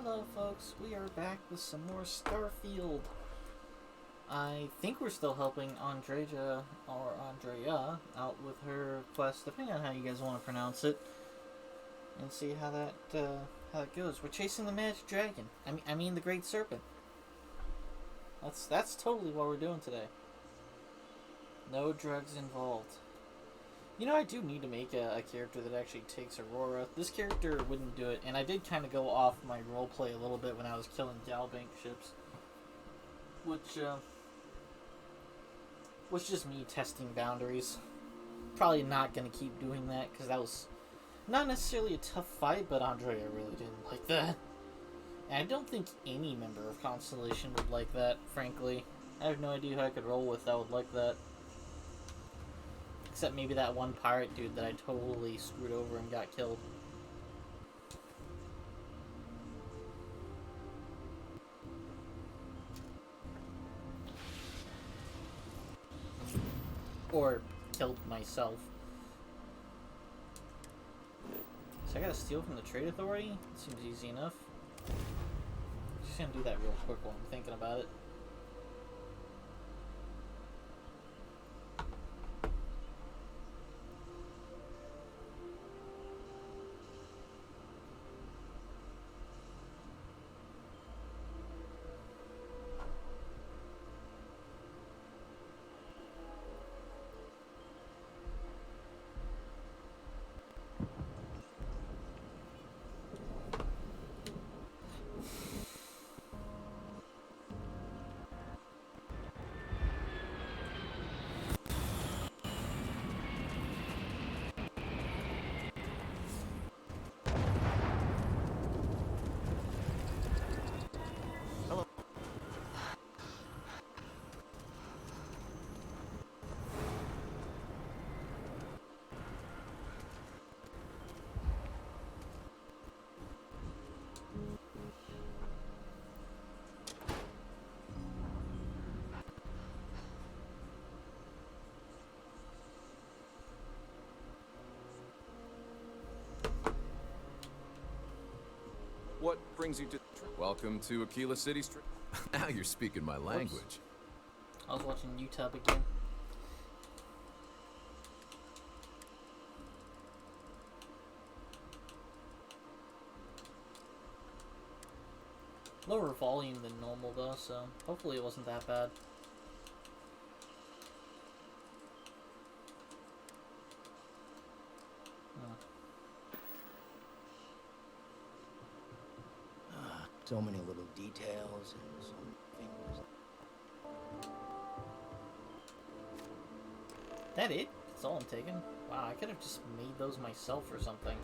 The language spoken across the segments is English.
Hello folks, we are back with some more Starfield. I think we're still helping Andrea out with her quest, depending on how you guys want to pronounce it, and see how that goes. We're chasing the magic dragon. I mean the great serpent. That's totally what we're doing today. No drugs involved. You know, I do need to make a character that actually takes Aurora. This character wouldn't do it, and I did kind of go off my roleplay a little bit when I was killing Galbank ships. Which was just me testing boundaries. Probably not going to keep doing that, because that was not necessarily a tough fight, but Andrea really didn't like that. And I don't think any member of Constellation would like that, frankly. I have no idea who I could roll with that would like that. Except maybe that one pirate dude that I totally screwed over and got killed. Or killed myself. So I gotta steal from the Trade Authority? Seems easy enough. Just gonna do that real quick while I'm thinking about it. What brings you to... Welcome to Aquila City Street. Now you're speaking my language. Whoops. I was watching YouTube again. Lower volume than normal though, so hopefully it wasn't that bad. So many little details and some fingers. That it? That's all I'm taking? Wow, I could have just made those myself or something.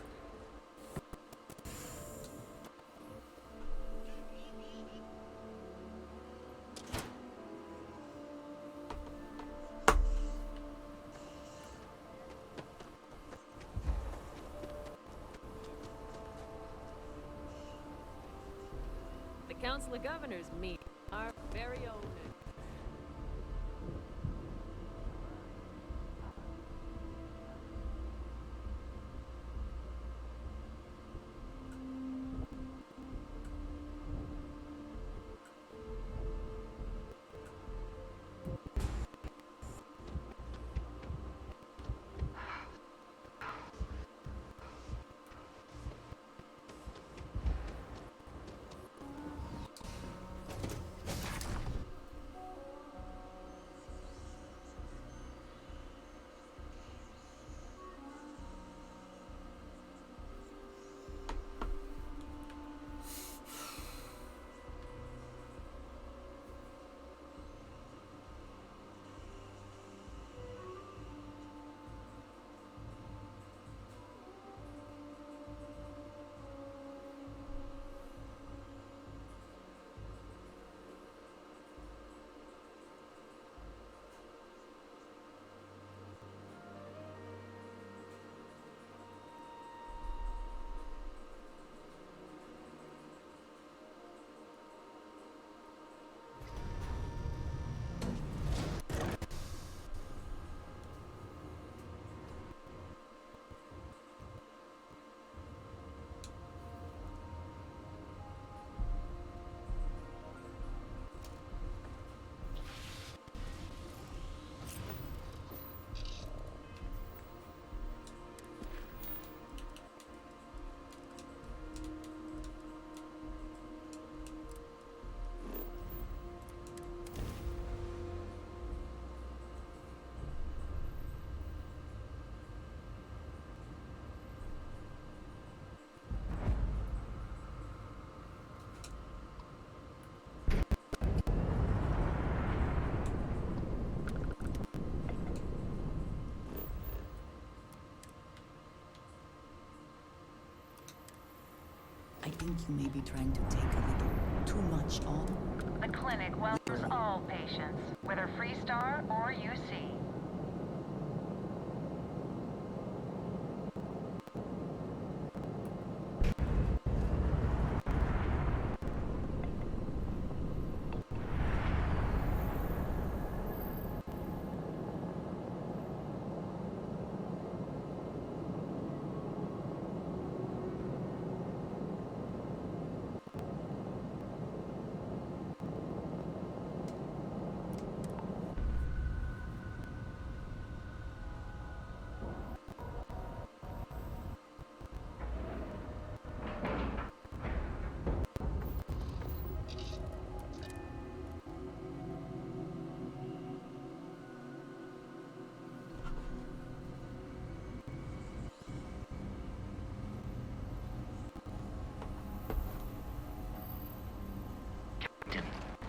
Council of Governors meet our very own. I think you may be trying to take a little too much on. The clinic welcomes all patients, whether Freestar or UC.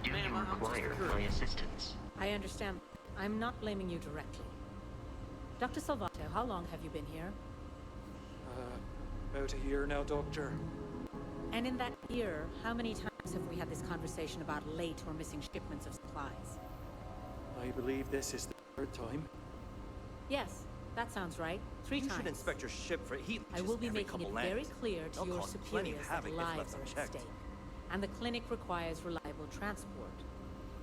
Do you require my assistance? I understand. I'm not blaming you directly. Dr. Salvato, how long have you been here? About a year now, Doctor. And in that year, how many times have we had this conversation about late or missing shipments of supplies? I believe this is the third time. Yes, that sounds right. 3 times. You should inspect your ship for heat I leaches will be every making it couple very lands. clear to They'll your cause plenty of superiors that havoc if lives left are at unchecked. stake. And the clinic requires reliable transport.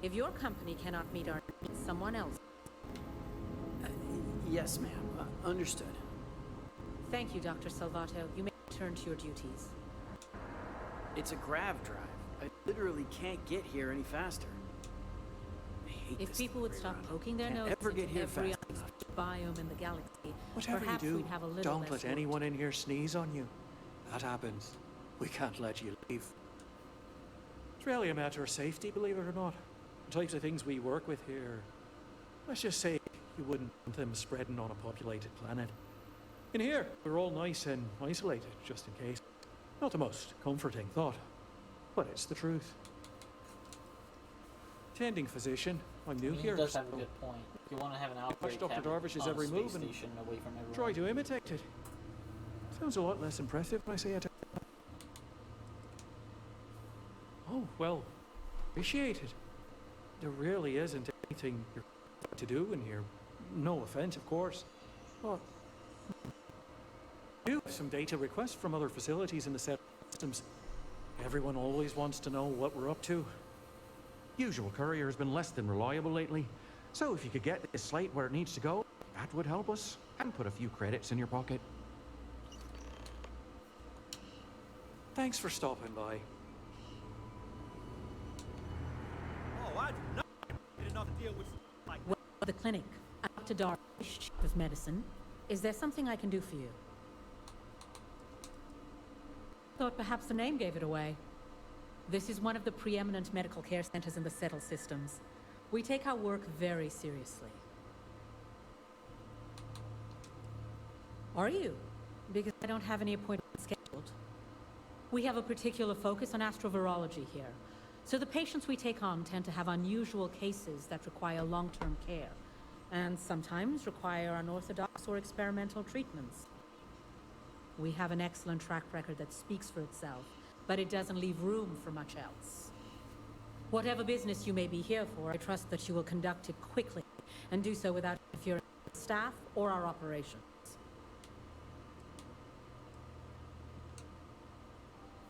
If your company cannot meet our needs, someone else. Yes, ma'am. Understood. Thank you, Dr. Salvato. You may return to your duties. It's a grav drive. I literally can't get here any faster. I hate If this people would stop around. poking their Can't nose ever get into here every fast enough. biome in the galaxy, Whatever you perhaps do, we'd have a little don't less let work. anyone in here sneeze on you. That happens. We can't let you leave. It's really a matter of safety, believe it or not. The types of things we work with here. Let's just say you wouldn't want them spreading on a populated planet. In here, we're all nice and isolated, just in case. Not the most comforting thought, but it's the truth. Tending physician, I'm new He here. does have a so good point. If you want to have an outbreak, Dr. have it Darvish's on a every space move and station away from everyone. try to imitate it. Sounds a lot less impressive when I say it. Oh, well, appreciate it. There really isn't anything you're to do in here. No offense, of course. But I do have some data requests from other facilities in the set systems. Everyone always wants to know what we're up to. Usual courier has been less than reliable lately, so if you could get this slate where it needs to go, that would help us, and put a few credits in your pocket. Thanks for stopping by. Oh, I do not get enough to deal with like Well, the clinic, Dr. Darvish, Chief of Medicine. Is there something I can do for you? Thought perhaps the name gave it away. This is one of the preeminent medical care centers in the Settle systems. We take our work very seriously. Are you? Because I don't have any appointments scheduled. We have a particular focus on astrovirology here. So the patients we take on tend to have unusual cases that require long-term care, and sometimes require unorthodox or experimental treatments. We have an excellent track record that speaks for itself, but it doesn't leave room for much else. Whatever business you may be here for, I trust that you will conduct it quickly and do so without interfering with staff or our operations.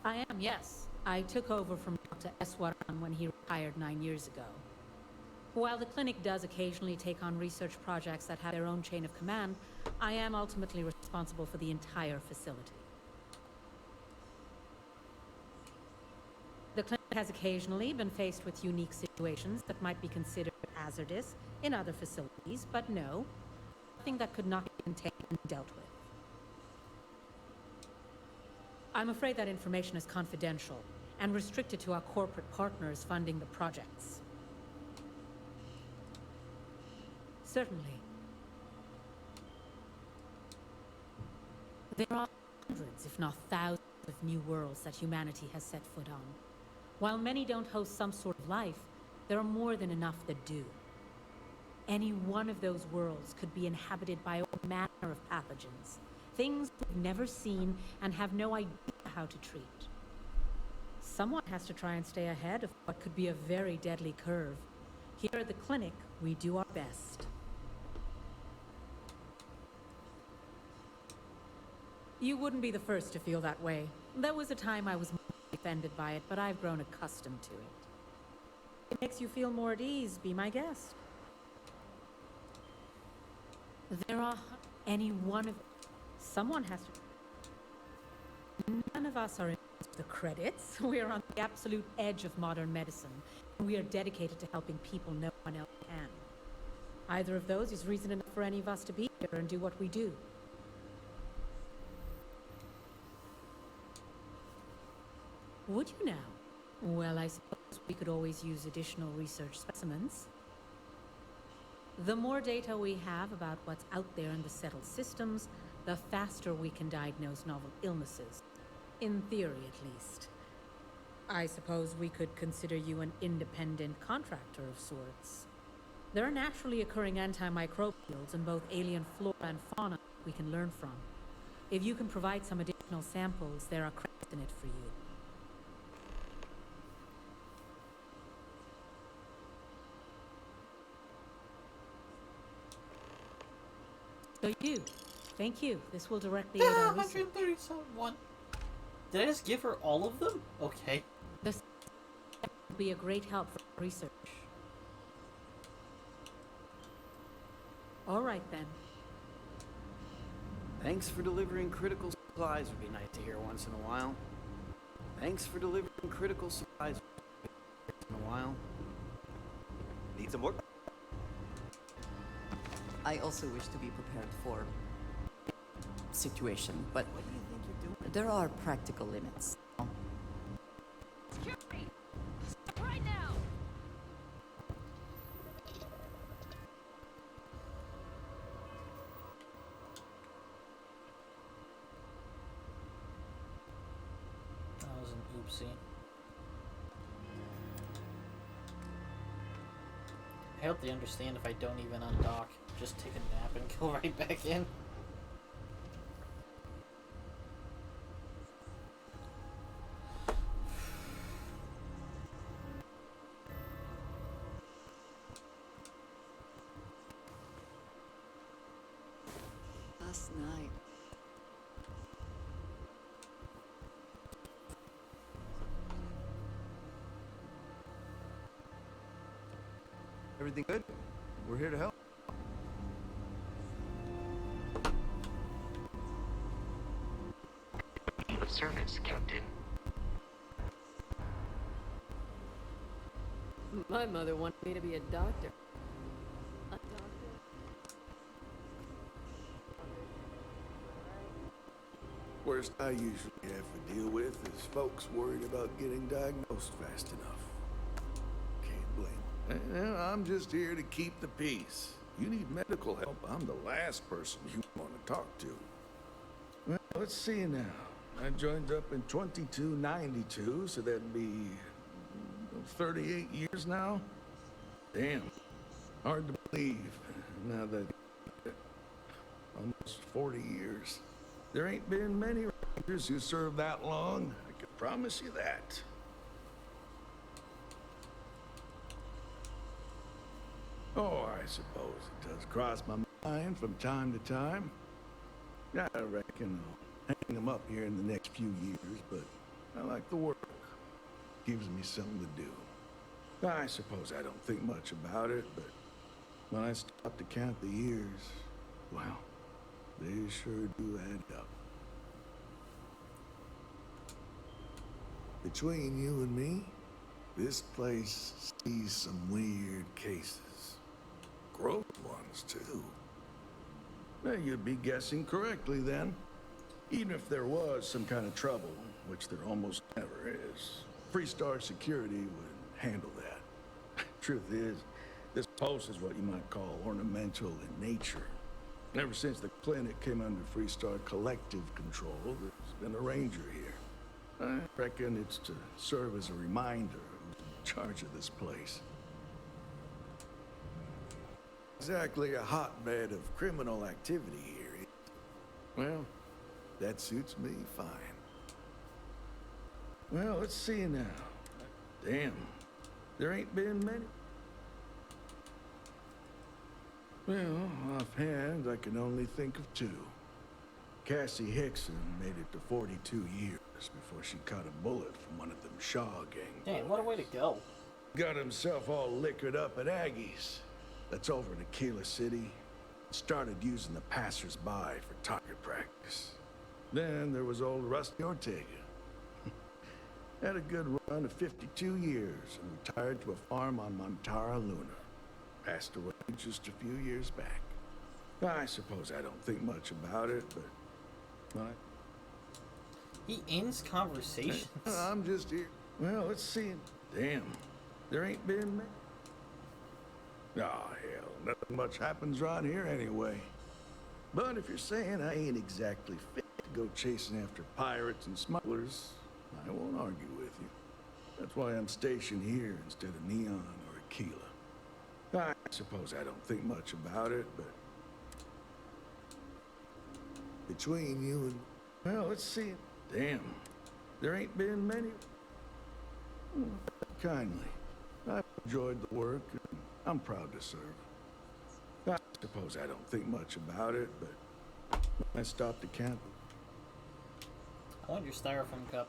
I am, yes. I took over from Dr. Eswaran when he retired 9 years ago. While the clinic does occasionally take on research projects that have their own chain of command, I am ultimately responsible for the entire facility. The clinic has occasionally been faced with unique situations that might be considered hazardous in other facilities, but no, nothing that could not be contained and dealt with. I'm afraid that information is confidential and restricted to our corporate partners funding the projects. Certainly. There are hundreds, if not thousands, of new worlds that humanity has set foot on. While many don't host some sort of life, there are more than enough that do. Any one of those worlds could be inhabited by all manner of pathogens, things we've never seen and have no idea how to treat. Someone has to try and stay ahead of what could be a very deadly curve. Here at the clinic, we do our best. You wouldn't be the first to feel that way. There was a time I was offended by it, but I've grown accustomed to it. It makes you feel more at ease, be my guest. There are any one of... Someone has to... None of us are in the credits. We are on the absolute edge of modern medicine, and we are dedicated to helping people no one else can. Either of those is reason enough for any of us to be here and do what we do. Would you now? Well, I suppose we could always use additional research specimens. The more data we have about what's out there in the settled systems, the faster we can diagnose novel illnesses. In theory, at least. I suppose we could consider you an independent contractor of sorts. There are naturally occurring antimicrobials in both alien flora and fauna we can learn from. If you can provide some additional samples, there are credits in it for you. So thank you. This will directly aid our research. 137. Did I just give her all of them? Okay. This will be a great help for research. All right then. Thanks for delivering critical supplies would be nice to hear once in a while. Thanks for delivering critical supplies once in a while. Need some work? I also wish to be prepared for situation, but What do you think you're doing? there are practical limits. Security! Stop right now! That was an oopsie. I hope they understand if I don't even undock. Just take a nap and go right back in. Last night, Everything good? We're here to help. Of service, Captain. My mother wanted me to be a doctor. A doctor? Worst I usually have to deal with is folks worried about getting diagnosed fast enough. Can't blame them. I'm just here to keep the peace. You need medical help, I'm the last person you want to talk to. Well, let's see now. I joined up in 2292, so that'd be 38 years now? Damn. Hard to believe. Now that... almost 40 years. There ain't been many Rangers who served that long. I can promise you that. Oh, I suppose it does cross my mind from time to time. Yeah, I reckon I'll hang them up here in the next few years, but I like the work. Gives me something to do. I suppose I don't think much about it, but when I stop to count the years, well, they sure do add up. Between you and me, this place sees some weird cases. Gross ones, too. Well, you'd be guessing correctly, then. Even if there was some kind of trouble, which there almost never is, Freestar Security would handle that. Truth is, this post is what you might call ornamental in nature. Ever since the clinic came under Freestar collective control, there's been a ranger here. I reckon it's to serve as a reminder of who's in charge of this place. Exactly a hotbed of criminal activity here. Well, that suits me fine. Well, let's see now. Damn, there ain't been many. Well, offhand, I can only think of two. Cassie Hickson made it to 42 years before she caught a bullet from one of them Shaw gang. Dang, what a way to go. Got himself all liquored up at Aggie's. That's over in Aquila City. Started using the passers-by for target practice. Then there was old Rusty Ortega. Had a good run of 52 years and retired to a farm on Montara Luna. Passed away just a few years back. I suppose I don't think much about it, but... He ends conversations. I'm just here. Well, let's see. Damn, there ain't been many. Oh, hell, nothing much happens around here anyway. But if you're saying I ain't exactly fit to go chasing after pirates and smugglers, I won't argue with you. That's why I'm stationed here instead of Neon or Aquila. I suppose I don't think much about it, but... Between you and... Well, let's see. Damn, there ain't been many... Kindly. I've enjoyed the work, and I'm proud to serve. I suppose I don't think much about it, but... I stopped at camp. I want your styrofoam cup.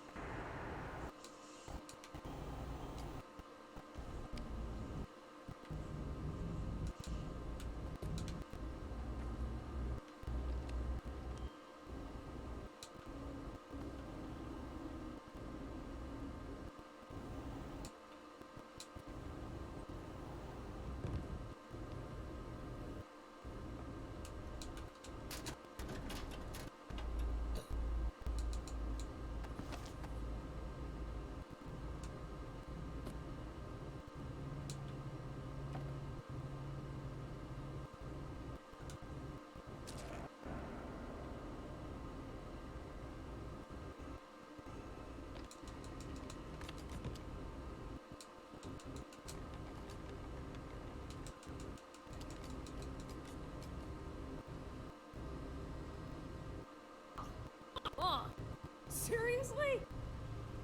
Seriously?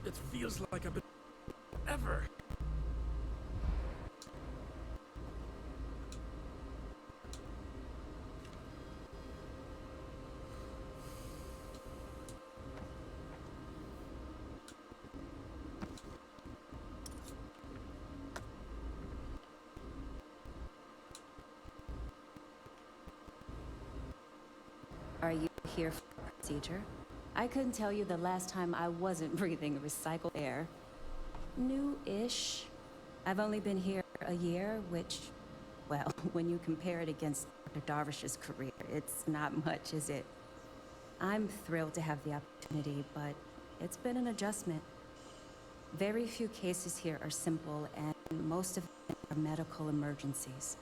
It feels like I've been ever. Are you here for a procedure? I couldn't tell you the last time I wasn't breathing recycled air. New-ish. I've only been here a year, which, well, when you compare it against Dr. Darvish's career, it's not much, is it? I'm thrilled to have the opportunity, but it's been an adjustment. Very few cases here are simple, and most of them are medical emergencies.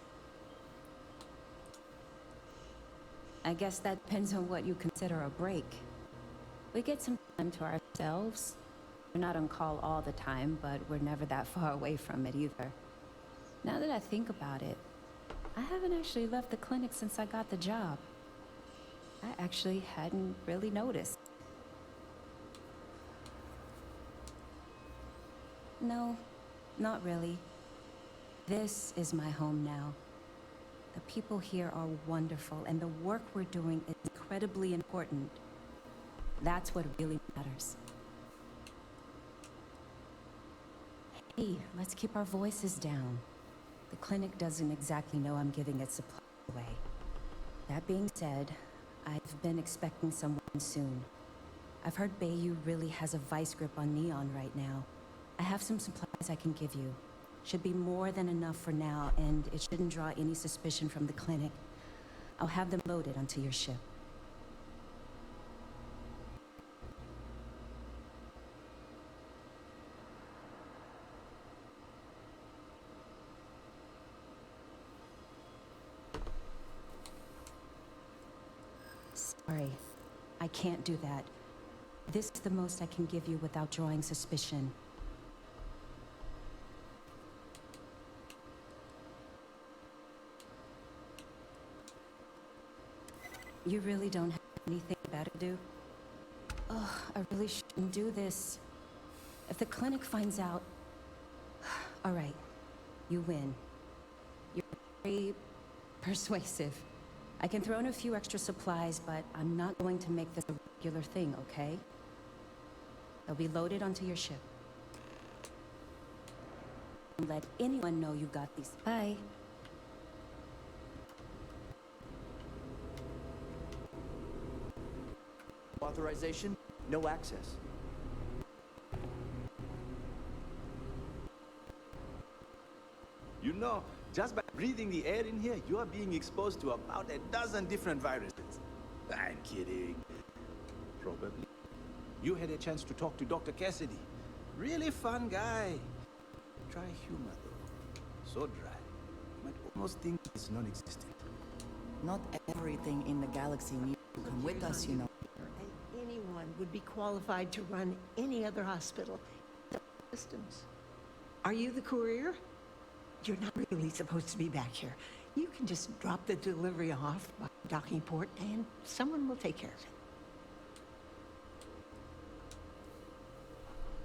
I guess that depends on what you consider a break. We get some time to ourselves. We're not on call all the time, but we're never that far away from it either. Now that I think about it, I haven't actually left the clinic since I got the job. I actually hadn't really noticed. No, not really. This is my home now. The people here are wonderful, and the work we're doing is incredibly important. That's what really matters. Hey, let's keep our voices down. The clinic doesn't exactly know I'm giving its supplies away. That being said, I've been expecting someone soon. I've heard Bayou really has a vice grip on Neon right now. I have some supplies I can give you. Should be more than enough for now, and it shouldn't draw any suspicion from the clinic. I'll have them loaded onto your ship. Sorry, I can't do that. This is the most I can give you without drawing suspicion. You really don't have anything better to do? Oh, I really shouldn't do this. If the clinic finds out... All right, you win. You're very persuasive. I can throw in a few extra supplies, but I'm not going to make this a regular thing, okay? They'll be loaded onto your ship. Don't let anyone know you got these. Bye. Authorization, no access. You know, just by breathing the air in here, you are being exposed to about a dozen different viruses. I'm kidding. Probably. You had a chance to talk to Dr. Cassidy. Really fun guy. Try humor, though. So dry. You might almost think it's non-existent. Not everything in the galaxy needs to come with us, you know. And anyone would be qualified to run any other hospital. Systems. Are you the courier? You're not really supposed to be back here. You can just drop the delivery off by the docking port and someone will take care of it.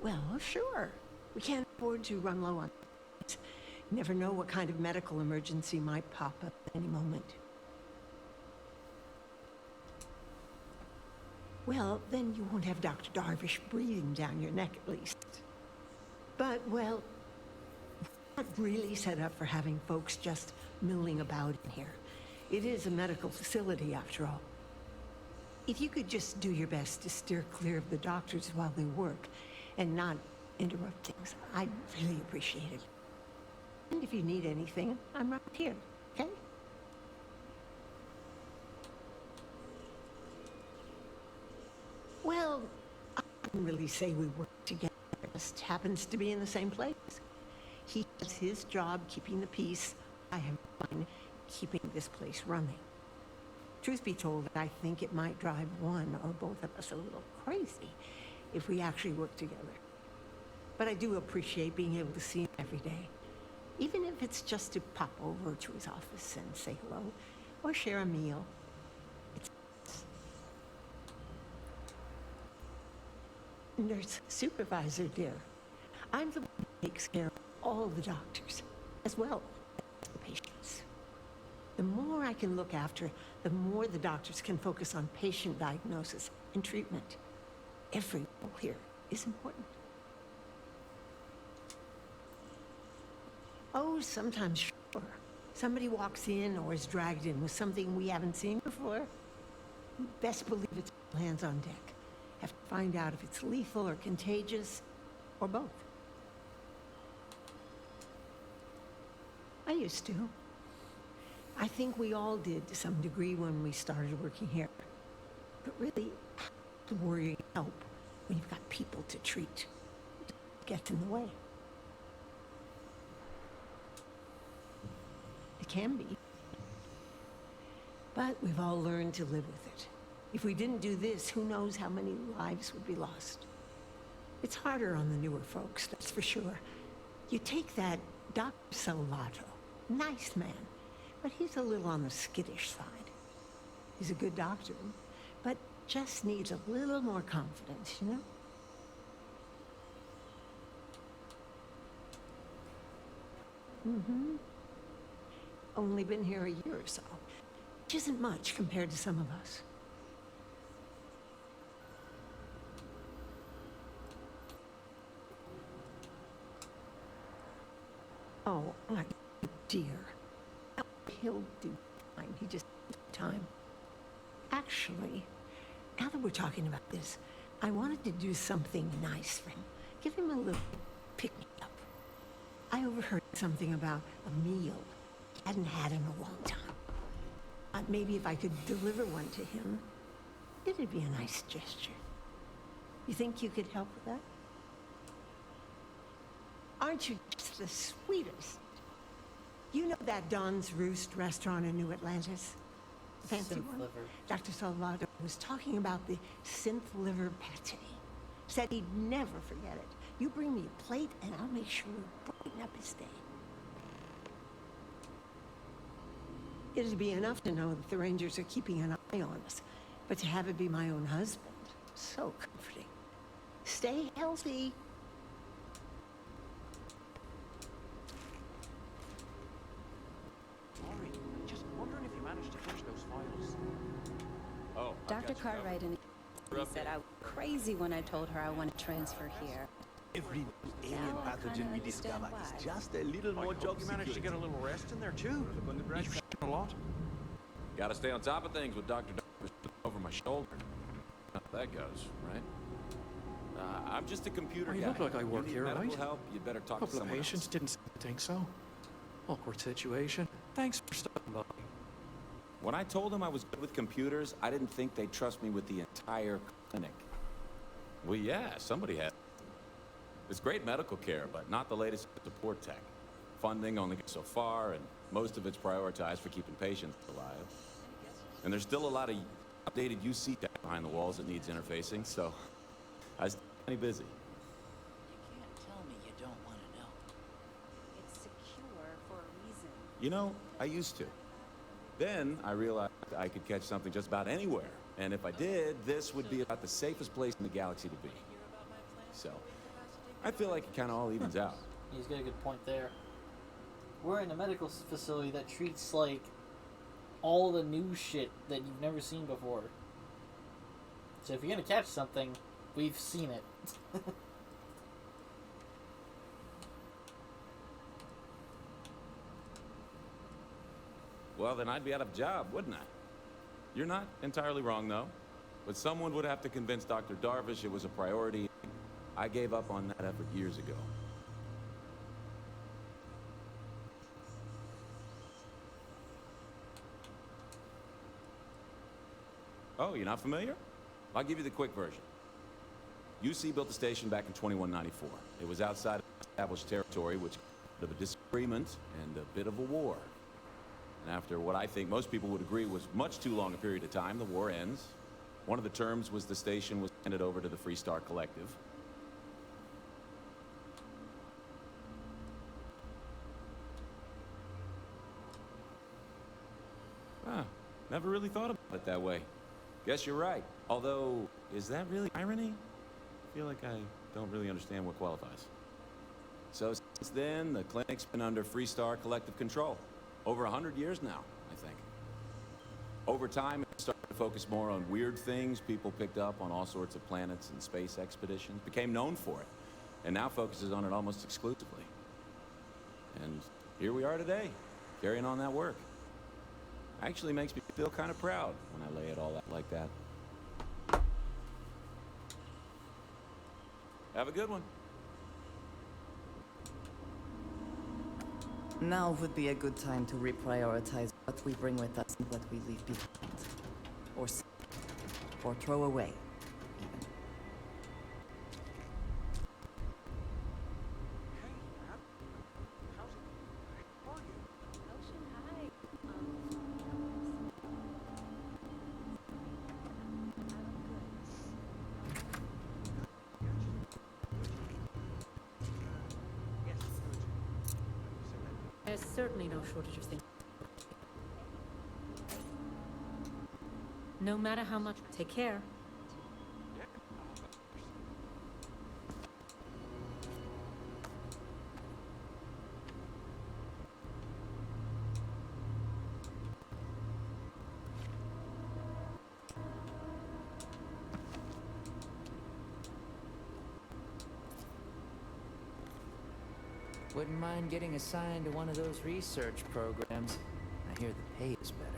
Well, sure. We can't afford to run low on things. You never know what kind of medical emergency might pop up at any moment. Well, then you won't have Dr. Darvish breathing down your neck at least. But, well, not really set up for having folks just milling about in here. It is a medical facility, after all. If you could just do your best to steer clear of the doctors while they work and not interrupt things, I'd really appreciate it. And if you need anything, I'm right here, okay? Well, I wouldn't really say we work together. It just happens to be in the same place. He has his job keeping the peace. I have mine keeping this place running. Truth be told, I think it might drive one or both of us a little crazy if we actually work together. But I do appreciate being able to see him every day, even if it's just to pop over to his office and say hello or share a meal. Nurse supervisor, dear. I'm the one who takes care of all the doctors, as well as the patients. The more I can look after, the more the doctors can focus on patient diagnosis and treatment. Every role here is important. Oh, sometimes, sure. Somebody walks in or is dragged in with something we haven't seen before. Best believe it's all hands on deck. Have to find out if it's lethal or contagious, or both. I used to. I think we all did to some degree when we started working here. But really, the worrying help when you've got people to treat. It gets in the way. It can be. But we've all learned to live with it. If we didn't do this, who knows how many lives would be lost. It's harder on the newer folks, that's for sure. You take that Dr. Salvato, nice man, but he's a little on the skittish side. He's a good doctor, but just needs a little more confidence, you know? Mm-hmm. Only been here a year or so, which isn't much compared to some of us. Oh, my dear. He'll do fine. He just needs time. Actually, now that we're talking about this, I wanted to do something nice for him. Give him a little pick-me-up. I overheard something about a meal he hadn't had in a long time. Maybe if I could deliver one to him, it'd be a nice gesture. You think you could help with that? Aren't you just the sweetest? You know that Don's Roost restaurant in New Atlantis? Fancy Synth one? liver. Dr. Salvato was talking about the synth liver pate. Said he'd never forget it. You bring me a plate and I'll make sure we brighten up his day. It'd be enough to know that the Rangers are keeping an eye on us, but to have it be my own husband, so comforting. Stay healthy. Dr. Cartwright and he said I was crazy when I told her I want to transfer here. Every alien Now I pathogen kinda we understand discover why. is just a little more job You managed to get a little rest in there too. You shit a lot. Gotta stay on top of things with Dr. over my shoulder. How that goes, right? I'm just a computer Oh, you guy. look like I work you need here, medical right? help, you better A talk to couple of someone patients else. didn't think so. Awkward situation. Thanks for stopping by. When I told them I was good with computers, I didn't think they'd trust me with the entire clinic. Well, yeah, somebody had. It's great medical care, but not the latest support tech. Funding only goes so far, and most of it's prioritized for keeping patients alive. And there's still a lot of updated UC tech behind the walls that needs interfacing, so I was plenty busy. You can't tell me you don't want to know. It's secure for a reason. You know, I used to. Then I realized I could catch something just about anywhere. And if I did, this would be about the safest place in the galaxy to be. So, I feel like it kind of all evens out. He's got a good point there. We're in a medical facility that treats, like, all the new shit that you've never seen before. So if you're gonna catch something, we've seen it. Well, then I'd be out of a job, wouldn't I? You're not entirely wrong, though. But someone would have to convince Dr. Darvish it was a priority. I gave up on that effort years ago. Oh, you're not familiar? I'll give you the quick version. UC built the station back in 2194. It was outside of established territory, which of a disagreement and a bit of a war. And after what I think most people would agree was much too long a period of time, the war ends. One of the terms was the station was handed over to the Free Star Collective. Ah, never really thought about it that way. Guess you're right. Although, is that really irony? I feel like I don't really understand what qualifies. So since then, the clinic's been under Free Star Collective control. Over 100 years now, I think. Over time, it started to focus more on weird things. People picked up on all sorts of planets and space expeditions, became known for it, and now focuses on it almost exclusively. And here we are today, carrying on that work. Actually makes me feel kind of proud when I lay it all out like that. Have a good one. Now would be a good time to reprioritize what we bring with us and what we leave behind. Or sell, or throw away, even. There's certainly no shortage of things. No matter how much, take care. Wouldn't mind getting assigned to one of those research programs. I hear the pay is better.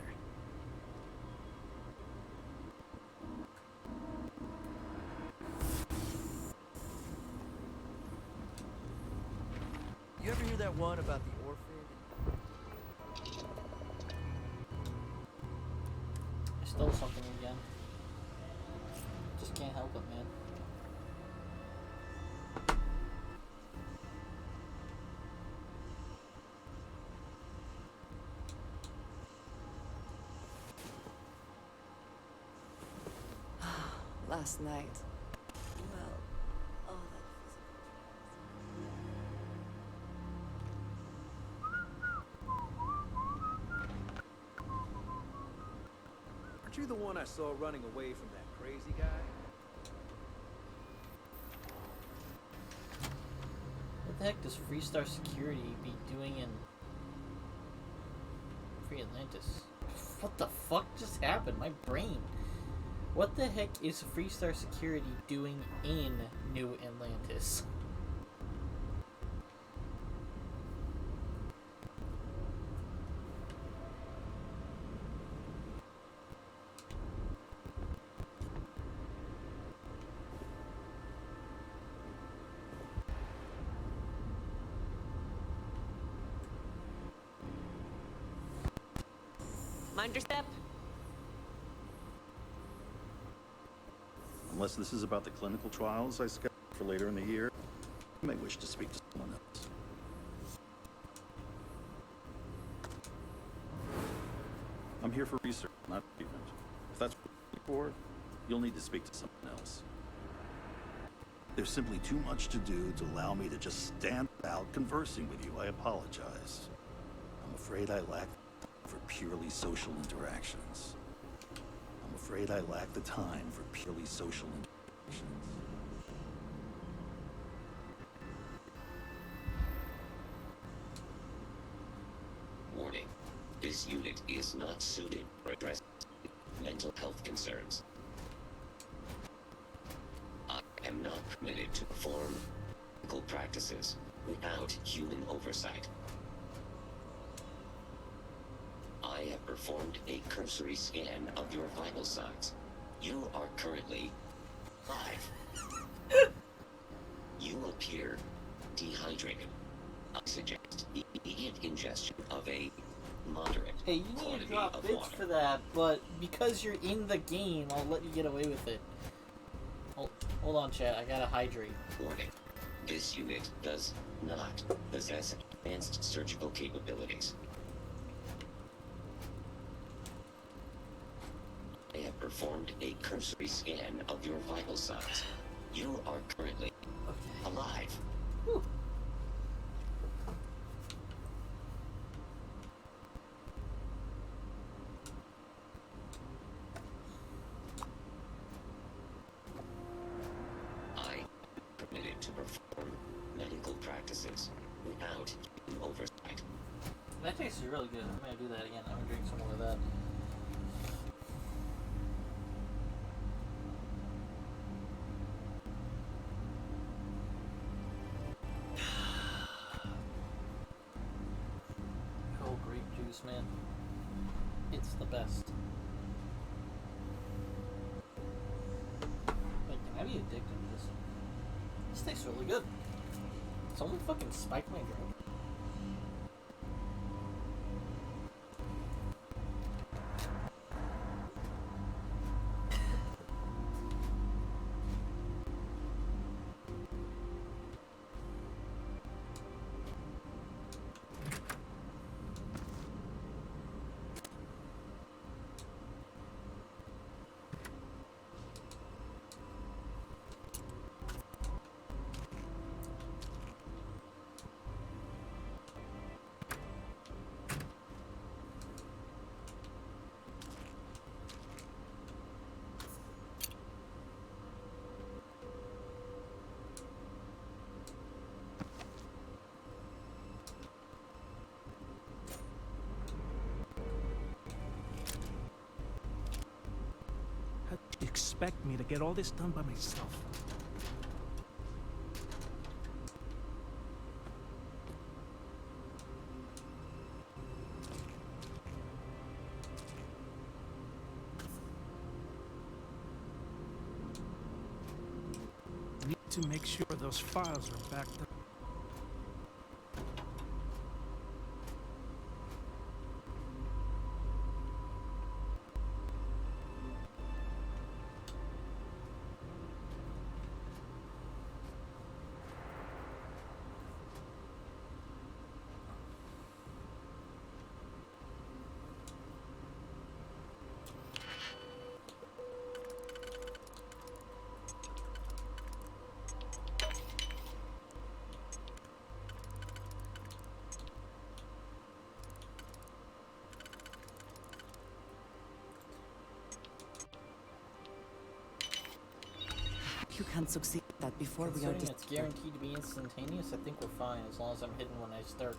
You ever hear that one about the orphan? I stole something again. Just can't help it, man. Last night. Well, all that Aren't you the one I saw running away from that crazy guy? What the heck does Free Star Security be doing in Free Atlantis? What the fuck just happened? My brain. What the heck is Freestar Security doing in New Atlantis? Mind your step. Unless this is about the clinical trials I scheduled for later in the year, you may wish to speak to someone else. I'm here for research, not treatment. If that's what you're looking for, you'll need to speak to someone else. There's simply too much to do to allow me to just stand out conversing with you. I apologize. I'm afraid I lack for purely social interactions. I'm afraid I lack the time for purely social interactions. Warning. This unit is not suited for addressing mental health concerns. I am not permitted to perform medical practices without human oversight. I have performed a cursory scan of your vital signs. You are currently alive. You appear dehydrated. I suggest immediate ingestion of a moderate Hey, you need to quantity drop of bits water. for that, but because you're in the game, I'll let you get away with it. Hold on, chat. I gotta hydrate. Warning. This unit does not possess advanced surgical capabilities. I have performed a cursory scan of your vital signs. You are currently alive. Whew. I am permitted to perform medical practices without human oversight. That tastes really good. I'm gonna do that again. I'm gonna drink some more of that. Oh, grape juice, man. It's the best. Wait, can I be addicted to this? This tastes really good. Someone fucking spiked my drink. How do you expect me to get all this done by myself? I need to make sure those files are backed up. You can succeed at that before we are Considering it's guaranteed to be instantaneous, I think we're fine as long as I'm hidden when I start.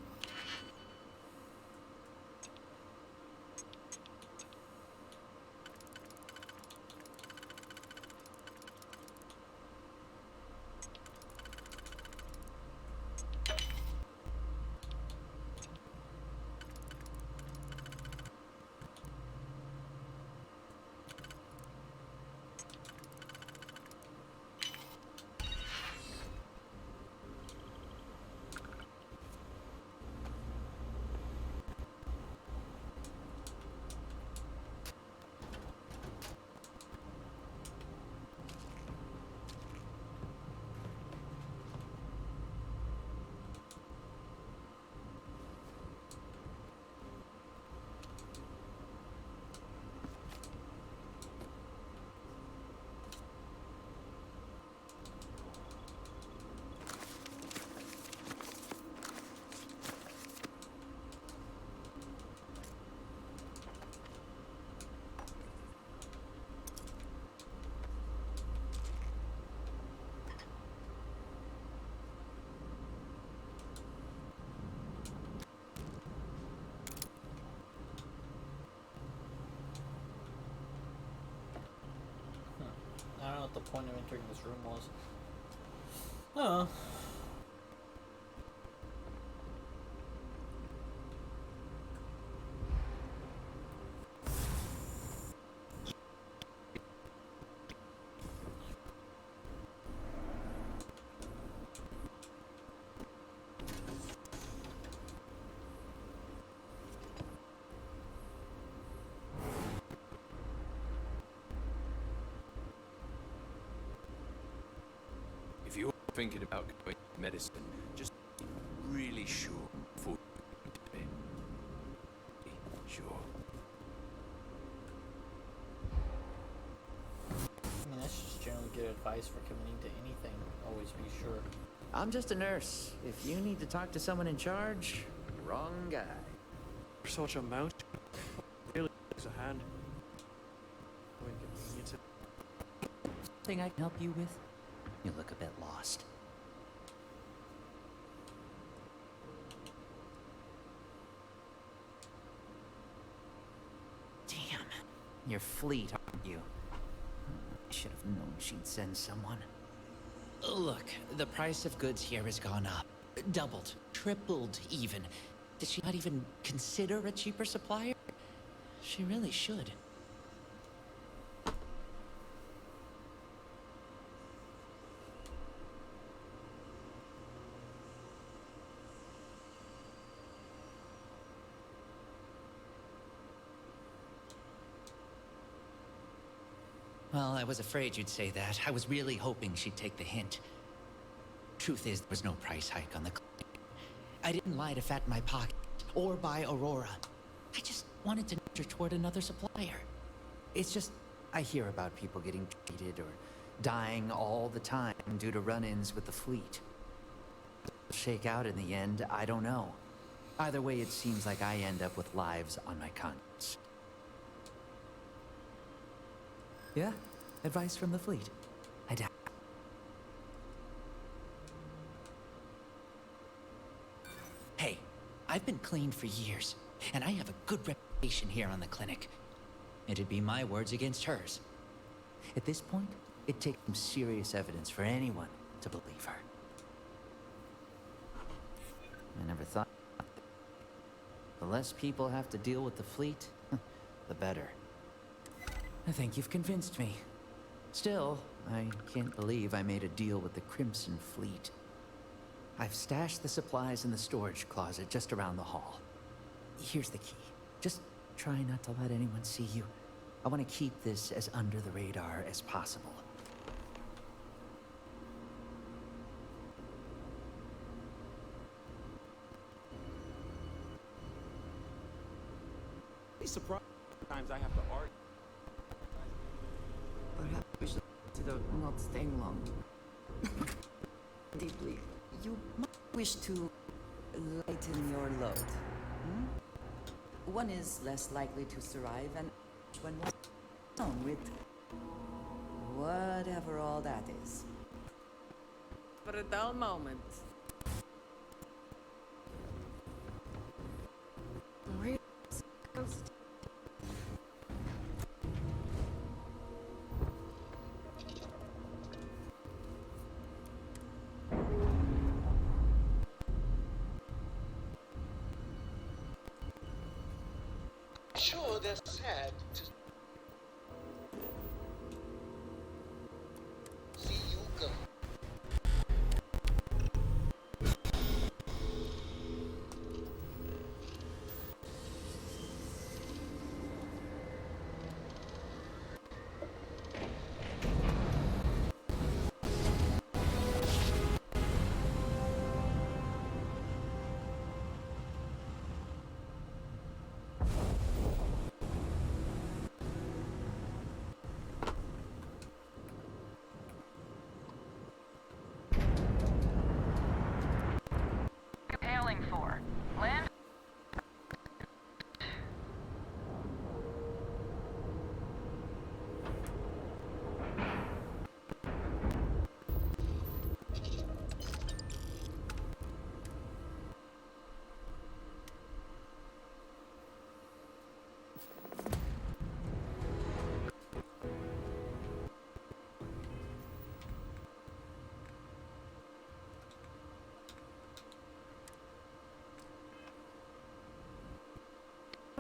the point of entering this room was. Oh. If you're thinking about going to medicine, just be really sure before you do it. Be sure. I mean, that's just generally good advice for committing to anything. Always be sure. I'm just a nurse. If you need to talk to someone in charge, wrong guy. You're such a mouse. Really takes a hand. No inconvenience. Thing I can help you with? You look a bit lost. Damn. You're fleet, aren't you? I should have known she'd send someone. Look, the price of goods here has gone up. Doubled. Tripled, even. Did she not even consider a cheaper supplier? She really should. Well, I was afraid you'd say that. I was really hoping she'd take the hint. Truth is, there was no price hike on the clinic. I didn't lie to fatten my pocket, or buy Aurora. I just wanted to nudge her toward another supplier. It's just, I hear about people getting treated or dying all the time due to run-ins with the fleet. Shake out in the end, I don't know. Either way, it seems like I end up with lives on my conscience. Yeah, advice from the fleet. I doubt. Hey, I've been clean for years, and I have a good reputation here on the clinic. It'd be my words against hers. At this point, it takes some serious evidence for anyone to believe her. I never thought. The less people have to deal with the fleet, the better. I think you've convinced me. Still, I can't believe I made a deal with the Crimson Fleet. I've stashed the supplies in the storage closet just around the hall. Here's the key. Just try not to let anyone see you. I want to keep this as under the radar as possible. Be surprised sometimes I have to argue. Perhaps we should consider not staying long. Deeply. You might wish to lighten your load. One is less likely to survive and when one on with whatever all that is. For a dull moment. Where's Ghost? Sure, they're sad to see you go.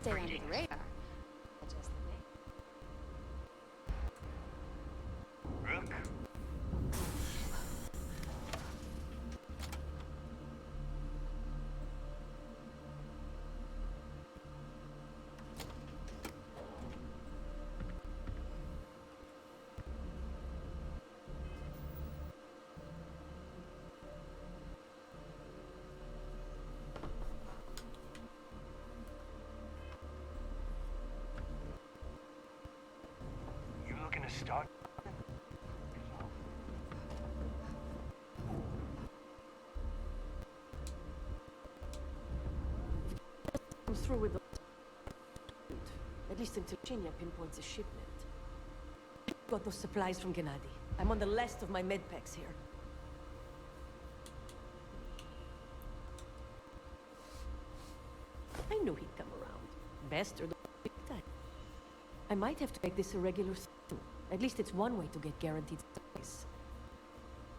stay under the radar. Just the name. Rook. You looking to start? I'm through with the... At least until Chinya pinpoints a shipment. Got those supplies from Gennady. I'm on the last of my medpacks here. I knew he'd come around. Bastard. I might have to make this a regular thing. At least it's one way to get guaranteed supplies.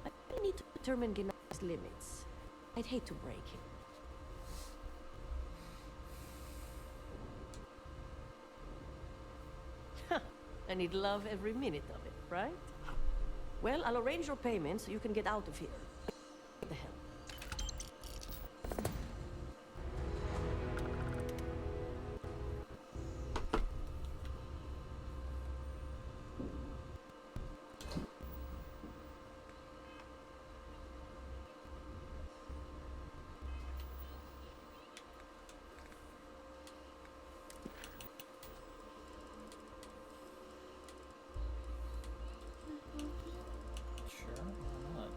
I need to determine Gennady's limits. I'd hate to break him. And he'd love every minute of it, right? Well, I'll arrange your payment so you can get out of here. What the hell? Sure, why not?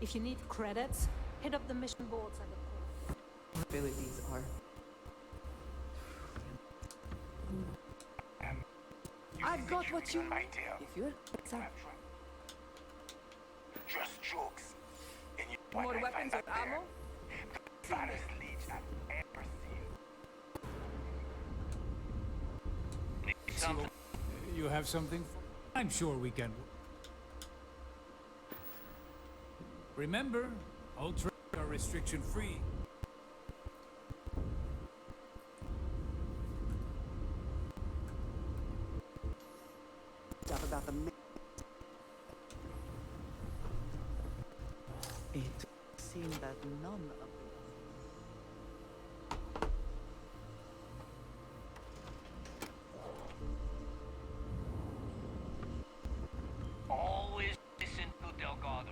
If you need credits, hit up the mission boards at the port. Abilities are. I've got what you need. If you're... Just jokes. And you More weapons or ammo? The fattest leech I've ever seen. Need something? You have something? I'm sure we can. Remember, all trades are restriction-free. Stuff about the... It seemed that none of the... Always listen to Delgado.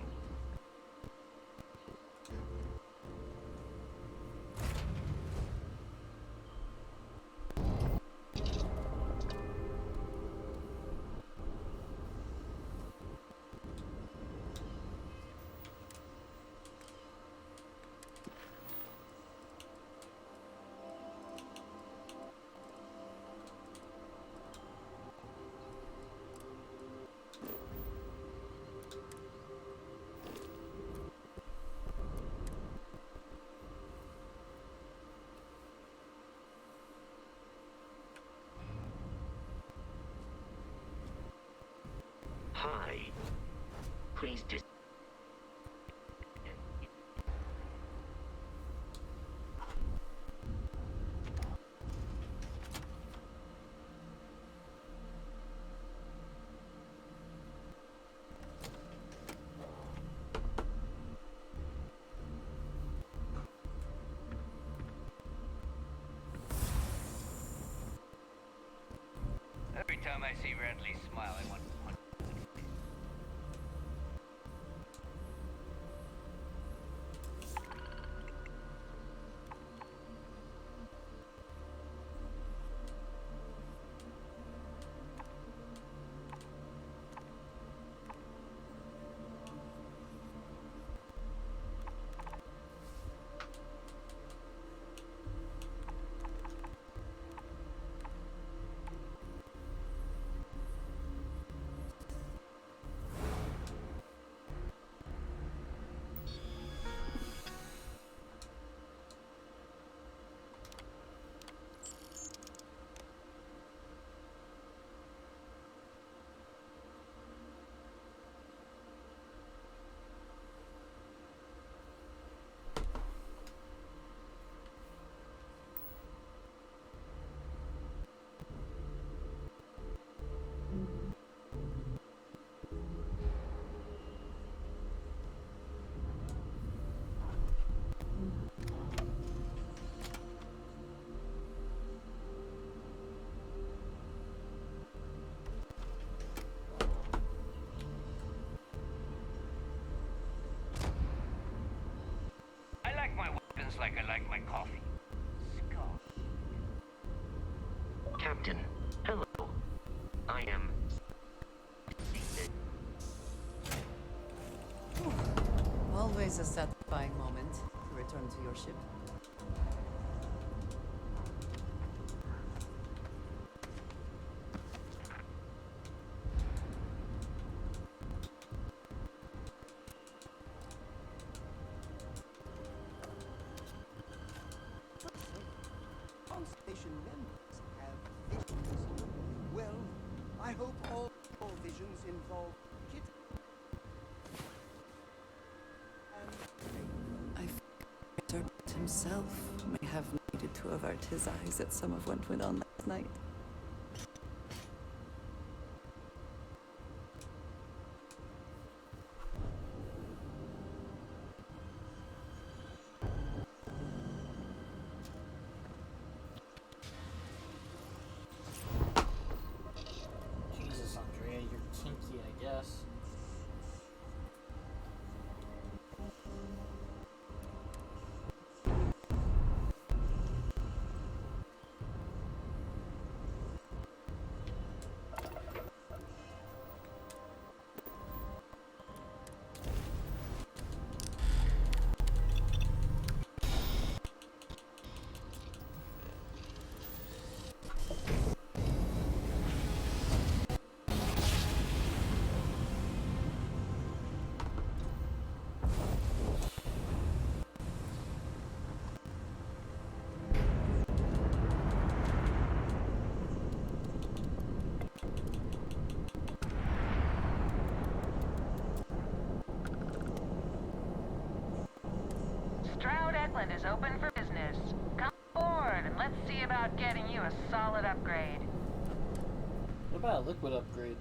Hi. Please dis... Every time I see Radley smile, I want to punch him in the face. coffee. Scott. Captain, hello. I am... Always a satisfying moment to return to your ship. Constellation members have visions. Well, I hope all visions involve kids. I fear Serpent himself may have needed to avert his eyes at some of what went on last night. Jesus, Andrea, you're kinky, I guess. Stroud Eklund is open for business. Come aboard and let's see about getting you a solid upgrade. What about a liquid upgrade?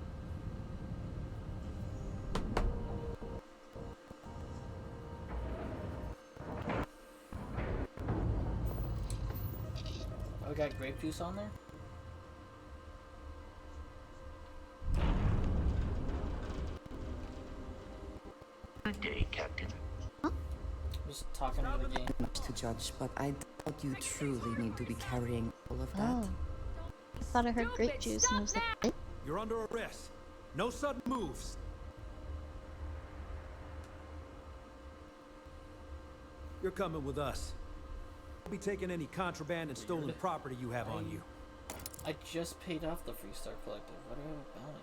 Oh, got grape juice on there? Good day, Captain. Just talking to the game. Much to judge, but I doubt you truly need to be carrying all of that. Oh. I thought I heard grape juice and I was like, what? You're under arrest. No sudden moves. You're coming with us. We'll be taking any contraband and stolen property you have on you. I just paid off the Freestar Collective. Why do I have a bounty?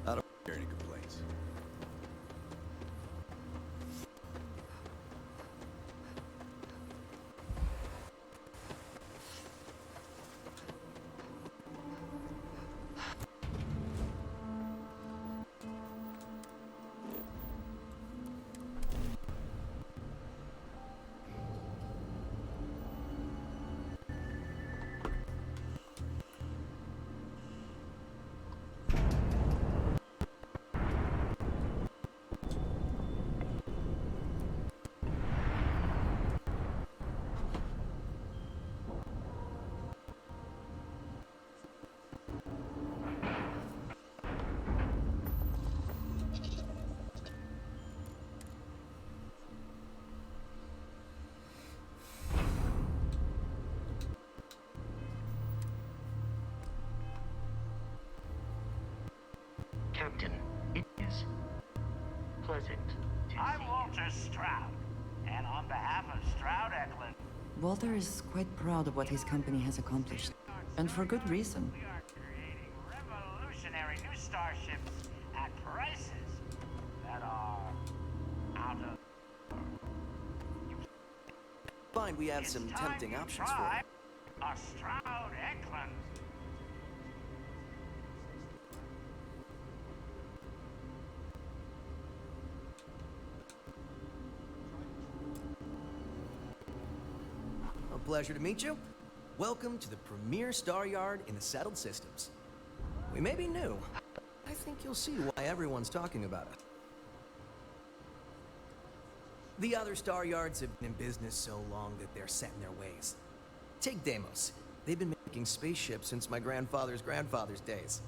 I don't hear any complaints. Captain, it is pleasant to I'm see Walter Stroud. And on behalf of Stroud Eklund, Walter is quite proud of what his company has accomplished. And for good reason. we are creating revolutionary new starships at prices that are out of... Fine, we have some tempting options for you. A Stroud Eklund. A pleasure to meet you. Welcome to the premier star yard in the settled systems. We may be new. I think you'll see why everyone's talking about it. The other star yards have been in business so long that they're set in their ways. Take Deimos. They've been making spaceships since my grandfather's grandfather's days.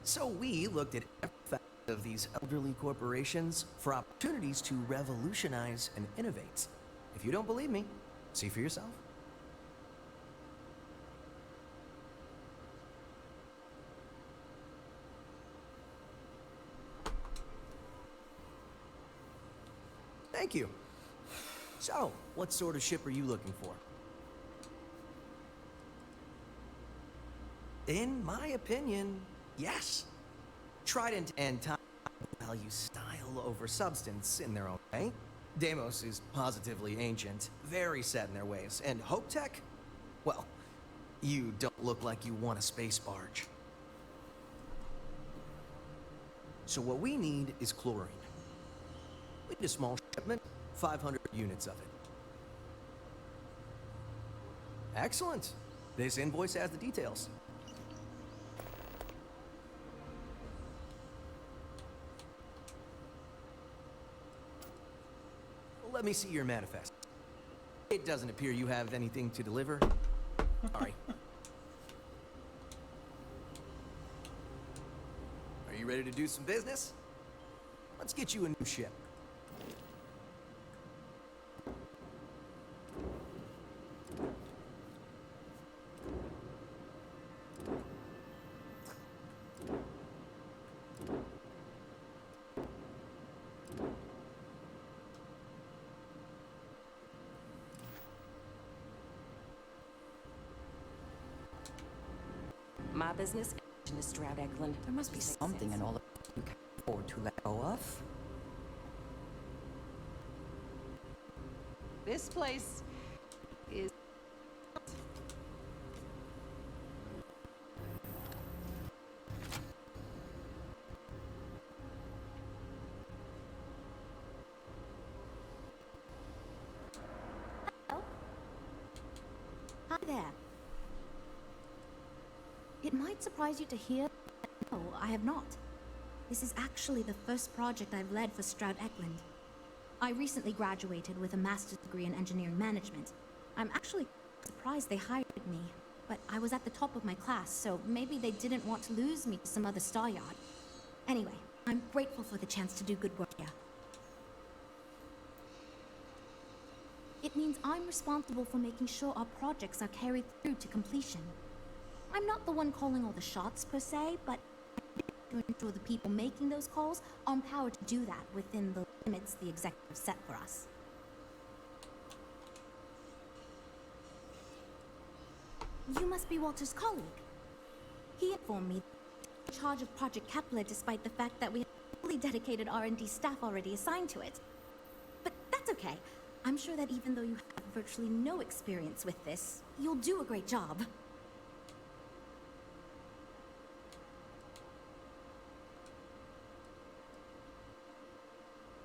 So we looked at every facet of these elderly corporations for opportunities to revolutionize and innovate. If you don't believe me, see for yourself. Thank you. So, what sort of ship are you looking for? In my opinion, yes. Trident and Time value style over substance in their own way. Deimos is positively ancient, very set in their ways, and Hope Tech? Well, you don't look like you want a space barge. So what we need is chlorine. We need a small shipment, 500 units of it. Excellent. This invoice has the details. Let me see your manifest. It doesn't appear you have anything to deliver. Sorry. Are you ready to do some business? Let's get you a new ship. My business, Mr. Eklund. There must be something in all of it you can afford to let go of. This place is... Hello? Hi there. It might surprise you to hear, but no, I have not. This is actually the first project I've led for Stroud Eklund. I recently graduated with a master's degree in engineering management. I'm actually surprised they hired me, but I was at the top of my class, so maybe they didn't want to lose me to some other star yard. Anyway, I'm grateful for the chance to do good work here. It means I'm responsible for making sure our projects are carried through to completion. I'm not the one calling all the shots per se, but to ensure the people making those calls are empowered to do that within the limits the executives set for us. You must be Walter's colleague. He informed me that in charge of Project Kepler despite the fact that we have a fully dedicated R&D staff already assigned to it. But that's okay. I'm sure that even though you have virtually no experience with this, you'll do a great job.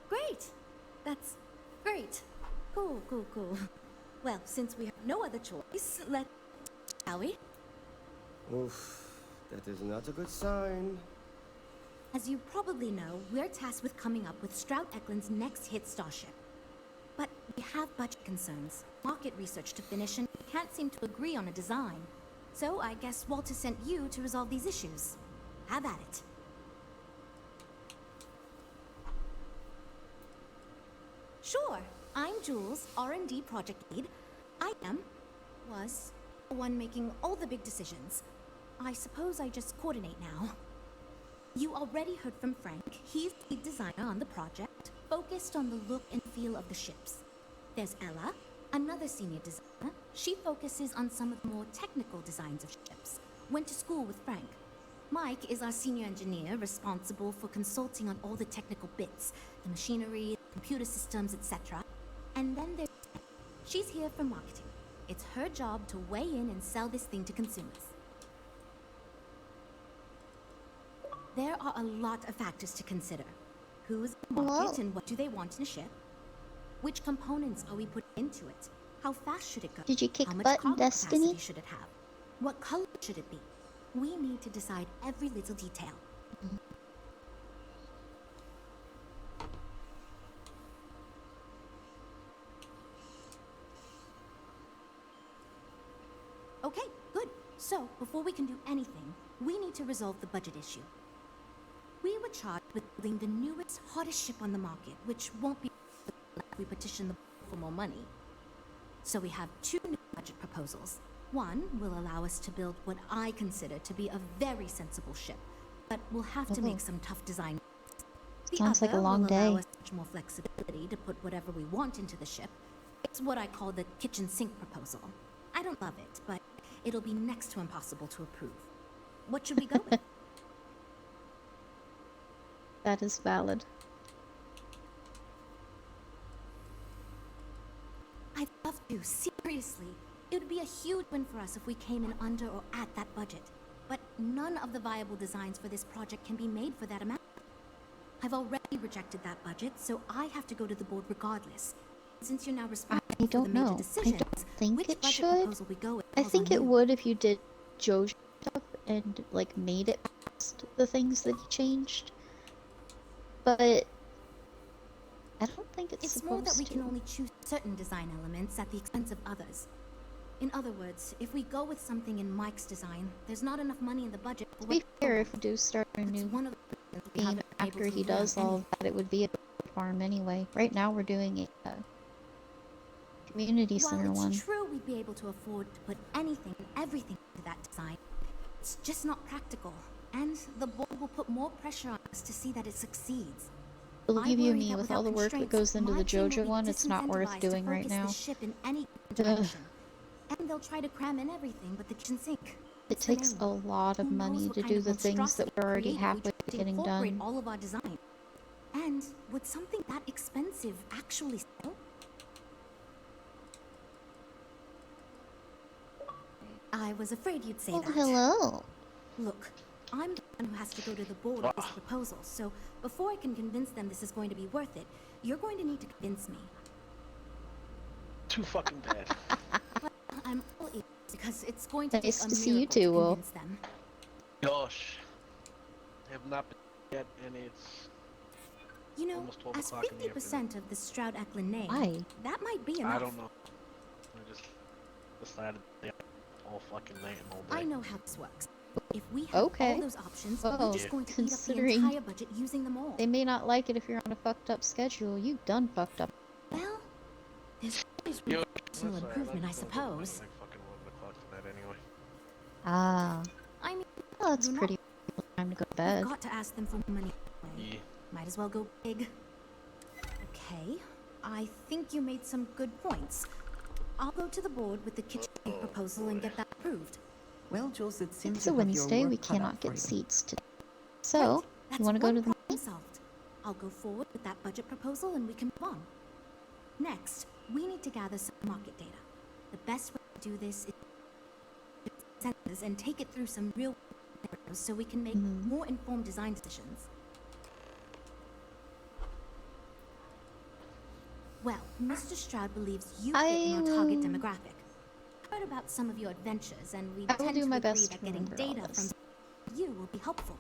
Great! That's great. Cool. Well, since we have no other choice, shall we? Oof, that is not a good sign. As you probably know, we're tasked with coming up with Stroud Eklund's next hit starship. But we have budget concerns, market research to finish, and we can't seem to agree on a design. So I guess Walter sent you to resolve these issues. Have at it. Sure, I'm Jules, R&D project lead. Was the one making all the big decisions. I suppose I just coordinate now. You already heard from Frank. He's the designer on the project, focused on the look and feel of the ships. There's Ella, another senior designer. She focuses on some of the more technical designs of ships. Went to school with Frank. Mike is our senior engineer, responsible for consulting on all the technical bits, the machinery, computer systems, etc. And then there's Jen. She's here for marketing. It's her job to weigh in and sell this thing to consumers. There are a lot of factors to consider. Who's in the market and what do they want in a ship? Which components are we putting into it? How fast should it go? Did you kick How much butt in cargo Destiny? capacity should it have? What color should it be? We need to decide every little detail. Okay, good. So, before we can do anything, we need to resolve the budget issue. We were charged with building the newest, hottest ship on the market, which won't be if we petition the board for more money. So we have two new budget proposals. One will allow us to build what I consider to be a very sensible ship, but we'll have to make some tough design. The Sounds like a other long will day. allow us much more flexibility to put whatever we want into the ship. It's what I call the kitchen sink proposal. I don't love it, but it'll be next to impossible to approve. What should we go with? That is valid. I'd love to, seriously. It would be a huge win for us if we came in under or at that budget. But none of the viable designs for this project can be made for that amount. I've already rejected that budget, so I have to go to the board regardless. Since you're now responsible I for don't the major know. decisions, I don't think which it budget should. proposal we go with I falls think on it you. would if you did Jojo stuff and like made it past the things that he changed. But I don't think it's It's supposed more that we to. can only choose certain design elements at the expense of others. In other words, if we go with something in Mike's design, there's not enough money in the budget for To be what fair, if we do start a new one of the reasons we game haven't been able after to he agree on does all any. of that, it would be a farm anyway. Right now we're doing a community center While one. it's true we'd be able to afford to put anything and everything into that design, it's just not practical. And the board will put more pressure on us to see that it succeeds. Believe I you worry me, that with without all the work that constraints, goes into my the team will JoJo be one, it's not worth disincentivized to doing right focus now. the ship in any direction. And they'll try to cram in everything but the kitchen sink. It takes a lot of money to do the things that we're already halfway to getting incorporate done. all of our design. And would something that expensive actually sell? I was afraid you'd say Oh, that. hello. Look, I'm the one who has to go to the board with this proposal, so before I can convince them this is going to be worth it, you're going to need to convince me. Too fucking bad. But I'm all ears because it's going to Nice take a to see you miracle too, to Will. convince them. Gosh. I have not been yet, and it's You know, almost 12 as o'clock in the afternoon. 50% of the Stroud Eklund name, Why? that might be enough. I don't know. I just decided to stay up all fucking night and all day. I know how this works. If we have Okay. all those options, Whoa. we're just going to eat up the Considering entire budget using them all. They may not like it if you're on a fucked up schedule. You done fucked up. Well, there's always Yo, room for that's personal alright, improvement, I I'm still gonna go to suppose. bed at, like fucking 11 o'clock tonight anyway. Ah. I mean, Well, that's you're not- pretty time to go to We've bed. got to ask them for money anyway. Yeah. Might as well go big. Okay, I think you made some good points. I'll go to the board with the kitchen sink proposal and get that approved. Well, Jules, it seems It's a you have your Wednesday. work We cut out cannot for get you. seats today. So, That's you want to go one to the problem solved. I'll go forward with that budget proposal and we can move on. Next, we need to gather some market data. The best way to do this is census and take it through some real scenarios so we can make more informed design decisions. Well, Mr. Stroud believes you fit in our target demographic. I heard about some of your adventures, and we I will tend do to my agree best that to getting remember all data this. from you will be helpful.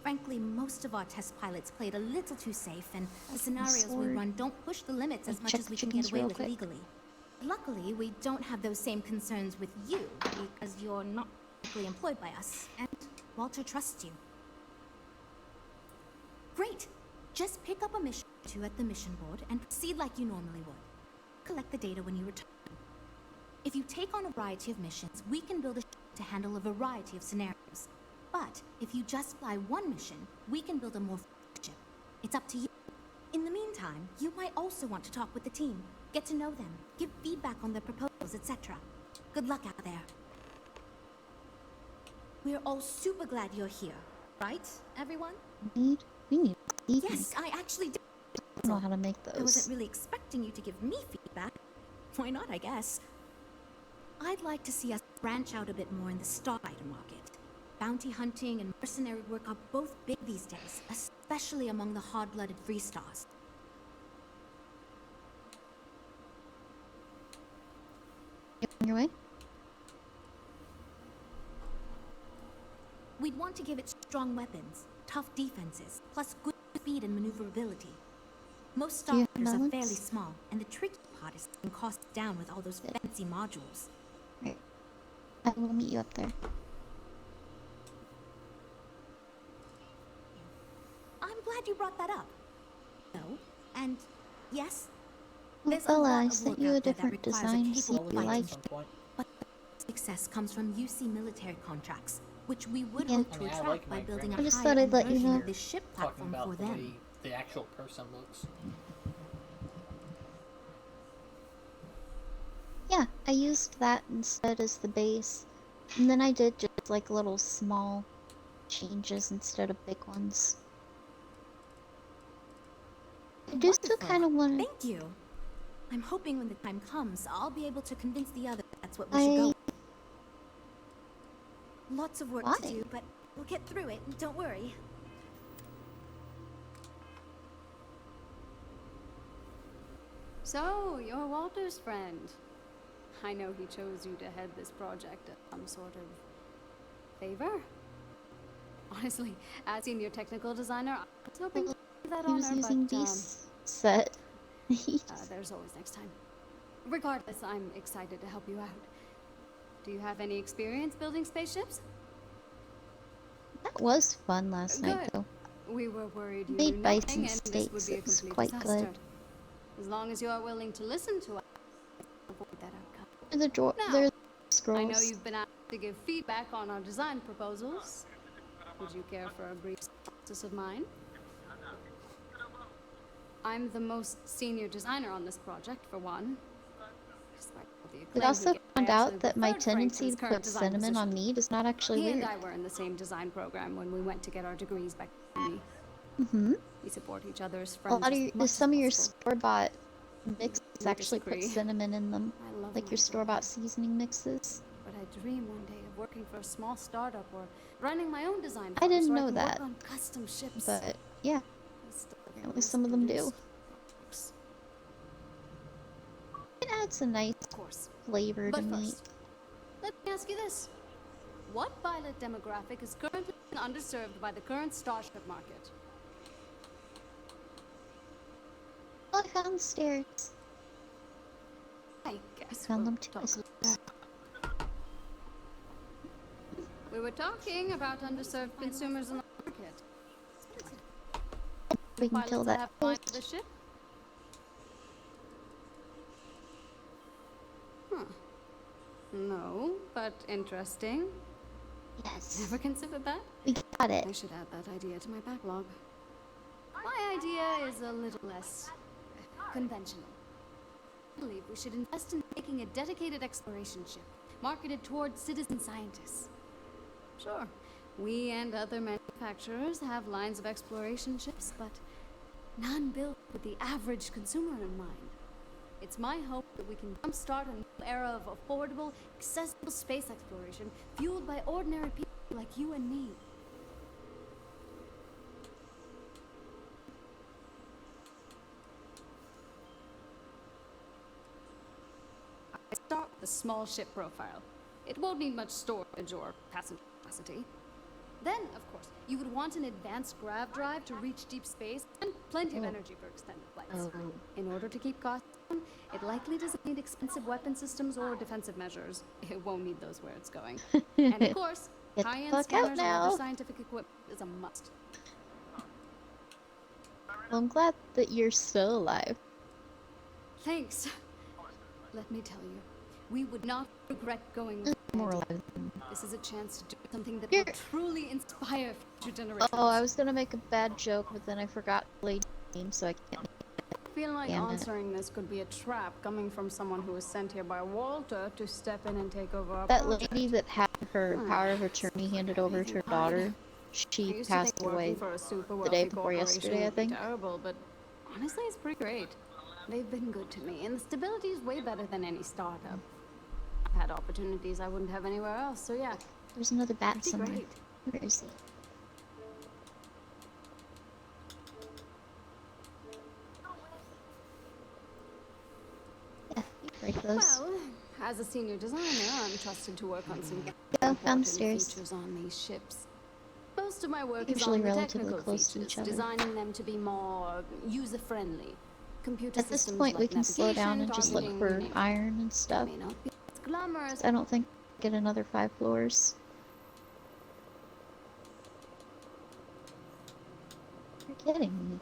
Frankly, most of our test pilots played a little too safe, and the scenarios we sword. run don't push the limits as much check as the we can chickens get away real with quick. legally. Luckily, we don't have those same concerns with you, because you're not technically employed by us, and Walter trusts you. Great! Just pick up a mission or two at the mission board and proceed like you normally would. Collect the data when you return. If you take on a variety of missions, we can build a ship to handle a variety of scenarios. But if you just fly one mission, we can build a more ship. It's up to you. In the meantime, you might also want to talk with the team. get to know them, give feedback on their proposals, etc. Good luck out there. We're all super glad you're here, right, everyone? We need Yes, I actually do. I don't know how to make those. I wasn't really expecting you to give me feedback. Why not, I guess? I'd like to see us branch out a bit more in the Starfighter market. Bounty hunting and mercenary work are both big these days, especially among the hard-blooded free stars. You on your way? We'd want to give it strong weapons, tough defenses, plus good speed and maneuverability. Most Do you have starfighters are melons? fairly small, and the tricky part is getting costs down with all those fancy modules. Right. I will meet you up there. I'm glad you brought that up. No, and yes, Well, there's a Bella, lot I of sent work you a out there that different requires a design, see capable if you pilot. liked it. But success comes from UC military contracts, which we would Yeah. hope I to mean, I attract like by my building a I just higher thought I'd end let you version know. of this ship Talking platform about for the them. way the actual person looks. Yeah, I used that instead as the base. And then I did just like little small changes instead of big ones. I do still Wonderful. kind of want to. Thank you. I'm hoping when the time comes, I'll be able to convince the others that's what we should go with. Lots of work to Why? do, but we'll get through it. Don't worry. So, you're Walter's friend. I know he chose you to head this project at some sort of favor. Honestly, as senior technical designer, I was hoping to give that He was honor, using but these set. there's always next time. Regardless, I'm excited to help you out. Do you have any experience building spaceships? That was fun last night, Good. though. We were worried you Made knew by nothing, some and this would steaks. be a It was complete quite disaster. good. As long as you are willing to listen to us, avoid that outcome. There's a drawer. Now, There's I know scrolls. you've been asked to give feedback on our design proposals. Would you care for a brief synopsis of mine? I'm the most senior designer on this project, for one. Despite all the It acclaim also we get, I found actually out that my preferred Frank to tendency his to current put design cinnamon on position. meat is not actually He weird. and I were in the same design program when we went to get our degrees back in uni. Mm-hmm. We support each other's A friends lot of as your, much some of your as possible. store-bought mixes We actually put disagree. cinnamon in them, I love like my your store-bought seasoning mixes. But I dream one day of working for a small startup or running my own design I firm didn't so know I can that, work on custom ships. but yeah, instead of apparently some of them do. mass-produced. It adds a nice flavor to But meat. first, let me ask you this. What pilot demographic is currently underserved by the current starship market? Oh, I found stairs. I guess Found we'll them too. talk later. We were talking about underserved consumers in the market. We can Pilots kill that that have flying first. the ship? Huh. No, but interesting. Yes. Never considered that? We got it. I should add that idea to my backlog. My idea is a little less conventional. I believe we should invest in making a dedicated exploration ship, marketed towards citizen scientists. Sure, we and other manufacturers have lines of exploration ships, but none built with the average consumer in mind. It's my hope that we can jumpstart a new era of affordable, accessible space exploration fueled by ordinary people like you and me. I start with a small ship profile. It won't need much storage or passenger capacity. Then, of course, you would want an advanced grav drive to reach deep space and plenty of energy for extended flights. In order to keep costs down, it likely doesn't need expensive weapon systems or defensive measures. It won't need those where it's going. And of course, Get the high-end fuck out scanners and now. other scientific equipment is a must. Well, I'm glad that you're still alive. Thanks. Let me tell you, we would not regret going with More the alive idea. than This is a chance to do something that will truly inspire future generations. Oh, I was gonna make a bad joke, but then I forgot to play game, so I can't. feel like Damn it. answering this could be a trap coming from someone who was sent here by Walter to step in and take over our That project. lady that had her Hmm. power of attorney handed over to her daughter, I she used to think passed away working for a super the day wealthy before corporation yesterday, I would be think. terrible, but honestly, it's pretty great. They've been good to me, and the stability is way better than any startup. I've had opportunities I wouldn't have anywhere else, so yeah. There's another bat Pretty somewhere. great. Where is he? Yeah, you break those. Well, as a senior designer, I'm trusted to work on some Go important downstairs. features on these ships. Most of my work is Usually on the relatively technical close to features, each other. designing them to be more user-friendly. Computer At this systems point, we like can slow down and navigation, just look targeting, for you name it. iron and stuff. May not be as glamorous. I don't think I get another 5 floors. You're kidding me.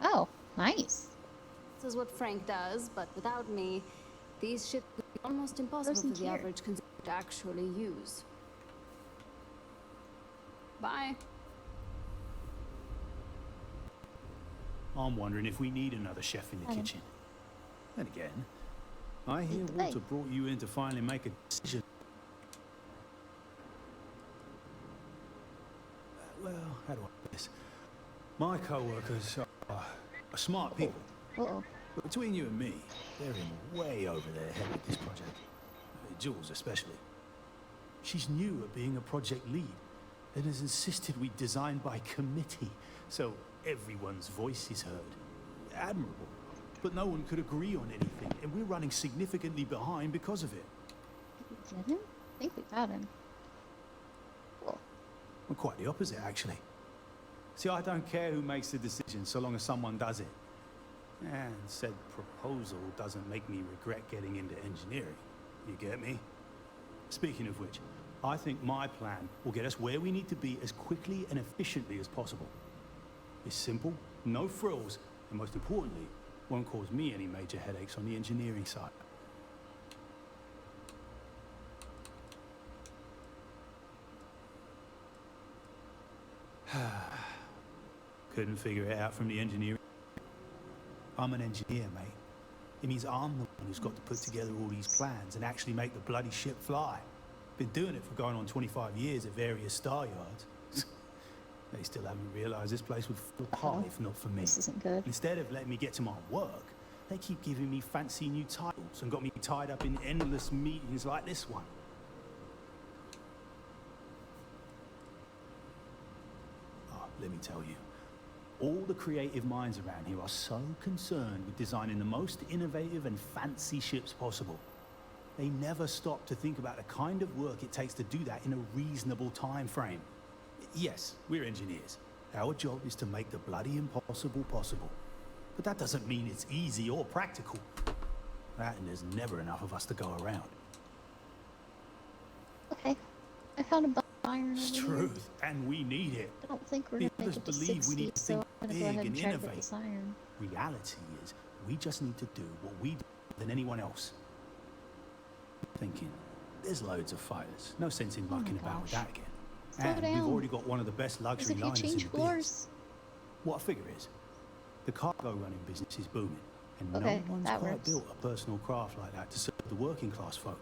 Oh, nice. This is what Frank does, but without me, these ships would be almost impossible Frozen for the here. average consumer to actually use. Bye. I'm wondering if we need another chef in the Adam. kitchen. Then again, I hear the Walter brought you in to finally make a decision. Well, how do I put this? My co-workers are smart people. Uh-oh. But between you and me, they're in way over their head with this project. Jules especially. She's new at being a project lead and has insisted we design by committee, so everyone's voice is heard. Admirable. But no one could agree on anything, and we're running significantly behind because of it. Get him? I think we got him. Cool. Well, quite the opposite, actually. See, I don't care who makes the decision so long as someone does it. And said proposal doesn't make me regret getting into engineering. You get me? Speaking of which, I think my plan will get us where we need to be as quickly and efficiently as possible. It's simple, no frills, and most importantly, won't cause me any major headaches on the engineering side. Couldn't figure it out from the engineering. I'm an engineer, mate. It means I'm the one who's got to put together all these plans and actually make the bloody ship fly. Been doing it for going on 25 years at various star yards. They still haven't realized this place would fall apart if not for me. This isn't good. Instead of letting me get to my work, they keep giving me fancy new titles and got me tied up in endless meetings like this one. Oh, let me tell you, all the creative minds around here are so concerned with designing the most innovative and fancy ships possible. They never stop to think about the kind of work it takes to do that in a reasonable time frame. Yes, we're engineers. Our job is to make the bloody impossible possible. But that doesn't mean it's easy or practical. That and there's never enough of us to go around. Okay. I found a bunch of iron It's over here. truth, and we need it. I don't think we're The gonna make others it to believe 60, we need to so think I'm gonna go big ahead and and try to get innovate. this iron. Reality is, we just need to do what we do than anyone else. Thinking, there's loads of fighters. No sense in mucking about with that again. Slow And down. we've already got one of the best As luxury if you liners in change the floors. biz. What I figure is, the cargo running business is booming, and Okay, no one's that quite works. built a personal craft like that to serve the working class folk.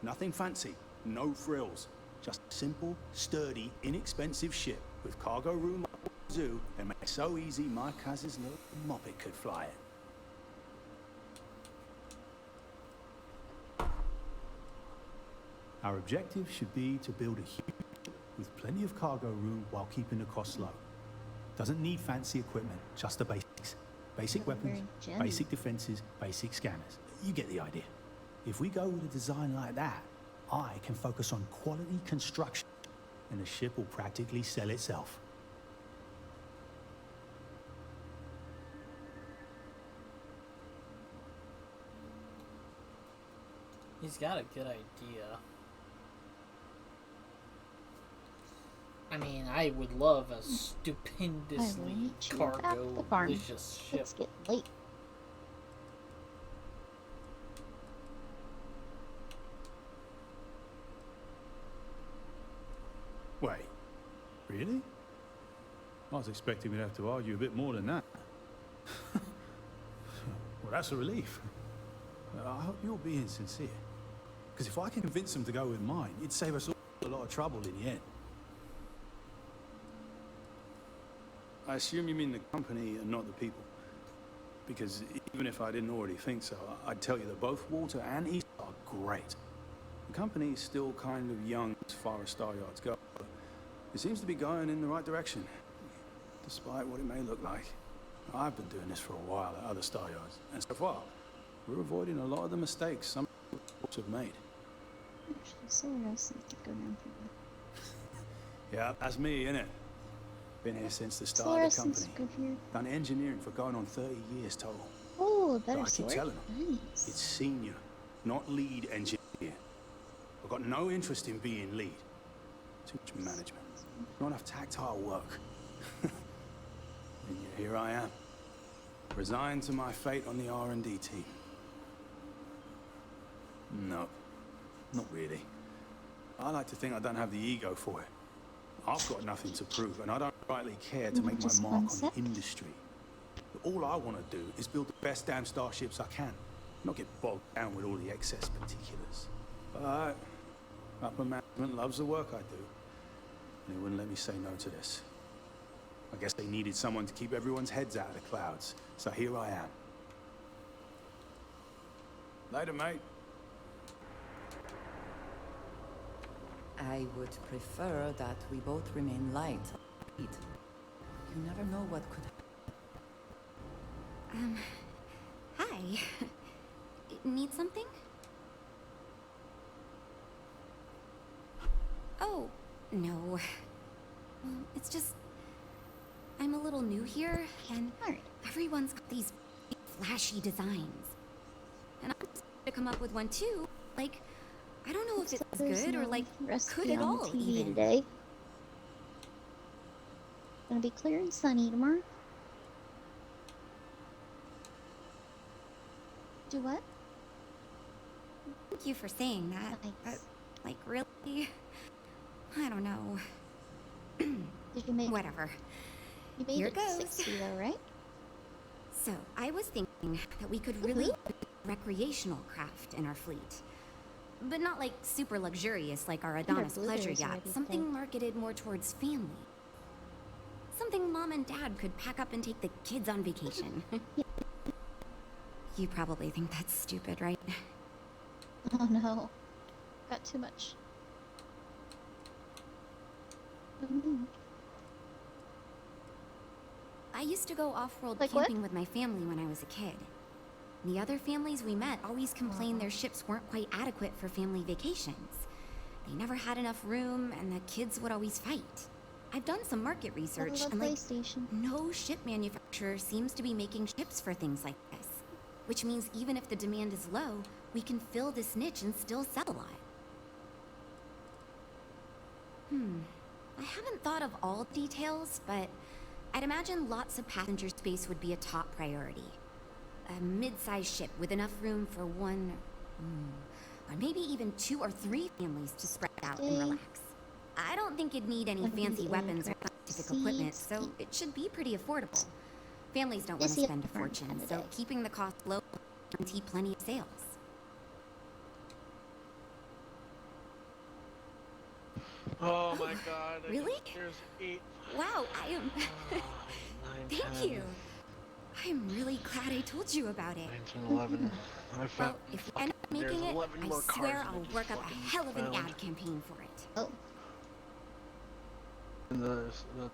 Nothing fancy, no frills, just a simple, sturdy, inexpensive ship with cargo room like a zoo and make it so easy my cousin's little moppet could fly it. Our objective should be to build a huge with plenty of cargo room while keeping the costs low. Doesn't need fancy equipment, just the basics. Basic Very weapons, Jenny. basic defenses, basic scanners. You get the idea. If we go with a design like that, I can focus on quality construction, and the ship will practically sell itself. He's got a good idea. I mean, I would love a stupendously meet you at the farm. cargo-licious ship. It's getting late. Wait, really? I was expecting we'd have to argue a bit more than that. that's a relief. I hope you're being sincere. Because if I can convince them to go with mine, it'd save us all a lot of trouble in the end. I assume you mean the company and not the people. Because even if I didn't already think so, I'd tell you that both Walter and East are great. The company's still kind of young as far as Star Yards go, but it seems to be going in the right direction, despite what it may look like. I've been doing this for a while at other Star Yards, and so far, we're avoiding a lot of the mistakes some folks have made. Actually, someone else needs to go down here. Yeah, that's me, innit? Been here since the start of the company. Done engineering for going on 30 years total. Oh, better I keep telling them, nice. it's senior, not lead engineer. I've got no interest in being lead. Too much management. Not enough tactile work. And yet here I am, resigned to my fate on the R&D team. No, not really. I like to think I don't have the ego for it. I've got nothing to prove, and I don't rightly care to make my mark on the industry. But all I want to do is build the best damn starships I can, not get bogged down with all the excess particulars. But upper management loves the work I do, and they wouldn't let me say no to this. I guess they needed someone to keep everyone's heads out of the clouds, so here I am. Later, mate. I would prefer that we both remain light. You never know what could happen. Hi. Need something? Oh, no. It's just... I'm a little new here, and everyone's got these big, flashy designs. And I'm just to come up with one too. Like, I don't know if it's good or like could at all even. Today. Gonna be clear and sunny tomorrow. Do what? Thank you for saying that. But, like, really? I don't know. Did you make whatever? You made Here it goes. 60 though, right? So I was thinking that we could really do recreational craft in our fleet. But not like super luxurious like our Adonis pleasure yacht. Something marketed more towards family. Something Mom and Dad could pack up and take the kids on vacation. You probably think that's stupid, right? Oh no. Got too much. I used to go off-world Like camping with my family when I was a kid. The other families we met always complained their ships weren't quite adequate for family vacations. They never had enough room, and the kids would always fight. I've done some market research, and like, no ship manufacturer seems to be making ships for things like this. Which means even if the demand is low, we can fill this niche and still sell a lot. I haven't thought of all details, but I'd imagine lots of passenger space would be a top priority. A mid-sized ship with enough room for one, or maybe even 2 or 3 families to spread out and relax. I don't think you'd need any fancy weapons or scientific equipment, so it should be pretty affordable. Families don't want to spend a fortune, so keeping the cost low will guarantee plenty of sales. Oh my god. Really? There's 8. Wow, I am... Thank you. I'm really glad I told you about it. 19, 11. Well, if you end up making it, I swear I'll work up a hell of an ad campaign for it. Oh. And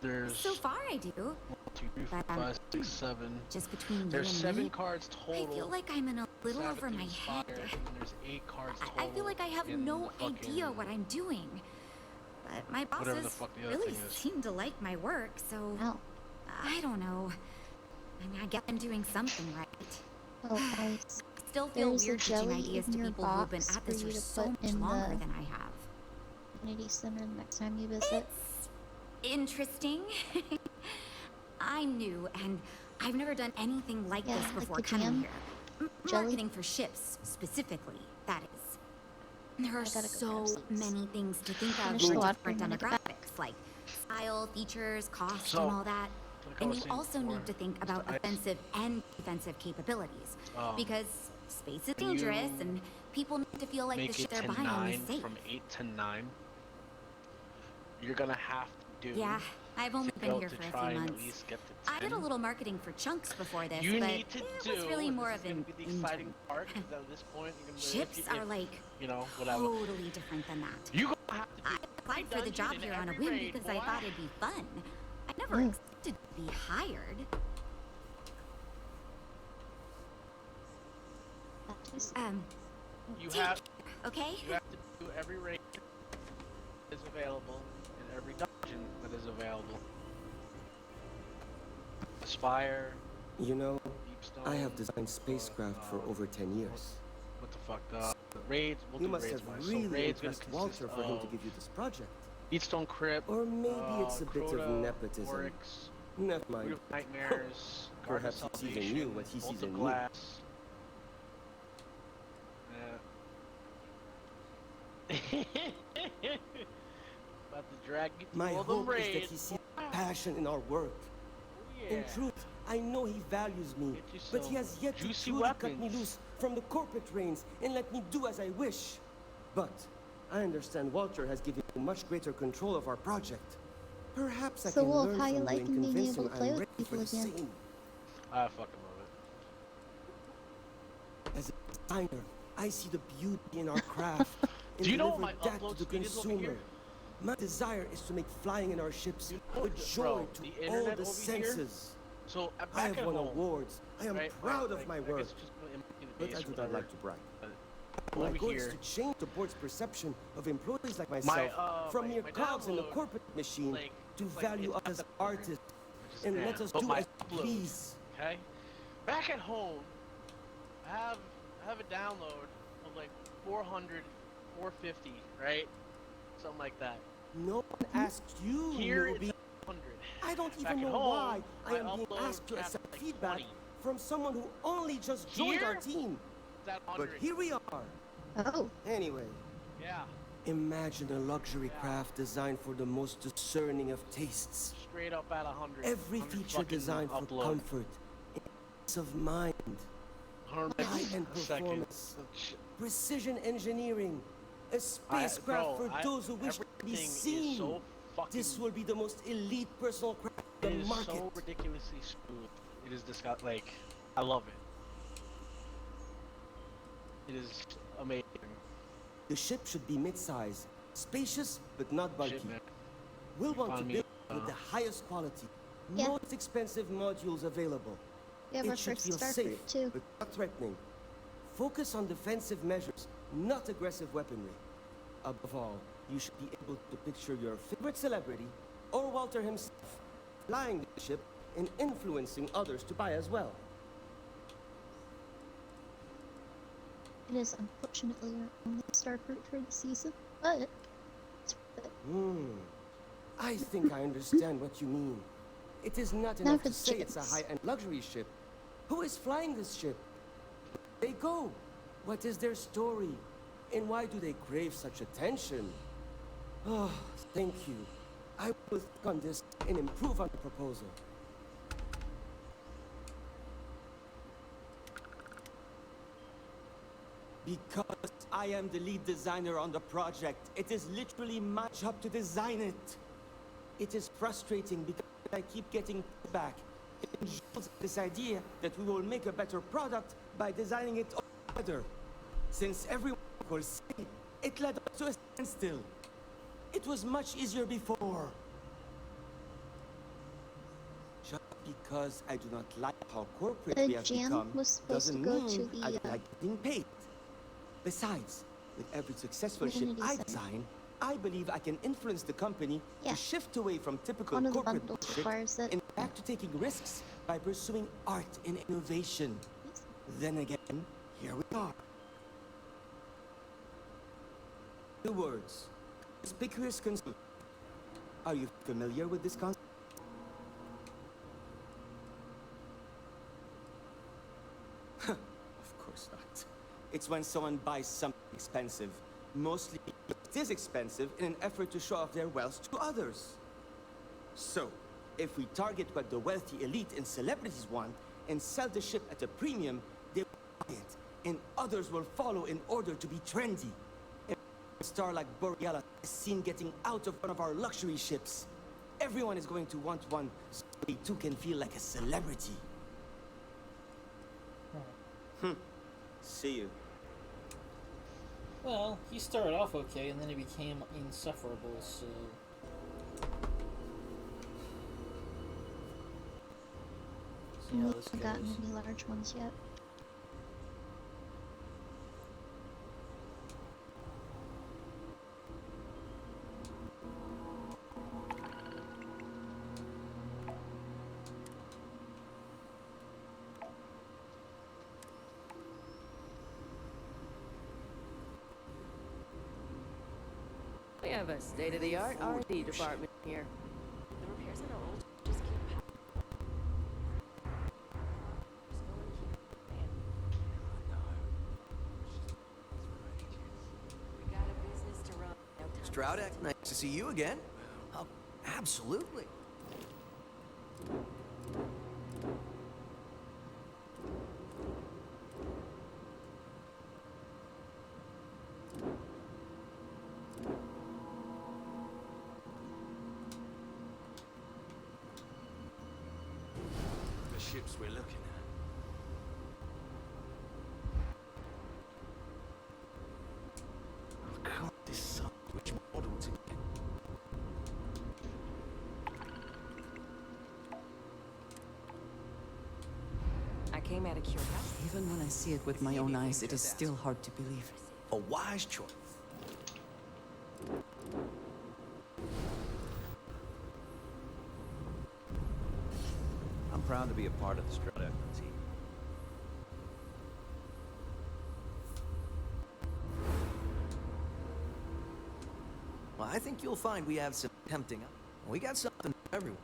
there's... So far I do. 1, 2, 3, 4, 5, 6, 7. Just between there's you and 7 me, cards total. I feel like I'm in a little over my head. And then there's 8 cards total. I feel like I have no idea what I'm doing. But my bosses really seem to like my work, so I don't know. I mean, I guess I'm doing something right. Oh, I still feel weird pitching ideas to people who've been at this for so much longer than I have. Community center the next time you visit. It's interesting. I'm new, and I've never done anything like this before coming here. Marketing for ships, specifically, that is. There are so many things to think of for different demographics, like style, features, cost, and all that. Like I And was you saying also before, need to think Mr. about Ice. offensive and defensive capabilities. Because space is Can dangerous, you and people need to feel like the make shit it they're to buying 9 is safe. from 8 to 9. You're gonna have to do. Yeah, I've only to been go here to for a try few and months. at least get to I 10. did a little marketing for Chunks before this, You but need to it do. was really more this of is gonna an be the intern. exciting part. Because at this point, you're gonna Ships if, are like you know whatever. totally different than that. You gonna have to do I applied for the dungeon job in here on a every whim raid, because boy. I thought it'd be fun. I never expected to be hired. You take have care, okay? You have to do every raid that is available and every dungeon that is available. Aspire. You know, Deepstone, I have designed spacecraft for over 10 years. What the fuck? Raids. We'll You do must raids have wise. really So raids gonna impressed consist Walter for him to of give you this project. Deepstone Crypt. Or maybe it's a bit of Crota, nepotism. Oryx, Never mind. Root of Nightmares. Garden of Perhaps he sees in Salvation, you what he Bolt sees of in me. Glass. About to drag you through My all the hope is raids. that he sees passion in our work. Yeah. In truth, I know he values me, but he has yet to juicy truly cut me weapons. loose from the corporate reins and let me do as I wish. But I understand Walter has given you much greater control of our project. Perhaps I So can Wolf, learn how you from you and liking being convince able him to play I'm with ready for people the again? same. I fucking love it. As a designer, I see the beauty in our craft and Do you know deliver what my that to upload the speed is over consumer. here? My desire is to make flying in our ships a joy Bro, to the all internet the over senses. Here, so I back have at won home, awards. I am right, proud like, of my I work. guess just in the But base I or do not whatever. like to brag. Over My goal is here, to change the board's perception of employees like myself from mere my cogs in the download, corporate machine to it's value it's us as not artists which is and bad. let us But do my as we upload, please. Okay, back at home, I have a download of like 400, 450, right? Something like that. No one asked you, Here it's newbie. 100. I don't Back even at know home, why I my am being upload asked to capped accept at like feedback 20. from someone who only just joined Here, our team. it's at But 100. here we are. Oh. Anyway, Yeah, imagine a luxury craft designed for the most discerning of tastes. straight up at 100. Every 100 feature fucking designed for upload. comfort, peace of mind, 100 high-end a second. performance, precision engineering, a spacecraft for those who wish to be everything is seen. so fucking, This will be the most elite personal craft it in the is market. so ridiculously smooth. It is disgusting. Like, I love it. It is amazing. The ship should be mid-size, spacious but not bulky. Shit, man. We'll want to Find me, build with the highest quality, Yeah. most expensive modules available. We have our It should first feel Starfruit safe, too. but not threatening. Focus on defensive measures, not aggressive weaponry. Above all, you should be able to picture your favorite celebrity, or Walter himself, flying the ship and influencing others to buy as well. It is unfortunately our only Starfruit for the season, but it's worth it. I think I understand what you mean. It is not Now enough for to say it's a chickens. high-end luxury ship. Who is flying this ship? Where they go? What is their story? And why do they crave such attention? Oh, thank you. I will think on this and improve on the proposal. Because I am the lead designer on the project, it is literally my job to design it. It is frustrating because I keep getting back. This idea that we will make a better product by designing it all together. Since everyone will say, it led us to a standstill. It was much easier before. Just because I do not like how corporate The we have jam become was supposed to doesn't go mean to the, I like getting paid. Besides, with every successful ship Community I center. design, I believe I can influence the company Yeah. to shift away from typical One of the corporate bundles bullshit requires it. and back to taking risks by pursuing art and innovation. Then again, here we are. 2 words. Conspicuous consumer. Are you familiar with this concept? Of course not. It's when someone buys something expensive. Mostly it is expensive in an effort to show off their wealth to others. So, If we target what the wealthy elite and celebrities want and sell the ship at a premium, they will buy it, and others will follow in order to be trendy. And a star like Boreala is seen getting out of one of our luxury ships. Everyone is going to want one so they too can feel like a celebrity. See you. Well, he started off okay, and then he became insufferable, so... See We how this haven't gotten goes. any large ones yet. We have a state-of-the-art R&D department here. The repairs on our old just keep We got a business to run. Stroudak, nice to see you again. Oh, absolutely. The ships we're looking at. I can't decide which model to get. I came out of curiosity. Even when I see it with my own eyes, it is still hard to believe. A wise choice. I'm proud to be a part of the Starfield team. Well, I think you'll find we have some tempting. We got something for everyone.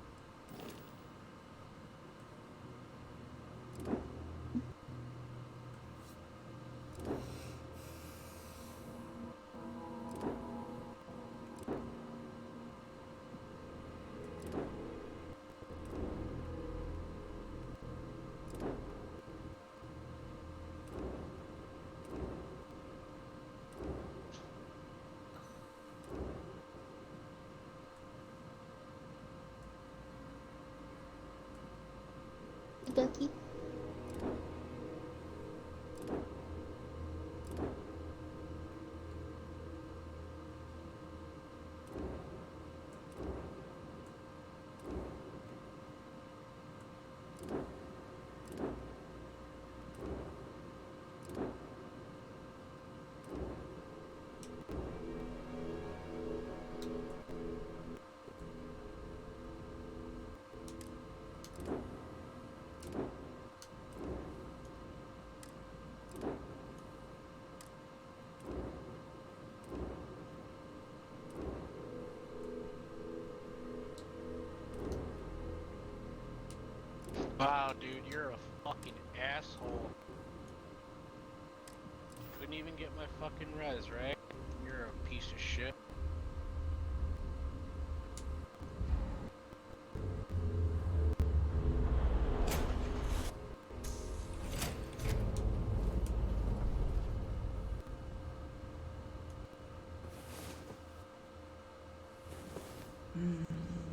Ducky. Wow, dude, you're a fucking asshole. Couldn't even get my fucking res, right? You're a piece of shit.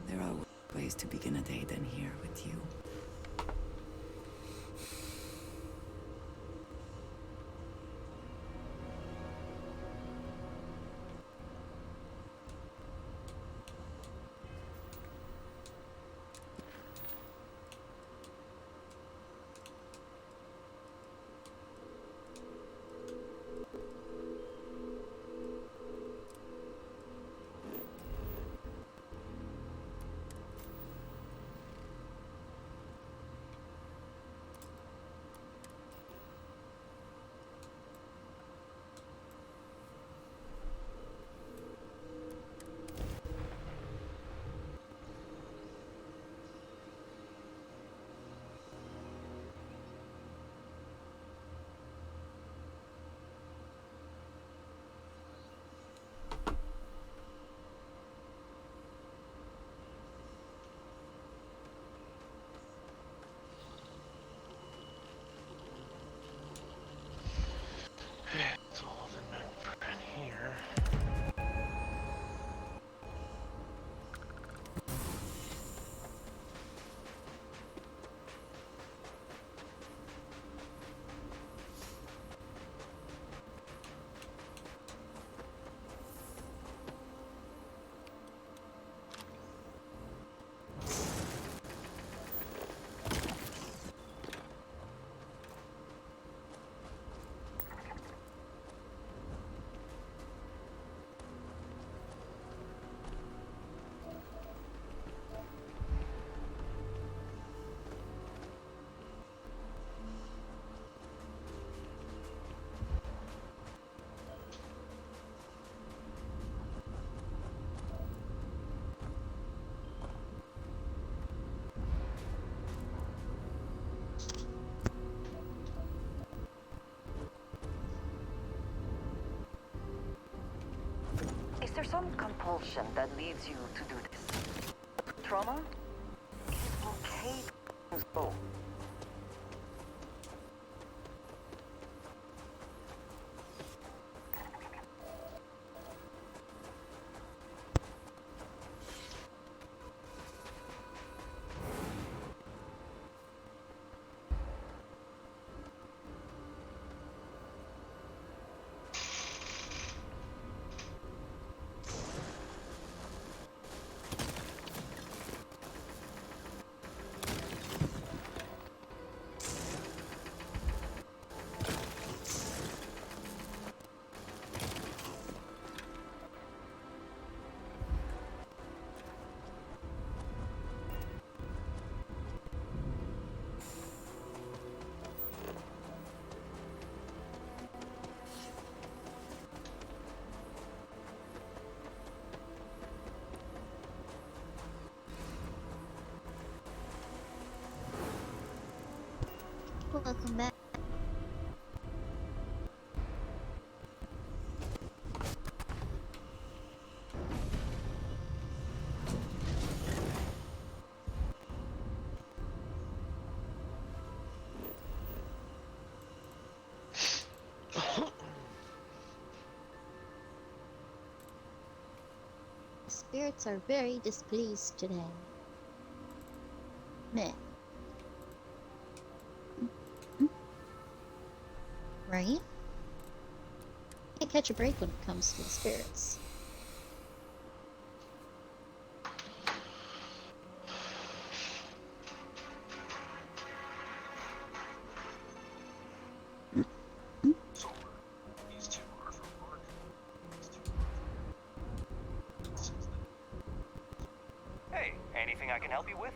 There are ways to begin a day than here with you. some compulsion that leads you to do this. Trauma? It is okay to go. Welcome back. Spirits are very displeased today. Meh. Right? Can't catch a break when it comes to the spirits. Hey, anything I can help you with?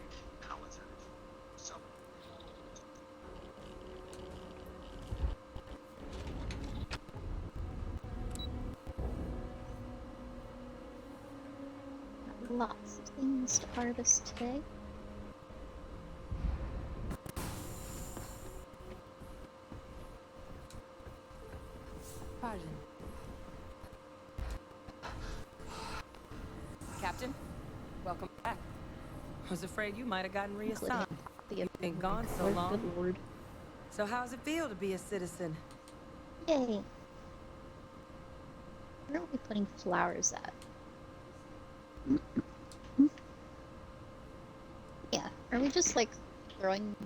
Lots of things to harvest today. Pardon. Captain, welcome back. Was afraid you might have gotten reassigned. You've been gone so long. So how's it feel to be a citizen? Yay. Where are we putting flowers at? Yeah, are we just like throwing...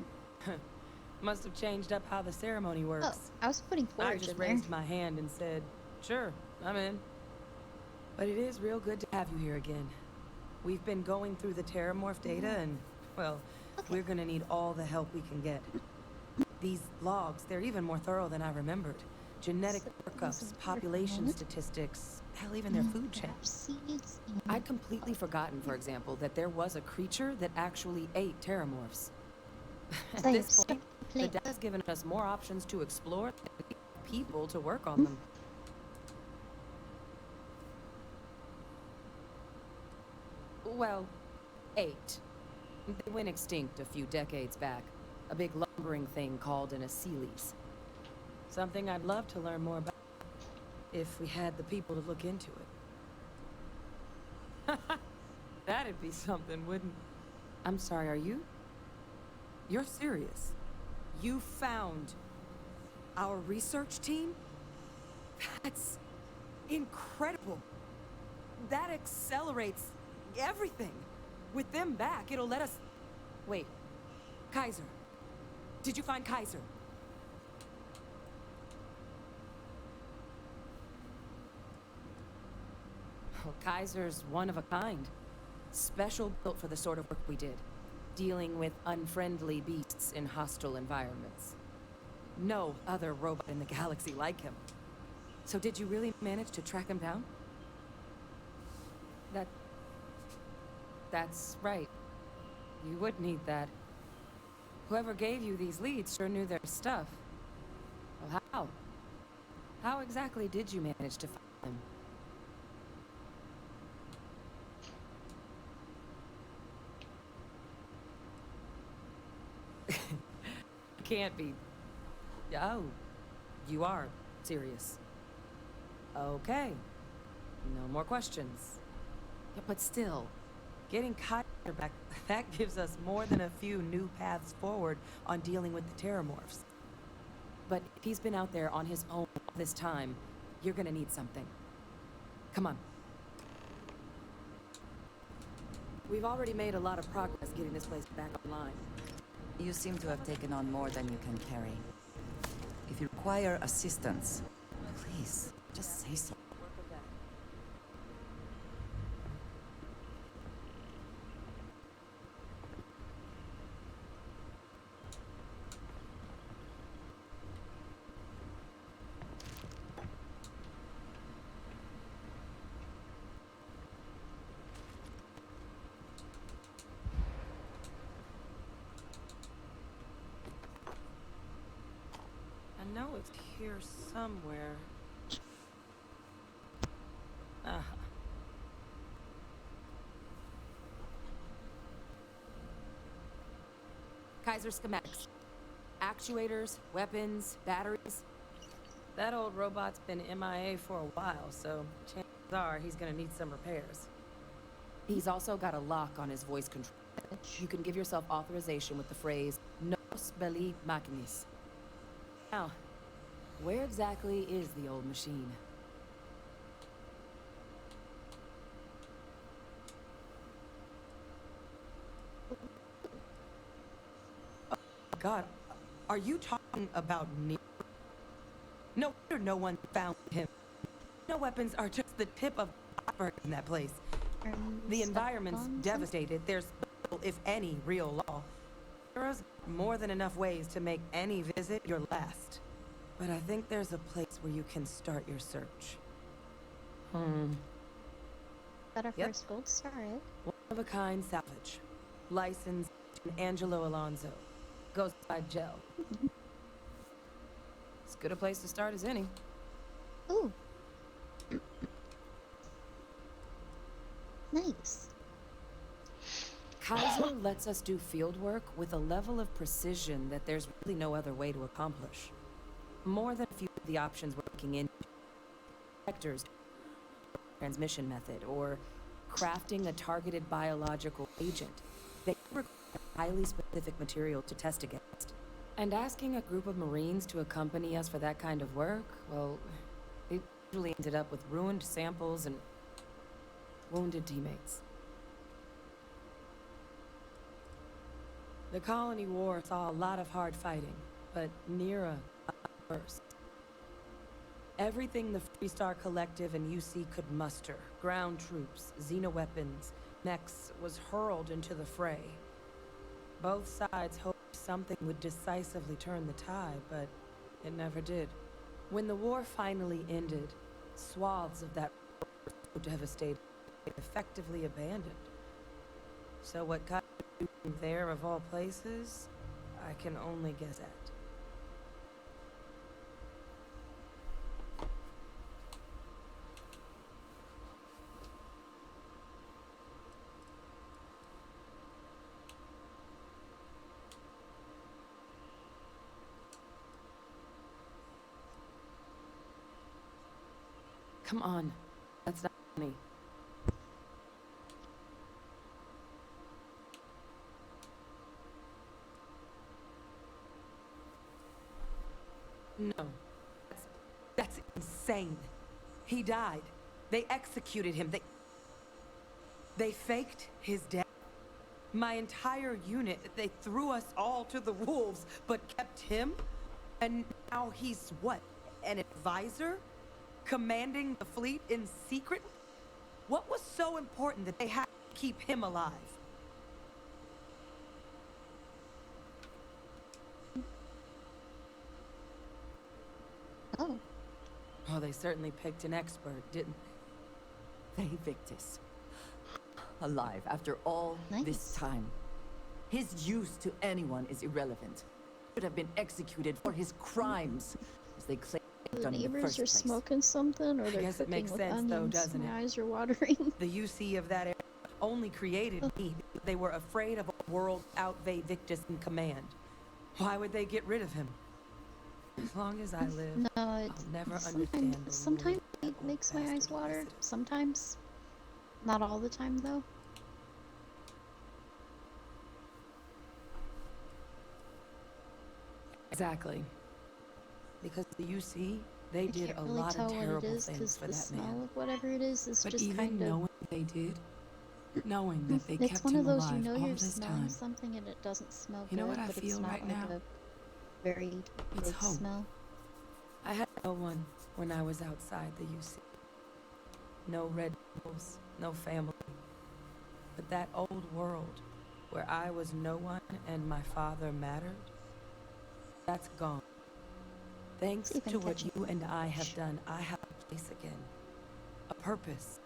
Must have changed up how the ceremony works. Oh, I was putting I forage just in there. raised my hand and said, sure, I'm in. But it is real good to have you here again. We've been going through the Terramorph data and, well, we're gonna need all the help we can get. These logs, they're even more thorough than I remembered. Genetic workups, population statistics, hell, even their food chain. I'd completely forgotten, for example, that there was a creature that actually ate Terramorphs. At this point, the data's given us more options to explore than people to work on them. Well, 8. They went extinct a few decades back. A big lumbering thing called an Aceles. Something I'd love to learn more about, if we had the people to look into it. That'd be something, wouldn't... I'm sorry, are you? You're serious? You found our research team? That's incredible. That accelerates everything. With them back, it'll let us... Wait. Kaiser. Did you find Kaiser? Well, Kaiser's one of a kind. Special built for the sort of work we did. Dealing with unfriendly beasts in hostile environments. No other robot in the galaxy like him. So did you really manage to track him down? That's right. You would need that. Whoever gave you these leads sure knew their stuff. Well, how? How exactly did you manage to find them? Can't be. Oh, you are serious. Okay. No more questions. Yeah, but still, getting Kaiser back, that gives us more than a few new paths forward on dealing with the Terramorphs. But if he's been out there on his own all this time, you're gonna need something. Come on. We've already made a lot of progress getting this place back online. You seem to have taken on more than you can carry. If you require assistance, please, just say so. I know it's here somewhere. Ah. Kaiser schematics. Actuators, weapons, batteries. That old robot's been MIA for a while, so chances are he's gonna need some repairs. He's also got a lock on his voice control. You can give yourself authorization with the phrase, Nos belli machinis. Now, where exactly is the old machine? Oh, God, are you talking about Nero? No wonder no one found him. No weapons are just the tip of the iceberg in that place. The environment's devastated. There's little, if any, real law. There's more than enough ways to make any visit your last. But I think there's a place where you can start your search. Got our first gold star, eh? One-of-a-kind salvage. Licensed to Angelo Alonso. Goes by Gel. As good a place to start as any. Ooh. Nice. Kaiser lets us do field work with a level of precision that there's really no other way to accomplish. More than a few of the options we're looking into. Vectors, transmission method, or crafting a targeted biological agent. They require highly specific material to test against. And asking a group of Marines to accompany us for that kind of work, well, it usually ended up with ruined samples and wounded teammates. The Colony War saw a lot of hard fighting, but Nera got first. Everything the Freestar Collective and UC could muster, ground troops, xenoweapons, mechs, was hurled into the fray. Both sides hoped something would decisively turn the tide, but it never did. When the war finally ended, swaths of that war were so devastated, effectively abandoned. So what got there of all places, I can only guess at. Come on, that's not funny. No. That's insane. He died. They executed him. They faked his death. My entire unit, they threw us all to the wolves, but kept him? And now he's what? An advisor? Commanding the fleet in secret? What was so important that they had to keep him alive? Oh. Oh, they certainly picked an expert, didn't they? Victus. Alive after all this time. His use to anyone is irrelevant. Should have been executed for his crimes, as they claim The done in the neighbors first are place. smoking something, or I they're guess it cooking makes with sense, onions. though, doesn't My it? eyes are watering. The UC of that era only created me because they were afraid of a world without Victus in command. Why would they get rid of him? As long as I live, No, I'll never understand the sometimes rules it makes my eyes water. Sometimes. Not all the time, though. Exactly. Because the UC, they I did can't a really lot tell of what it terrible is things because for the that smell man. of whatever it is But just even kind of. knowing they did, knowing that they It's kept one him of those alive you know all you're this smelling time. something and it doesn't smell You know good, what I but it's feel not right like now? a very It's big hope. smell. I had no one when I was outside the UC. No red bills, no family. But that old world, where I was no one and my father mattered, that's gone. Thanks Even to what catching you and I have done, I have a place again. A purpose.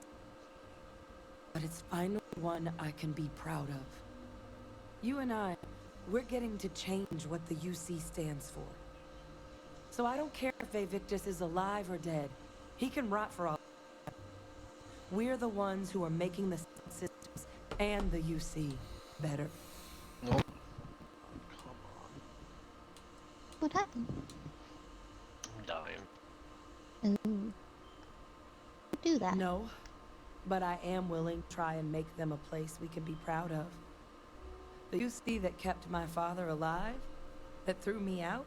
But it's finally one I can be proud of. You and I, we're getting to change what the UC stands for. So I don't care if Victus is alive or dead. He can rot for all. We're the ones who are making the systems and the UC better. Nope. What happened? I'm dying. Ooh. Do that. No, but I am willing to try and make them a place we can be proud of. The UC that kept my father alive, that threw me out,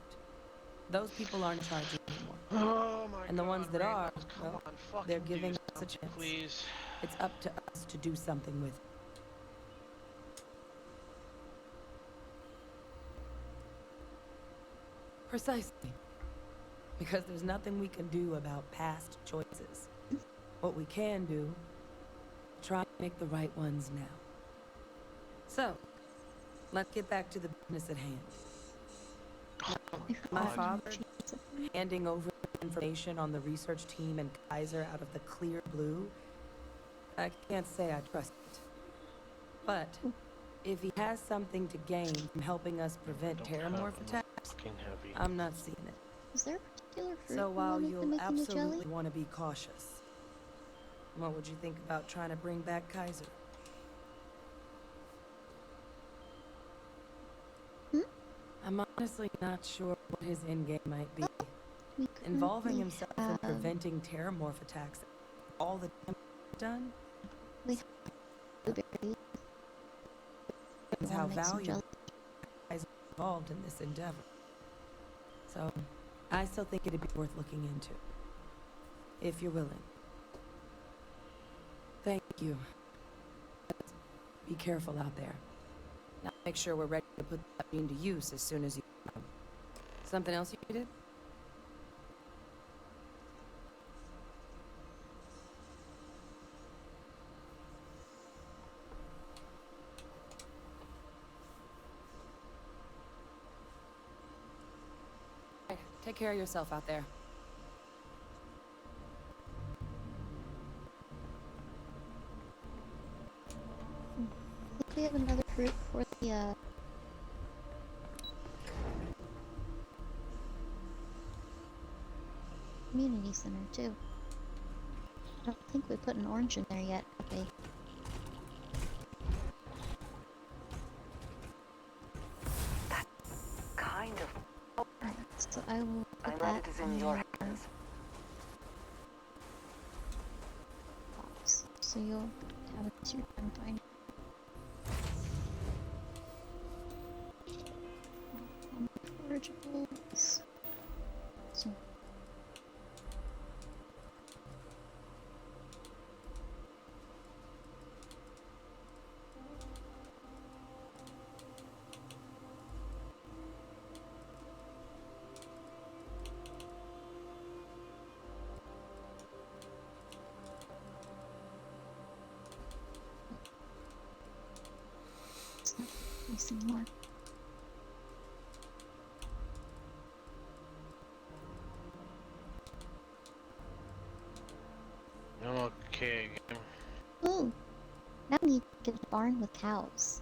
those people aren't in charge anymore. Oh my God. And the ones that are, Come well, on, fucking they're do giving us a something, chance. please. It's up to us to do something with it. Precisely. Because there's nothing we can do about past choices. What we can do, try to make the right ones now. So, let's get back to the business at hand. My father handing over information on the research team and Kaiser out of the clear blue, I can't say I trust it. But if he has something to gain from helping us prevent terramorph attacks, I'm not seeing it. Is there a particular fruit So we while will make you'll to make into jelly? absolutely want to be cautious, what would you think about trying to bring back Kaiser? I'm honestly not sure what his endgame might be. Involving himself in preventing terramorph attacks, all the damage done? We have blueberries. Is how Wanna make some valuable Kaiser is involved in this endeavor. So, I still think it'd be worth looking into. If you're willing. Thank you. Be careful out there. Now make sure we're ready to put that into use as soon as you can. Something else you needed? Take care of yourself out there. I think we have another fruit for the community center too. I don't think we put an orange in there yet, have we? Kind of. Alright, so I will put I'm that glad it is in your hands. box. So you'll have it as your time find. Forageables. So it's not missing more. Okay, again. Ooh! Now we need to get a barn with cows.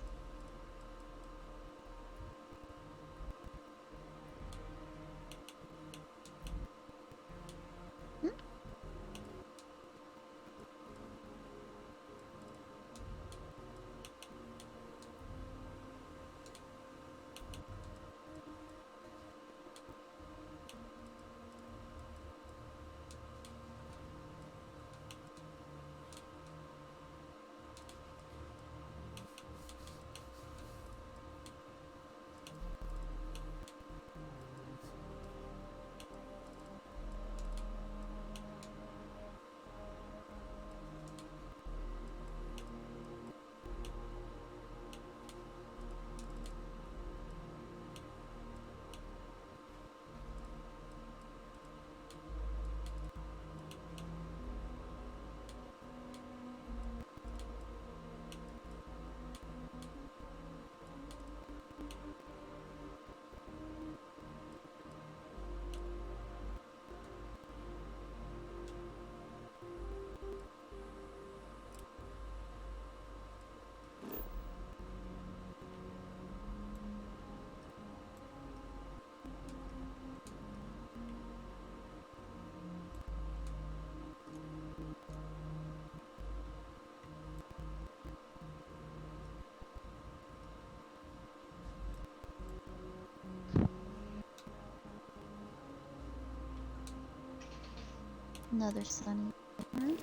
Another sunny summer.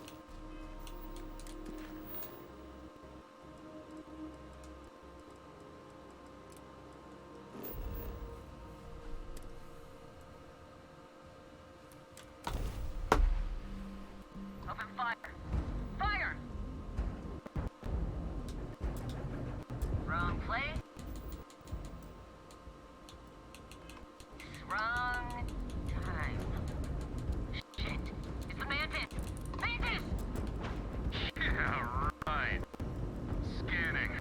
Open fire! Fire! Wrong place. Wrong time. Shit. It's the mantis! Mantis! Yeah, right. Scanning.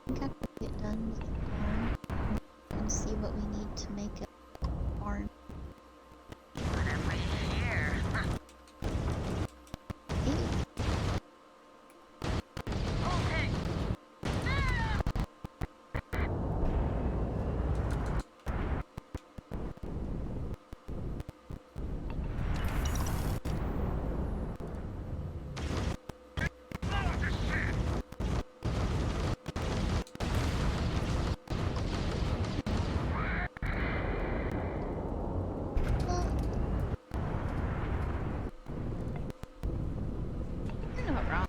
I think after we get done with the barn, we can see what we need to make a barn. Whatever here. Okay. You're not wrong.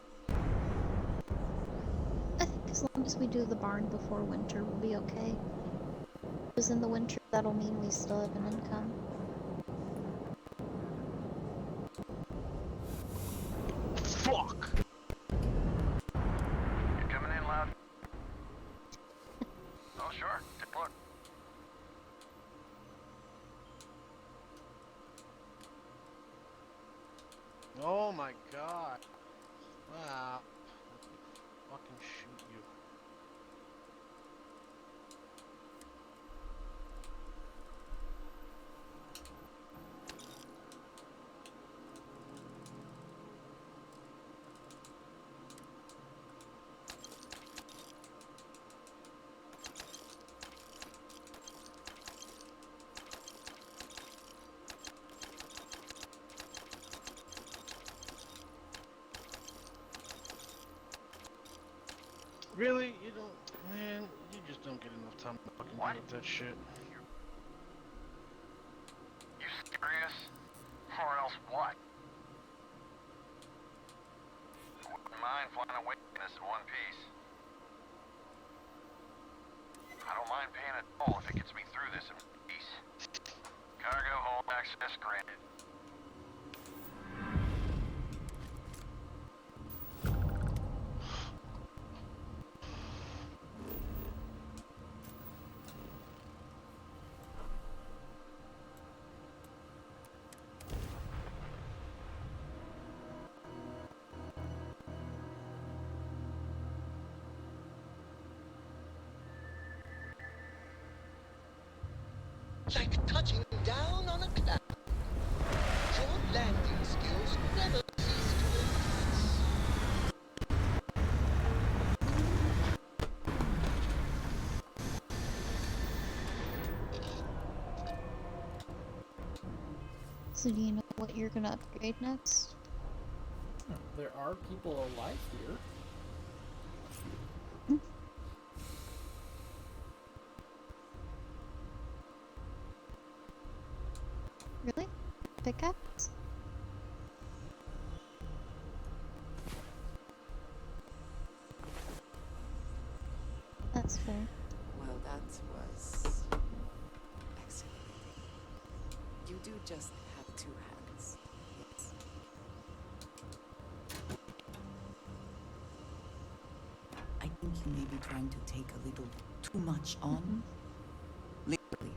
I think as long as we do the barn before winter, we'll be okay. Because in the winter, that'll mean we still have an income. Fuck! You coming in loud? Oh, sure. Take a look. Oh my god. Wow. Fucking shoot you. Really? You don't, man, you just don't get enough time to fucking deal with that shit. You serious? Or else what? I wouldn't mind flying away from this in one piece. I don't mind paying a toll if it gets me through this in peace. Cargo hold access granted. Like touching down on a cloud. Your landing skills never cease to impress. So do you know what you're gonna upgrade next? There are people alive here. Really? Pickaxe? That's fair. Well, that was excellent. You do just have two hands. Yes. I think you may be trying to take a little too much on. Literally.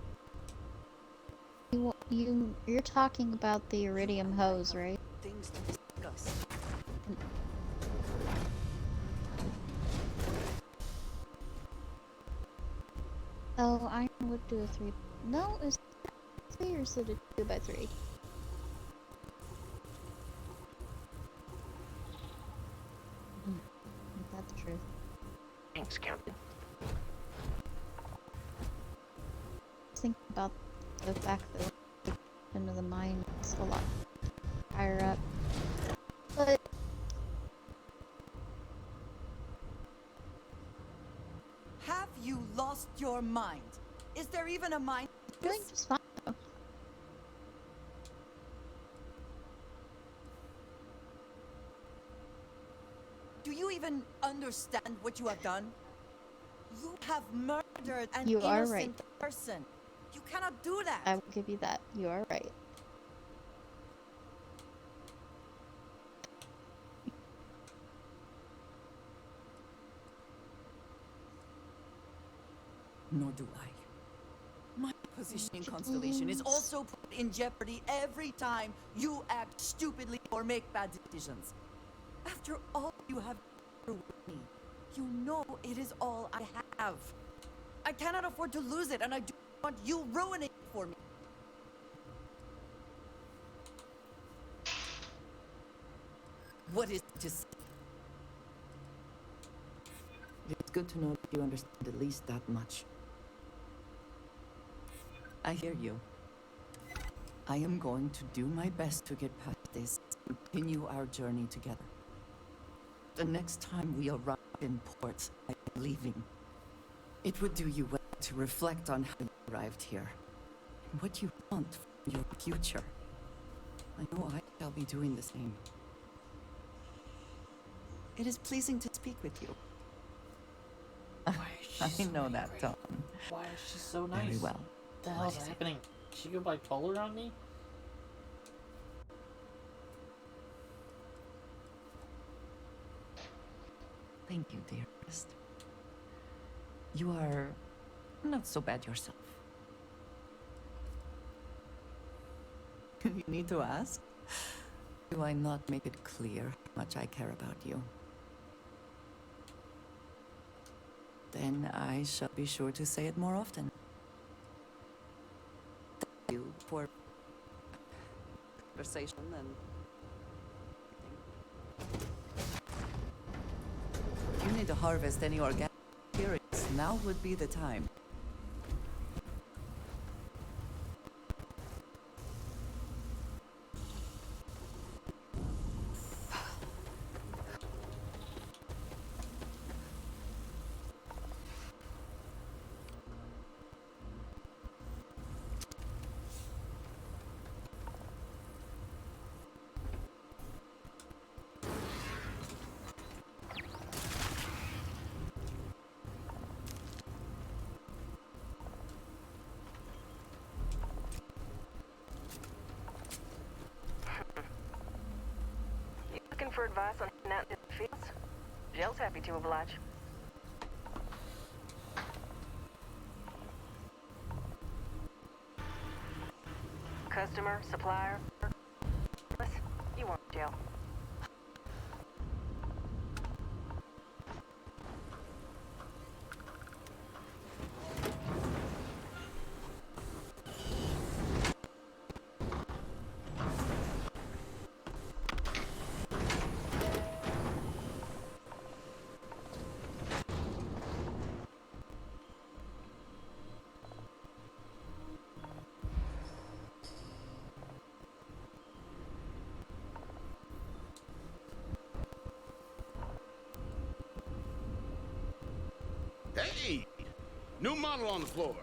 You're talking about the iridium hose, right? Things to discuss. Oh, iron would do a 3. No, is it 3 or is it a 2x3? That's the truth. Thanks, Captain. Think about the fact that into the mine is a lot higher up. But Have you lost your mind? Is there even a mind? doing just fine though. Do you even understand what you have done? You have murdered an You are innocent right. person. You cannot do that. I will give you that. You are right. Nor do I. My position in Constellation is also put in jeopardy every time you act stupidly or make bad decisions. After all you have done with me, you know it is all I have. I cannot afford to lose it, and I do not want you ruining it for me. What is it to say? It's good to know that you understand at least that much. I hear you. I am going to do my best to get past this and continue our journey together. The next time we arrive in port, I am leaving. It would do you well to reflect on how you arrived here and what you want from your future. I know I shall be doing the same. It is pleasing to speak with you. I know that, Tom. Why is she so nice? Very well. What the hell's happening? Did she go bipolar on me? Thank you, dearest. You are not so bad yourself. You need to ask? Do I not make it clear how much I care about you? Then I shall be sure to say it more often. Thank you for conversation and if you need to harvest any organic materials, now would be the time. Looking for advice on heading out in the fields? Jill's happy to oblige. Customer, supplier, you want Jill. Hey! New model on the floor.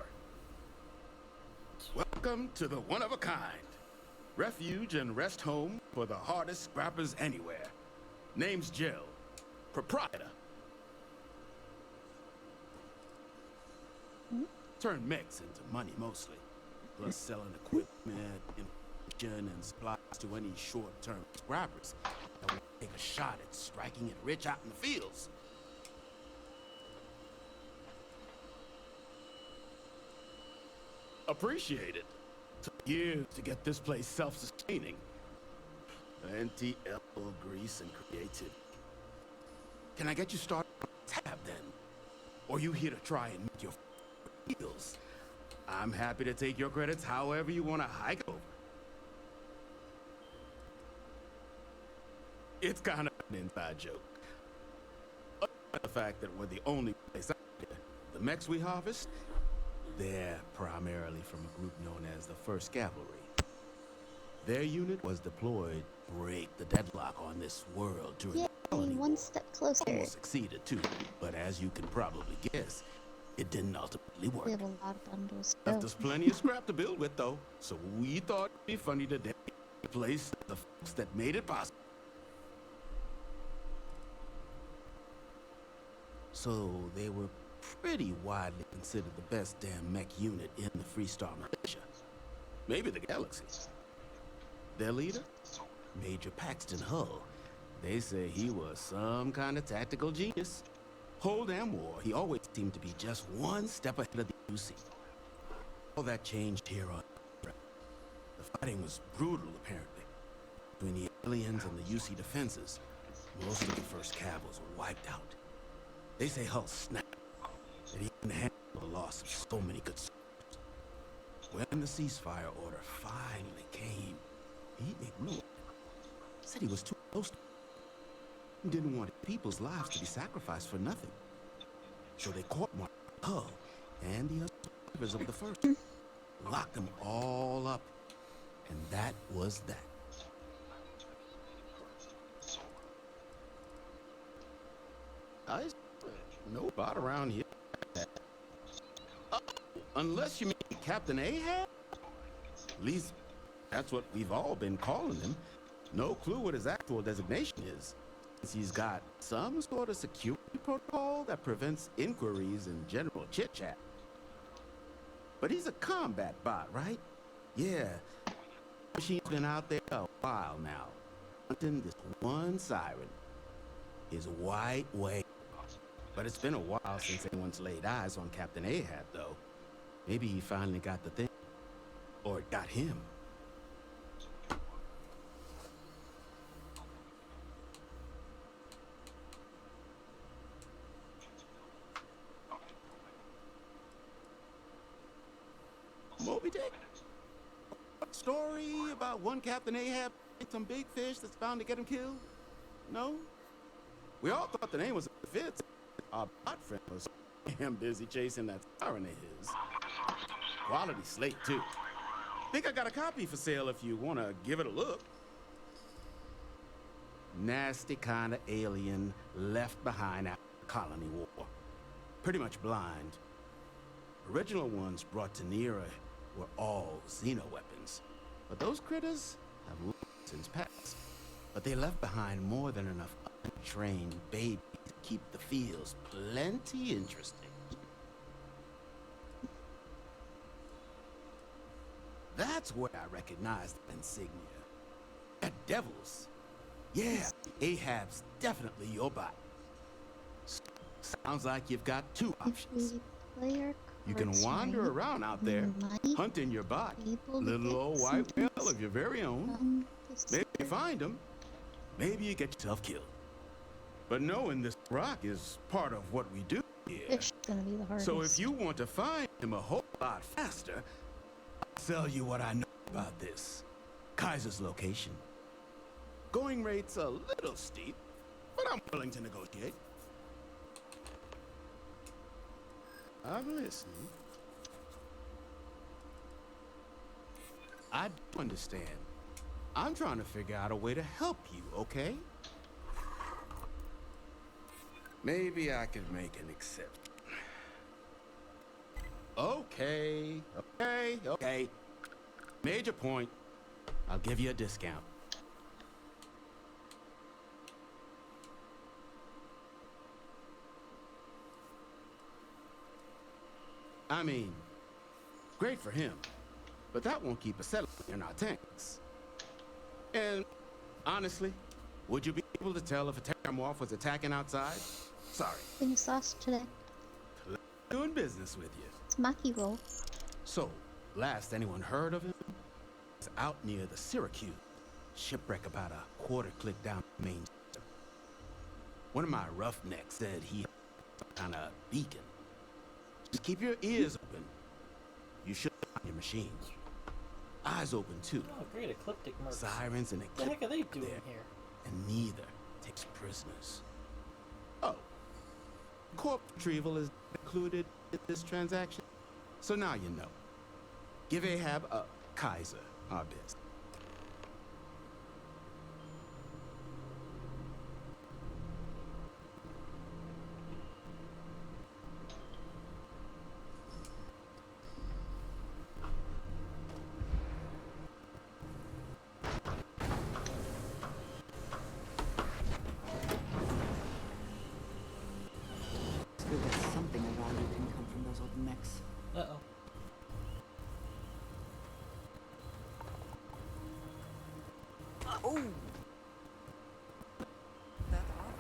Welcome to the one-of-a-kind. Refuge and rest home for the hardest scrappers anywhere. Name's Jill. Proprietor. Turn mechs into money mostly. Plus selling equipment, information, and supplies to any short-term scrappers that will take a shot at striking it rich out in the fields. Appreciate it. Took years to get this place self-sustaining. Plenty elbow grease and creativity. Can I get you started on a tab then? Or you here to try and make your deals? I'm happy to take your credits however you want to hike over. It's kind of an inside joke. The fact that we're the only place out there. The mechs we harvest, they're primarily from a group known as the 1st Cavalry. Their unit was deployed to break the deadlock on this world during Yay, the colony one war. step closer. Almost succeeded too, but as you can probably guess, it didn't ultimately work. We have a lot of bundles. Left us plenty of scrap to build with, though, so we thought it'd be funny to dedicate the place to the folks that made it possible. So they were pretty widely considered the best damn mech unit in the Freestar militia. Maybe the galaxy. Their leader? Major Paxton Hull. They say he was some kind of tactical genius. Whole damn war, he always seemed to be just one step ahead of the UC. All that changed here on Earth. The fighting was brutal, apparently. Between the aliens and the UC defenses, most of the first cav was wiped out. They say Hull snapped, that he couldn't handle the loss of so many good soldiers. When the ceasefire order finally came, he ignored it. Said he was too close to it. He didn't want people's lives to be sacrificed for nothing. So they court-martialed Hull and the other survivors of the first. Locked them all up. And that was that. I know about around here. Oh, unless you mean Captain Ahab? At least that's what we've all been calling him. No clue what his actual designation is. Since he's got some sort of security protocol that prevents inquiries and general chit-chat. But he's a combat bot, right? Yeah. Machine's been out there a while now, hunting this one siren. His white whale. But it's been a while since anyone's laid eyes on Captain Ahab, though. Maybe he finally got the thing. Or it got him. Moby Dick? Story about one Captain Ahab and some big fish that's bound to get him killed? No? We all thought the name was Fitz. Our bot friend was damn busy chasing that siren of his. Quality slate, too. Think I got a copy for sale if you want to give it a look. Nasty kind of alien left behind after the colony war. Pretty much blind. Original ones brought to Nera were all xeno-weapons. But those critters have long since passed. But they left behind more than enough untrained babies to keep the fields plenty interesting. That's where I recognized the insignia. At Devils. Yeah, Ahab's definitely your bot. Sounds like you've got two options. You can wander around out there, hunting your bot. Little old white whale of your very own. Maybe you find him. Maybe you get yourself killed. But knowing this rock is part of what we do here. It's gonna be the hardest. So if you want to find him a whole lot faster, I'll tell you what I know about this. Kaiser's location. Going rate's a little steep, but I'm willing to negotiate. I'm listening. I do understand. I'm trying to figure out a way to help you, okay? Maybe I could make an exception. Okay. Made your point. I'll give you a discount. I mean, great for him, but that won't keep us settling in our tanks. And honestly, would you be able to tell if a Terramorph was attacking outside? Sorry. Any sauce today? Doing business with you. It's Maki roll. So, last anyone heard of him was out near the Syracuse. Shipwreck about a quarter click down the main street. One of my roughnecks said he had some kind of beacon. Just keep your ears open. You should find your machines. Eyes open too. Oh, great ecliptic mercs. Sirens and What the heck are they doing there. here? And neither takes prisoners. Oh. Corpse retrieval is included in this transaction. So now you know. Give Ahab a Kaiser our best. those old necks. Uh-oh. Oh! That off.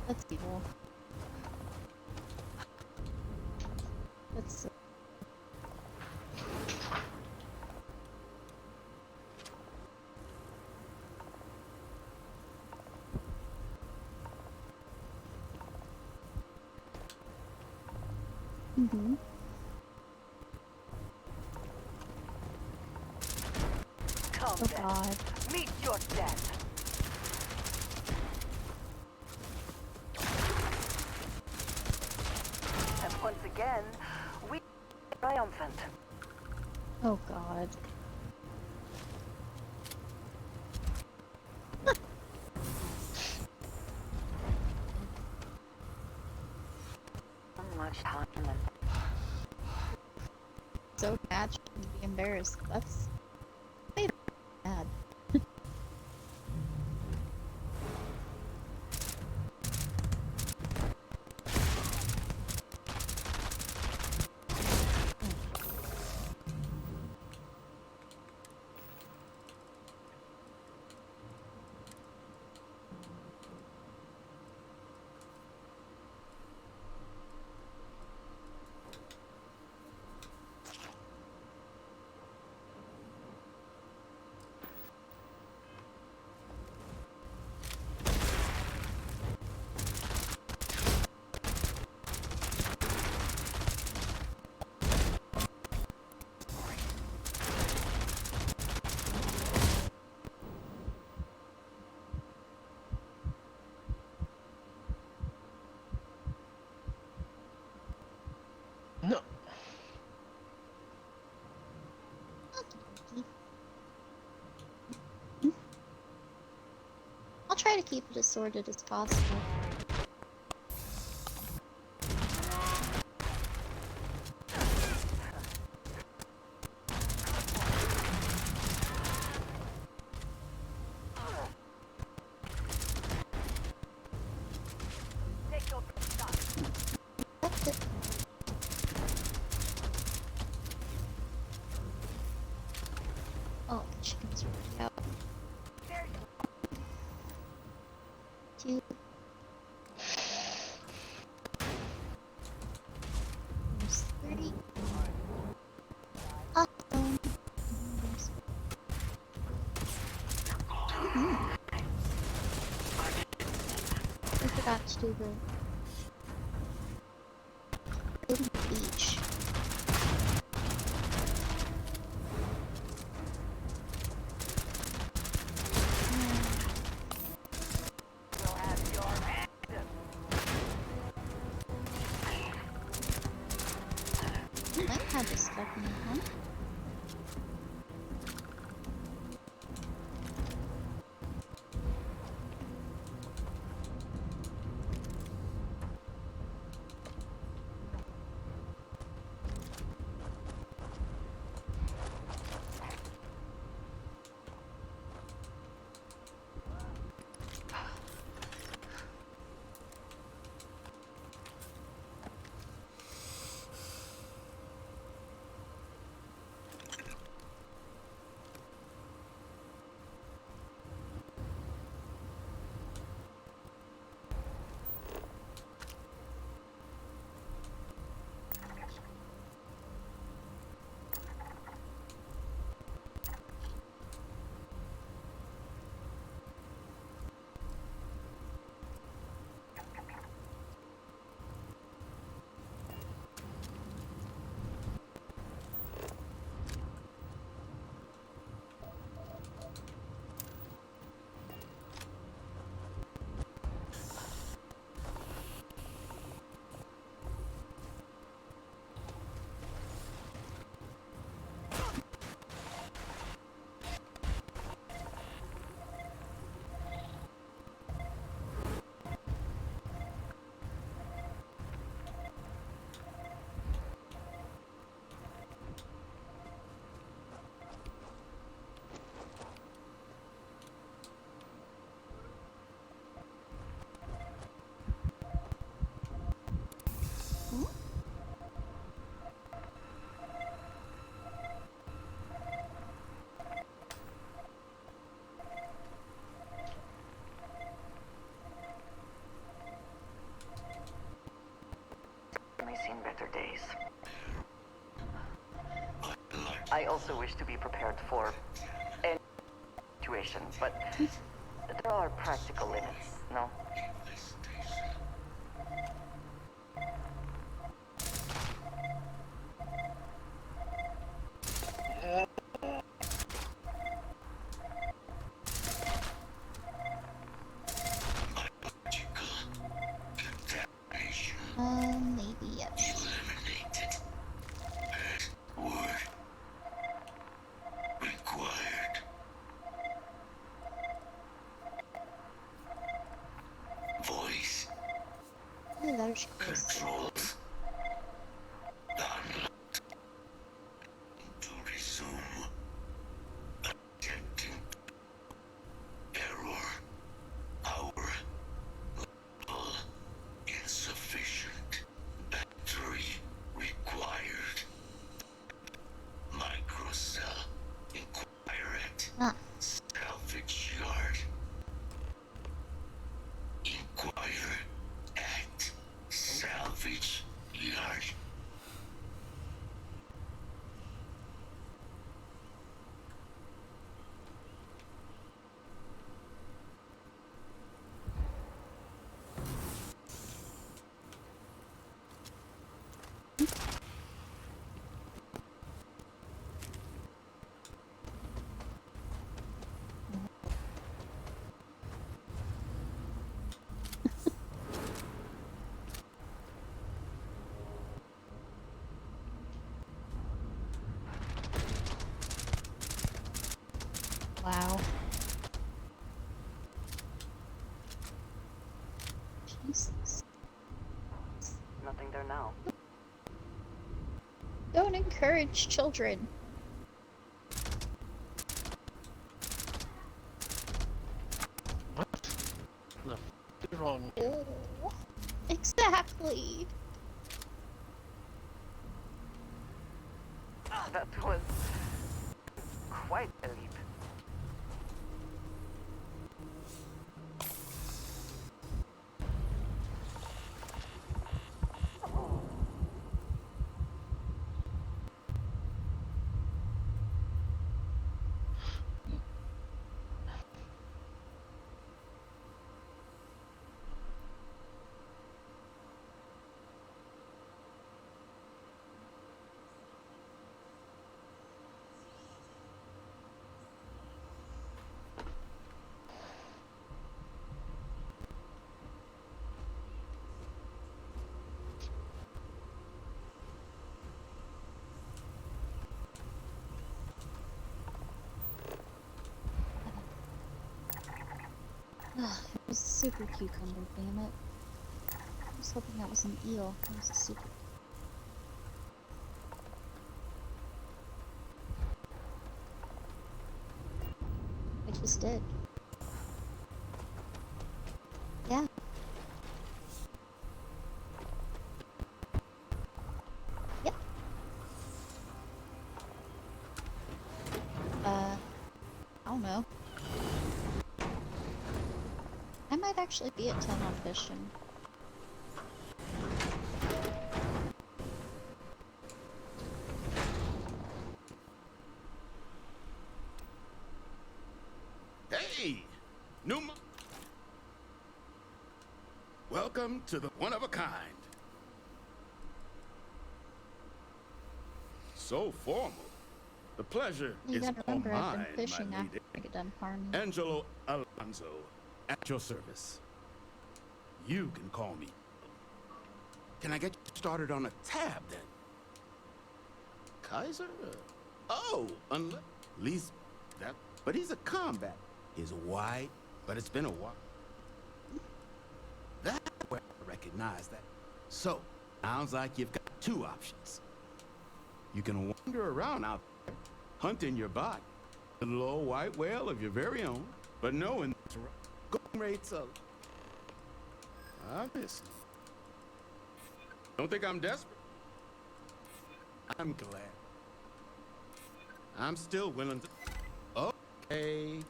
That's evil. That's mm-hmm. Come Oh then. God. Meet your death. And once again, we triumphant. Oh God. So much time and So bad she can be embarrassed. That's way bad. No. I'll try to keep it as sorted as possible. That's it. Oh, the chicken's already out. Two. There's three. Awesome. I forgot to do the beach. That had this stuff in it, huh? also wish to be prepared for any situation, but there are practical limits, no? Maybe yes. Required. Voice. Yeah, there's Chris. Controls. Unlocked. To resume. Attempting. Error. Power. Level. Insufficient. Battery required. Microcell. Inquire at salvage yard. Inquire at salvage yard. Wow. Jesus. Nothing there now. Don't encourage children. What the f is wrong? Oh, exactly. That was quite a leap. Ugh, it was a super cucumber, damn it. I was hoping that was an eel. It was a super. I just did. Yeah. Yep. I don't know. I might actually be at 10 on fishing. Hey! Welcome to the one of a kind. So formal. The pleasure You is gotta all remember, I've mine, been fishing my after lady. I get done farming. Angelo Alonso, at your service. You can call me. Can I get you started on a tab, then? Kaiser? Oh, unless... least that... But he's a combat. He's white, but it's been a while. That's where I recognize that. So, sounds like you've got two options. You can wander around out there, hunting your body. A little old white whale of your very own, but knowing that's right. Going rates up. Obviously. Don't think I'm desperate. I'm glad. I'm still willing to... Okay.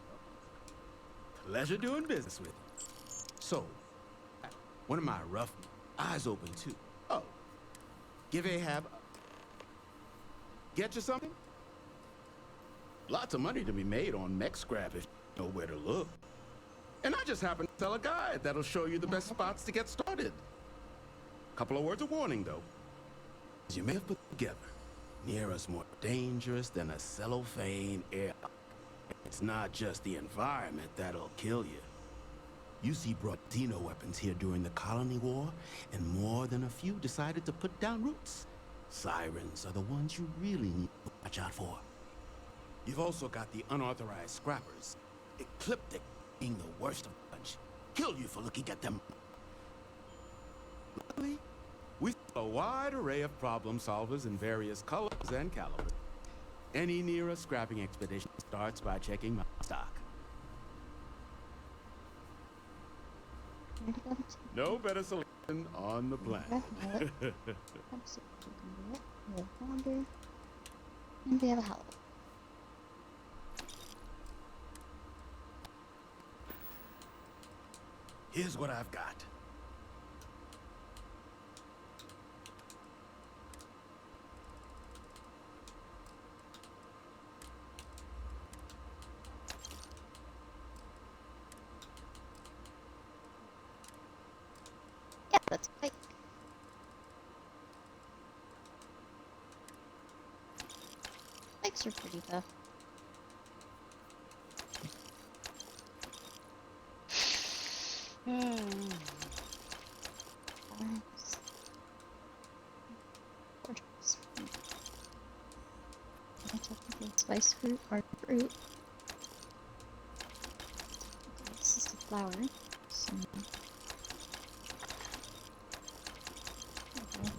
Pleasure doing business with you. So, one of my rough eyes open too. Oh. Give Ahab... Get you something? Lots of money to be made on mech scrap if you know where to look. And I just happen to sell a guide that'll show you the best spots to get started. Couple of words of warning, though. As you may have put together, Nira's more dangerous than a cellophane air. It's not just the environment that'll kill you. UC brought Xeno weapons here during the Colony War, and more than a few decided to put down roots. Sirens are the ones you really need to watch out for. You've also got the unauthorized scrappers, Ecliptic being the worst of the bunch. Kill you for looking at them. Luckily, we've got a wide array of problem solvers in various colors and calibers. Any Nira scrapping expedition starts by checking my stock. No better solution on the planet. And we have a help. Here's what I've got. Yeah, that's right. Bikes are pretty tough. Spice fruit or fruit. This is the flower. So. Okay.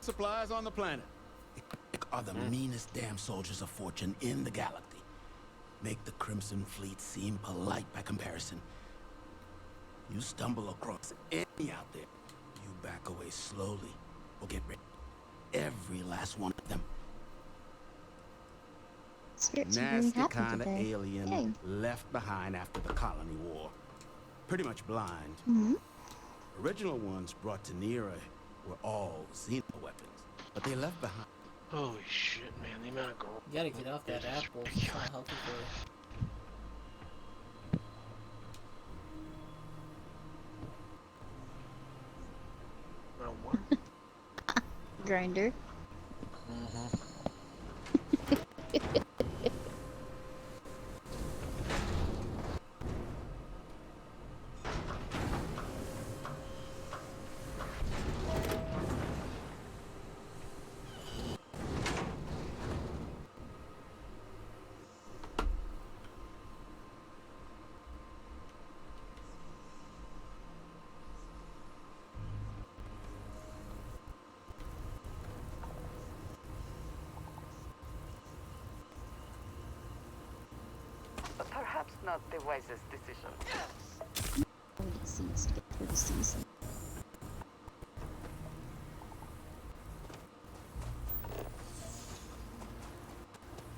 Supplies on the planet are the meanest damn soldiers of fortune in the galaxy. Make the Crimson Fleet seem polite by comparison. You stumble across any out there, you back away slowly or get rid of every last one of them. Spirits are really Nasty happy kind of today. alien Yay. left behind after the Colony War. Pretty much blind. Mm-hmm. Original ones brought to Nira were all Xeno weapons, but they left behind. Holy shit, man! The amount of gold. You gotta get off that apple. It's not healthy for you. What? Grinder. Perhaps not the wisest decision. We need seeds to get through the season.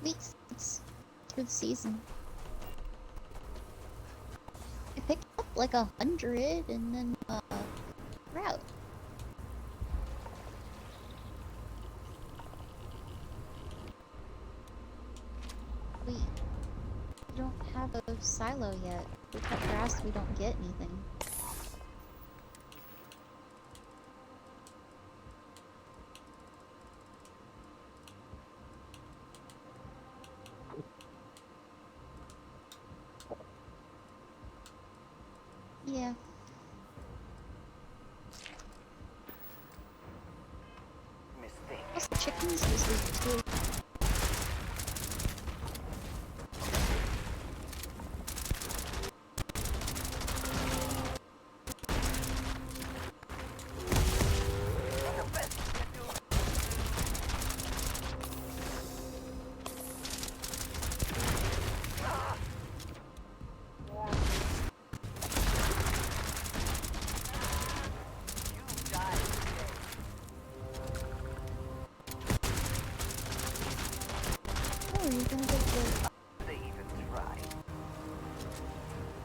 Weeks through the season. I picked up like 100 and then we're out. We don't have a silo yet. If we cut grass, we don't get anything. Yeah. Mistake. Plus the chickens this week too.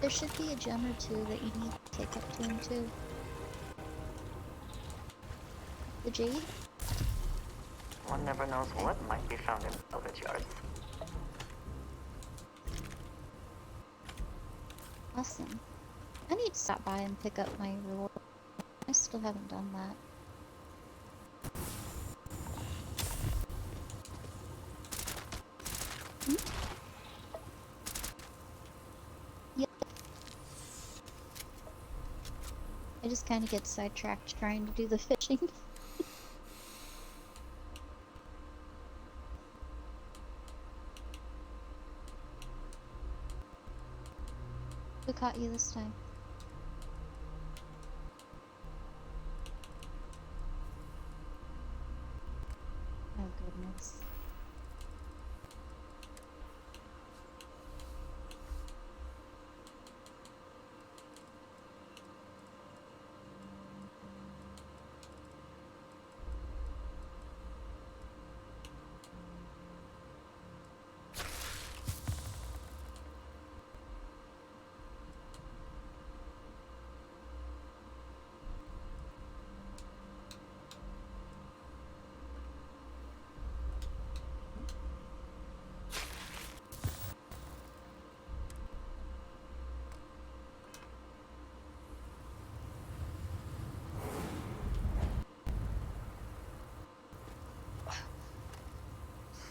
There should be a gem or two that you need to take up to him too. The jade? One never knows what might be found in salvage yards. Awesome. I need to stop by and pick up my reward. I still haven't done that. Yep. I just kind of get sidetracked trying to do the fishing. Who caught you this time? Oh goodness.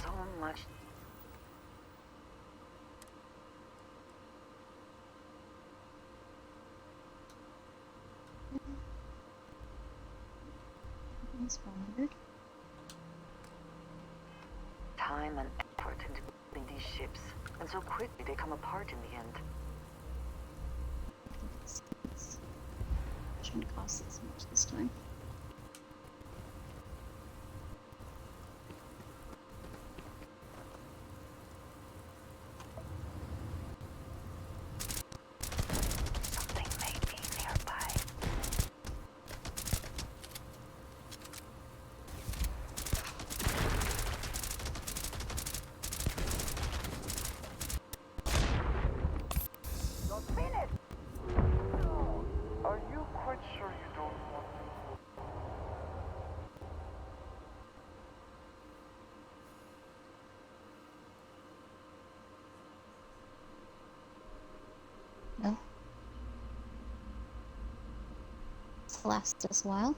So much. Inspired. Time and effort into building these ships, and so quickly they come apart in the end. Shouldn't cost as much this time. Something may be nearby. You're finished! Are you quite sure you don't want me? No. This will last us a while.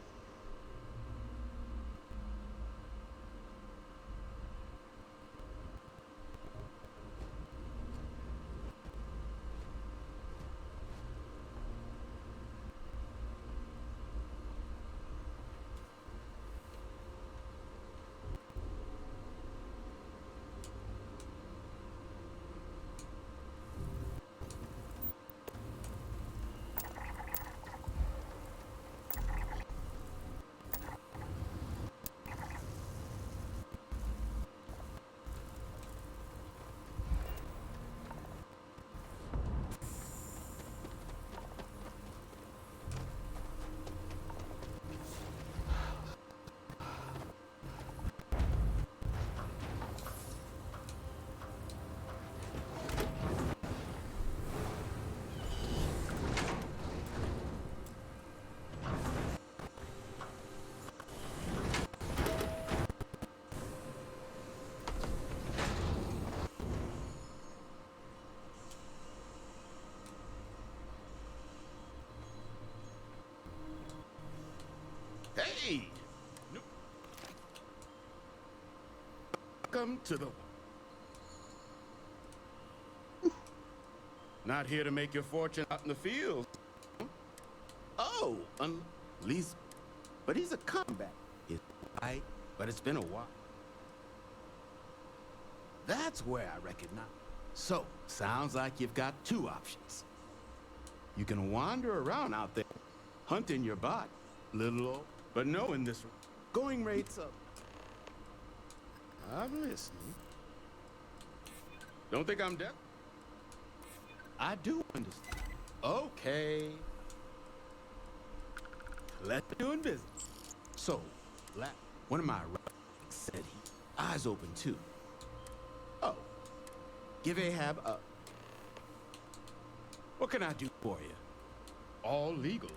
Hey! Welcome to the... Not here to make your fortune out in the fields. Oh, at least... But he's a combat. It's right, but it's been a while. That's where I recognize. So, sounds like you've got two options. You can wander around out there, hunting your bot, little old, but knowing this going rates up. I'm listening. Don't think I'm deaf. I do understand. Okay. Let's doing business. So, one of my said he eyes open too. Oh, give Ahab a What can I do for you? All legal.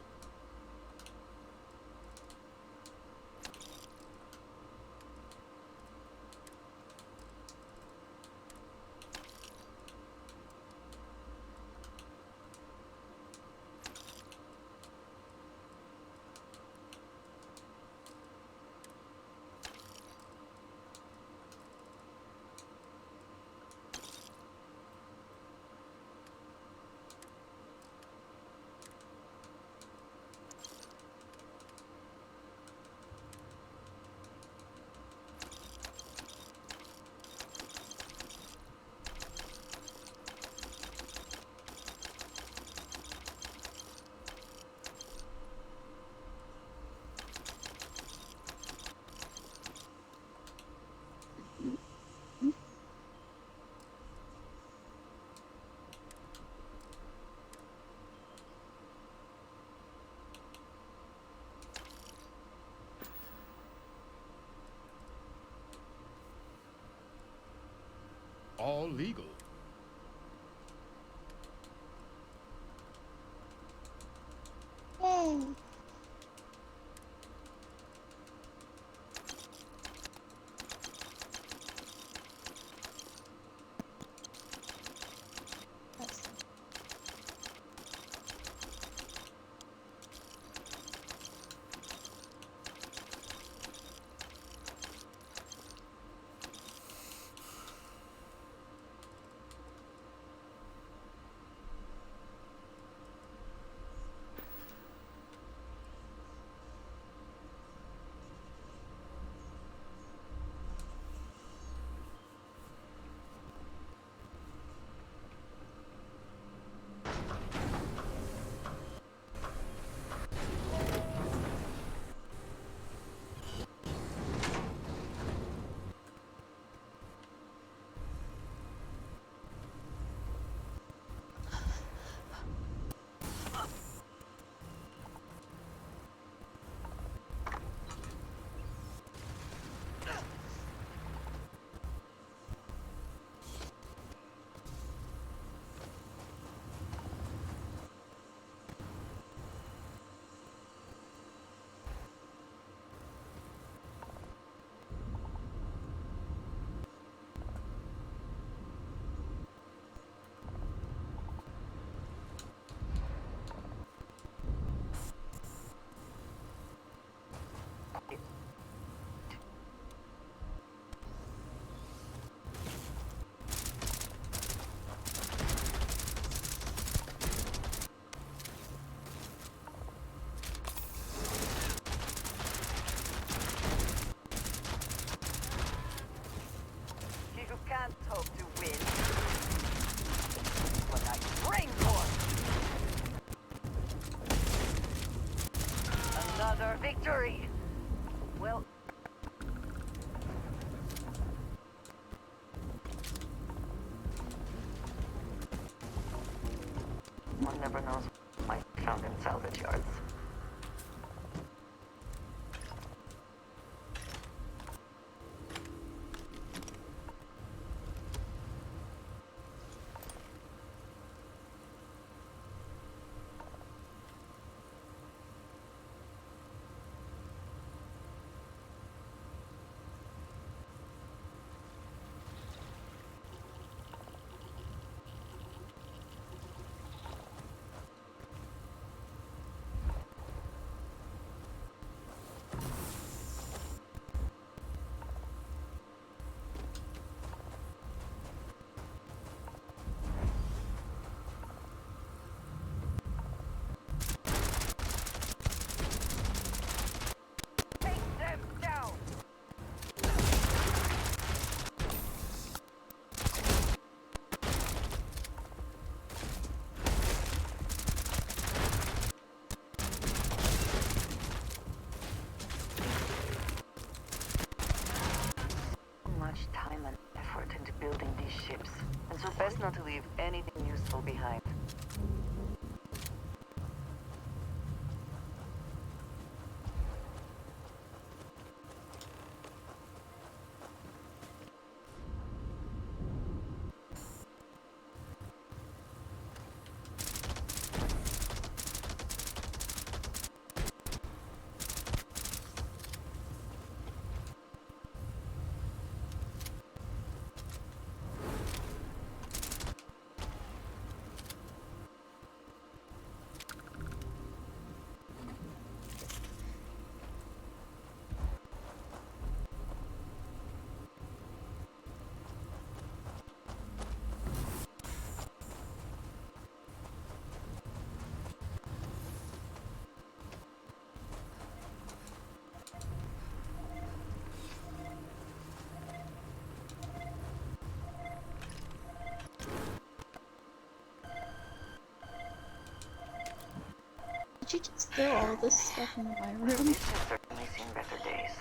All legal. Yay. He who can't hope to win. What I train for. Another victory. Well. One never knows what might be found in salvage yards. Much time and effort into building these ships, and so best not to leave anything useful behind. Did you just throw all this stuff into my room? This has certainly seen better days.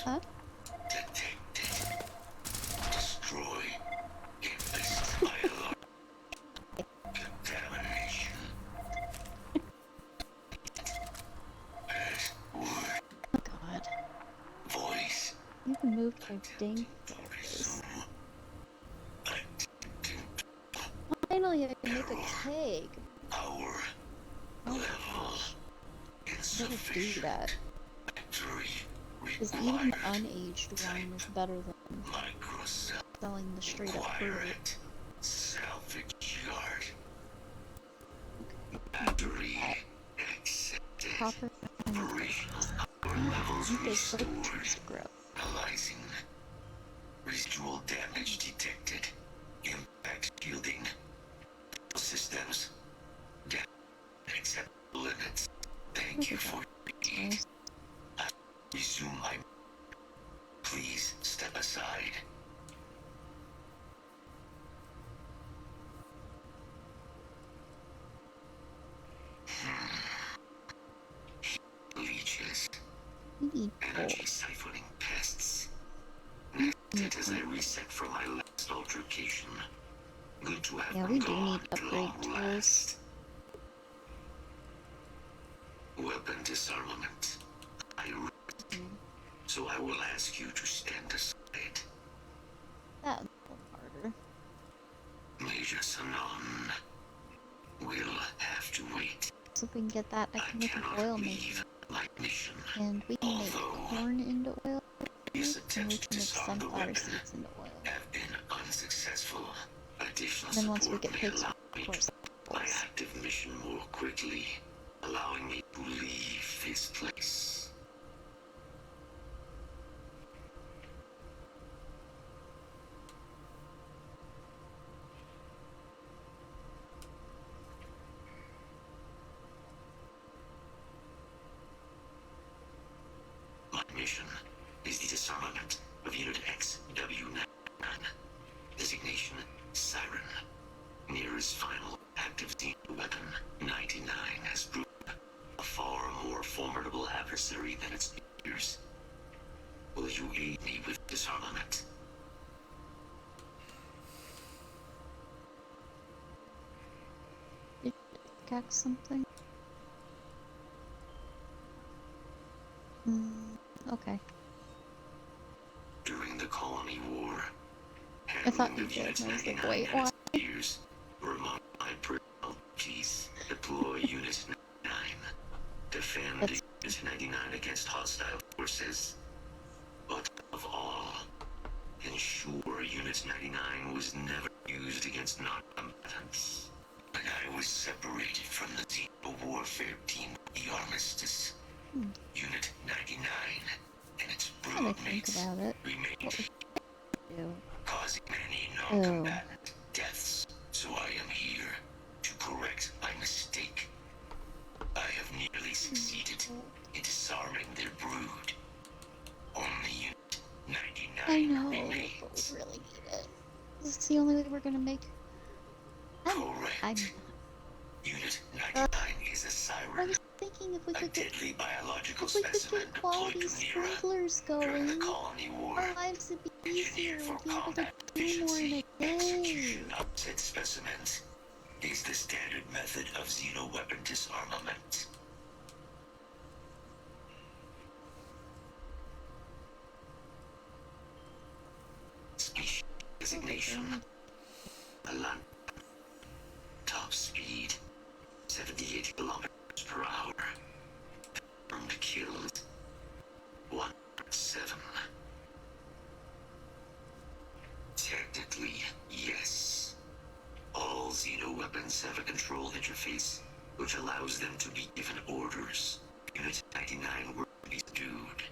Huh? Destroy. Enlist my alarm. Contamination. Password. Oh god. Voice. You can move my dang focus. Finally, I can make a keg. Our level Insufficient. Do that. Because even unaged wine is better than selling the straight up fruit. Salvage yard. Battery accepted. Copper Operational power levels restored. grow. Analyzing. Residual damage detected. Impact shielding. Systems. Acceptable limits. Thank you for your aid. I resume my... Please step aside. Leeches. Energy siphoning pests. Next, as I reset for my last altercation. Good to have Yeah, we do need upgrade tools. Weapon disarmament. So I will ask you to stand aside. That's a little harder. Major Sanon will have to wait. So if we can get that, I can make an oil maker. And we can make corn into oil. And we can make sunflower seeds into oil. Have been unsuccessful. Additional Then once we support get may pigs, allow of me course. to my active mission more quickly, allowing me to leave this place. My mission is the disarmament of Unit XW9. Designation Siren. Nearest final active Xeno weapon, 99 has proven a far more formidable adversary than its peers. Will you aid me with disarmament? Did you catch something? Okay. During the Colony War, I thought you did, and I was like, wait, what? years were among my personal duties. Deploy Unit 99. Defend Unit 99 against hostile forces. But above all, ensure Unit 99 was never used against non-combatants. When I was separated from the Xeno warfare team of the Armistice, Unit 99 and its brood mates remained causing many non-combatant deaths. So I am here to correct my mistake. I have nearly succeeded in disarming their brood. Only Unit 99 I know, remains. but we really need it. This is the only way we're gonna make... Correct. Unit 99 is a siren. I was thinking if we could get... Deadly biological If we could specimen get quality deployed to Nera sprinklers during the going, Colony War. our lives would be easier. For We'd be able to combat do more in a day. execution of said specimens is the standard method of Xeno weapon disarmament. Species designation. Alan. Top speed 78 kilometers per hour. Confirmed killed 107. Technically, yes. All Xeno weapons have a control interface, which allows them to be given orders. Unit 99 were to be subdued.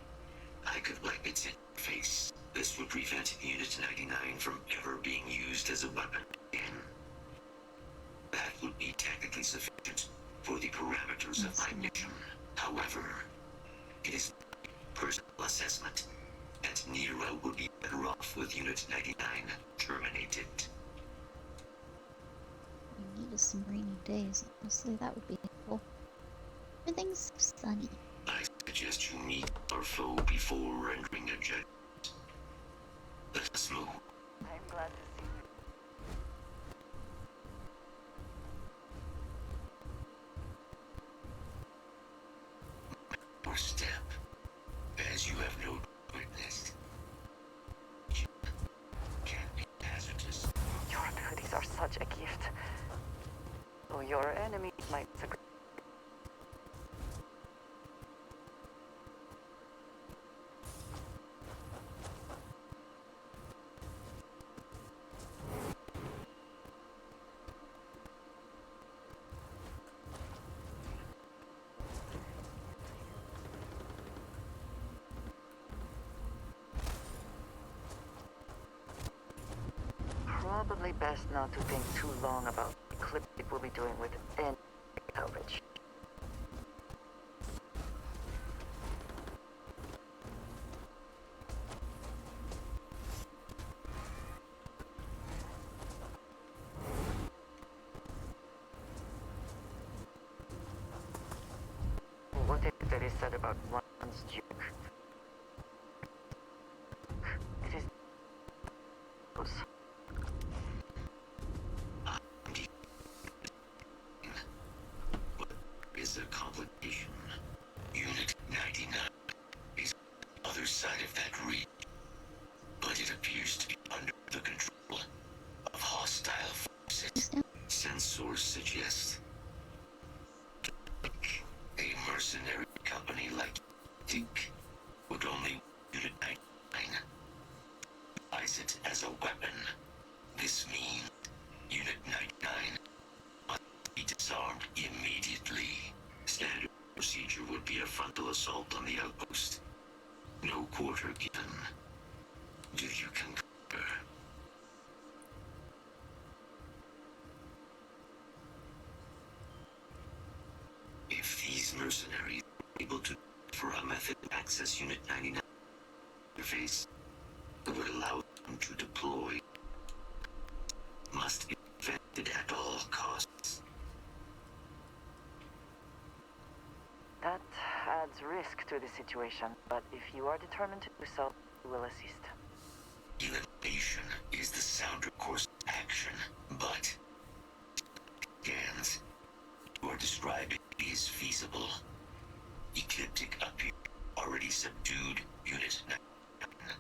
I could wipe its interface. This would prevent Unit 99 from ever being used as a weapon again. That would be technically sufficient for the parameters of my mission. However, it is my personal assessment that Nero would be better off with Unit 99 terminated. We need some rainy days. Honestly, that would be helpful. Sunny. I suggest you meet our foe before rendering a judgment. Let us move. I'm glad to see you. Your step, as you have no witnessed, can be hazardous. Your abilities are such a gift. Though your enemies might disagree. Probably best not to think too long about the clip we'll be doing with any coverage. What is that is said about one's duke? It is... Is a complication. Unit 99 is on the other side of that reach, but it appears to be under the control of hostile forces. Sensors suggest a mercenary company like Dink would only Unit 99 utilize it as a weapon. This means Unit 99 must be disarmed immediately. Standard procedure would be a frontal assault on the outpost. No quarter given. Do you concur? If these mercenaries are able to for a method to access Unit 99 interface, it would allow them to deploy. Must be prevented at all costs. That adds risk to the situation, but if you are determined to do so, we will assist. Elimination is the sounder course of action, but scans you are describing is feasible. Ecliptic appear already subdued Unit 99,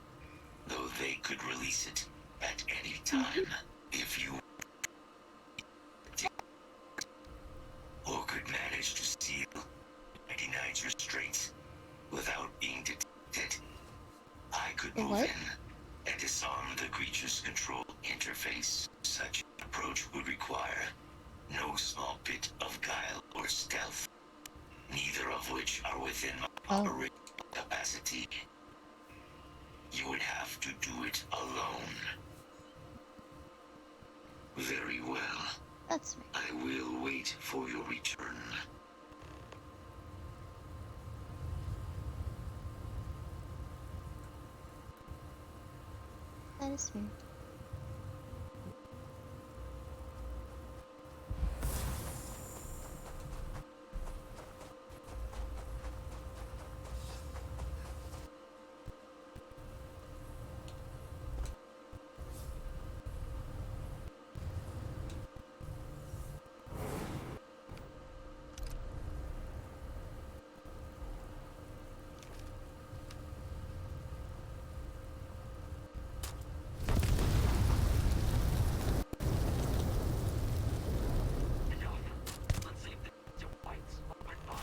though they could release it at any time if you or could manage to steal 99's restraints without being detected. I could move in and disarm the creature's control interface. Such an approach would require no small bit of guile or stealth, neither of which are within my operational capacity. You would have to do it alone. Very well. That's right. I will wait for your return. That is fair.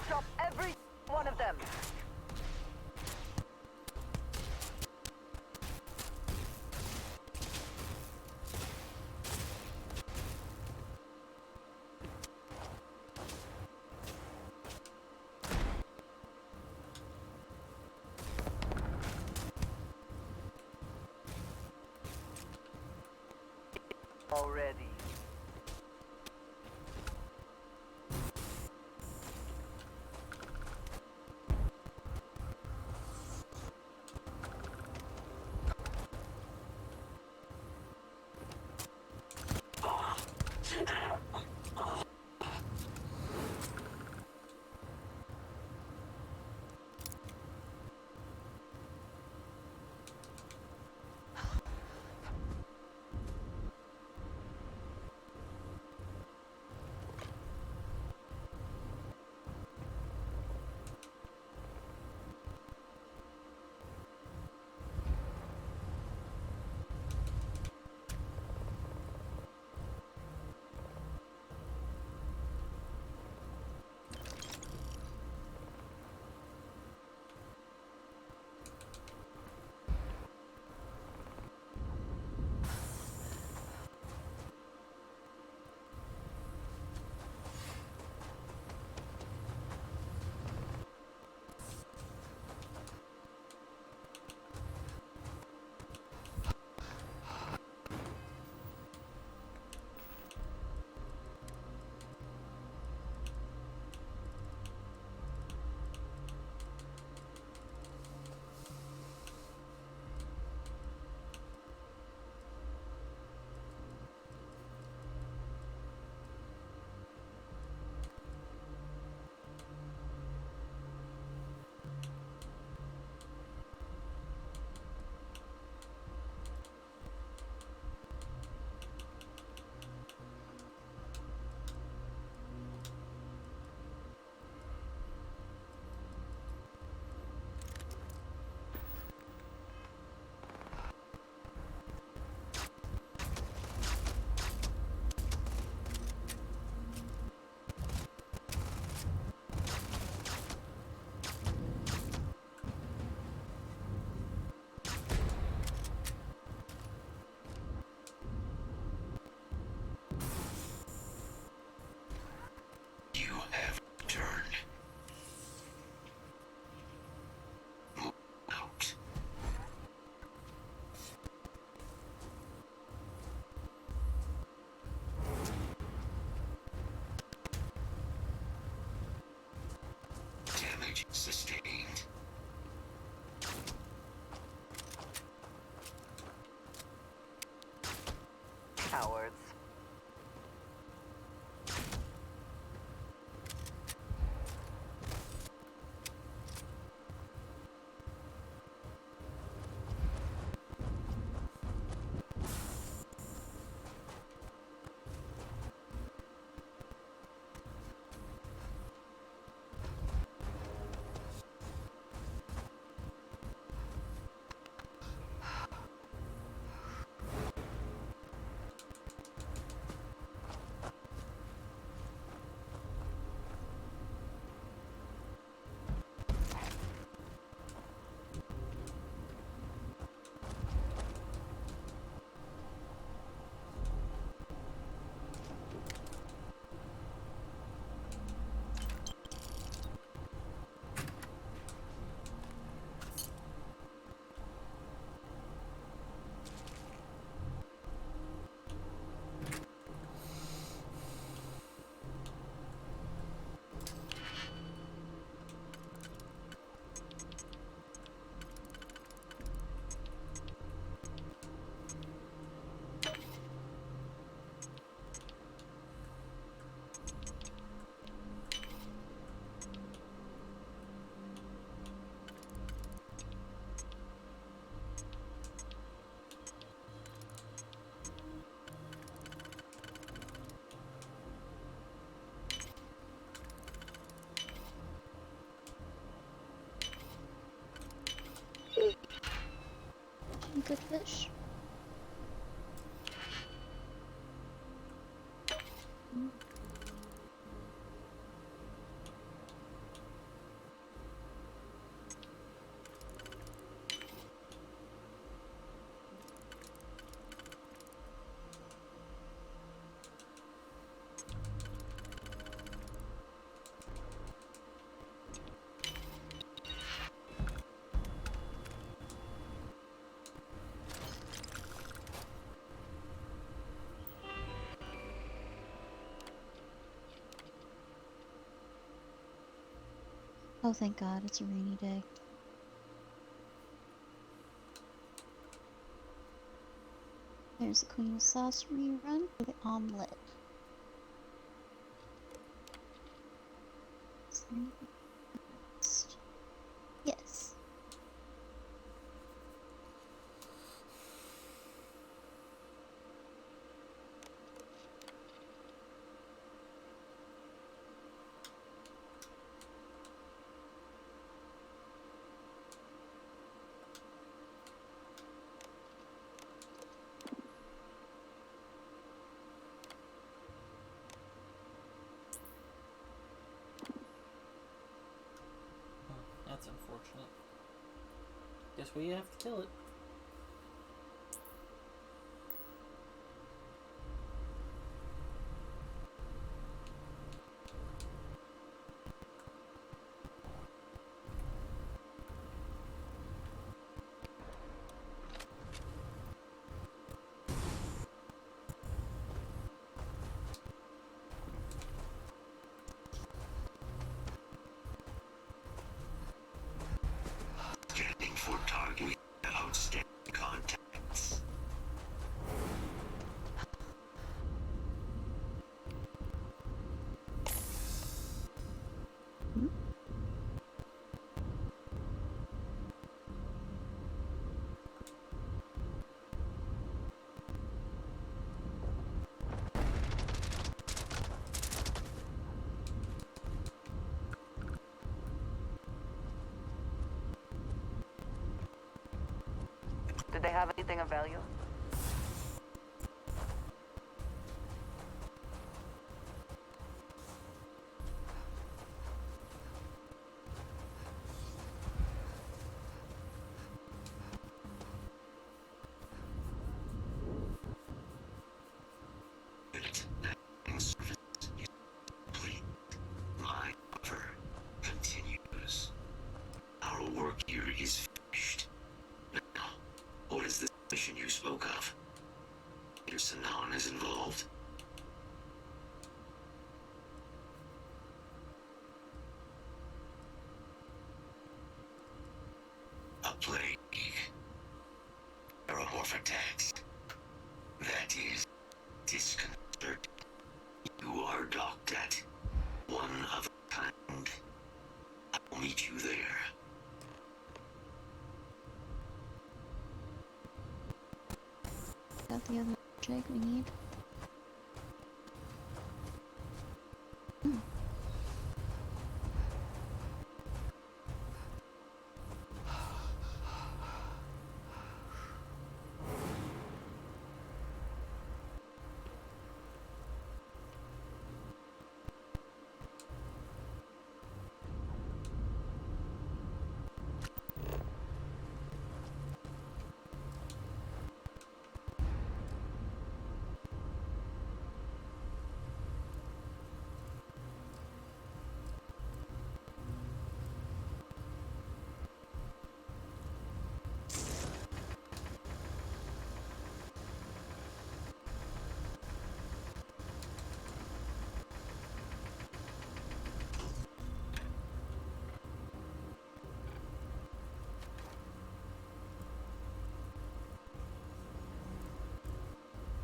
Stop every one of them! Already. cowards. Good fish. Oh, thank God, it's a rainy day. There's the Queen of Sauce rerun for the omelet. Is there anything next? Yes. That's unfortunate. Guess we have to kill it. Scanning for target outstanding contacts. Did they have anything of value? Service is complete. My offer continues. Our work here is finished. Now, what is this mission you spoke of? Sanan is involved. A plague. Aeromorph attacks. That is disconcerting. You are docked at one of a kind. I'll meet you there. Got the other check we need.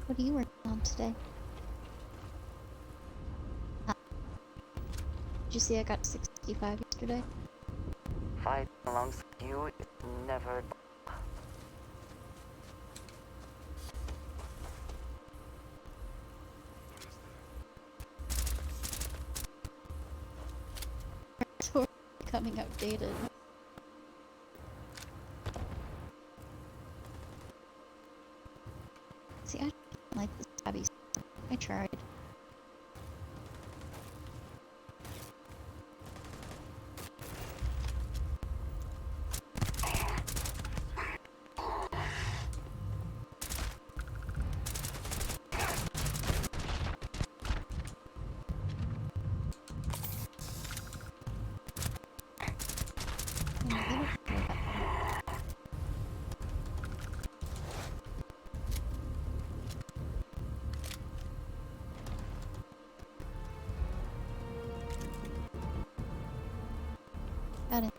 What are you working on today? Did you see I got 65 yesterday? Fight alongside you is never. It's becoming outdated. See, I don't like this hobby. I tried. Got it.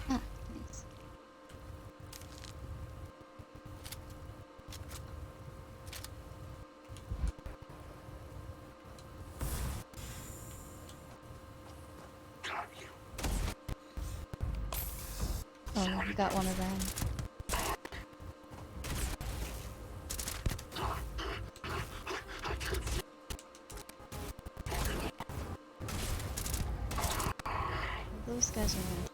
Ah, thanks. Oh, we got one of them. Those guys are good.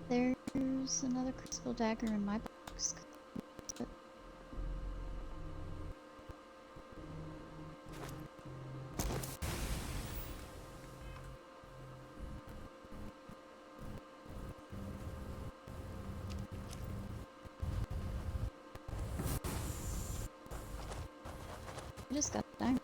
There's another crystal dagger in my box. I just got diamond.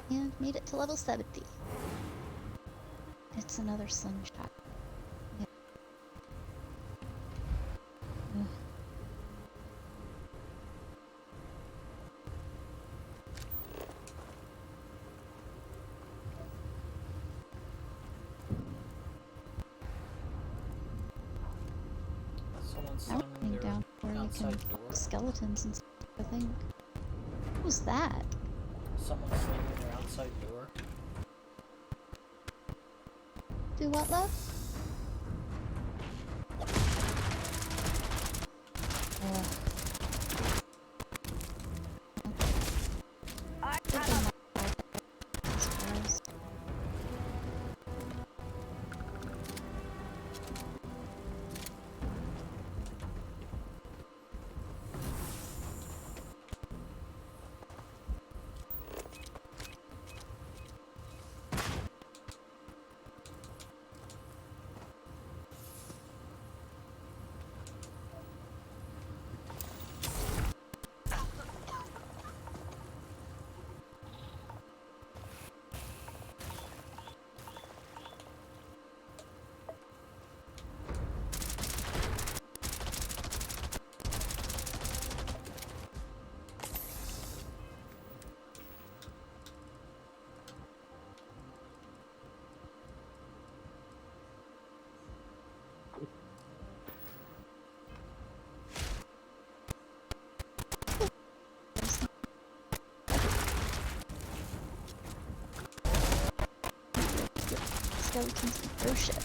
And made it to level 70. It's another slingshot. Yeah. Ugh. Someone's Now we're slamming getting their down where you can outside door. find skeletons and stuff, I think. What was that? Someone's slamming their outside door. Do what, love? skeletons in your ship.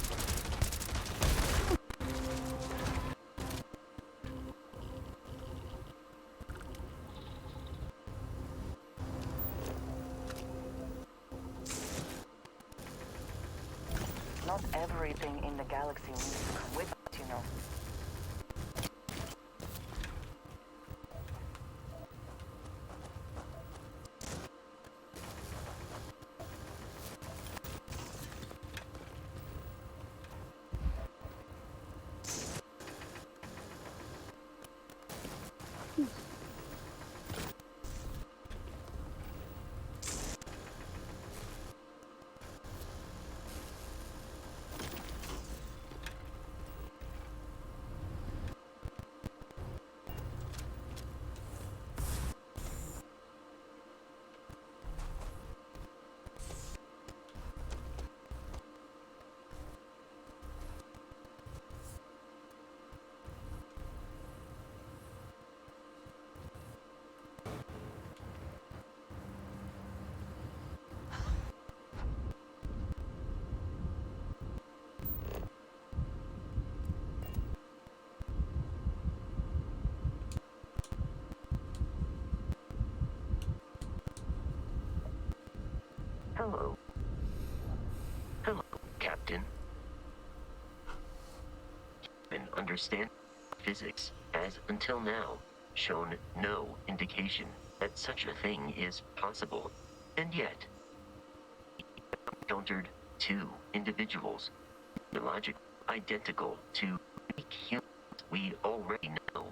Not everything in the galaxy needs to come with us, you know. Hello. Hello, Captain. And understand physics has until now shown no indication that such a thing is possible. And yet, we encountered two individuals, biologically identical to unique humans we already know,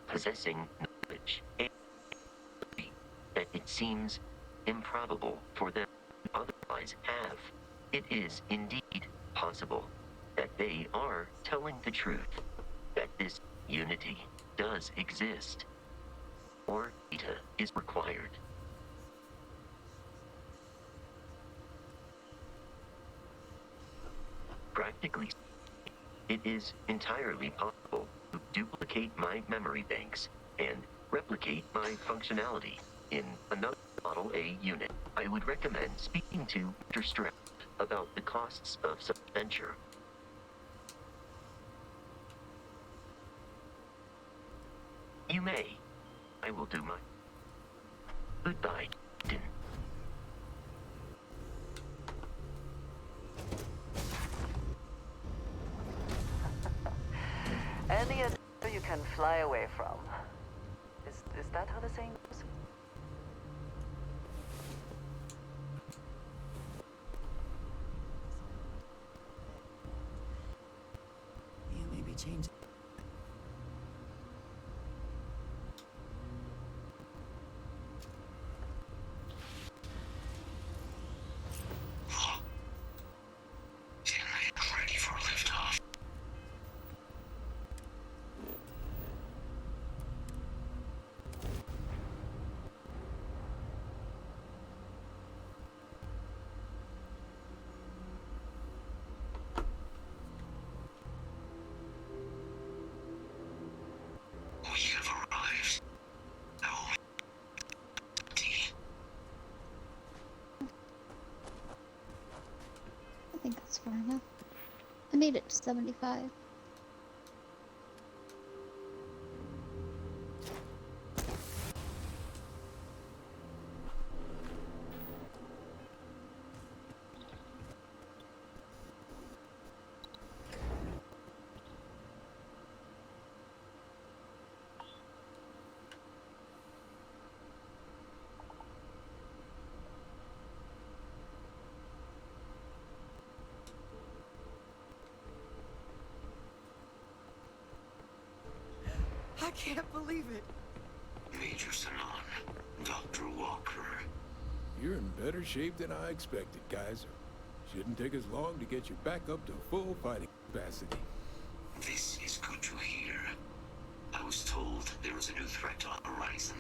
possessing knowledge and ability that it seems improbable for them to otherwise have. It is indeed possible that they are telling the truth, that this unity does exist, or data is required. Practically, it is entirely possible to duplicate my memory banks and replicate my functionality in another Model A unit. I would recommend speaking to Mr. Stroud about the costs of such venture. You may. I will do my... Goodbye, Captain. Any adventure you can fly away from. Is that how the saying goes? You may be changing. Ready for liftoff. We have arrived. Oh, I think that's far enough. I made it to 75. I can't believe it. Major Sanon, Dr. Walker. You're in better shape than I expected, Kaiser. Shouldn't take us long to get you back up to full fighting capacity. This is good to hear. I was told there was a new threat on the horizon.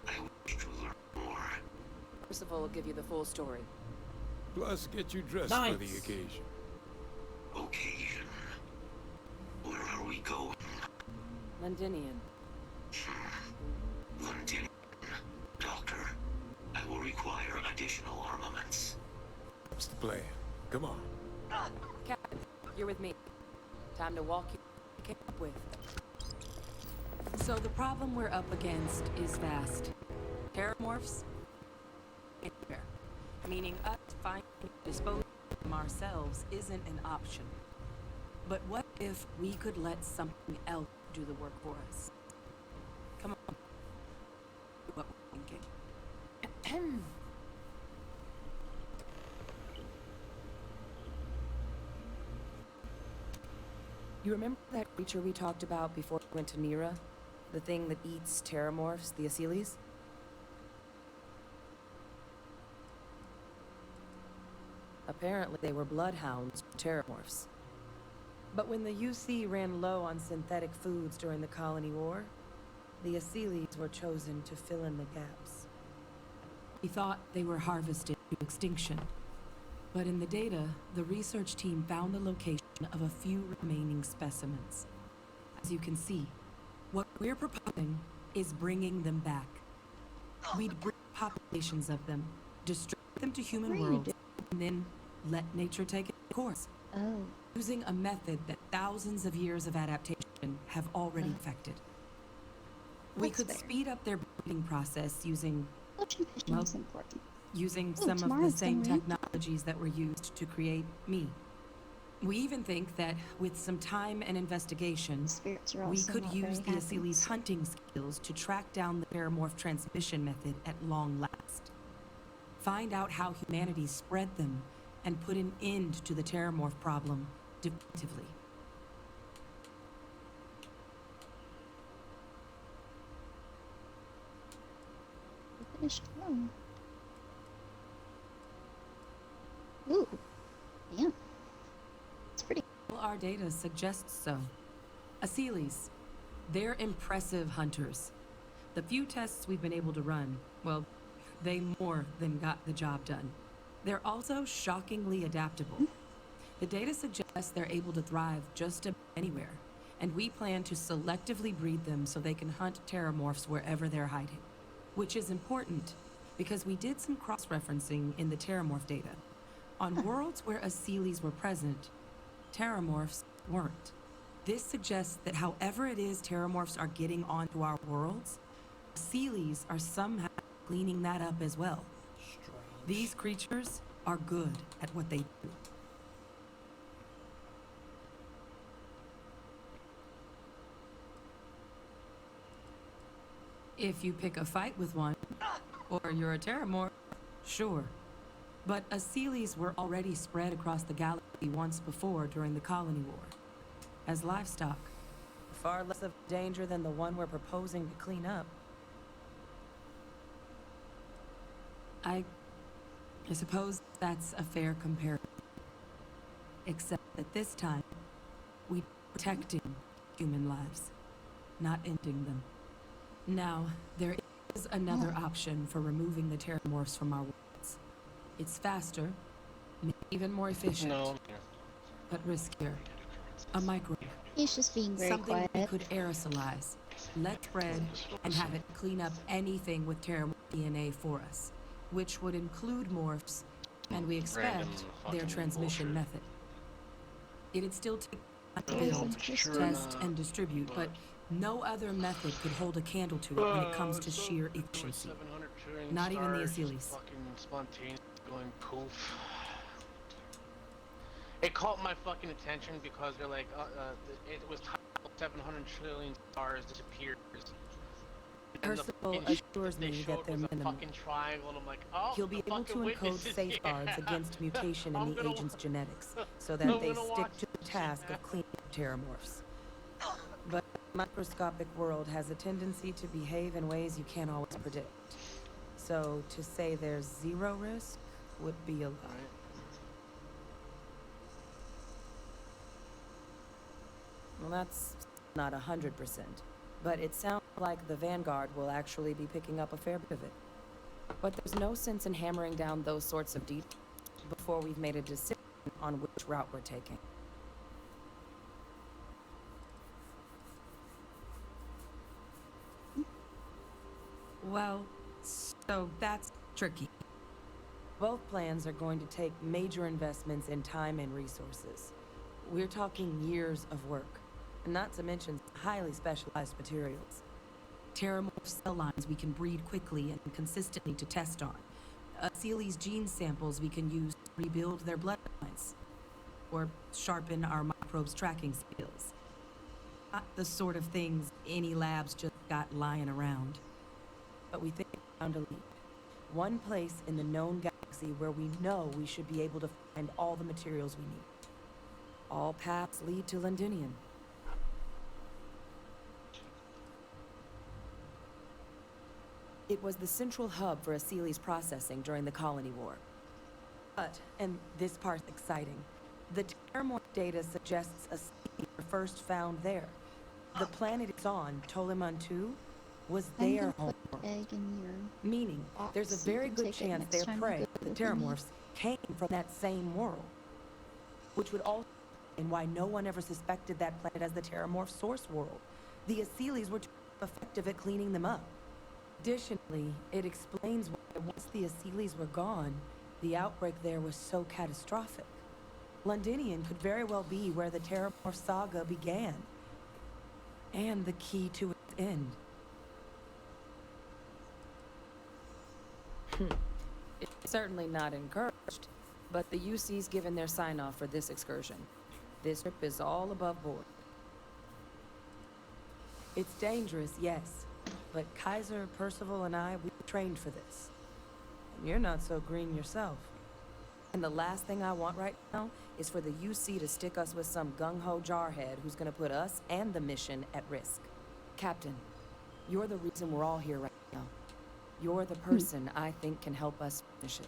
I wish to learn more. Percival will give you the full story. Plus, get you dressed for the occasion. Occasion? Where are we going? Londinian. Londinian. Doctor, I will require additional armaments. What's the plan? Come on. You're with me. Time to walk you came up with. So the problem we're up against is vast. Terramorphs? Anywhere. Meaning us finding and disposing of them ourselves isn't an option. But what if we could let something else do the work for us? Come on. What we're thinking. You remember that creature we talked about before we went to Nira? The thing that eats terramorphs, the Asyles? Apparently they were bloodhounds for terramorphs. But when the UC ran low on synthetic foods during the colony war, the Asyles were chosen to fill in the gaps. We thought they were harvested to extinction. But in the data, the research team found the location of a few remaining specimens. As you can see, what we're proposing is bringing them back. We'd bring populations of them, distribute them to human worlds, and then let nature take its course. Oh. Using a method that thousands of years of adaptation have already affected. We could speed up their breeding process using, well, using some of the same technologies that were used to create me. We even think that with some time and investigation, we could use the Asyles' hunting skills to track down the Terramorph transmission method at long last. Find out how humanity spread them and put an end to the Terramorph problem definitively. Ooh, yeah. It's pretty. Well, our data suggests so. Asyles, they're impressive hunters. The few tests we've been able to run, well, they more than got the job done. They're also shockingly adaptable. The data suggests they're able to thrive just about anywhere, and we plan to selectively breed them so they can hunt terramorphs wherever they're hiding. Which is important, because we did some cross-referencing in the terramorph data. On worlds where Asyles were present, terramorphs weren't. This suggests that however it is terramorphs are getting onto our worlds, Asyles are somehow cleaning that up as well. These creatures are good at what they do. If you pick a fight with one, or you're a terramorph, sure. But Asyles were already spread across the galaxy once before during the colony war. As livestock, far less of danger than the one we're proposing to clean up. I suppose that's a fair comparison. Except that this time, we're protecting human lives, not ending them. Now, there is another option for removing the terramorphs from our worlds. It's faster, maybe even more efficient, but riskier. A microbe. He's just being very Something quiet. we could aerosolize, let spread, and have it clean up anything with terramorph DNA for us, which would include morphs, and we expect their transmission method. It'd still take time to build, test, and distribute, but no other method could hold a candle to it when it comes to sheer efficiency. Not even the Asyles. Fucking spontaneous going poof. It caught my fucking attention because they're like, it was titled 700 trillion stars disappears. Percival assures me that they're minimal. Triangle, and I'm like, oh, he'll be able to encode safeguards against mutation in the agent's genetics, so that they stick to the task of cleaning up terramorphs. But the microscopic world has a tendency to behave in ways you can't always predict. So to say there's zero risk would be a lie. Well, that's not 100%, but it sounds like the Vanguard will actually be picking up a fair bit of it. But there's no sense in hammering down those sorts of details before we've made a decision on which route we're taking. Well, so that's tricky. Both plans are going to take major investments in time and resources. We're talking years of work, not to mention highly specialized materials. Terramorph cell lines we can breed quickly and consistently to test on. Sealy's gene samples we can use to rebuild their bloodlines. Or sharpen our microbes tracking skills. Not the sort of things any labs just got lying around. But we think we found a lead. One place in the known galaxy where we know we should be able to find all the materials we need. All paths lead to Londinium. It was the central hub for Asili's processing during the Colony War. But, and this part's exciting, the Terramorph data suggests Asili were first found there. The planet it's on, Toliman 2, was their home. Egg in your Meaning, there's a so you very can good take it chance next their time you prey, go the to the Terramorphs, came from that same world. Which would also explain why no one ever suspected that planet as the Terramorph source world. The Asilis were too effective at cleaning them up. Additionally, it explains why once the Asilis were gone, the outbreak there was so catastrophic. Londinium could very well be where the Terramorph saga began. And the key to its end. It's certainly not encouraged, but the UC's given their sign-off for this excursion. This trip is all above board. It's dangerous, yes, but Kaiser, Percival, and I, we trained for this. And you're not so green yourself. And the last thing I want right now is for the UC to stick us with some gung-ho jarhead who's gonna put us and the mission at risk. Captain, you're the reason we're all here right now. You're the person I think can help us finish it.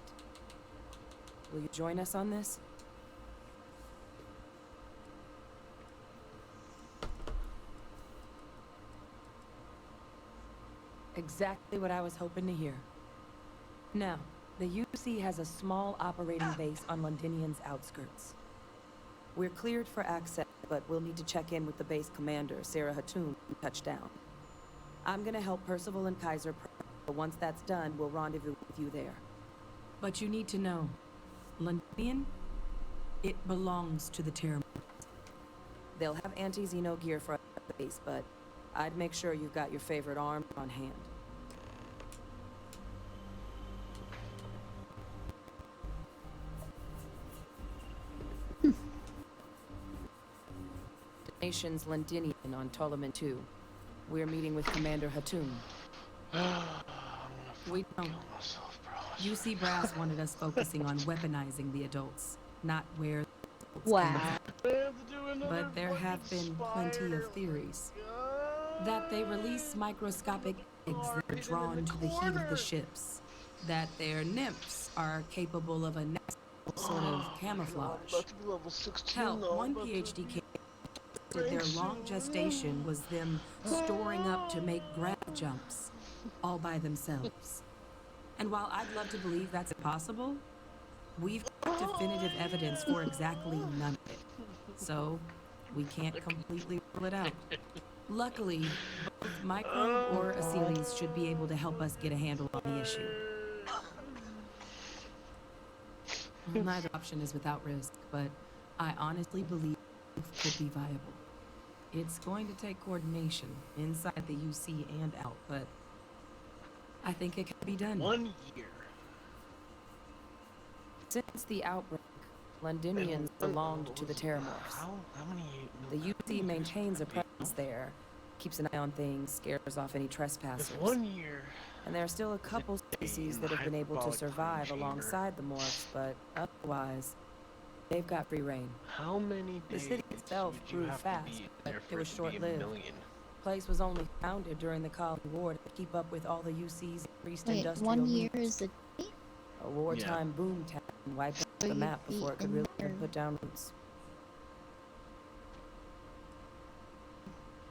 Will you join us on this? Exactly what I was hoping to hear. Now, the UC has a small operating base on Londinium's outskirts. We're cleared for access, but we'll need to check in with the base commander, Sarah Hatoum, when we touch down. I'm gonna help Percival and Kaiser prep, but once that's done, we'll rendezvous with you there. But you need to know, Londinium, it belongs to the Terramorphs. They'll have anti-Xeno gear for us at the base, but I'd make sure you've got your favorite arm on hand. Nation's Londinium on Toliman 2. We're meeting with Commander Hatoum. We don't. UC Brass wanted us focusing on weaponizing the adults, not where the adults Wow. came from. But there have been plenty of theories. That they release microscopic eggs that are drawn to the heat of the ships. That their nymphs are capable of a natural sort of camouflage. Hell, one PhD case said their long gestation was them storing up to make grab jumps, all by themselves. And while I'd love to believe that's impossible, we've got definitive evidence for exactly none of it. So, we can't completely rule it out. Luckily, both Microbe or Asiles should be able to help us get a handle on the issue. Neither option is without risk, but I honestly believe it could be viable. It's going to take coordination inside the UC and out, but I think it can be done. 1 year. Since the outbreak, Londinians belonged to the Terramorphs. How many? The UC maintains a presence there, keeps an eye on things, scares off any trespassers. 1 year. And there are still a couple species that have been able to survive alongside the morphs, but otherwise, they've got free reign. How many The days city itself would you grew have to fast, be but there it for was it to be a short-lived. million? The place was only founded during the Colony War to keep up with all the UC's increased Wait, industrial 1 year needs. is A wartime boom town wiped out So the you'd map be before it could in really there- put down roots.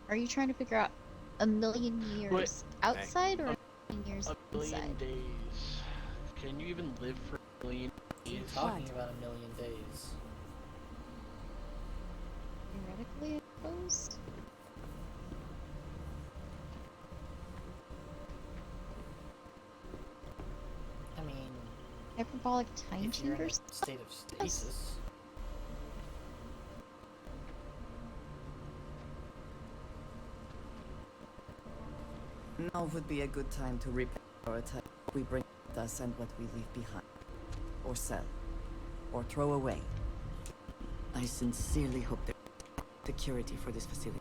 Are you trying to figure out a million years Wait, outside or a million years A million inside? days. Can you even live for a million days? You're talking about a million days. Theoretically, I suppose. I mean, Hyperbolic time if you're in chambers? a state of stasis. Now would be a good time to reprioritize what we bring with us and what we leave behind. Or sell. Or throw away. I sincerely hope there's security for this facility.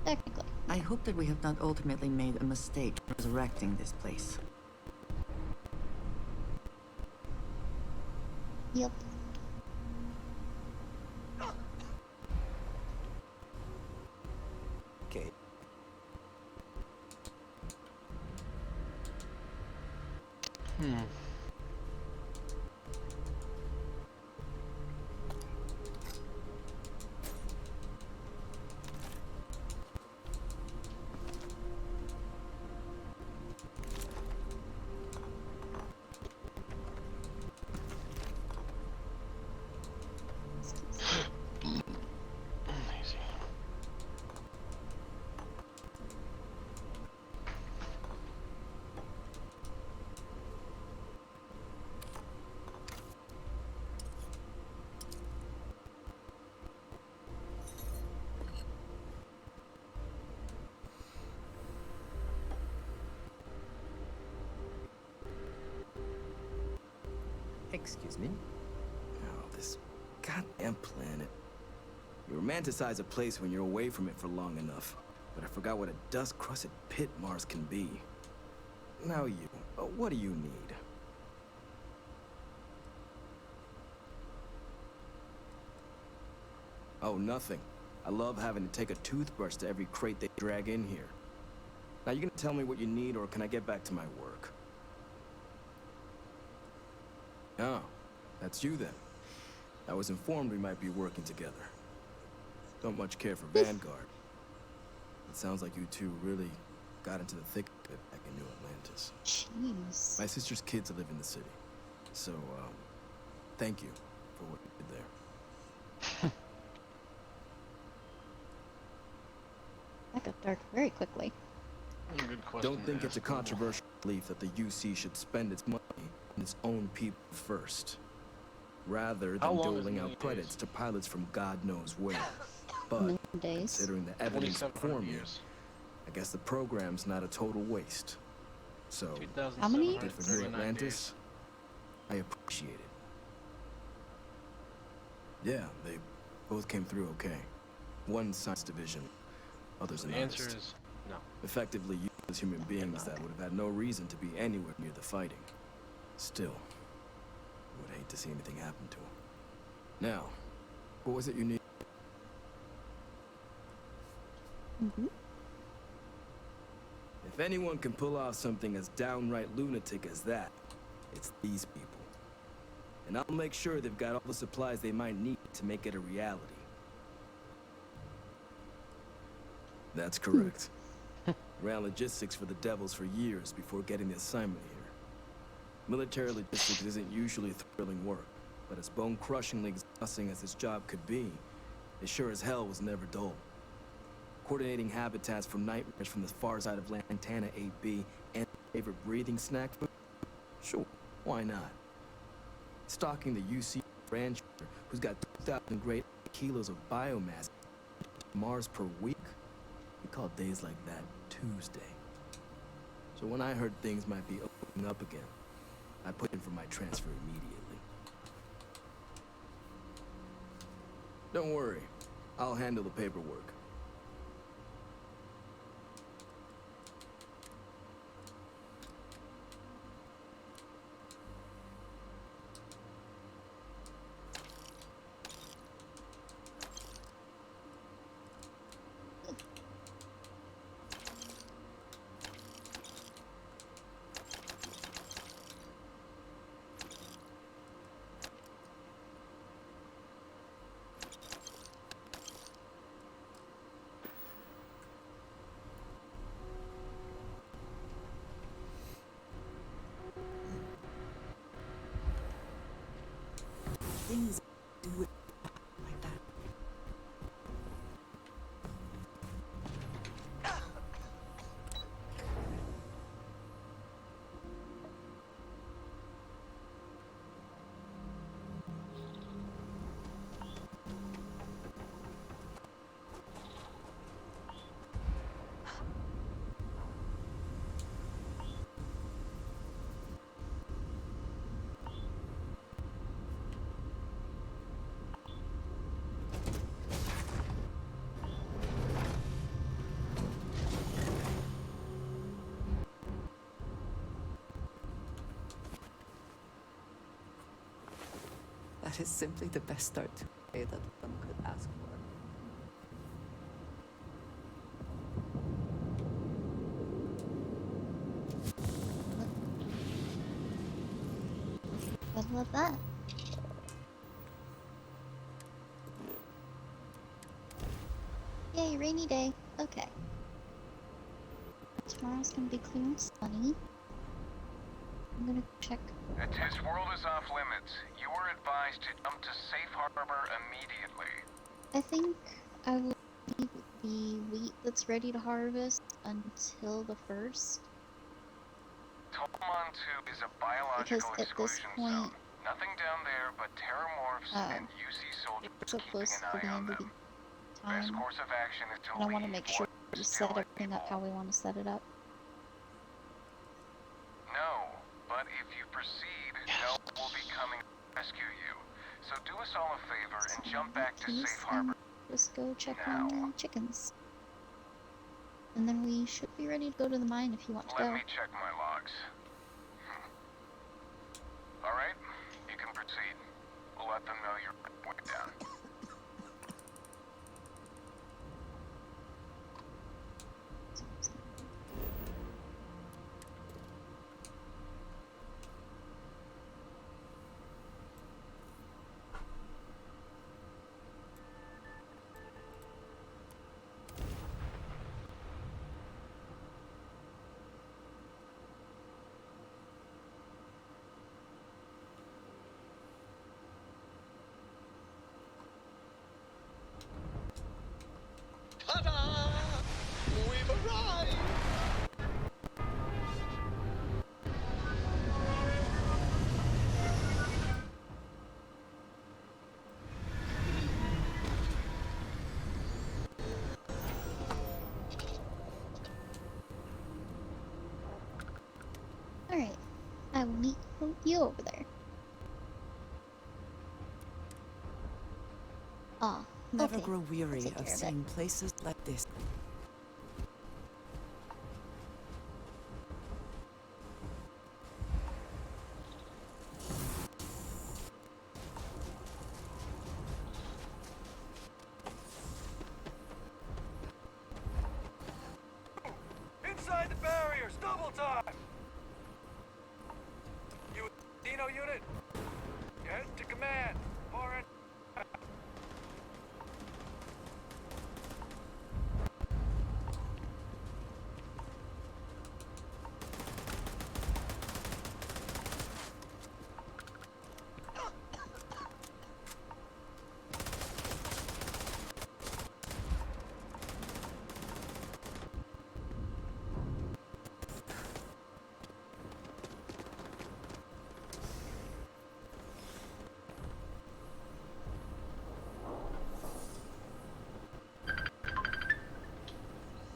Technically. I hope that we have not ultimately made a mistake resurrecting this place. Yep. Okay. Excuse me? Oh, this goddamn planet. You romanticize a place when you're away from it for long enough. But I forgot what a dust-crusted pit Mars can be. Now you, what do you need? Oh, nothing. I love having to take a toothbrush to every crate they drag in here. Now, you gonna tell me what you need, or can I get back to my work? Oh, that's you then. I was informed we might be working together. Don't much care for Vanguard. It sounds like you two really got into the thick of it back in New Atlantis. Jeez. My sister's kids live in the city. So, thank you for what you did there. That got dark very quickly. Good question. Don't think it's a controversial belief that the UC should spend its money on its own people first, rather than doling out credits to pilots from God knows where. But considering the evidence before me, I guess the program's not a total waste. So, how many? For New Atlantis, I appreciate it. Yeah, they both came through okay. One science division, others an The answer artist. is no. Effectively used as human beings that would have had no reason to be anywhere near the fighting. Still, I would hate to see anything happen to him. Now, what was it you need? If anyone can pull off something as downright lunatic as that, it's these people. And I'll make sure they've got all the supplies they might need to make it a reality. That's correct. Ran logistics for the Devils for years before getting the assignment here. Military logistics isn't usually thrilling work, but as bone-crushingly exhausting as this job could be, it sure as hell was never dull. Coordinating habitats for nightmares from the far side of Lantana 8B and favorite breathing snack food? Sure, why not? Stalking the UC rancher who's got 2,000 great kilos of biomass Mars per week? We call days like that Tuesday. So when I heard things might be opening up again, I put in for my transfer immediately. Don't worry, I'll handle the paperwork. Things do it like that. That is simply the best start to a day that one could ask for. I love that. Yay, rainy day. Okay. Tomorrow's gonna be clear and sunny. I'm gonna check. This world is off limits. You were advised to jump to safe harbor immediately. I think I will leave the wheat that's ready to harvest until the 1st. Tolman 2 is a biological Because at this exclusion point, zone. Nothing down there but terramorphs and UC soldiers so keeping close an to the eye on end of them. the Best time, course of action is to and I want to leave make sure what we is set still everything up how we want to set it up. No, but if you proceed, no one will be coming to rescue you. So do us all a favor and jump back to safe harbor. Just go check on the chickens. And then we should be ready to go to the mine if you want to go. Let me check my logs. Alright, you can proceed. We'll let them know you're way down. Ta-da! We've arrived! Alright, I will meet you over there. Ah, Never okay. grow I'll weary take of care it. seeing places like this. Inside the barriers, double time! You Dino unit? Head to command. Far end.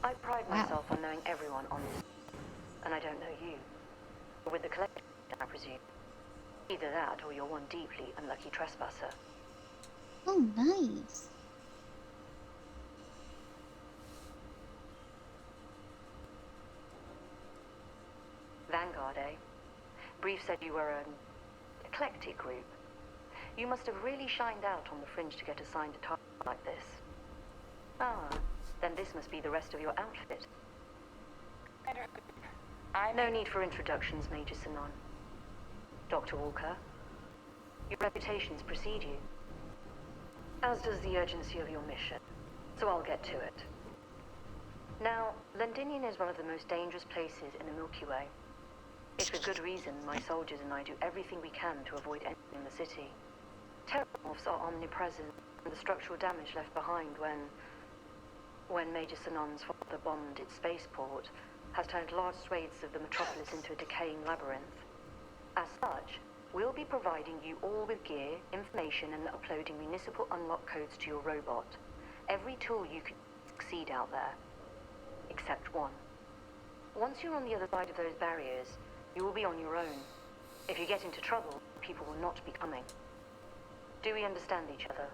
I pride myself on knowing everyone on this, and I don't know you. With the collection, I presume. Either that, or you're one deeply unlucky trespasser. Oh, nice. Vanguard, eh? Brief said you were an eclectic group. You must have really shined out on the fringe to get assigned a task like this. Ah, then this must be the rest of your outfit. No need for introductions, Major Sinon. Dr. Walker, your reputations precede you, as does the urgency of your mission, so I'll get to it. Now, Londinium is one of the most dangerous places in the Milky Way. It's for good reason my soldiers and I do everything we can to avoid entering the city. Terramorphs are omnipresent, and the structural damage left behind when Major Sinon's father bombed its spaceport has turned large swathes of the metropolis into a decaying labyrinth. As such, we'll be providing you all with gear, information, and uploading municipal unlock codes to your robot. Every tool you can succeed out there, except one. Once you're on the other side of those barriers, you will be on your own. If you get into trouble, people will not be coming. Do we understand each other?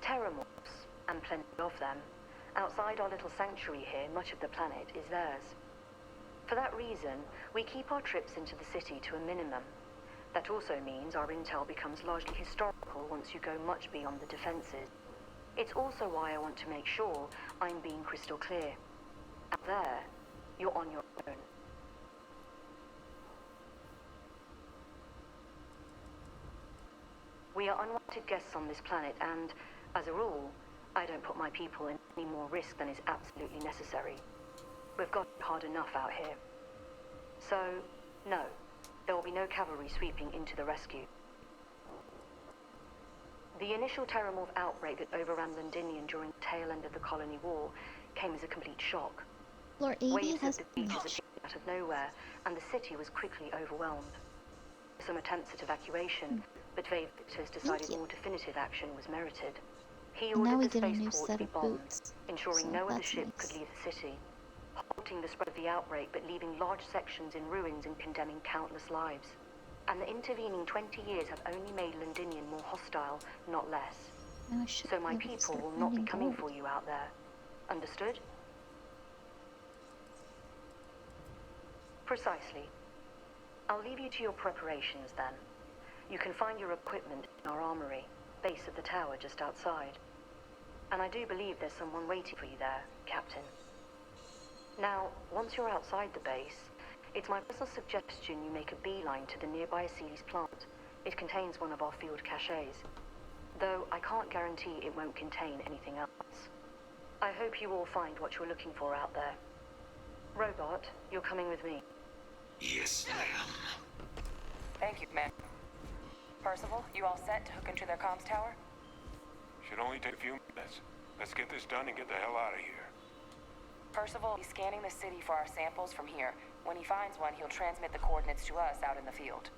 Terramorphs, and plenty of them. Outside our little sanctuary here, much of the planet is theirs. For that reason, we keep our trips into the city to a minimum. That also means our intel becomes largely historical once you go much beyond the defenses. It's also why I want to make sure I'm being crystal clear. Out there, you're on your own. We are unwanted guests on this planet, and, as a rule, I don't put my people in any more risk than is absolutely necessary. We've got it hard enough out here. So, no, there will be no cavalry sweeping into the rescue. The initial Terramorph outbreak that overran Londinium during the tail end of the Colony War came as a complete shock. Lord AB Waves has of diseases appeared out of nowhere, and the city was quickly overwhelmed. Some attempts at evacuation, but Victor's decided more definitive action was merited. He And now ordered we the get a new spaceport set to be of bombed, boots, ensuring so no other that's ship nice. could leave the city, halting the spread of the outbreak but leaving large sections in ruins and condemning countless lives. And the intervening 20 years have only made Londinium more hostile, not less. Now I should So my be able to people start will not be finding coming gold. for you out there. Understood? Precisely. I'll leave you to your preparations then. You can find your equipment in our armory, base of the tower just outside. And I do believe there's someone waiting for you there, Captain. Now, once you're outside the base, it's my personal suggestion you make a beeline to the nearby Aceles plant. It contains one of our field caches. Though I can't guarantee it won't contain anything else. I hope you all find what you're looking for out there. Robot, you're coming with me. Yes, ma'am. Thank you, ma'am. Percival, you all set to hook into their comms tower? Should only take a few minutes. Let's get this done and get the hell out of here. Percival will be scanning the city for our samples from here. When he finds one, he'll transmit the coordinates to us out in the field.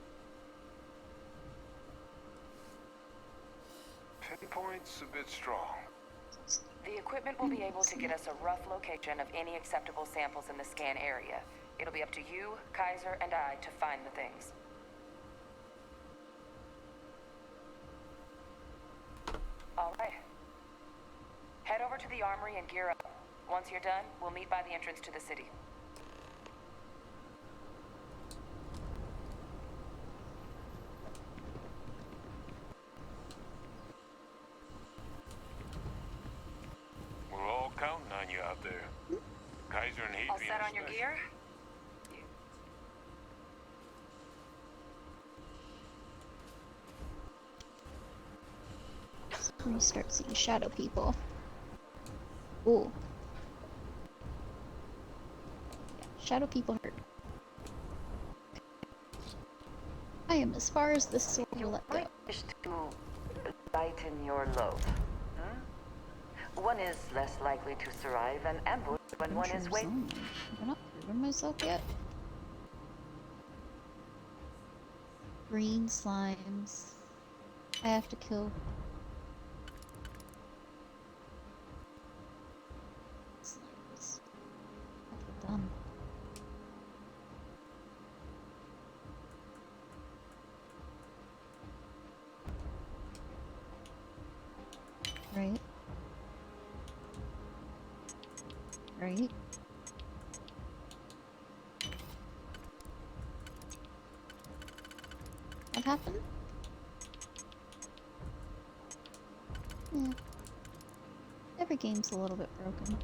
Pinpoint's a bit strong. The equipment will be able to get us a rough location of any acceptable samples in the scan area. It'll be up to you, Kaiser, and I to find the things. All right. Head over to the armory and gear up. Once you're done, we'll meet by the entrance to the city. We're all counting on you out there. Kaiser and Hadrian. All set on your especially. gear? When you start seeing shadow people. Ooh. Yeah, shadow people hurt. I am as far as this sword will let go. Wish to lighten your load. Hmm? One is less likely to survive an ambush when one is waiting. Have I not proven myself yet? Green slimes. I have to kill. Slimes. Okay, done. Right. Right. What happened? Yeah. Every game's a little bit broken.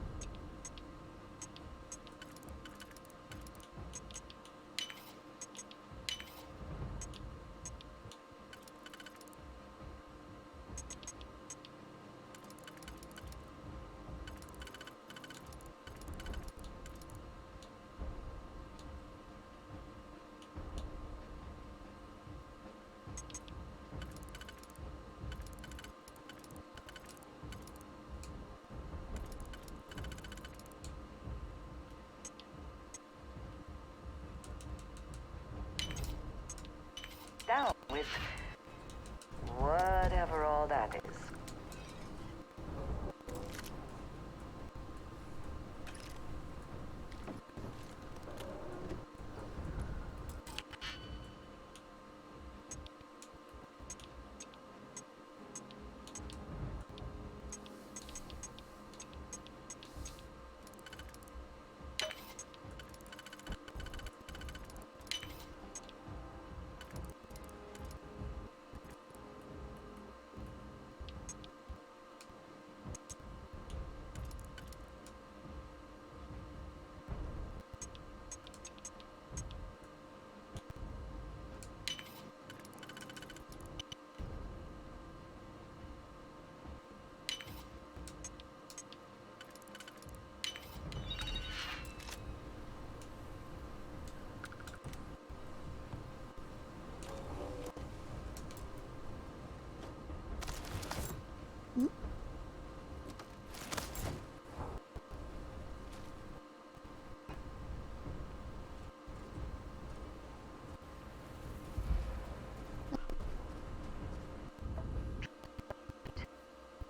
Down with whatever all that is.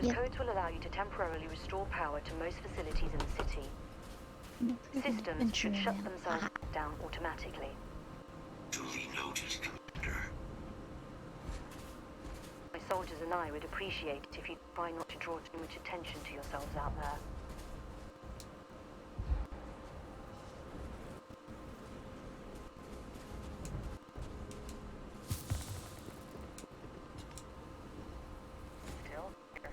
The codes will allow you to temporarily restore power to most facilities in the city. Systems should shut themselves down automatically. Duly noted, Commander. My soldiers and I would appreciate it if you try not to draw too much attention to yourselves out there. Still here.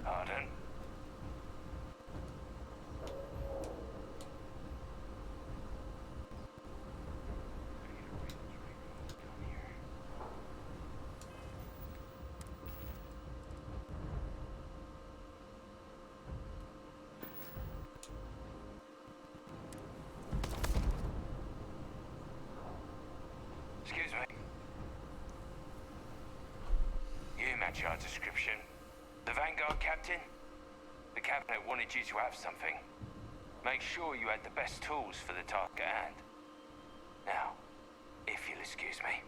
Pardon? Excuse me. You match our description. The Vanguard captain? The cabinet wanted you to have something. Make sure you had the best tools for the task at hand. Now, if you'll excuse me.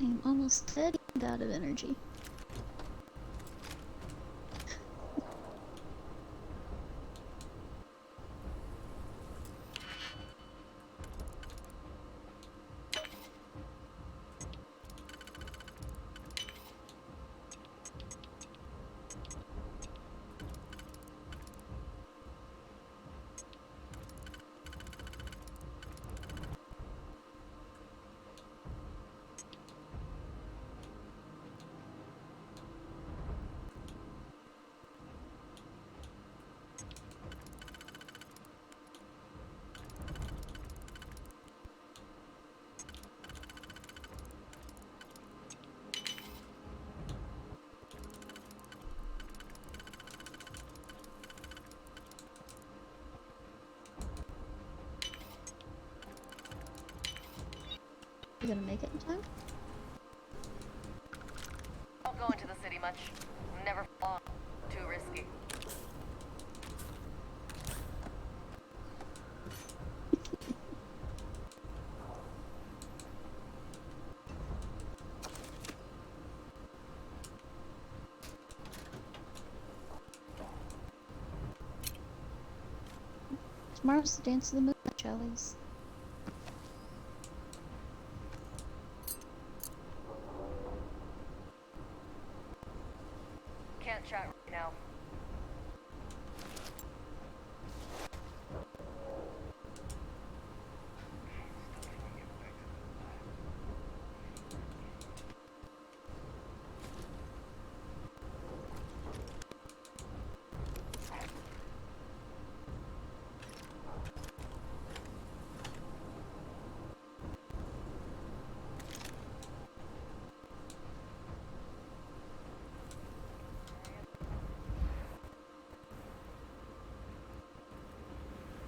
I'm almost dead and out of energy. You gonna make it in time? Don't go into the city much. Never long. Too risky. Tomorrow's the Dance of the Moon, Chellies. Can't chat right now.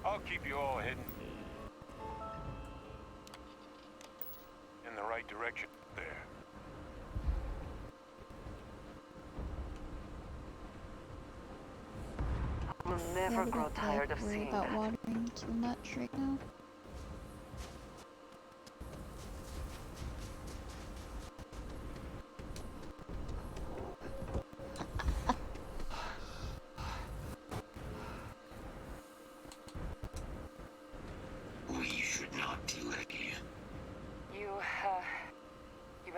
I'll keep you all hidden. In the right direction there. We'll Yeah, never we grow don't tired of worry seeing about that. watering too much right now.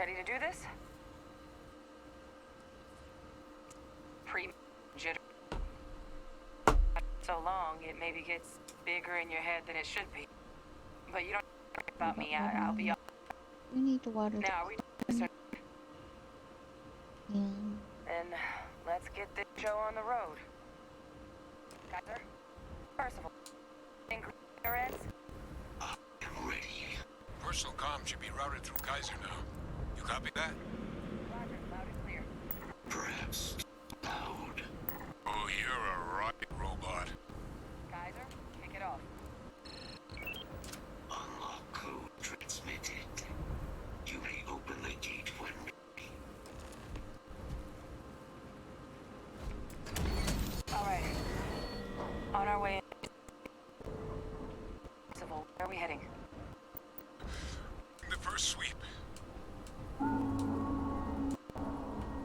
Ready to do this? Pre-jitter. So long, it maybe gets bigger in your head than it should be. But you don't worry about me. I'll be. We need to water. Now, are we? Yeah. Then let's get this show on the road. Kaiser, Percival, your ends. I'm ready. Personal comm should be routed through Kaiser now. You copy that? Roger, loud and clear. Perhaps loud. Oh, you're a rocket robot. Kaiser, kick it off. Unlock code transmitted. You may open the gate when ready. All right. On our way. Percival, where are we heading? The first sweep.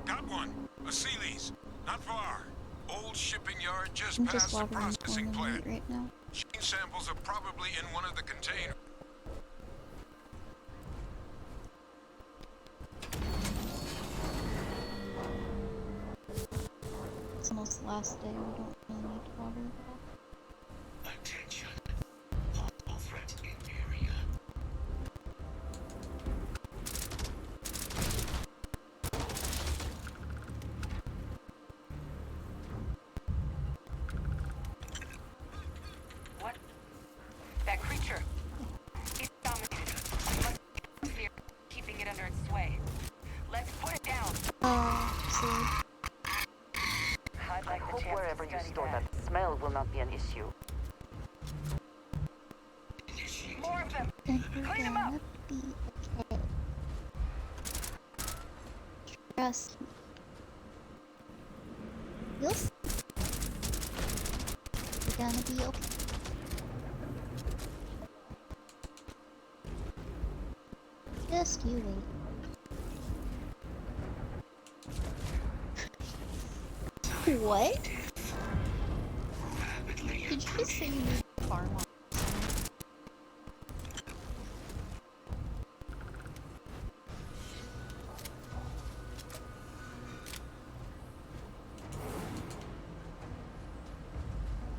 Got one. A Sealy's. Not far. Old shipping yard just I'm past just the watering processing corn and plant. wheat right now. Gene samples are probably in one of the containers. It's almost the last day. We don't really need to water it all. Attention. All threats in area. What? That creature. It's dominated. We must be near, keeping it under its sway. Let's put it down. See. I'd like I the hope chance wherever to you study store that. that smell will not be an issue. More of them. And Clean them up. be okay. Trust me. You'll see. You're gonna be okay. Just you wait. What? Did you just say you need a farm on?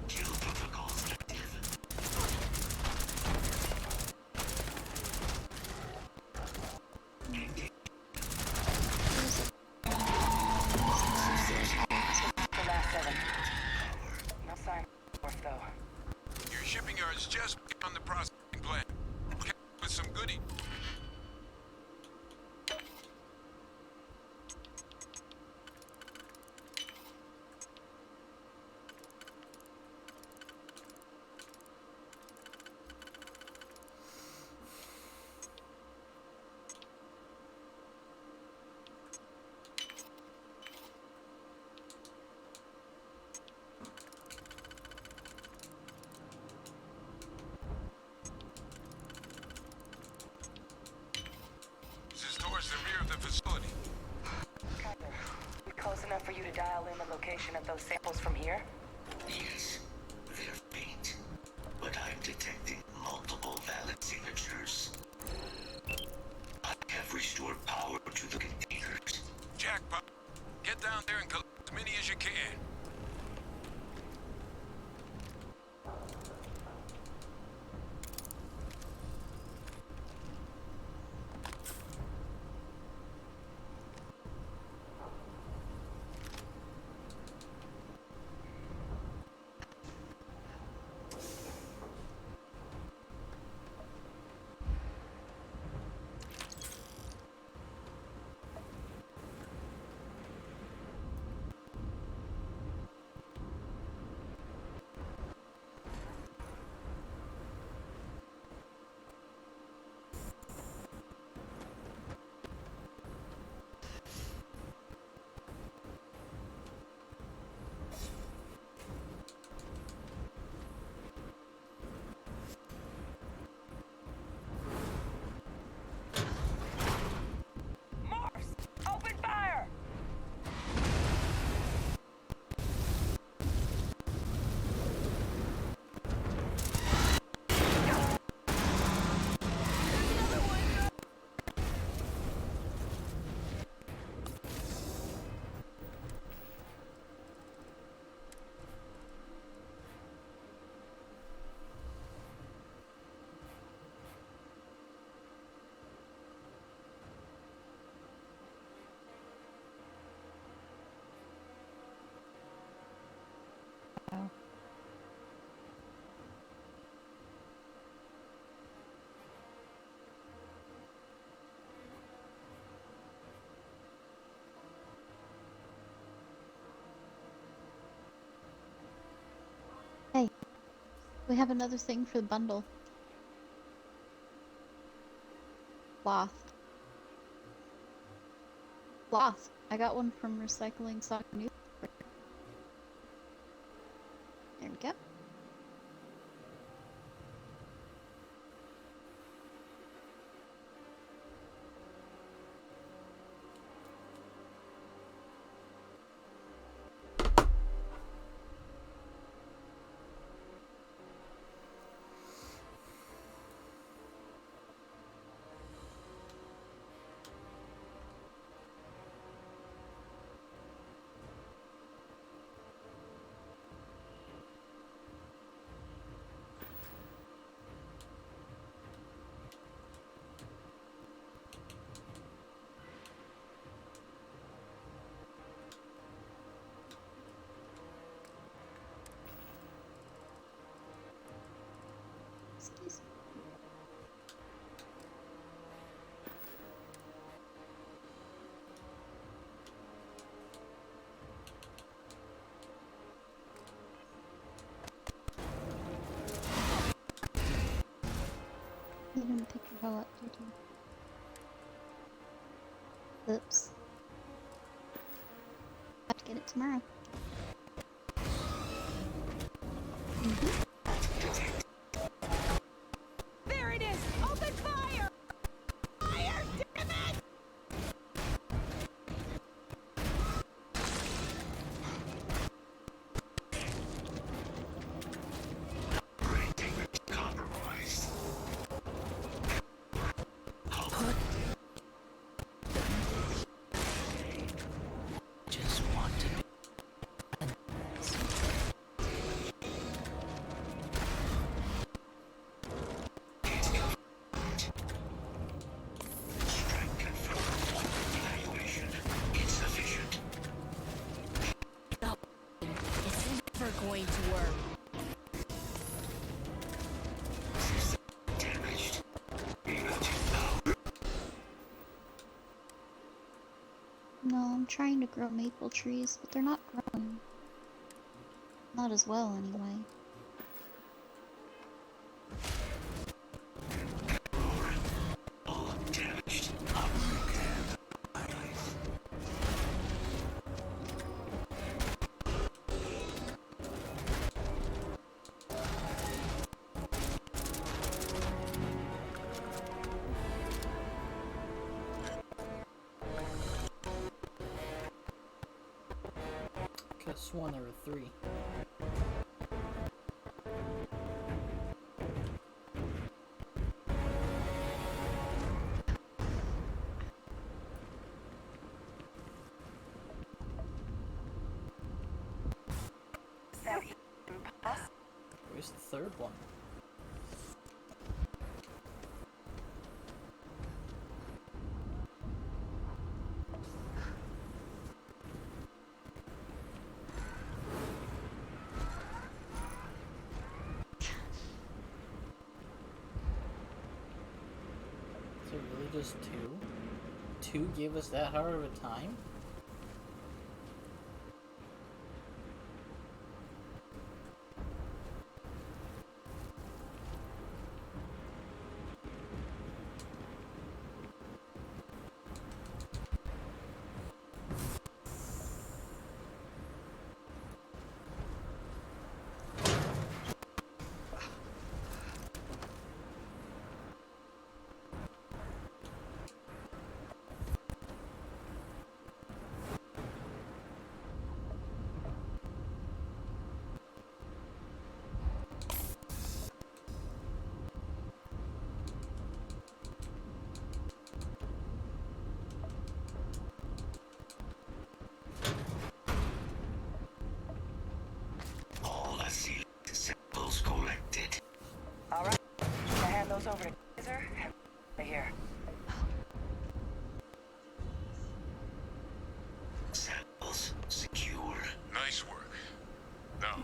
Kill protocols active. The last 7. No sign of North, though. Your shipping yard's just beyond the processing plant. With some goodie. This is towards the rear of the facility. Kaiser, we close enough for you to dial in the location of those samples from here? Yes, they're faint, but I'm detecting multiple valid signatures. I have restored power to the containers. Jackpot. Get down there and collect as many as you can. We have another thing for the bundle. Cloth. Cloth. I got one from Recycling Stock News. There we go. Excuse me. You didn't pick your hoe up, did you? Oops. Have to get it tomorrow. There it is! Open fire! Fire! Damn it! Compromised. Just want to be. Strike confirmed. Evaluation insufficient. It's never going to work. Damaged. Rerouting power. No, I'm trying to grow maple trees, but they're not growing. Not as well, anyway. All damaged. Could've sworn there were 3. Where's the third one? Is it really just 2? 2 gave us that hard of a time? All assailed samples collected. All right. Should I hand those over to Kaiser? Here. Samples secure. Nice work. Now,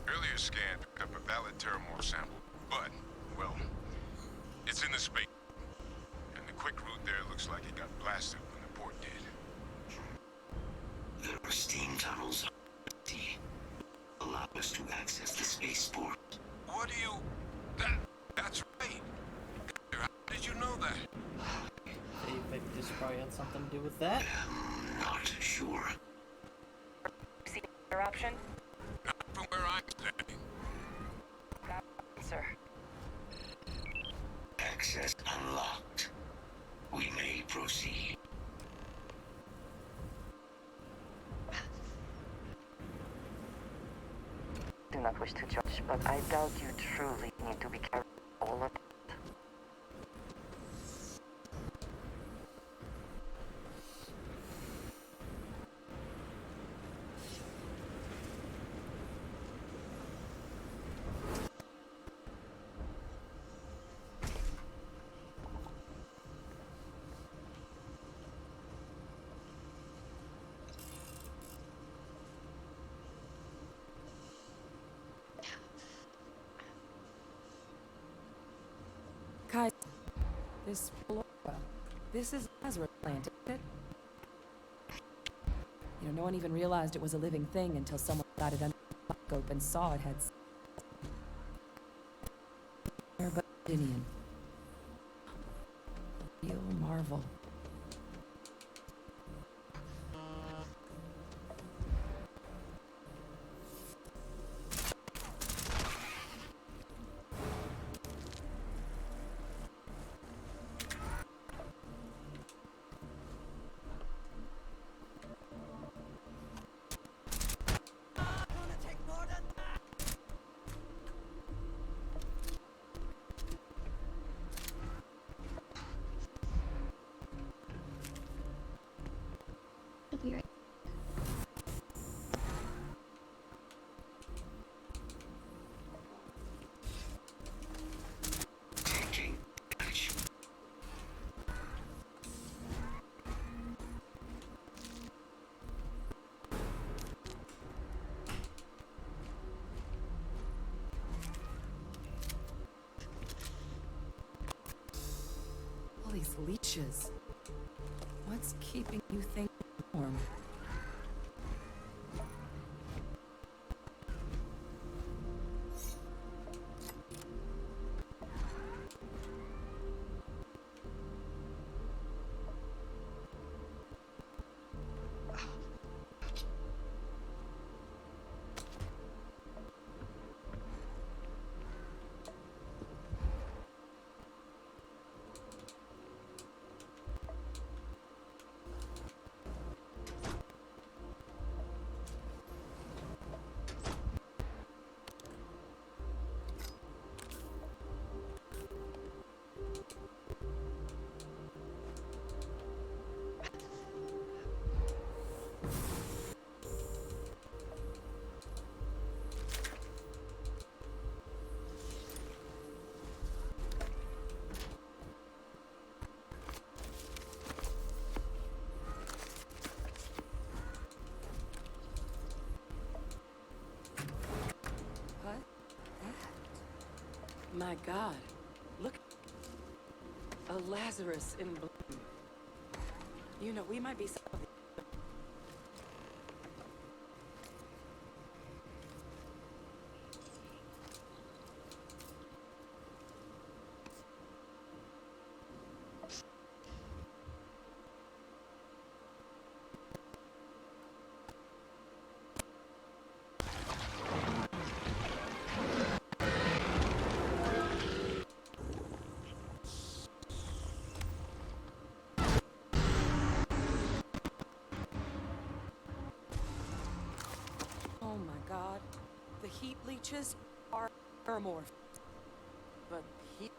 earlier scan picked up a valid Terramorph sample, but, well, it's in the space. And the quick route there looks like it got blasted when the port did. There are steam tunnels. Allow us to access the spaceport. What do you... That's right. How did you know that? Maybe this probably had something to do with that. Not sure. See another option? Not from where I'm standing. Sir. Access unlocked. We may proceed. Do not wish to judge, but I doubt you truly need to be careful all of it. Kai, this flora, this is Lazarus plant, isn't it? You know, no one even realized it was a living thing until someone got it under the microscope and saw it had but Indian. Real marvel. I'll be right. Taking action. All these leeches. What's keeping you thinking warm? My God, look. A Lazarus in bloom. You know, we might be some of the... Oh my God, the heat leeches are thermorph. But he...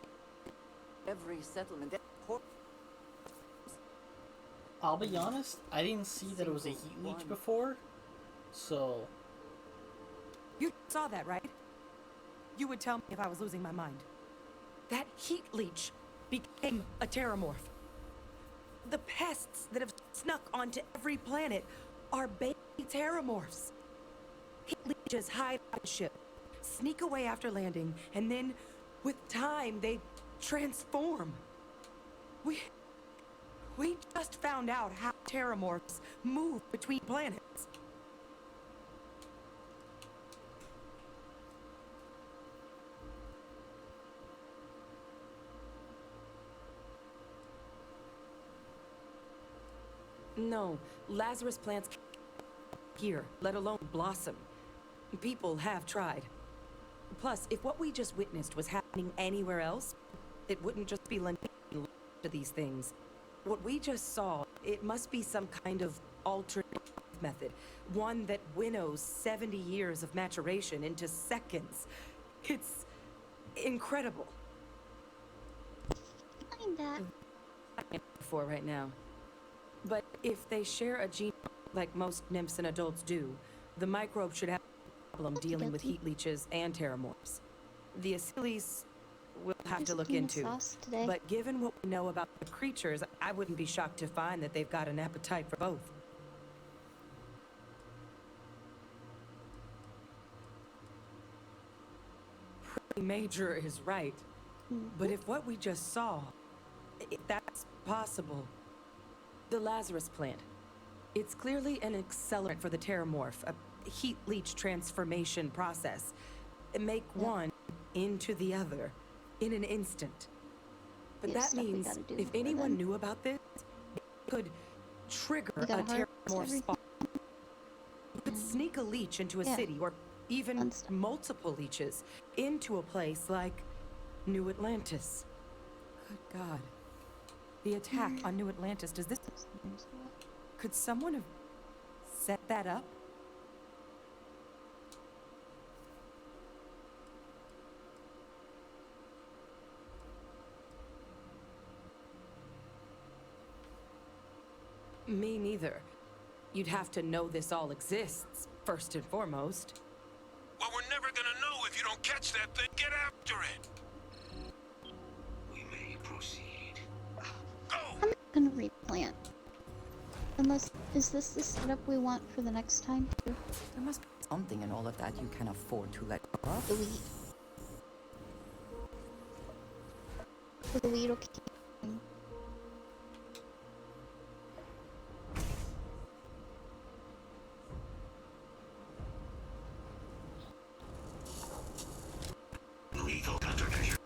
every settlement... I'll be honest, I didn't see that it was a heat leech before, so... You saw that, right? You would tell me if I was losing my mind. That heat leech became a terramorph. The pests that have snuck onto every planet are baby terramorphs. Heat leeches hide on ship, sneak away after landing, and then, with time, they transform. We just found out how terramorphs move between planets. No, Lazarus plants can't here, let alone blossom. People have tried. Plus, if what we just witnessed was happening anywhere else, it wouldn't just be lending to these things. What we just saw, it must be some kind of alternate method. One that winnows 70 years of maturation into seconds. It's incredible. Find that. I can't for right now. But if they share a gene like most nymphs and adults do, the microbe should have a problem dealing with heat leeches and terramorphs. The Achilles we'll have to look into. But given what we know about the creatures, I wouldn't be shocked to find that they've got an appetite for both. Pretty Major is right. But if what we just saw, if that's possible, the Lazarus plant, it's clearly an accelerant for the terramorph, a heat leech transformation process. Make one into the other in an instant. But that means if anyone knew about this, it could trigger a terramorph spawn. You could sneak a leech into a city, or even multiple leeches into a place like New Atlantis. Good God. The attack on New Atlantis, does this... Could someone have set that up? Me neither. You'd have to know this all exists, first and foremost. Well, we're never gonna know if you don't catch that thing. Get after it. We may proceed. I'm gonna replant. Unless, is this the setup we want for the next time too? There must be something in all of that you can afford to let go of. The weed. The weed will keep going. Lethal countermeasure.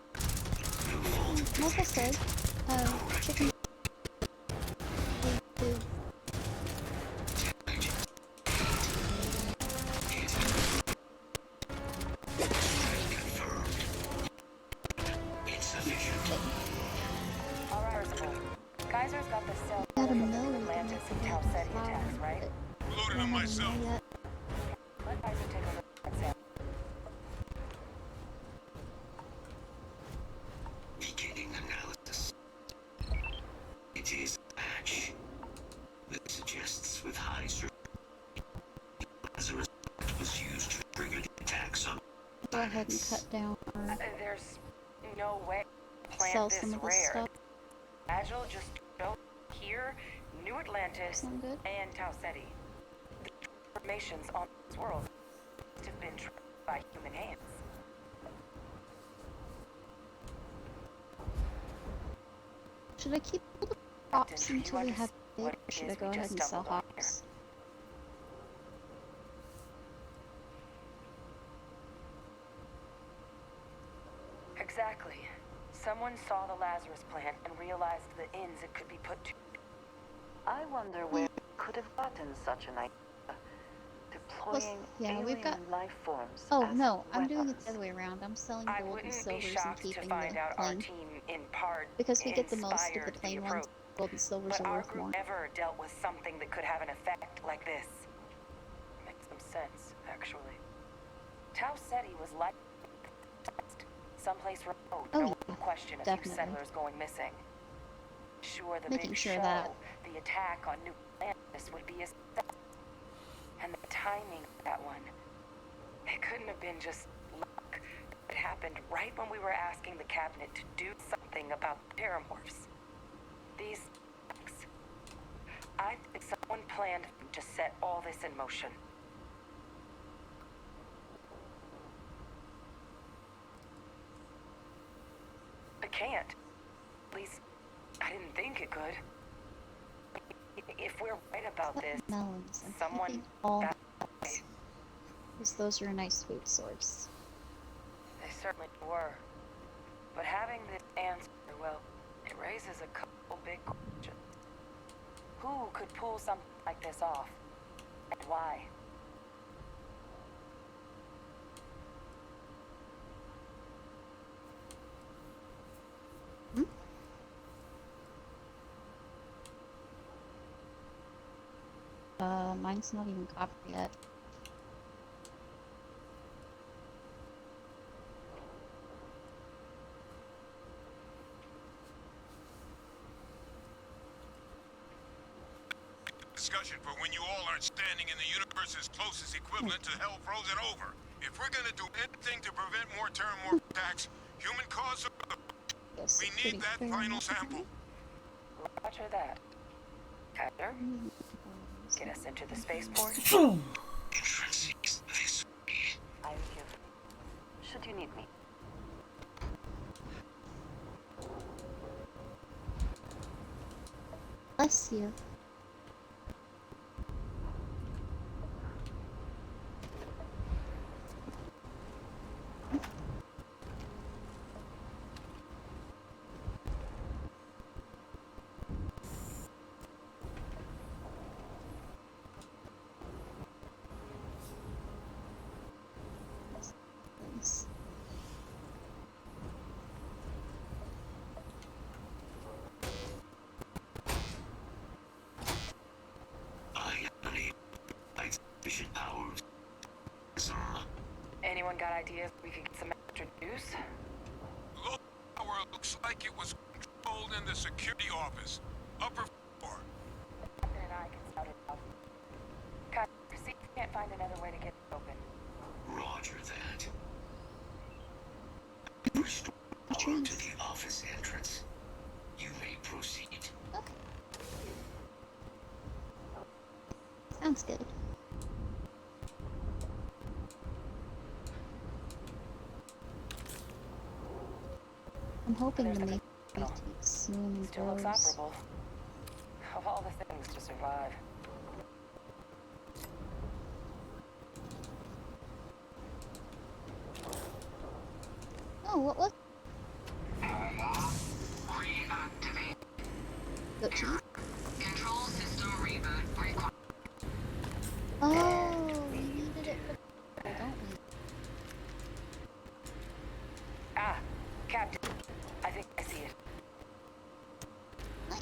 Like I said, chicken. Kaiser's got the cell Got a from the million Atlantis and Tau Ceti attacks, right? Loaded on myself. Let Kaiser take a look at that. Beginning analysis. It is a match that suggests with high certainty Lazarus was used to trigger the attacks on Go ahead and cut down or There's no way to sell plant some this of this rare. stuff. Agile just showed here, New Atlantis and Tau Ceti. The transformations on this world must have been triggered by human hands. Should I keep all the hops until we have food, or should I go ahead and sell hops? Exactly. Someone saw the Lazarus plant and realized the ends it could be put to. I wonder where we could have gotten such an idea. Deploying yeah, we've got life forms. Oh as no, I'm doing it weapons. the other way around. I'm selling I gold and wouldn't be silvers and shocked to keeping find the out our plain. team in part Because we get the most of the inspired plain approach. ones. Gold and silvers But are our worth group more. never dealt with something that could have an effect like this. Makes some sense, actually. Tau Ceti was like someplace remote. Oh, no yeah, one would question a definitely. few settlers going missing. Sure, the Making big sure show, that- the attack on New Atlantis would be a success. And the timing of that one, it couldn't have been just luck. It happened right when we were asking the cabinet to do something about the terramorphs. These attacks. I think someone planned to set all this in motion. It can't. At least, I didn't think it could. If we're right about this, Melons. I'm someone keeping all got melons, because those are a nice food source. They certainly were. But having this answer, well, it raises a couple big questions. Who could pull pull something like this off? And why? Mine's not even covered yet. Discussion for when you all aren't standing in the universe's closest equivalent to hell frozen over. If we're gonna do anything to prevent more terramorph attacks, human cause or other, we need that final sample. Roger that. Kyler, get us into the spaceport. Entrance is this way. I'm here. Should you need me. Bless you. Thanks. I am unable to provide sufficient powers. Anyone got ideas we could get some extra juice? Low power looks like it was controlled in the security office. Upper floor. Captain and I can scout it out. Kyler, see if you can't find another way to get it open. Roger that. Restore power to the office entrance. You may proceed. Okay. Sounds good. I'm hoping the main takes soon Still looks goes. operable. Of all the things to survive. Oh, what was? Go cheese. Control system reboot required. Oh, we needed it for the don't we? Ah, Captain. I think I see it. Nice.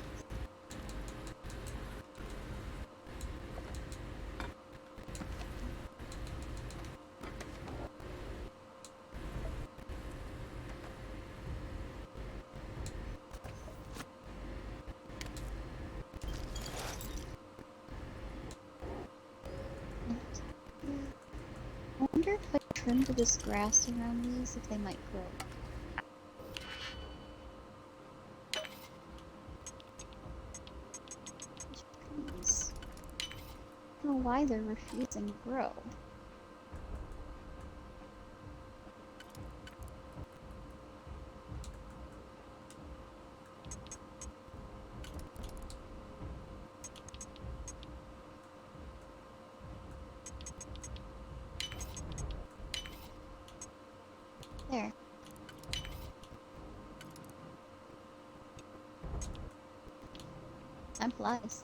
I wonder if I trimmed this grass around these, if they might grow. These trees. I don't know why they're refusing to grow. There. Time flies.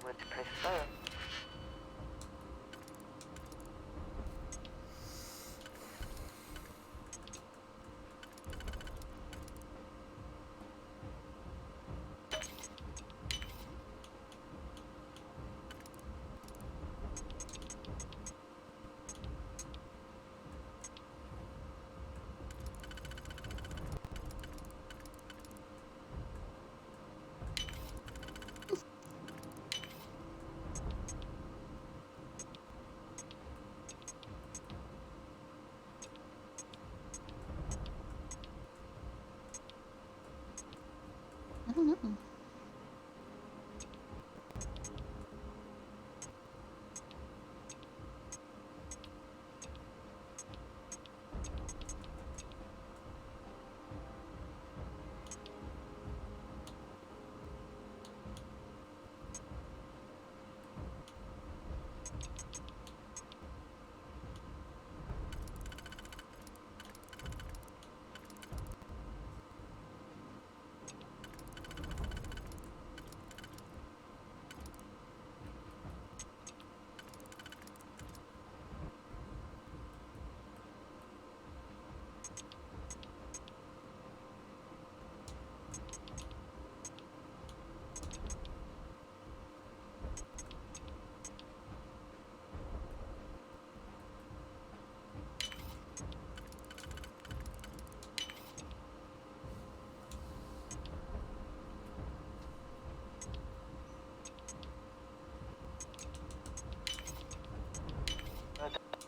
Would prefer. don't know.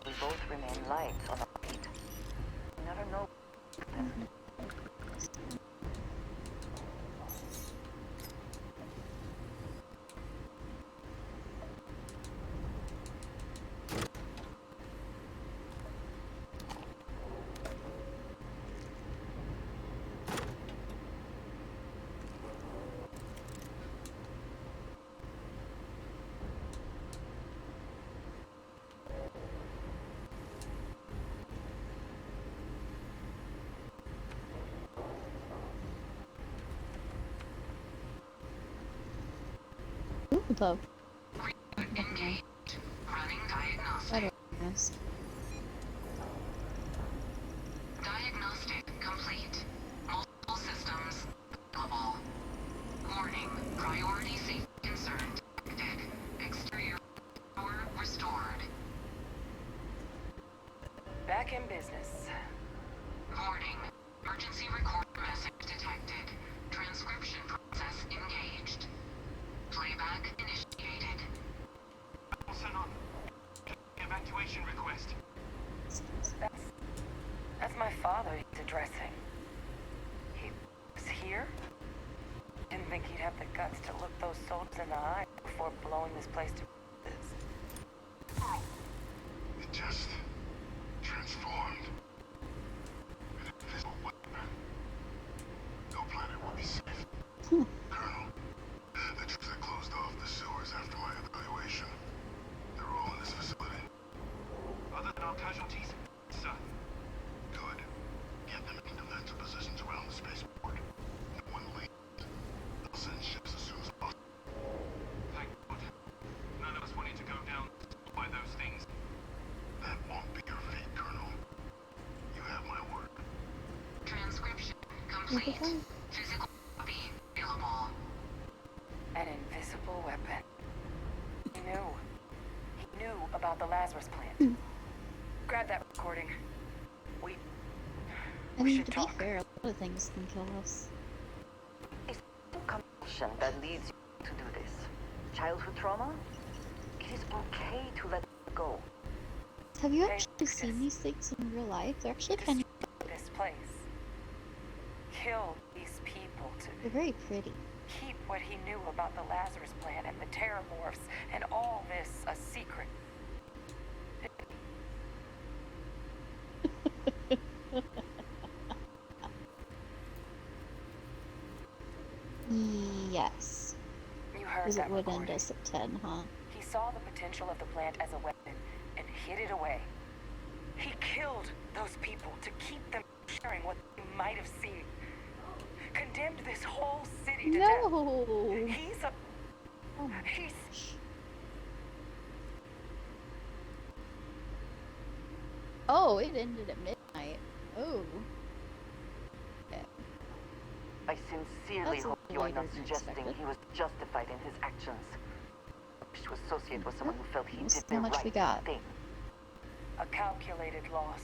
We both remain light on our feet. You never know. Ooh, though. Engaged. Running diagnostic. Diagnostic complete. Multiple systems available. Warning. Priority safety concern detected. Exterior power restored. Back in business. Warning. Emergency record message detected. Transcription process engaged. Playback initiated. Evacuation request. That's my father he's addressing. He was here? Didn't think he'd have the guts to look those soldiers in the eye before blowing this place to pieces. It just transformed. An invisible weapon. No planet will be safe. Colonel, the troops that closed off the sewers after my evaluation, they're all in this facility. Other than our casualties, sir. Good. Get them in defensive positions around the spaceport. No one leaves. I'll send ships as soon as possible. Thank God. None of us wanted to go down by those things. That won't be your fate, Colonel. You have my word. Transcription complete. Physical copy available. An invisible weapon. He knew. He knew about the Lazarus plant. Grab that recording. I mean, to be fair, a lot of things can kill us. It's the compulsion that leads you to do this. Childhood trauma? It is okay to let it go. Have you actually seen these things in real life? They're actually kind of... This place. Kill these people to... They're very pretty. Keep what he knew about the Lazarus plant and the Terramorphs and all this a secret. Yes. You heard Because that it would recording. end us at 10, huh? He saw the potential of the plant as a weapon and hid it away. He killed those people to keep them from sharing what they might have seen. Condemned this whole city to death. He's a... Oh my He's... gosh. Oh, it ended at midnight. Oh. Yeah. I sincerely That's a hope you are later not than suggesting expected. he was justified in his actions. I wish to associate with someone who felt he Let's did see the how much we right got. thing. A calculated loss.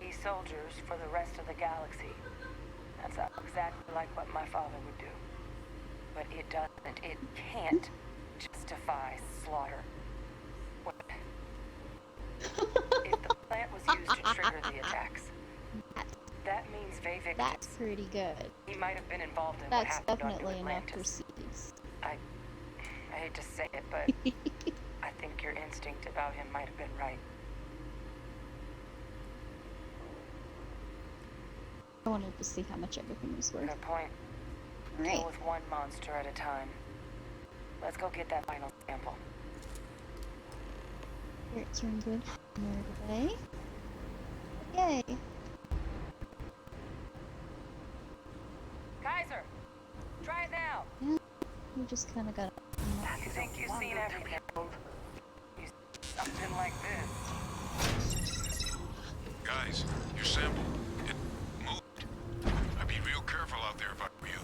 These soldiers for the rest of the galaxy. That's exactly like what my father would do. But it doesn't, it can't justify slaughter. What? If the plant was used to trigger the attacks, That means Vivek. That's pretty good. He might have been involved in what That's happened on New definitely enough for Atlantis. seeds. I hate to say it, but I think your instinct about him might have been right. I wanted to see how much everything was worth. Good point. Alright. Deal with one monster at a time. Let's go get that final sample. Here, it's room good. Away. Yay. Kaiser, try it now. Yeah, we just kind of got. You think you've seen everything? You see something like this. Guys, your sample, it moved. I'd be real careful out there if I were you.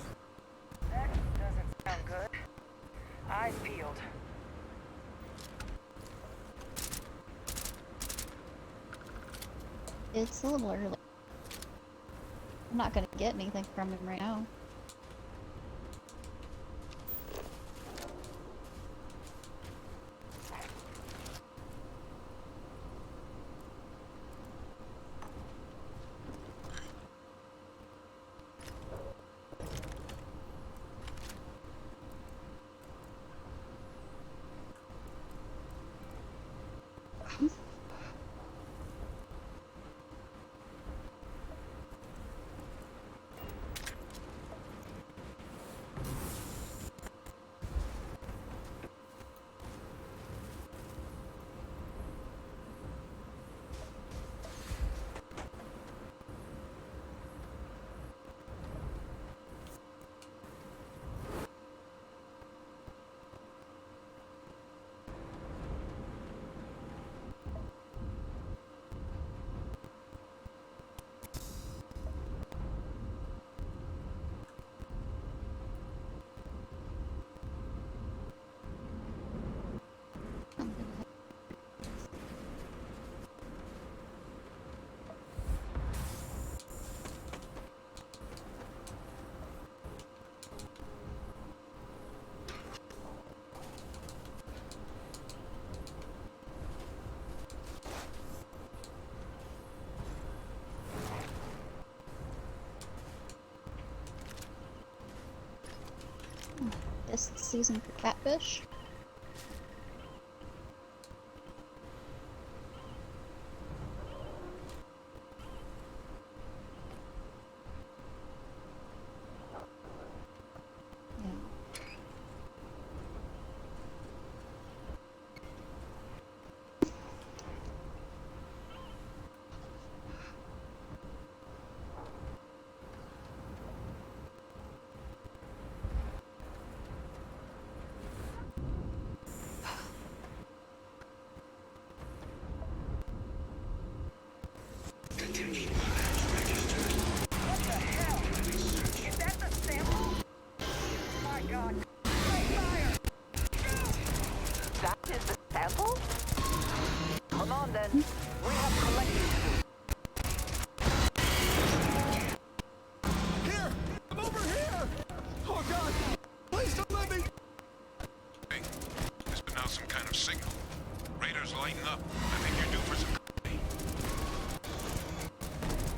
That doesn't sound good. Eyes peeled. It's a little early. I'm not gonna get anything from him right now. Guess it's season for catfish. That is the sample? Come on then. We have collected to do. Here! I'm over here! Oh god! Please don't let me! Hey, there's been now some kind of signal. Radar's lighting up. I think you're due for some company.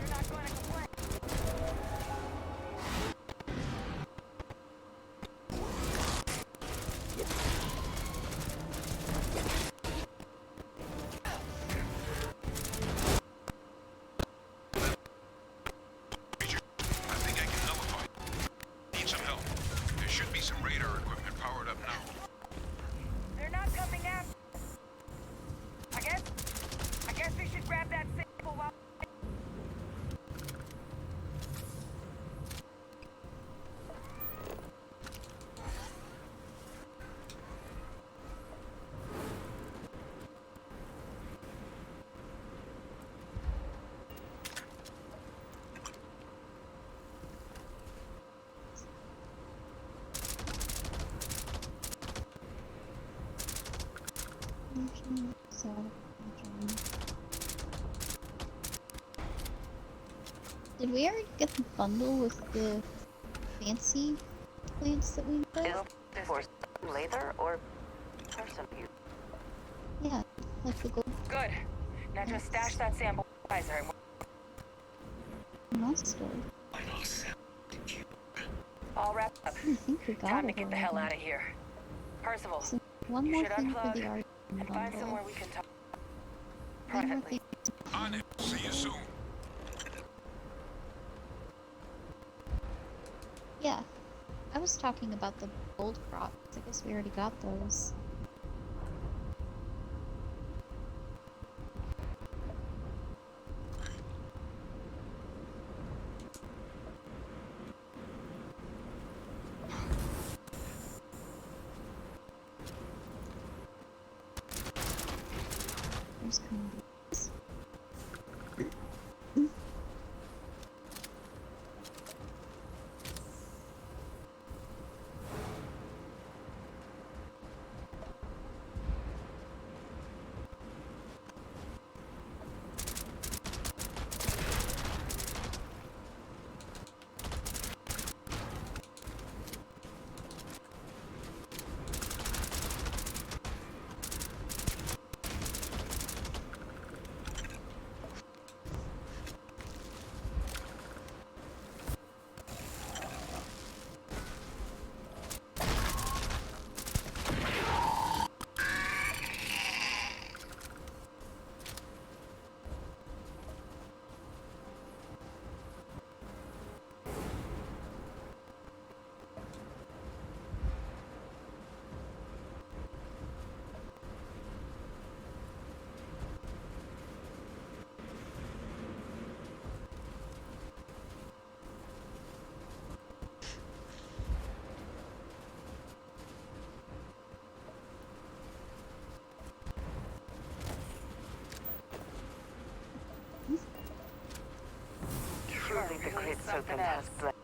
You're not going to complain. I think I can nullify. Need some help. There should be some radar equipment powered up now. They're not coming after. I guess we should grab that sample while. Did we already get the bundle with the fancy plants that we put? Is this for later or person use? Yeah, like the gold. Good. Now just stash that sample, Kaiser. And everything else stored. All wrapped up. I think we got Time to it get the hell already. out of here. Percival, So one you more should thing for unplug the art and bundle. find somewhere we can talk One more privately. thing. On it. See you soon. Yeah, I was talking about the gold crops. I guess we already got those. There's combos. Truly the great Serpent has blessed.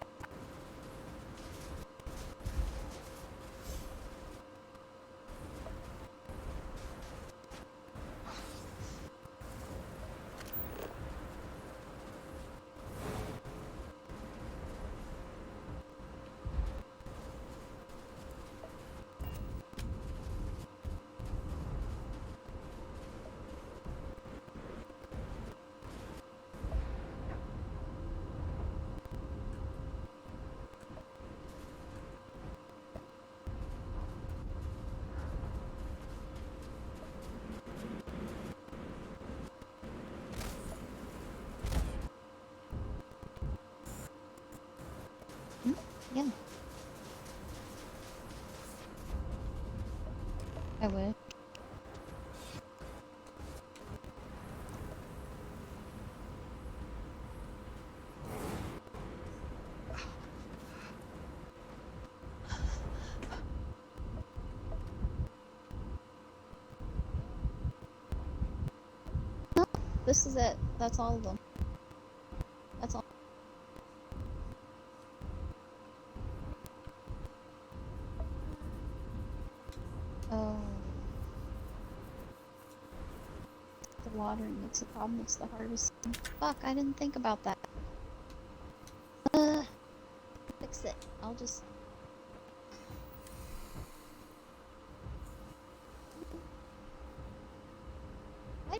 Yeah. I wish. No, this is it. That's all of them. That's all. Oh. The watering makes a problem. It's the hardest thing. Fuck, I didn't think about that. Fix it. I'll just... Why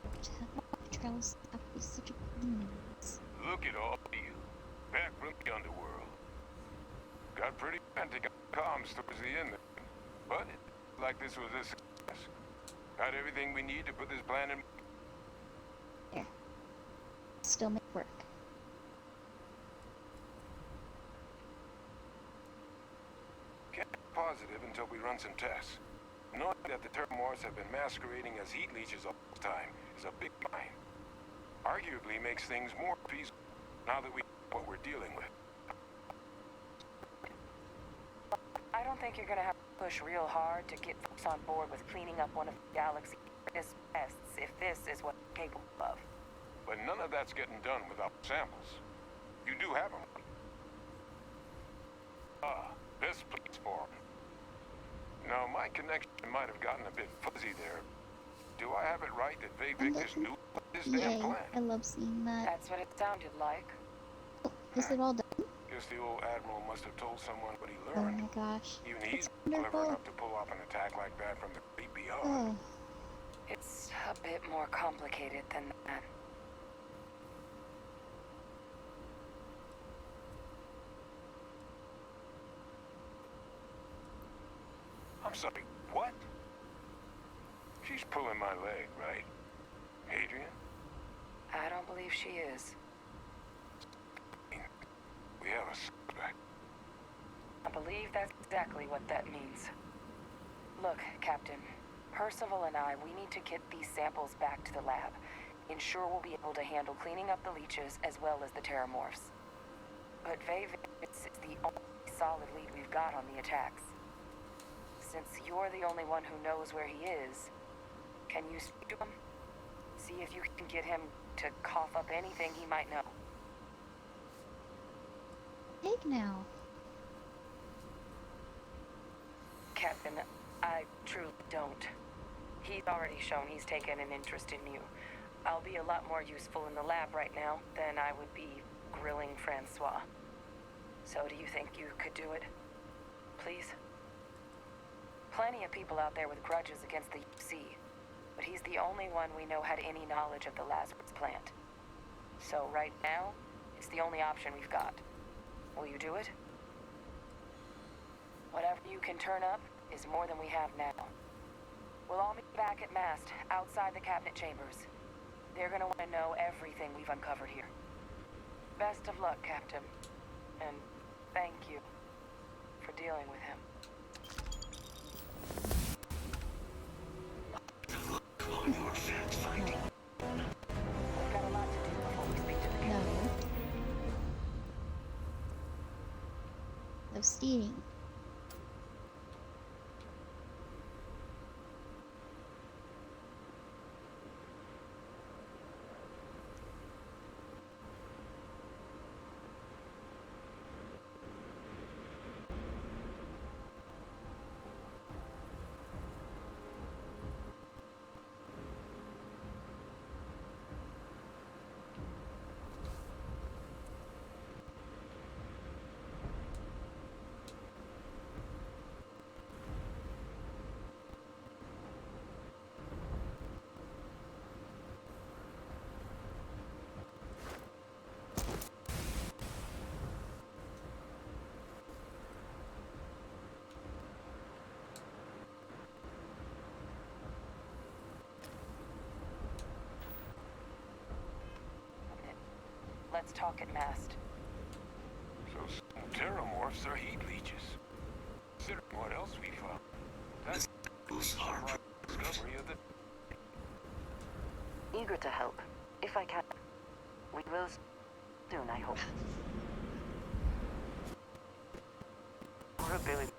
trails have to be such a pain? Look at all of you. Back from the underworld. Got pretty frantic on comms towards the end there. But it like this was a success. Got everything we need to put this plan in. Yeah. Still make work. Can't be positive until we run some tests. Knowing that the Terramorphs have been masquerading as heat leeches all this time is a big sign. Arguably makes things more peaceful now that we know what we're dealing with. I don't think you're gonna have to push real hard to get folks on board with cleaning up one of the galaxy's greatest pests if this is what you're capable of. But none of that's getting done without samples. You do have them. This police forum. Now, my connection might have gotten a bit fuzzy there. Do I have it right that Victus knew this damn Yay, plan? I love seeing that. That's what it sounded like. Oh, is it all done? Guess the old admiral must have told someone what he Oh learned. my gosh. Even It's he's clever wonderful. enough to pull off an attack like that from the great beyond. Oh. It's a bit more complicated than that. sorry, what? She's pulling my leg, right? Adrian? I don't believe she is. We have a suspect. I believe that's exactly what that means. Look, Captain, Percival and I, we need to get these samples back to the lab. Ensure we'll be able to handle cleaning up the leeches as well as the terramorphs. But Vayvis is the only solid lead we've got on the attacks. Since you're the only one who knows where he is, can you speak to him? See if you can get him to cough up anything he might know. Big now. Captain, I truly don't. He's already shown he's taken an interest in you. I'll be a lot more useful in the lab right now than I would be grilling Francois. So do you think you could do it? Please? Plenty of people out there with grudges against the UC, but he's the only one we know had any knowledge of the Lazarus plant. So right now, it's the only option we've got. Will you do it? Whatever you can turn up is more than we have now. We'll all meet back at Mast, outside the cabinet chambers. They're gonna want to know everything we've uncovered here. Best of luck, Captain. And thank you for dealing with him. On your fact-finding. We've got a lot to do before we speak to the captain. No stealing. Let's talk at Mast. So terramorphs are heat leeches. Considering what else we found. That's our discovery of the... Eager to help, if I can. We will soon, I hope. Our ability...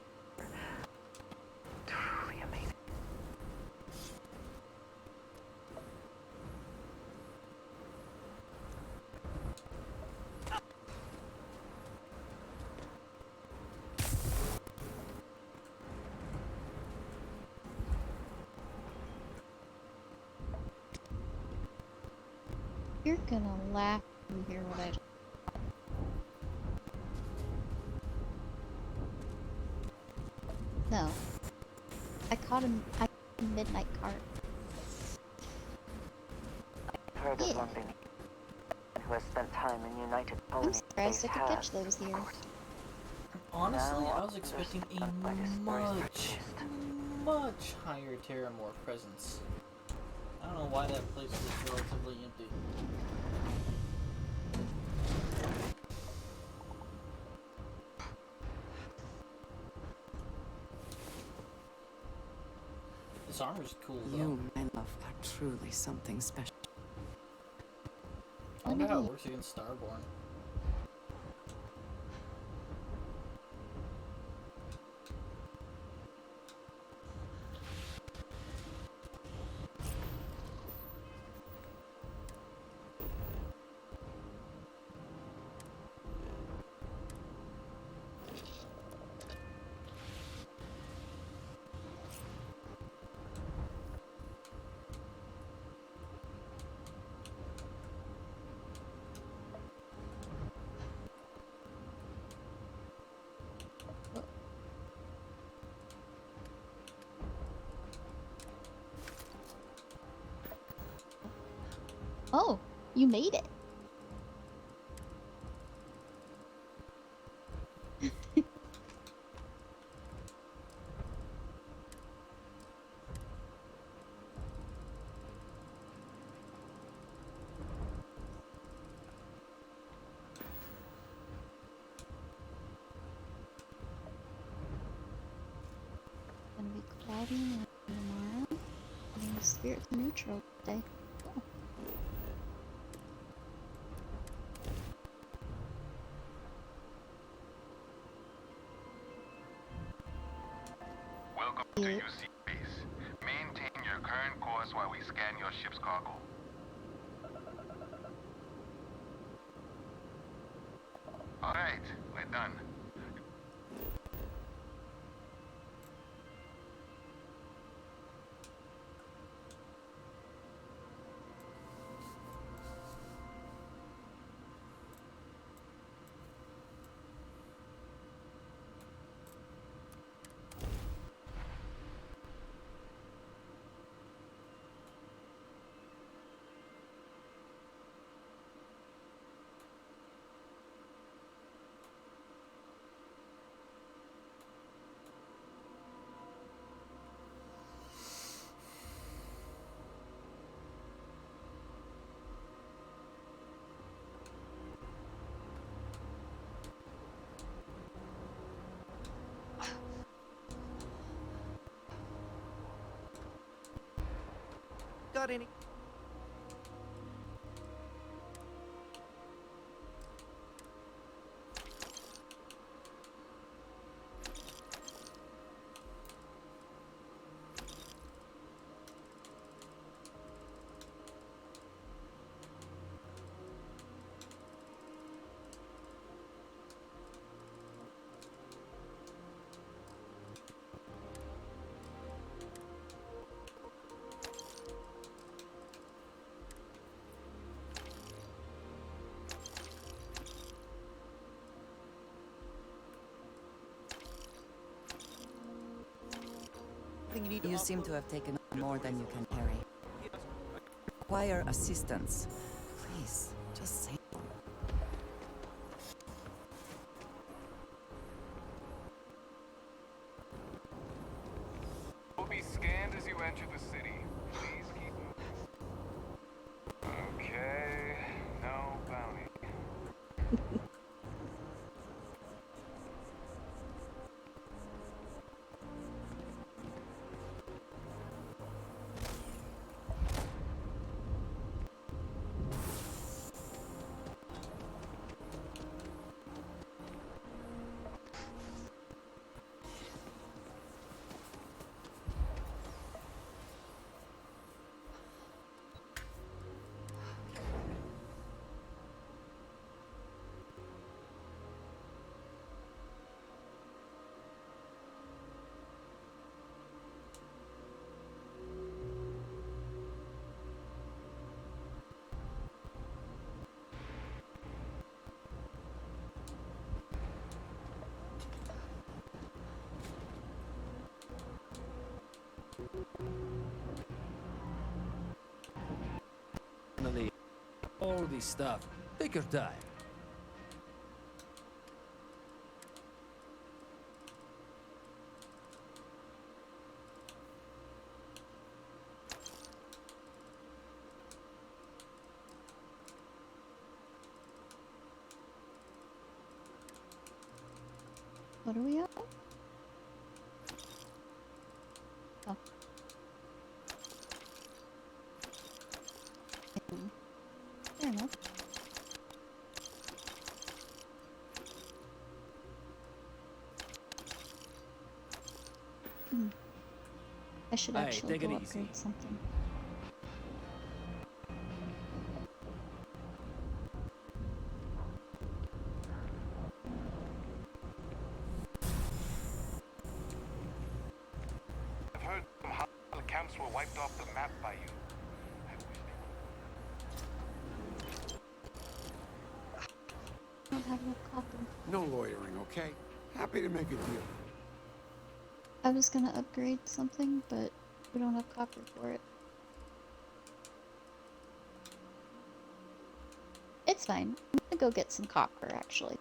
truly amazing. You're gonna laugh when you hear what I... No. I caught him at a midnight cart. I've heard of one being who has spent time in United I'm Colonies. surprised I could catch those here. Honestly, I was expecting a much higher terramorph presence. I don't know why that place was relatively empty. This armor's cool though. You, my love, are truly something special. I wonder how it works against Starborn. Oh, you made it. body tomorrow. And spirit's neutral today. Cool. Welcome to UC base. Maintain your current course while we scan your ship's cargo. Alright, we're done. Got any? You seem to have taken on more than you can carry. Require assistance. Please, just say so. Will be scanned as you enter the city. Please keep moving. Okay, no bounty. All this stuff. Take your time. What are we at? Oh. Fair enough. I should Hey, actually take it go easy. upgrade something. I've heard some hostile camps were wiped off the map by you. I don't have enough copper. No loitering, okay? Happy to make a deal. I was gonna upgrade something, but we don't have copper for it. It's fine. I'm gonna go get some copper, actually.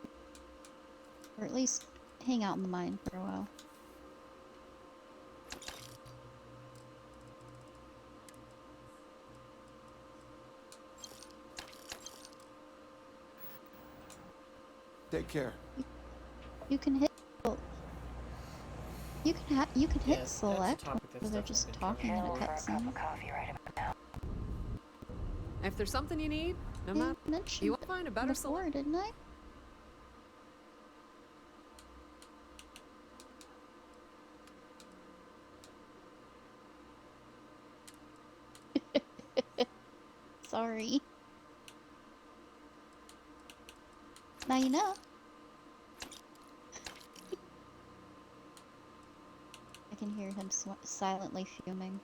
Or at least hang out in the mine for a while. Take care. You can hit. You can hit Yes, that's a select topic that's Or they're definitely just been talking in a trouble. cutscene. Coffee right about now. If there's something you need, no I matter, mentioned you won't find a better before, didn't I? Sorry. Now you know. I can hear him silently fuming.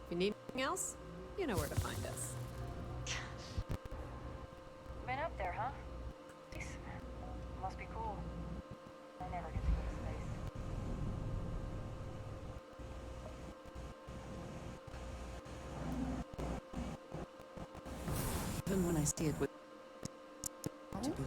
If you need anything else, you know where to find us. Been up there, huh? Nice. Must be cool. I never get to go to space. Even when I see it with to be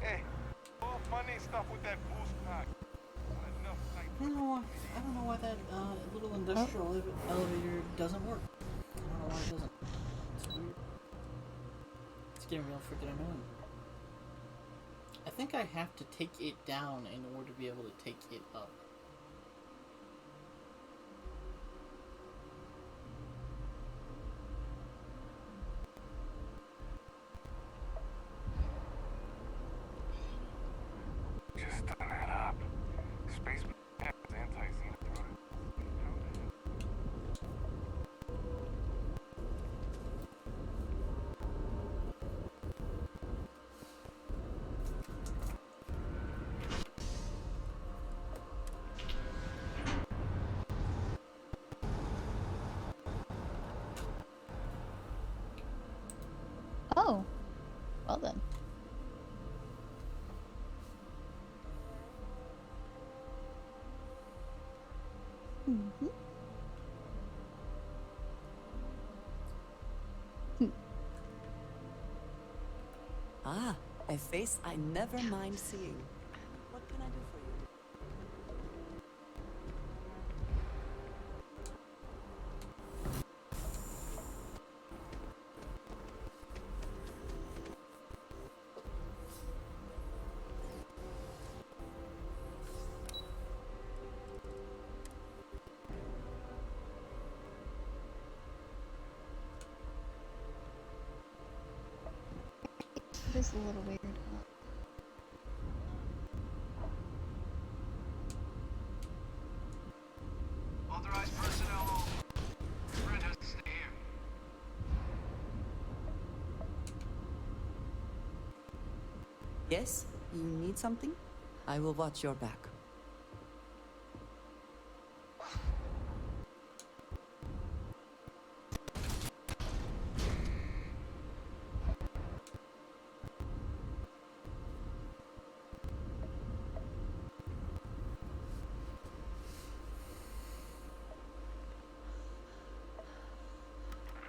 Hey, all funny stuff with that boost pack. I don't know why that little industrial elevator doesn't work. I don't know why it doesn't. It's weird. It's getting real freaking annoying. I think I have to take it down in order to be able to take it up. Just turn that up. Space has anti-xenotron. Oh. Well then. Mm-hmm. Ah, a face I never mind seeing. What can I do for you? It is a little weird. Authorized personnel. Brent has to stay here. Yes? You need something? I will watch your back.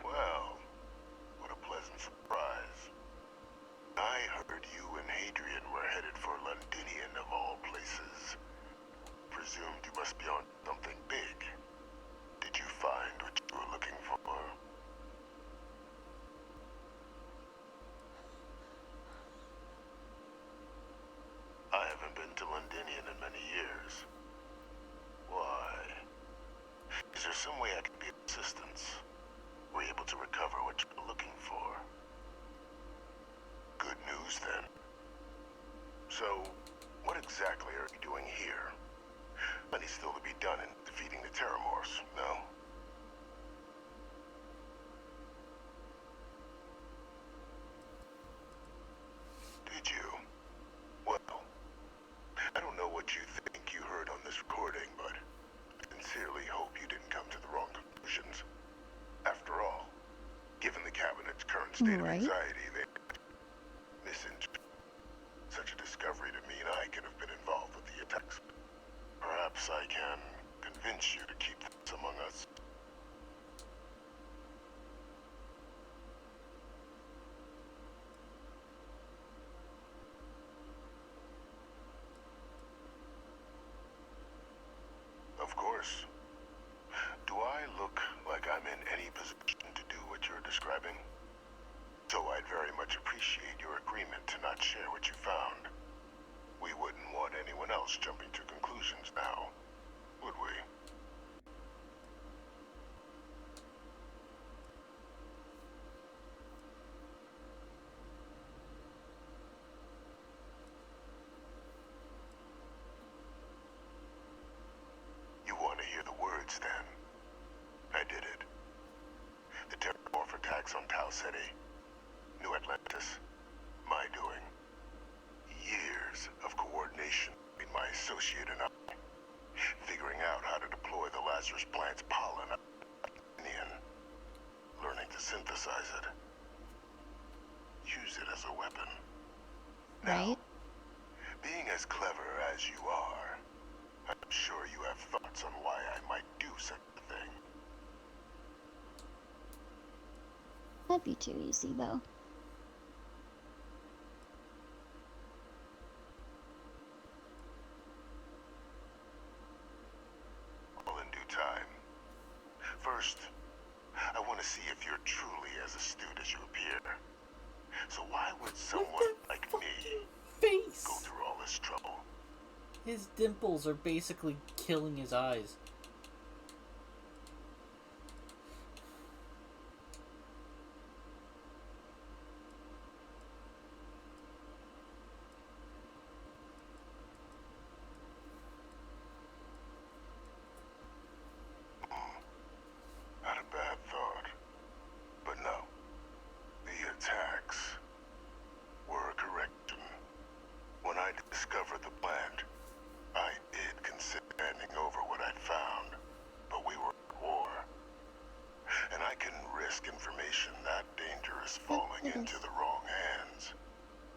Well, what a pleasant surprise. I heard you and Hadrian were headed for Londinian of all places. exactly are you doing here? Plenty still to be done in defeating the Terramorphs, no? Did you? Well, I don't know what you think you heard on this recording, but I sincerely hope you didn't come to the wrong conclusions. After all, given the Cabinet's current state of anxiety, they misinterpreted such a discovery to mean I could have been involved with the attacks. Perhaps I can convince you to keep this among us. Of course. Do I look like I'm in any position to do what you're describing? So I'd very much appreciate your agreement to not share what you found. We wouldn't want anyone else jumping to conclusions now, would we? You want to hear the words, then? I did it. The Terramorph attacks on Tau City, New Atlantis, my doing. Years of coordination between my associate and I, figuring out how to deploy the Lazarus plant's pollen on Indian, learning to synthesize it, use it as a weapon. Right? Being as clever as you are, I'm sure you have thoughts on why I might do such a thing. That'd be too easy, though. All in due time. First, I want to see if you're truly as astute as you appear. So why would someone like me go through all this trouble? His dimples are basically killing his eyes. Not a bad thought. But no. The attacks were a correction. When I discovered the plant, I did consider handing over what I'd found. But we were at war. And I couldn't risk information that dangerous falling into the wrong hands.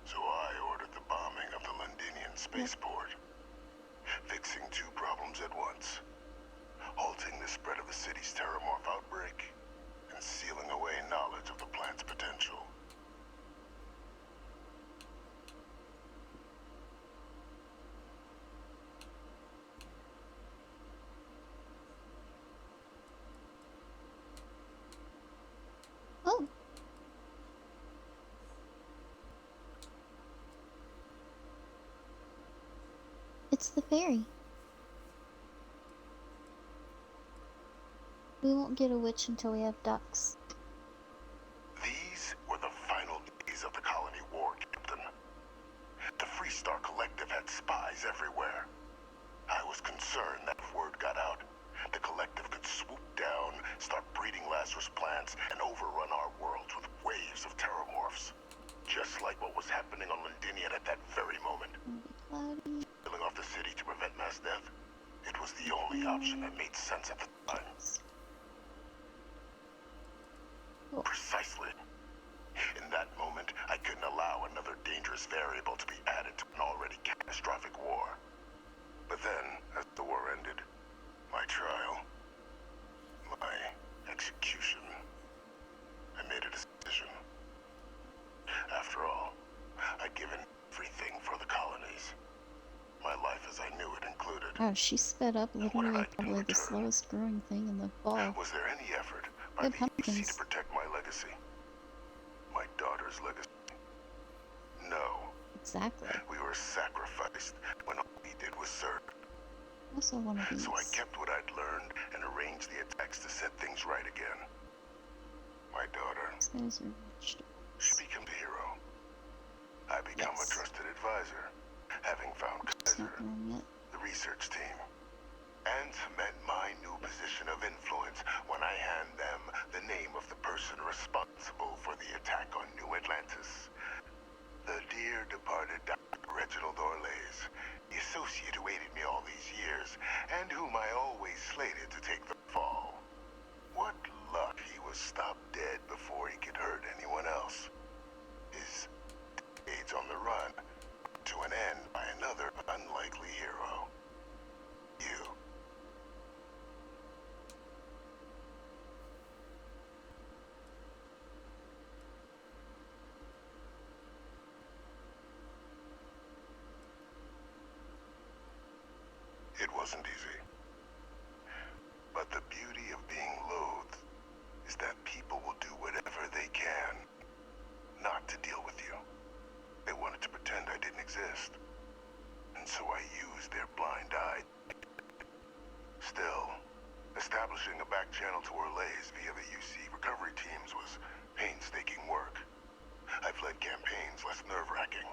So I ordered the bombing of the Londinian spaceport. Fixing two problems at once. Halting the spread of the city's Terramorph outbreak, and sealing away knowledge of the plant's potential. Oh. It's the fairy. We won't get a witch until we have ducks. These were the final days of the colony war, Captain. The Freestar Collective had spies everywhere. I was concerned that if word got out, the Collective could swoop down, start breeding Lazarus plants, and overrun our worlds with waves of Terramorphs. Just like what was happening on Londinian at that very moment. Killing off the city to prevent mass death. It was the only option that made sense at the time. Precisely. In that moment, I couldn't allow another dangerous variable to be added to an already catastrophic war. But then, as the war ended, my trial, my execution, I made a decision. After all, I'd given everything for the colonies. My life as I knew it included. Wow, she sped up literally probably the slowest growing thing in the ball. Was there any effort by the EC to protect my legacy? My daughter's legacy? No. Exactly. We were sacrificed when all we did was serve. Also one of these. So I kept what I'd learned and arranged the attacks to set things right again. My daughter. These guys are She becomes a hero. I become a trusted advisor. having found Kaiser, the research team, and cement my new position of influence when I hand them the name of the person responsible for the attack on New Atlantis. The dear departed Dr. Reginald Orlays, the associate who aided me all these years, and whom I always slated to take the fall. What luck he was stopped dead before he could hurt anyone else. His decades on the run to an end by another unlikely hero. You. It wasn't easy. But the beauty of being loathed is that people will do whatever they can not to deal with you. They wanted to pretend I didn't exist. And so I used their blind eye. Still, establishing a back channel to Orlays via the UC recovery teams was painstaking work. I've led campaigns less nerve-wracking.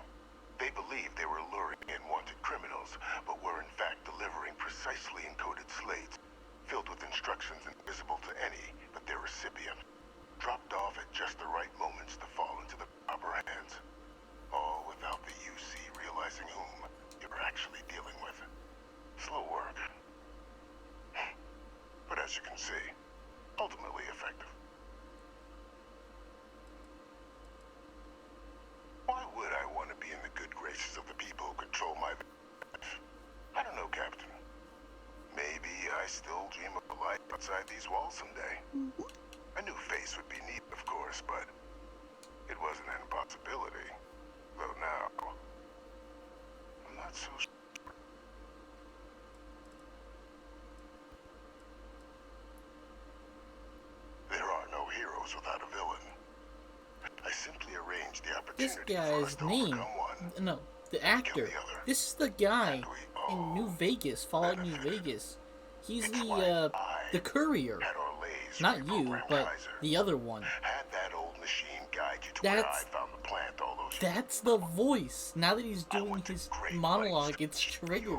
They believed they were luring in wanted criminals, but were in fact delivering precisely encoded slates filled with instructions invisible to any but their recipient, dropped off at just the right moments to fall into the proper hands. All without the UC realizing whom you're actually dealing with. Slow work. But as you can see, ultimately effective. Why would I want to be in the good graces of the people who control my life? I don't know, Captain. Maybe I still dream of a life outside these walls someday. A new face would be neat, of course, but it wasn't an impossibility. Though now, I'm not so sure. There are no heroes without a villain. I simply arranged the This opportunity for us guy's to name, overcome one. no, the actor. This is the guy in New Vegas, Fallout New Vegas. He's the courier. Not you, but the other one. Had that old machine guide you to where I found the plant all those That's the voice. Now that he's doing his monologue, it's triggered.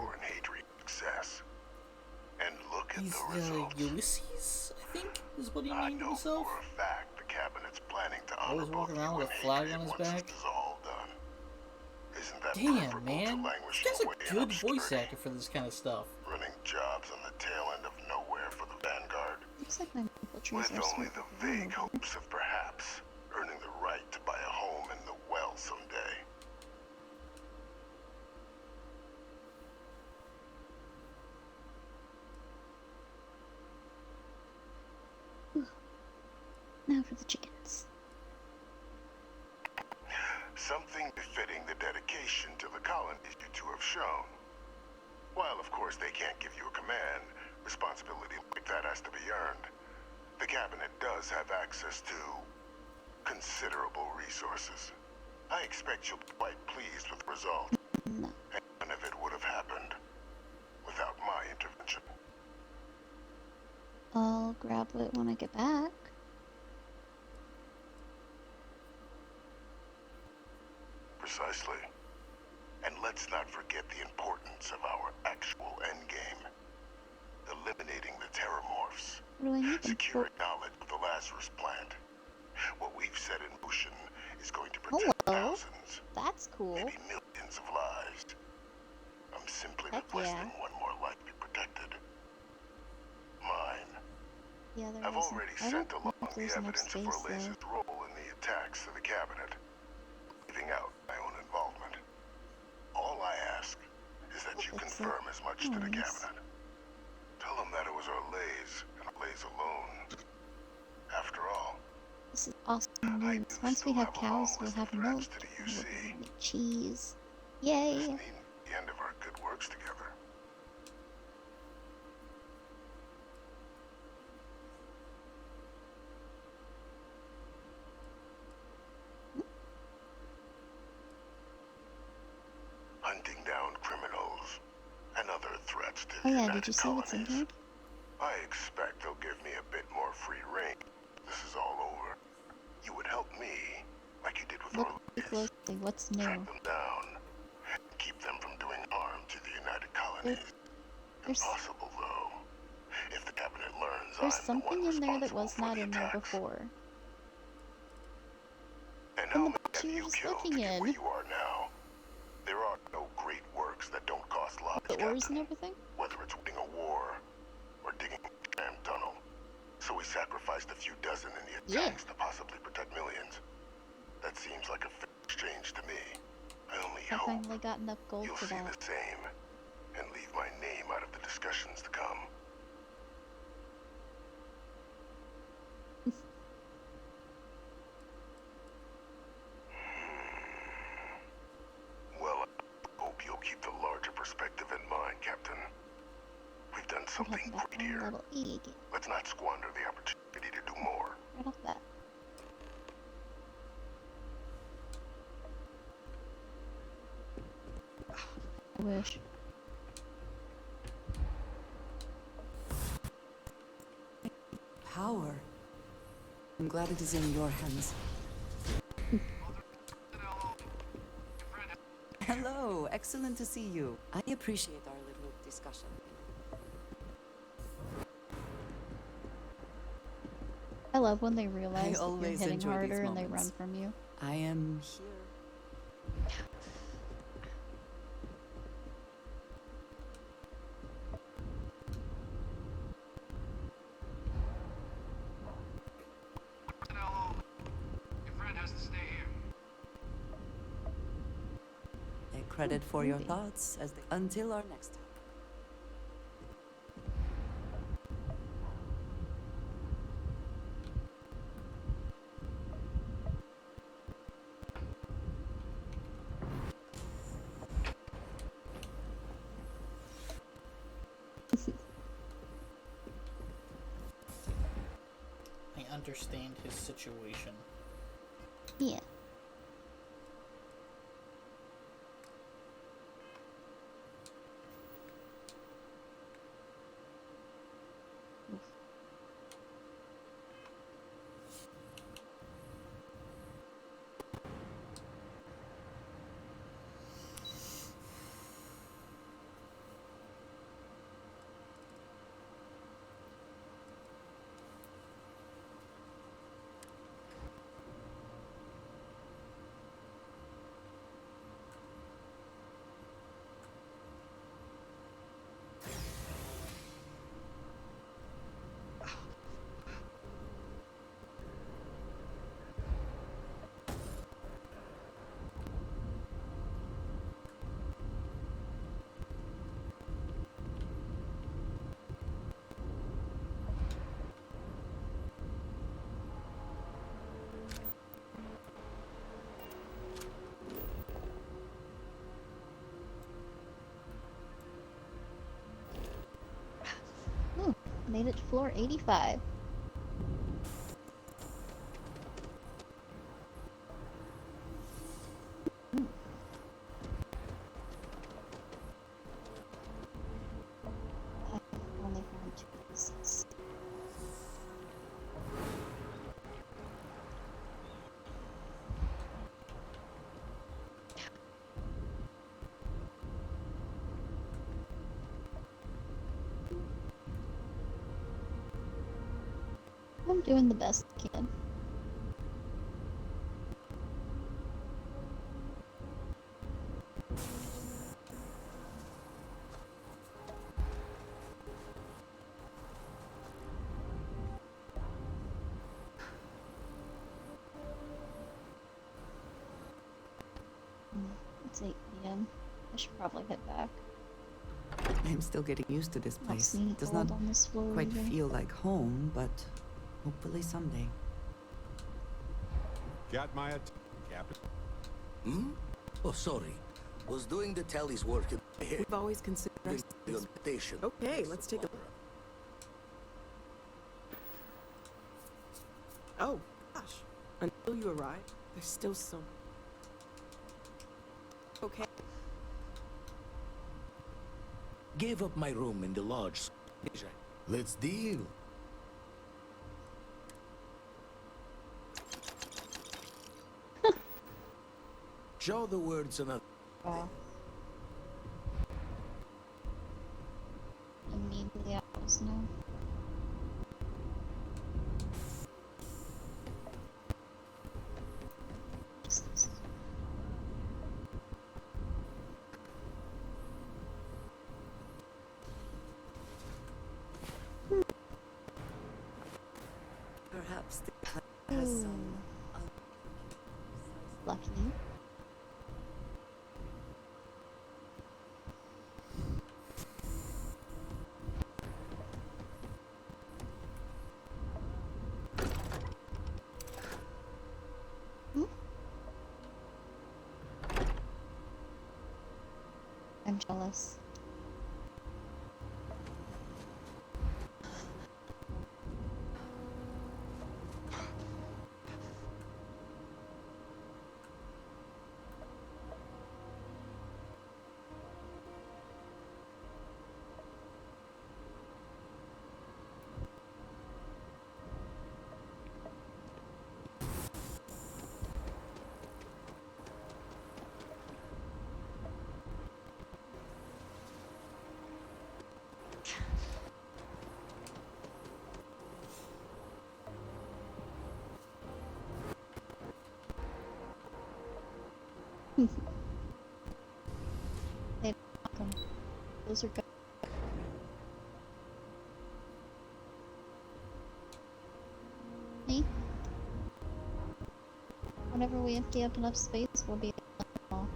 success. And look at He's the results. Ulysses, I think, is what he named himself. For a fact, the cabinet's planning to honor Always walking around with a flag on his back. this is all done. Isn't that Damn, man. This guy's a good voice actor for this kind of stuff. running jobs on the tail end of nowhere for the Vanguard? Looks like my maple trees With are only sweet. the vague hopes of perhaps earning the right to buy a home in the well someday. Now for the chickens. Something befitting the dedication to the colonies you two have shown. While, of course, they can't give you a command, responsibility like that has to be earned. The cabinet does have access to considerable resources. I expect you'll be quite pleased with the result. No. And none of it would have happened without my intervention. I'll grab it when I get back. Precisely. And let's not forget the importance of our actual endgame. Eliminating the terramorphs. What do I need them for? Securing knowledge of the Lazarus plant. What we've set in motion is going to protect thousands, That's cool. maybe millions of lives. I'm simply Heck requesting one more life be protected. Mine. Yeah, there I've isn't. already I sent don't along know if the there's enough evidence of space Orlays' though. role in the attacks to the cabinet, leaving out my own involvement. All I ask is that you confirm as much to the cabinet. Tell them that it was Orlays and Orlays alone. After all, This is awesome news. Once we have cows, we'll have milk, and we'll make cheese. Yay! the end of our good works together. Hunting down criminals and other threats to Oh yeah, United did you see what's in Colonies. here? I expect they'll give me a bit more free rein. This is all over. You would help me, like you did with Look Orlays. closely. What's new? Track them down. Keep them from doing There's Impossible, though. If the cabinet learns there's I'm something the one in there that responsible was for not the in there attacks. before. And In how the many box have you were you just killed to looking get in. where you are now? There are no great works that don't cost lives, The ores Captain. and everything? Whether it's winning a war or digging a damn tunnel. So we sacrificed a few dozen in the attacks to possibly protect millions. That seems like a fair exchange to me. I only I hope finally got enough gold you'll for see that. the same and leave my name out of the discussions to come. Well, I hope you'll keep the larger perspective in mind, Captain. We've done something great here. Level 80 again. Let's not squander the opportunity to do more. Right off that. I wish. Power. I'm glad it is in your hands. Hello, excellent to see you. I appreciate our little discussion. I love when they realize that you're always hitting enjoy these harder and they run moments. from you. I am here. Your friend has to stay here. Take credit for your thoughts as they... Until our next time. I understand his situation. Yeah. Ooh, made it to floor 85. I've only found 2 pieces. I'm doing the best I can. It's 8 p.m. I should probably head back. I'm still getting used to this Not place. seeing Does gold not on this floor quite either. feel like home, but hopefully someday. Got my Captain. Hmm? Oh, sorry. Was doing the tally's work in my head. We've always considered The ourselves. invitation. Okay, let's take a... Oh, gosh. Until you arrive, there's still so... Okay. Gave up my room in the lodge. Let's deal. Show the words another. those now. What's this? Perhaps the planet has some Lucky. I'm jealous. Hey, welcome. Those are good. Hey. Whenever we empty up enough space, we'll be able to let them all.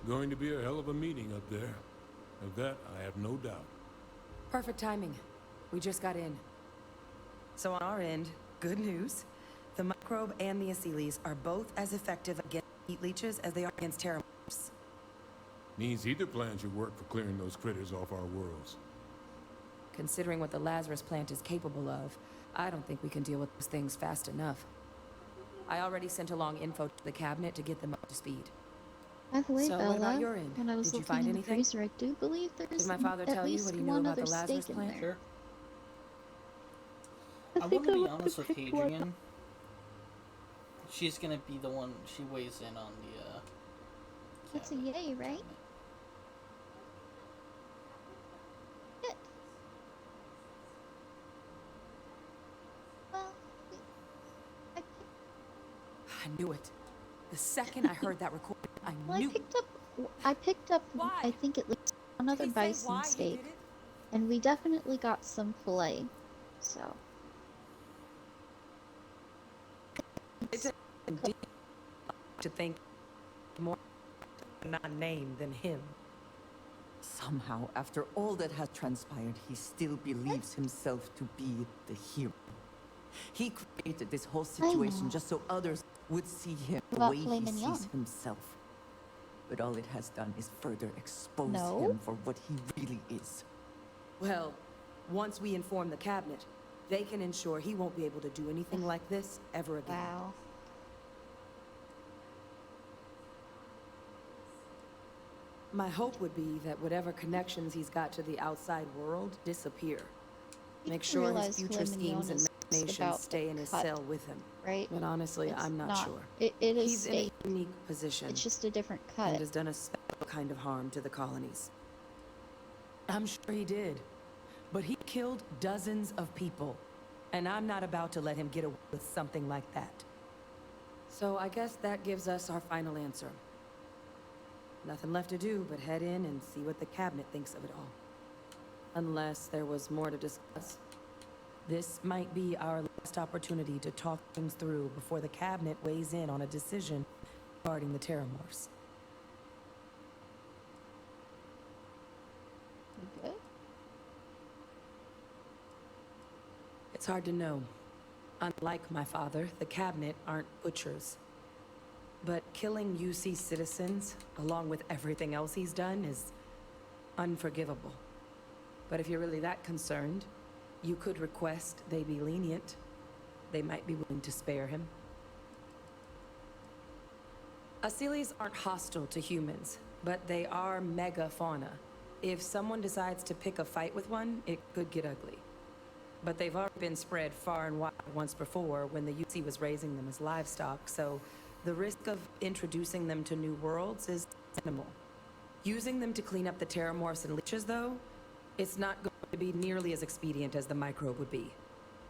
Going to be a hell of a meeting up there. Of that, I have no doubt. Perfect timing. We just got in. So on our end, good news. The microbe and the Asylees are both as effective against heat leeches as they are against terramorphs. Means either plan should work for clearing those critters off our worlds. Considering what the Lazarus plant is capable of, I don't think we can deal with those things fast enough. I already sent along info to the cabinet to get them up to speed. By the way, So, Bella, what about your end? when I was Did you looking find in the anything? freezer, I do believe there's Did my father at tell you least what he knew one about other the Lazarus steak in plant? there. I want to be honest with Hadrian. She's gonna be the one, she weighs in on the, That's a yay, right? Good. Well, I knew it. The second I heard that recording, I well, knew. I picked up, I think at least another bison steak, and we definitely got some filet. So. It's indeed to think more not named than him. Somehow, after all that has transpired, he still believes himself to be the hero. He created this whole situation just so others would see him the way he sees himself. But all it has done is further expose him for what he really is. Well, once we inform the cabinet, they can ensure he won't be able to do anything like this ever again. Wow. My hope would be that whatever connections he's got to the outside world disappear. Make sure his future schemes and machinations stay in his cell with him. Right? But honestly, I'm not sure. It is He's in a unique position. It's just a different cut. And has done a special kind of harm to the colonies. I'm sure he did. But he killed dozens of people. And I'm not about to let him get away with something like that. So I guess that gives us our final answer. Nothing left to do but head in and see what the cabinet thinks of it all. Unless there was more to discuss. This might be our last opportunity to talk things through before the cabinet weighs in on a decision regarding the terramorphs. Good. It's hard to know. Unlike my father, the cabinet aren't butchers. But killing UC citizens, along with everything else he's done, is unforgivable. But if you're really that concerned, you could request they be lenient. They might be willing to spare him. Asylees aren't hostile to humans, but they are megafauna. If someone decides to pick a fight with one, it could get ugly. But they've already been spread far and wide once before when the UC was raising them as livestock, so the risk of introducing them to new worlds is minimal. Using them to clean up the terramorphs and leeches, though, it's not going to be nearly as expedient as the microbe would be.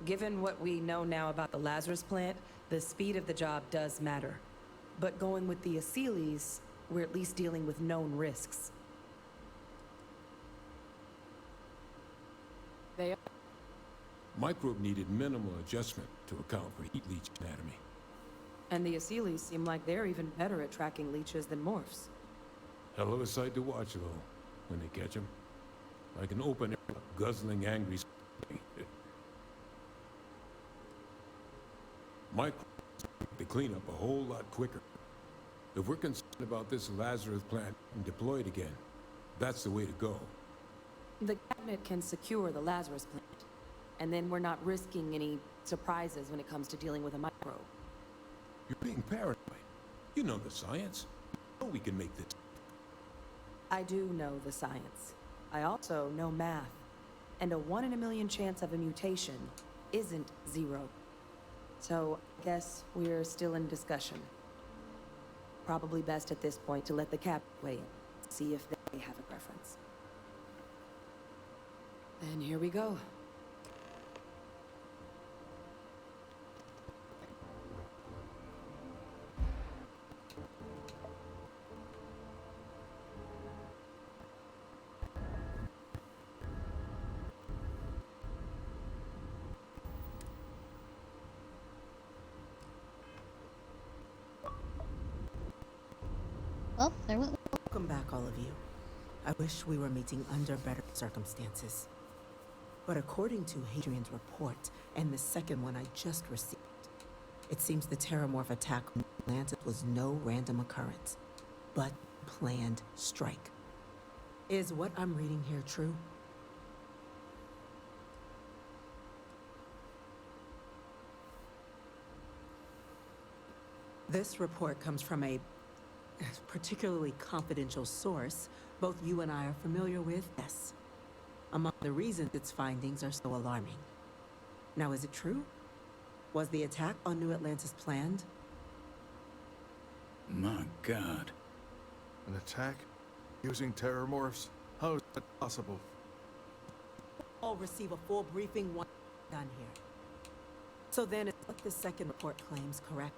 Given what we know now about the Lazarus plant, the speed of the job does matter. But going with the Aceles, we're at least dealing with known risks. They are. Microbe needed minimal adjustment to account for heat leech anatomy. And the Aceles seem like they're even better at tracking leeches than morphs. Hell of a sight to watch, though, when they catch them. Like an open, guzzling, angry Microbes make the cleanup a whole lot quicker. If we're concerned about this Lazarus plant being deployed again, that's the way to go. The cabinet can secure the Lazarus plant, and then we're not risking any surprises when it comes to dealing with a microbe. You're being paranoid. You know the science. You know we can make this. I do know the science. I also know math. And a 1 in a million chance of a mutation isn't 0. So, I guess we're still in discussion. Probably best at this point to let the cap weigh in, see if they have a preference. Then here we go. Well, there went. Welcome back, all of you. I wish we were meeting under better circumstances. But according to Hadrian's report, and the second one I just received, it seems the terramorph attack on Atlantis was no random occurrence, but planned strike. Is what I'm reading here true? This report comes from a particularly confidential source both you and I are familiar with, yes. Among the reasons its findings are so alarming. Now, is it true? Was the attack on New Atlantis planned? My God. An attack? Using terramorphs? How is that possible? All receive a full briefing once done here. So then, is what the second report claims correct?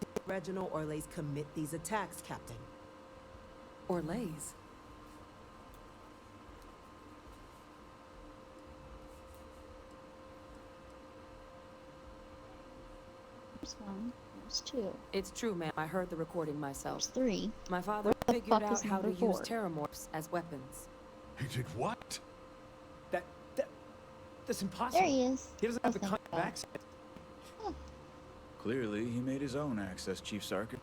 Did Reginald Orlays commit these attacks, Captain? Orlays? There's 1, there's 2. It's true, ma'am. I heard the recording myself. There's 3. My father Where the figured fuck out is how to number use 4? terramorphs as weapons. He did what? That's impossible. There he is. He doesn't have the kind of access. Clearly, he made his own access, Chief Sarkis.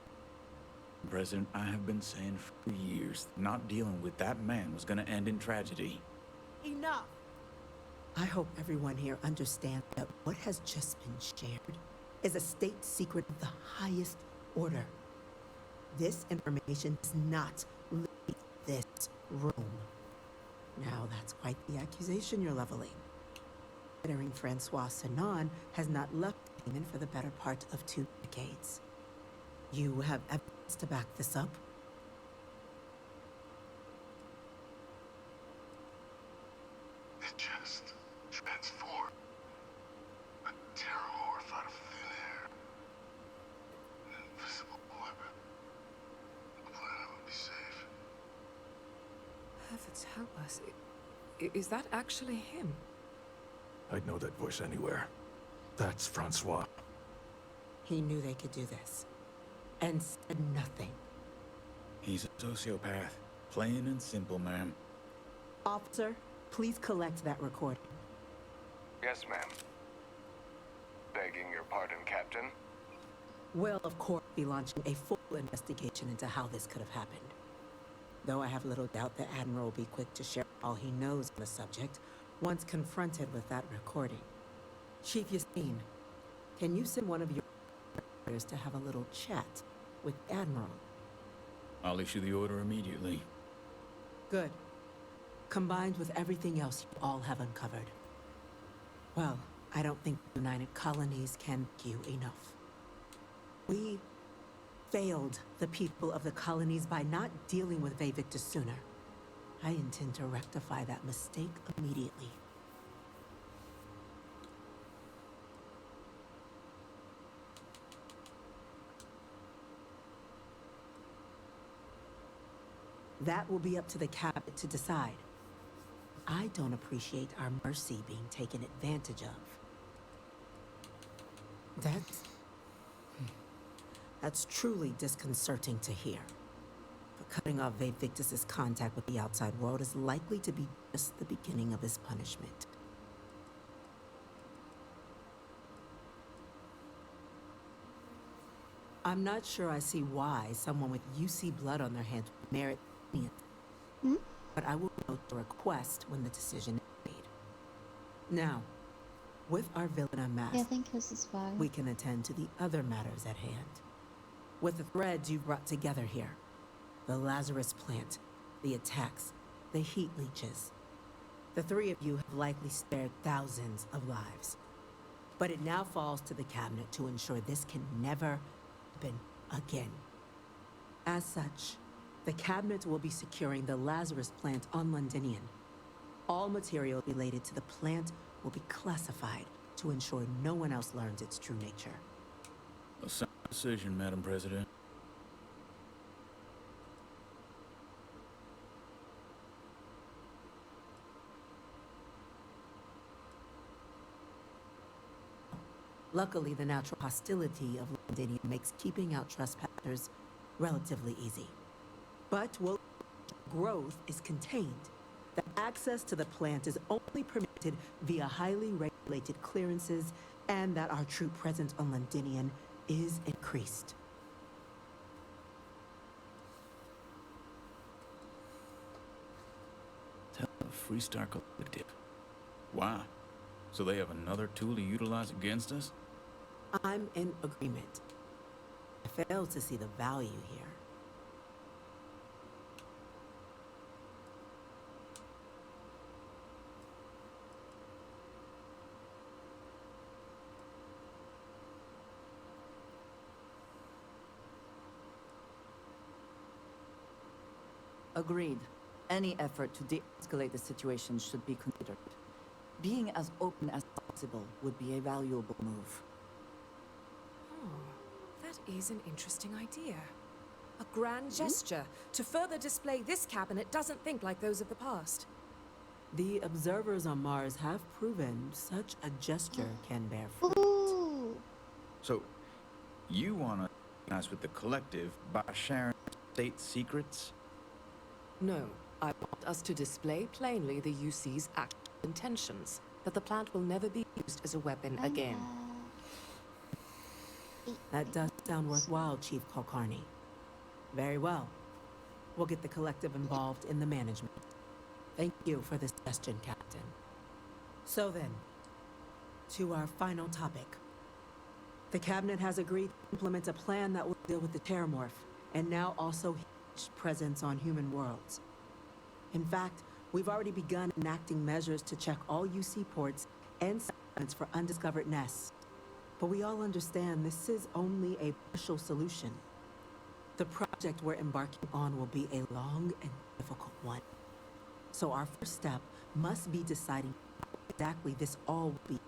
President, I have been saying for years, not dealing with that man was gonna end in tragedy. Enough! I hope everyone here understands that what has just been shared is a state secret of the highest order. This information does not leave this room. Now, that's quite the accusation you're leveling. Considering Francois Sinon has not left Damon for the better part of 2 decades. You have evidence to back this up? It just transformed. A terramorph out of thin air. An invisible weapon. The planet would be safe. Heavens help us. Is that actually him? I'd know that voice anywhere. That's Francois. He knew they could do this. And said nothing. He's a sociopath. Plain and simple, ma'am. Officer, please collect that recording. Yes, ma'am. Begging your pardon, Captain. We'll, of course, be launching a full investigation into how this could have happened. Though I have little doubt the Admiral will be quick to share all he knows on the subject once confronted with that recording. Chief Yassine, can you send one of your others to have a little chat with Admiral? I'll issue the order immediately. Good. Combined with everything else you all have uncovered. Well, I don't think the United Colonies can thank you enough. We failed the people of the colonies by not dealing with Vevictus sooner. I intend to rectify that mistake immediately. That will be up to the cabinet to decide. I don't appreciate our mercy being taken advantage of. That's truly disconcerting to hear. But cutting off Vevictus's contact with the outside world is likely to be just the beginning of his punishment. I'm not sure I see why someone with UC blood on their hands would merit leniency. But I will note the request when the decision is made. Now, with our villain unmasked, Yeah, I think this is fine. we can attend to the other matters at hand. With the threads you've brought together here, the Lazarus plant, the attacks, the heat leeches, the three of you have likely spared thousands of lives. But it now falls to the cabinet to ensure this can never happen again. As such, the cabinet will be securing the Lazarus plant on Londinian. All material related to the plant will be classified to ensure no one else learns its true nature. A sound decision, Madam President. Luckily, the natural hostility of Londinian makes keeping out trespassers relatively easy. But growth is contained. The access to the plant is only permitted via highly regulated clearances, and that our troop presence on Londinian is increased. Tell the Freestar Collective. Wow. So they have another tool to utilize against us? I'm in agreement. I fail to see the value here. Agreed. Any effort to de-escalate the situation should be considered. Being as open as possible would be a valuable move. Oh, that is an interesting idea. A grand gesture to further display this cabinet doesn't think like those of the past. The observers on Mars have proven such a gesture can bear fruit. So, you want to organize with the collective by sharing state secrets? No, I want us to display plainly the UC's actual intentions, that the plant will never be used as a weapon again. That does sound worthwhile, Chief Kulkarni. Very well. We'll get the collective involved in the management. Thank you for the suggestion, Captain. So then, to our final topic. The Cabinet has agreed to implement a plan that will deal with the Terramorph, and now also his presence on human worlds. In fact, we've already begun enacting measures to check all UC ports and settlements for undiscovered nests. But we all understand this is only a partial solution. The project we're embarking on will be a long and difficult one. So our first step must be deciding how exactly this all will be.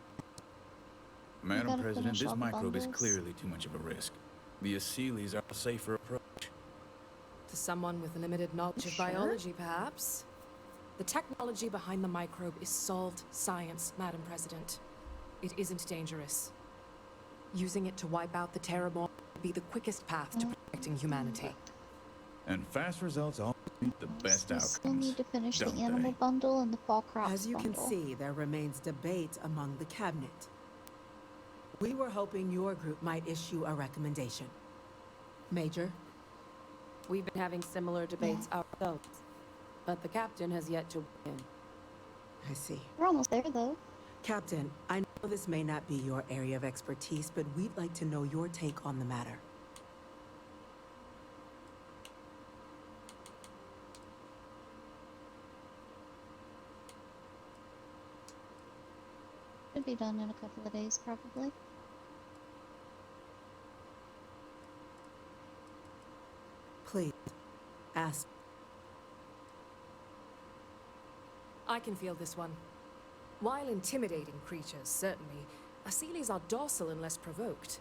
Madam President, this microbe is clearly too much of a risk. The Aseles are a safer approach. To someone with limited knowledge of biology, perhaps? The technology behind the microbe is solved science, Madam President. It isn't dangerous. Using it to wipe out the Terramorph would be the quickest path to protecting humanity. And fast results always need the best We outcomes. still need to finish the don't animal they? bundle and the fall crops As you can bundle. see, there remains debate among the Cabinet. We were hoping your group might issue a recommendation. Major? We've been having similar debates ourselves, but the captain has yet to win. I see. We're almost there, though. Captain, I know this may not be your area of expertise, but we'd like to know your take on the matter. Should be done in a couple of days, probably. Please, ask. I can feel this one. While intimidating creatures, certainly, Asylees are docile and less provoked.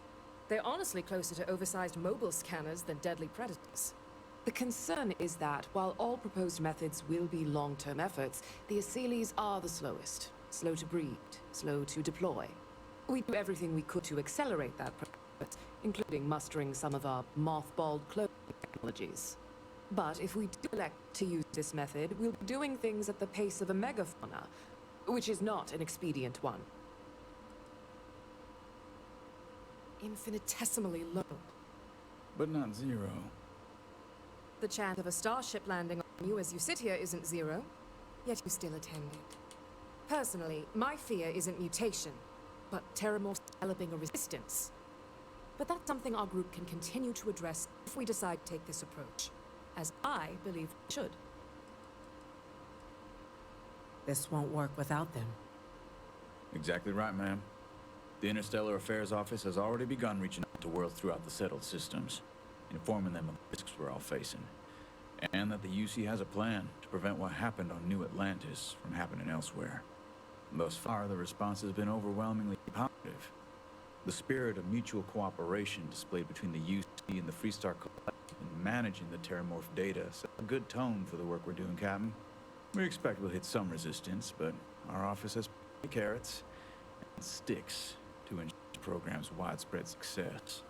They're honestly closer to oversized mobile scanners than deadly predators. The concern is that, while all proposed methods will be long-term efforts, the Asylees are the slowest. Slow to breed, slow to deploy. We do everything we could to accelerate that process, including mustering some of our mothballed cloaking technologies. But if we do elect to use this method, we'll be doing things at the pace of a megafauna, which is not an expedient one. Infinitesimally low. But not zero. The chance of a starship landing on you as you sit here isn't zero, yet you still attended. Personally, my fear isn't mutation, but Terramorphs developing a resistance. But that's something our group can continue to address if we decide to take this approach, as I believe we should. This won't work without them. Exactly right, ma'am. The Interstellar Affairs Office has already begun reaching out to worlds throughout the settled systems, informing them of the risks we're all facing, and that the UC has a plan to prevent what happened on New Atlantis from happening elsewhere. Thus far, the response has been overwhelmingly positive. The spirit of mutual cooperation displayed between the UC and the Freestar Collective in managing the Terramorph data sets a good tone for the work we're doing, Captain. We expect we'll hit some resistance, but our office has carrots and sticks to ensure the program's widespread success.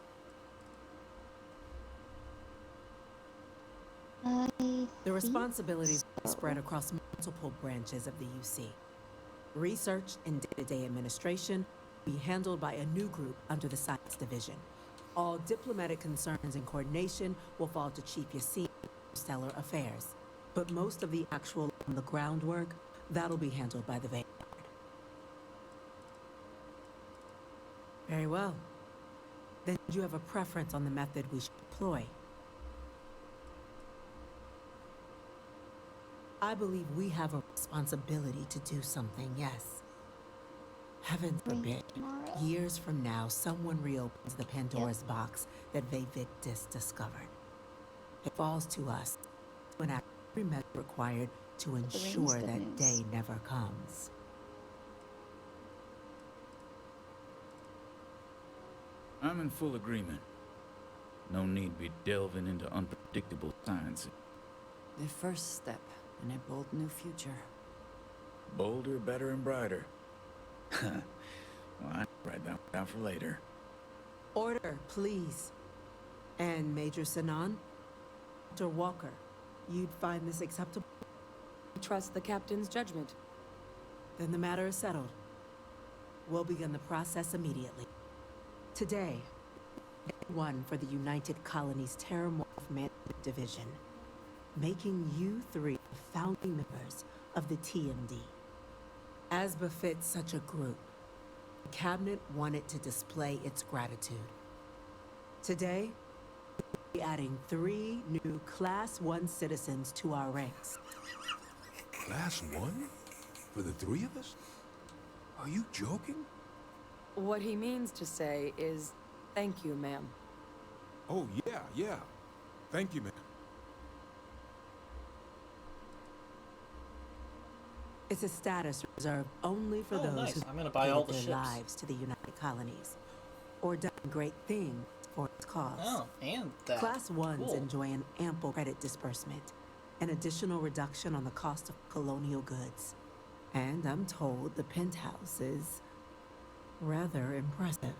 The responsibilities are spread across multiple branches of the UC. Research and day-to-day administration will be handled by a new group under the Science Division. All diplomatic concerns and coordination will fall to Chief Yassine of Stellar Affairs. But most of the actual on-the-ground work, that'll be handled by the Vanguard. Very well. Then do you have a preference on the method we should deploy? I believe we have a responsibility to do something, yes. Heaven forbid, years from now, someone reopens the Pandora's box that Vivictus discovered. It falls to us to enact every measure required to ensure that day never comes. I'm in full agreement. No need be delving into unpredictable science. The first step in a bold new future. Bolder, better, and brighter. Well, I write that down for later. Order, please. And Major Sinan, Dr. Walker, you'd find this acceptable? Trust the captain's judgment. Then the matter is settled. We'll begin the process immediately. Today, day one for the United Colonies Terramorph Management Division, making you three founding members of the TMD. As befits such a group, the Cabinet wanted to display its gratitude. Today, we'll be adding 3 new Class 1 citizens to our ranks. Class 1? For the 3 of us? Are you joking? What he means to say is, thank you, ma'am. Oh, yeah. Thank you, ma'am. It's a status reserved only for those nice. who I'm gonna buy all the their ships. lives to the United Colonies, or done great things for its cause. Oh, and that. Class 1s Cool. enjoy an ample credit disbursement, an additional reduction on the cost of colonial goods. And I'm told the penthouse is rather impressive.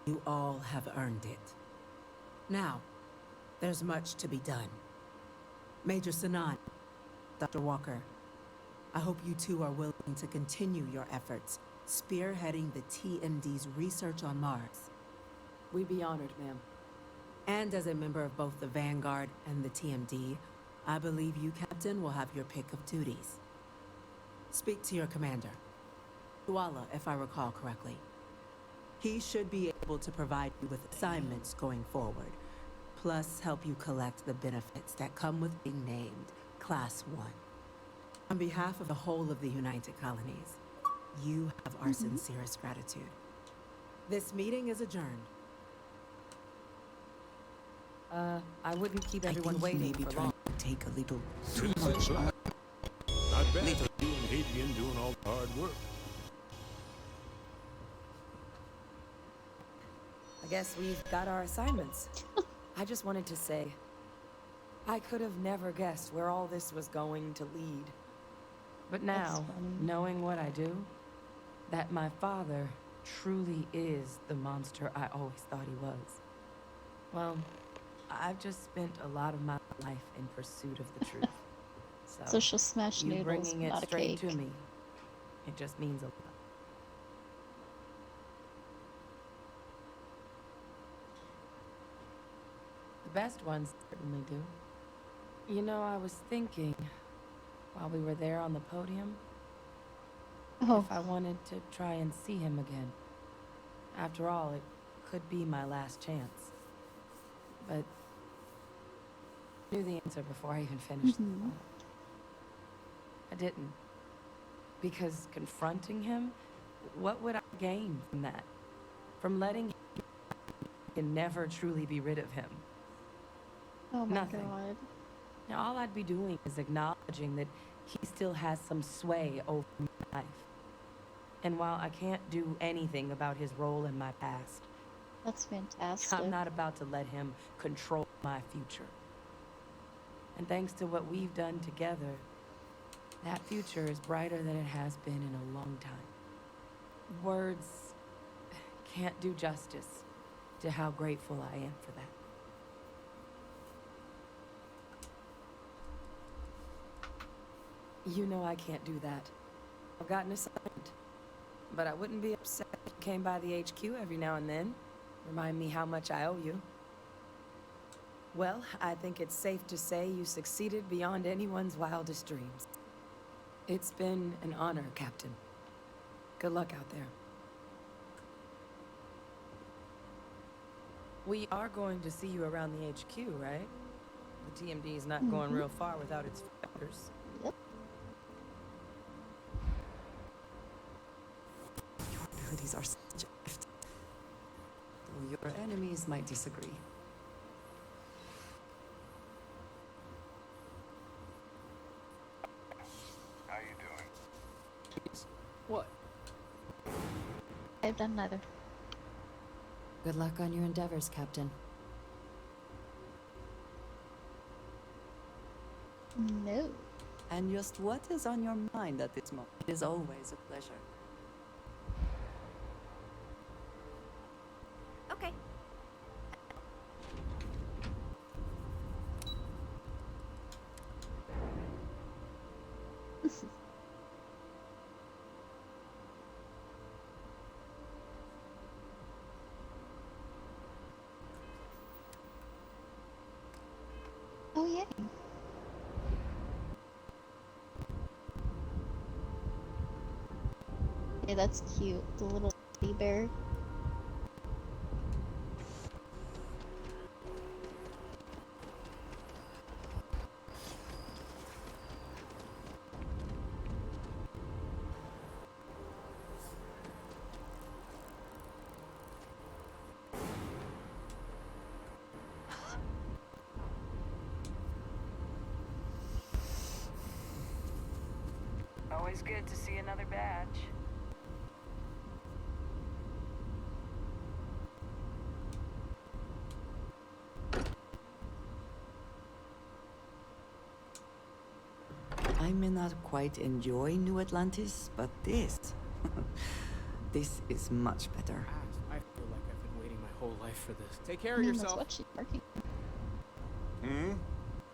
You all have earned it. Now, there's much to be done. Major Sinan, Dr. Walker, I hope you two are willing to continue your efforts, spearheading the TMD's research on Mars. We'd be honored, ma'am. And as a member of both the Vanguard and the TMD, I believe you, Captain, will have your pick of duties. Speak to your commander, Tuala, if I recall correctly. He should be able to provide you with assignments going forward, plus help you collect the benefits that come with being named Class 1. On behalf of the whole of the United Colonies, you have our sincerest gratitude. This meeting is adjourned. I wouldn't keep I everyone think he may waiting be for trying long. to take a little too Citizen much Black. on. Not bad. You and Hadrian doing all the hard work. I guess we've got our assignments. I just wanted to say, I could have never guessed where all this was going to lead. But now, knowing what I do, that my father truly is the monster I always thought he was. Well, I've just spent a lot of my life in pursuit of the truth. So she'll smash you noodles, bringing it not a straight cake. to me, it just means a lot. The best ones certainly do. You know, I was thinking, while we were there on the podium, if I wanted to try and see him again. After all, it could be my last chance. But I knew the answer before I even finished the thought. I didn't. Because confronting him, what would I gain from that? From letting him and never truly be rid of him? Oh my Nothing. god. Now, all I'd be doing is acknowledging that he still has some sway over my life. And while I can't do anything about his role in my past, That's fantastic. I'm not about to let him control my future. And thanks to what we've done together, that future is brighter than it has been in a long time. Words can't do justice to how grateful I am for that. You know I can't do that. I've gotten assigned. But I wouldn't be upset if you came by the HQ every now and then. Remind me how much I owe you. Well, I think it's safe to say you succeeded beyond anyone's wildest dreams. It's been an honor, Captain. Good luck out there. We are going to see you around the HQ, right? The TMD's not going real far without its founders. Yep. Your abilities are such a gift. Though your enemies might disagree. How you doing? What? I've done neither. Good luck on your endeavors, Captain. No. And just what is on your mind at this moment? It is always a pleasure. Okay. Oh, yay. Yeah, that's cute. The little teddy bear. Always good to see another badge. I may not quite enjoy New Atlantis, but this... this is much better. I feel like I've been waiting my whole life for this. Take care I of mean, yourself. that's what she's working.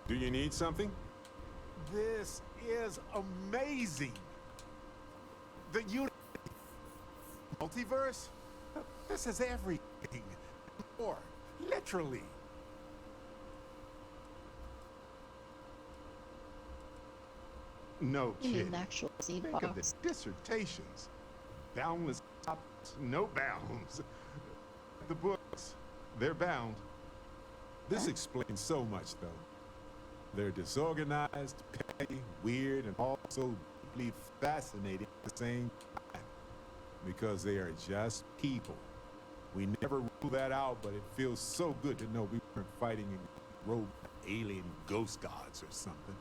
Do you need something? This is amazing. The multiverse? This is everything. More, literally. No You need kidding. an actual seed Think of the box. dissertations. Boundless topics, no bounds. The books, they're bound. This explains so much, though. They're disorganized, petty, weird, and also deeply fascinating at the same time. Because they are just people. We never ruled that out, but it feels so good to know we weren't fighting rogue alien ghost gods or something.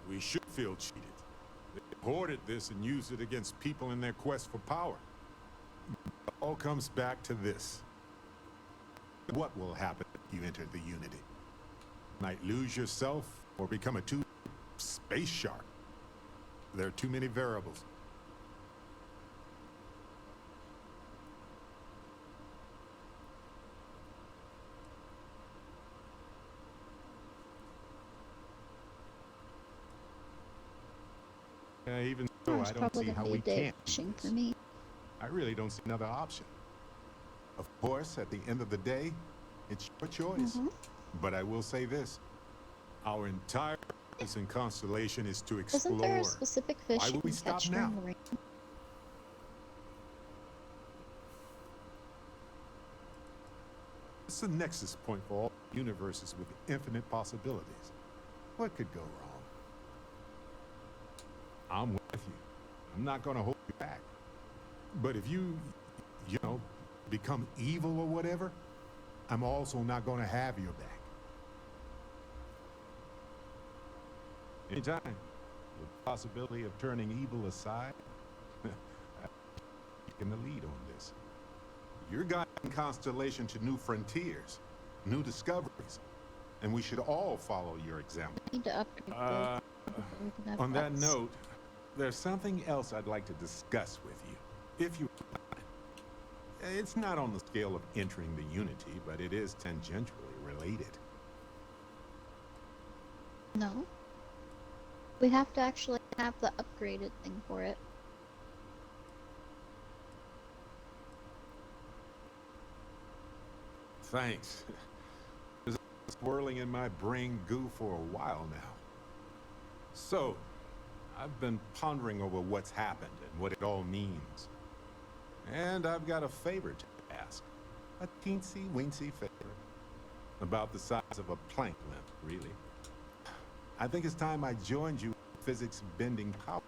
We should feel cheated. They hoarded this and used it against people in their quest for power. It all comes back to this. What will happen if you enter the Unity? You might lose yourself or become a space shark. There are too many variables. Even so, I don't see how we can't. For me. I really don't see another option. Of course, at the end of the day, it's your choice. But I will say this. Our entire purpose in Constellation is to explore. Isn't there a specific fish Why you would we can stop catch now? during the rain? It's a nexus point for all universes with infinite possibilities. What could go wrong? I'm with you. I'm not going to hold you back. But if you know, become evil or whatever, I'm also not going to have your back. Anytime. The possibility of turning evil aside, in the lead on this. You're guiding Constellation to new frontiers, new discoveries, and we should all follow your example. I need to upgrade On that note, there's something else I'd like to discuss with you, if you mind. It's not on the scale of entering the Unity, but it is tangentially related. No. We have to actually have the upgraded thing for it. Thanks. It's swirling in my brain goo for a while now. So, I've been pondering over what's happened and what it all means. And I've got a favor to ask. A teensy-weensy favor. About the size of a plank length, really. I think it's time I joined you in physics bending power.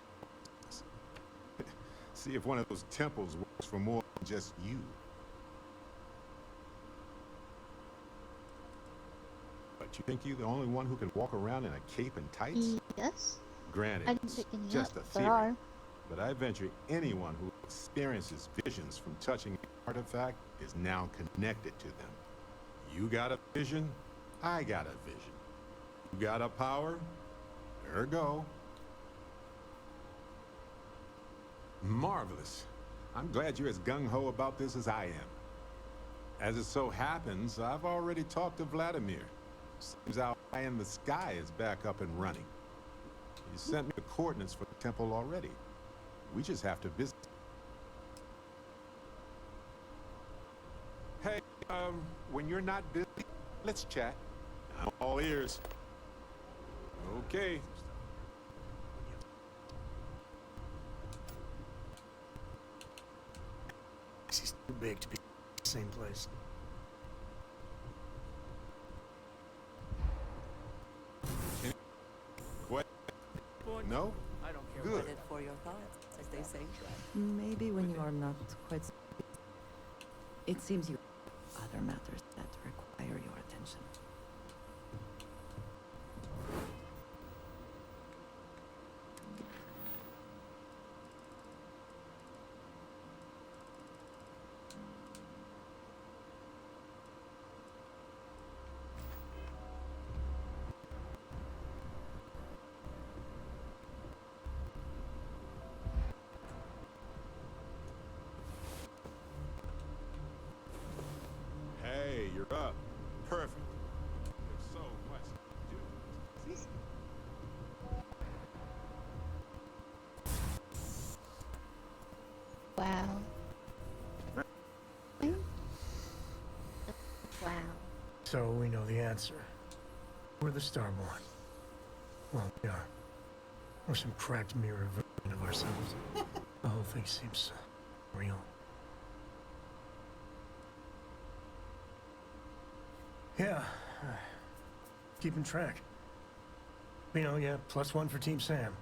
See if one of those temples works for more than just you. But you think you're the only one who can walk around in a cape and tights? Yes. Granted, I didn't it's pick any just up, a there theory. are. But I venture anyone who experiences visions from touching an artifact is now connected to them. You got a vision, I got a vision. You got a power, there go. Marvelous. I'm glad you're as gung-ho about this as I am. As it so happens, I've already talked to Vladimir. Seems our eye in the sky is back up and running. He sent me the coordinates for the temple already. We just have to visit. Hey, when you're not busy, let's chat. I'm all ears. Okay. She's too big to be in the same place. What? No? I don't care. Good. For your thoughts, as they say. Maybe when you are not quite. It seems you have other matters that require your attention. Hey, you're up. Perfect. There's so much to do. Wow. Wow. So we know the answer. We're the Starborn. Well, we are. We're some cracked mirror version of ourselves. The whole thing seems real. Yeah. Keeping track. You know, yeah, +1 for Team Sam.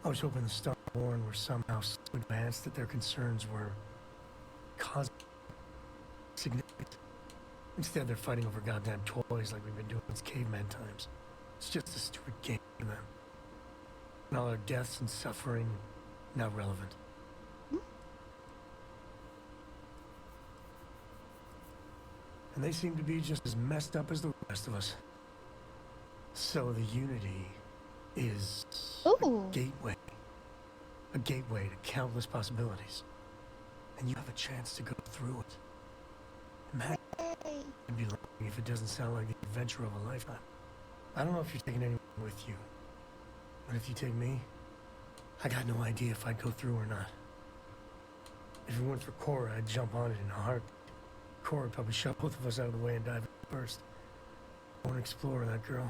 I was hoping the Starborn were somehow so advanced that their concerns were cosmic significant. Instead, they're fighting over goddamn toys like we've been doing since caveman times. It's just a stupid game for them. And all our deaths and suffering, not relevant. And they seem to be just as messed up as the rest of us. So the Unity is a gateway. A gateway to countless possibilities. And you have a chance to go through it. Imagine it'd be lying if it doesn't sound like the adventure of a lifetime. I don't know if you're taking anyone with you. But if you take me, I got no idea if I'd go through or not. If it weren't for Cora, I'd jump on it in a heartbeat. Cora would probably shove both of us out of the way and dive in first. I want to explore that girl.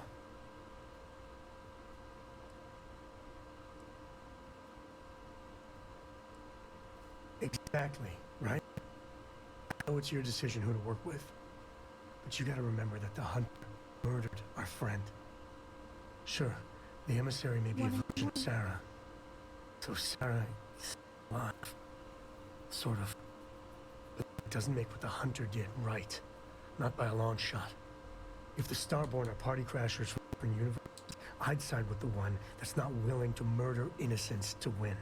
Exactly, right? I know it's your decision who to work with, but you gotta remember that the hunter murdered our friend. Sure, the emissary may be a version of Sarah. So Sarah is alive. Sort of. But it doesn't make what the hunter did right. Not by a long shot. If the Starborn are party crashers from different universes, I'd side with the one that's not willing to murder innocents to win.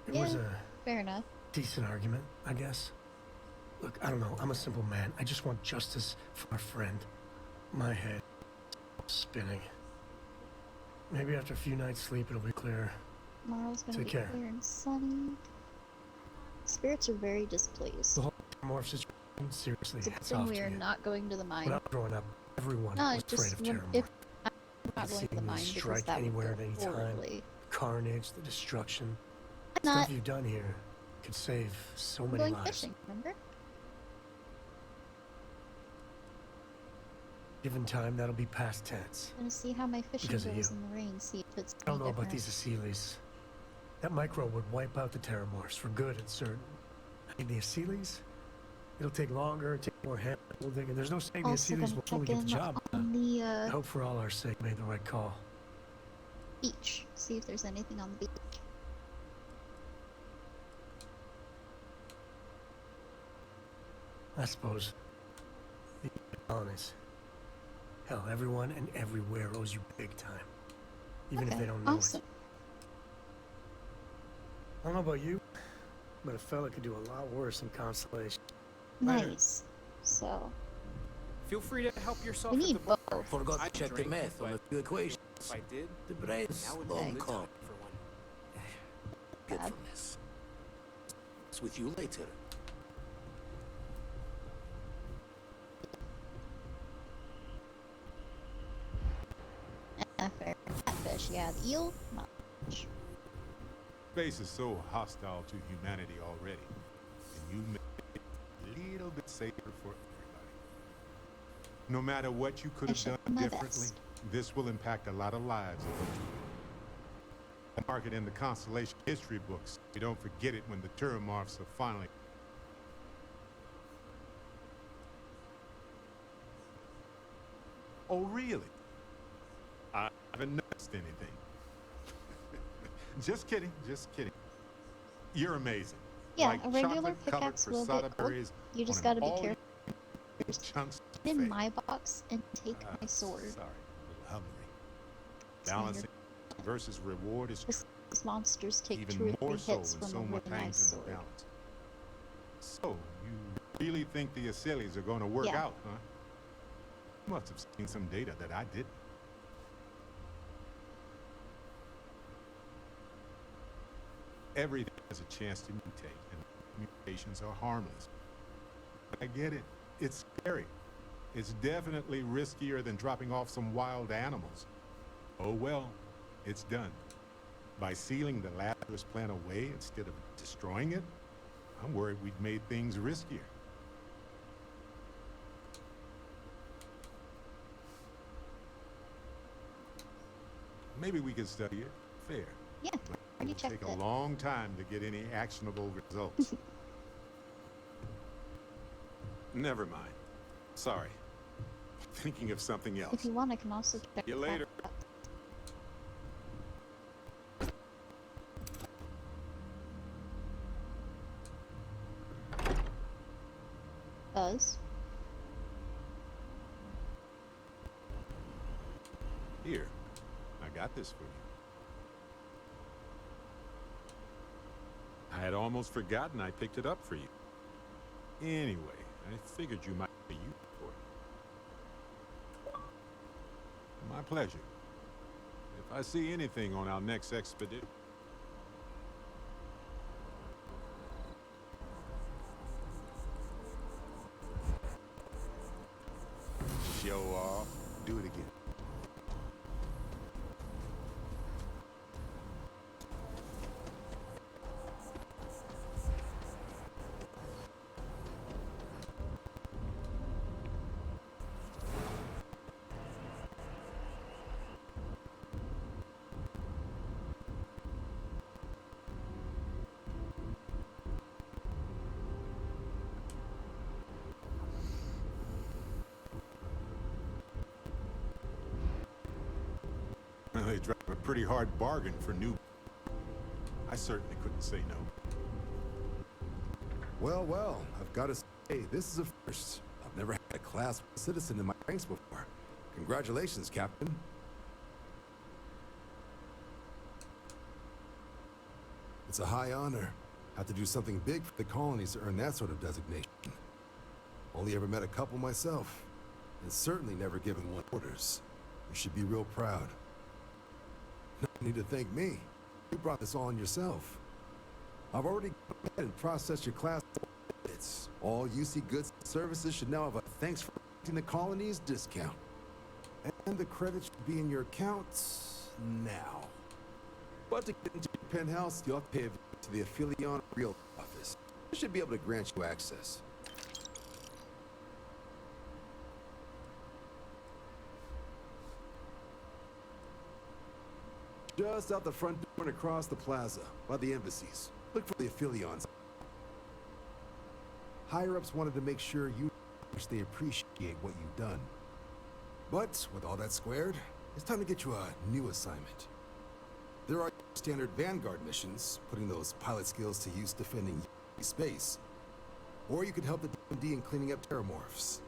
It was a fair enough. Decent argument, I guess. Look, I don't know. I'm a simple man. I just want justice for our friend. My head is spinning. Maybe after a few nights' sleep, it'll be clearer. Tomorrow's gonna Take be care. clear and sunny. Spirits are very displeased. The whole Terramorph situation, seriously, It's a hats thing off we to are you. not going to the mine. When I was growing up, everyone No, was just afraid of Terramorph. if I'm not going to the Seeing mine these because strike that would anywhere go at any time. horribly. The carnage, the destruction. I'm Stuff not you've done here could save so many going lives. fishing, remember? Given time, that'll be past tense. I'm gonna see how my fishing Because of goes you. in the rain, see if it's I don't know any about different. these Aseles. That microbe would wipe out the Terramorphs for good and certain. I think the Aseles, it'll take longer, take more hand-holding, and there's no saying the Also Aseles gonna will fully check get the in job on done. the I hope for all our sake made the right call. beach. See if there's anything on the beach. I suppose. The honest. Hell, everyone and everywhere owes you big time. Even if Okay, they don't know awesome. it. I don't know about you, but a fella could do a lot worse than Constellation. Nice. So, Feel free to help yourself we at need the bar. both. Forgot to I'd check the drink, math on a but few equations. If I did, The brain's now would long be the con. time for one. Get Bad. from this. It's with you later. Fair. Catfish, yeah. The eel, not much. Space is so hostile to humanity already, and you make it a little bit safer for everybody. No matter what you could I have shall done do my differently, best. this will impact a lot of lives eventually. I mark it in the Constellation history books. You don't forget it when the Terramorphs are finally... Oh, really? I haven't noticed anything. Just kidding, just kidding. You're amazing. Yeah, Like a regular chocolate-covered pickaxe will prasada get old. berries You just on gotta an be all careful. chunks of Get in fake. my box and take my sword. Sorry, a little hungry. Standard. Balancing versus reward is These monsters take even 2 or 3 more so hits when from a so really much nice hangs in sword. the balance. So, you really think the Aseles are going to work Yeah. out, huh? You must have seen some data that I didn't. Everything has a chance to mutate, and mutations are harmless. I get it. It's scary. It's definitely riskier than dropping off some wild animals. Oh well, it's done. By sealing the Lazarus plant away instead of destroying it, I'm worried we'd made things riskier. Maybe we could study it. Fair. Yeah, But already it'll checked take a it. long time to get any actionable results. Never mind. Sorry. Thinking of something else. If you want, I can also check See you later. Does. Here, I got this for you. I had almost forgotten I picked it up for you. Anyway, I figured you might be used for it. My pleasure. If I see anything on our next expedition... Show off. Do it again. They drive a pretty hard bargain for new. I certainly couldn't say no. Well, well, I've got to say, this is a first. I've never had a class citizen in my ranks before. Congratulations, Captain. It's a high honor. Have to do something big for the colonies to earn that sort of designation. Only ever met a couple myself, and certainly never given one orders. You should be real proud. No need to thank me. You brought this on yourself. I've already gone ahead and processed your class. It's all UC goods and services should now have a thanks for the colonies discount. And the credit should be in your accounts now. But to get into your penthouse, you'll have to pay a visit to the Affilion Real office. They should be able to grant you access. Just out the front door and across the plaza, by the embassies. Look for the Affilions. Higher-ups wanted to make sure you which they appreciate what you've done. But, with all that squared, it's time to get you a new assignment. There are standard Vanguard missions, putting those pilot skills to use defending space. Or you could help the DMD in cleaning up terramorphs.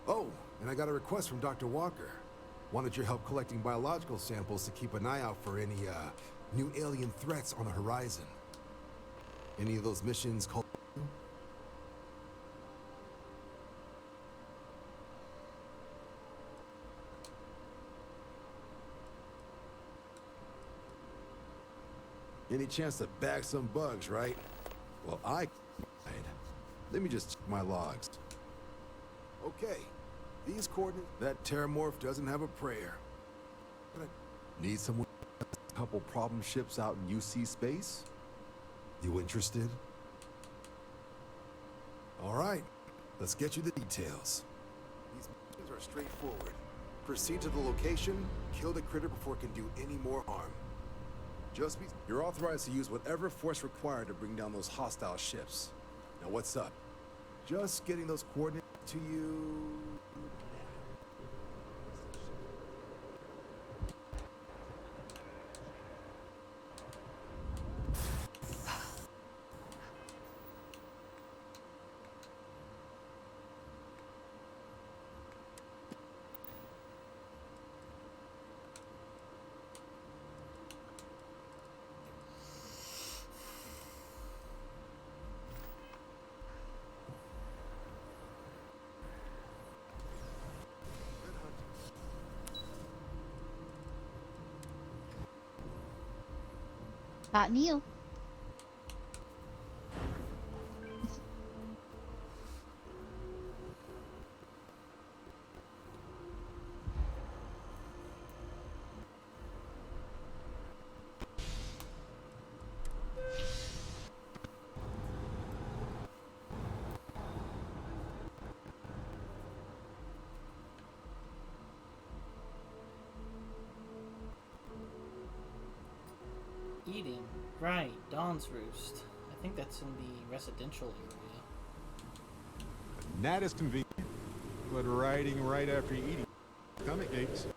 Oh, and I got a request from Dr. Walker. Wanted your help collecting biological samples to keep an eye out for any, new alien threats on the horizon. Any of those missions called you? Any chance to bag some bugs, right? Well, let me just check my logs. Okay. These coordinates, that terramorph doesn't have a prayer. But I need someone to a couple problem ships out in UC space? You interested? All right, let's get you the details. These missions are straightforward. Proceed to the location, kill the critter before it can do any more harm. Just be... You're authorized to use whatever force required to bring down those hostile ships. Now what's up? Just getting those coordinates to you... Hot Neil. Eating. Right, Dawn's Roost. I think that's in the residential area. That is convenient, but riding right after eating, stomach aches.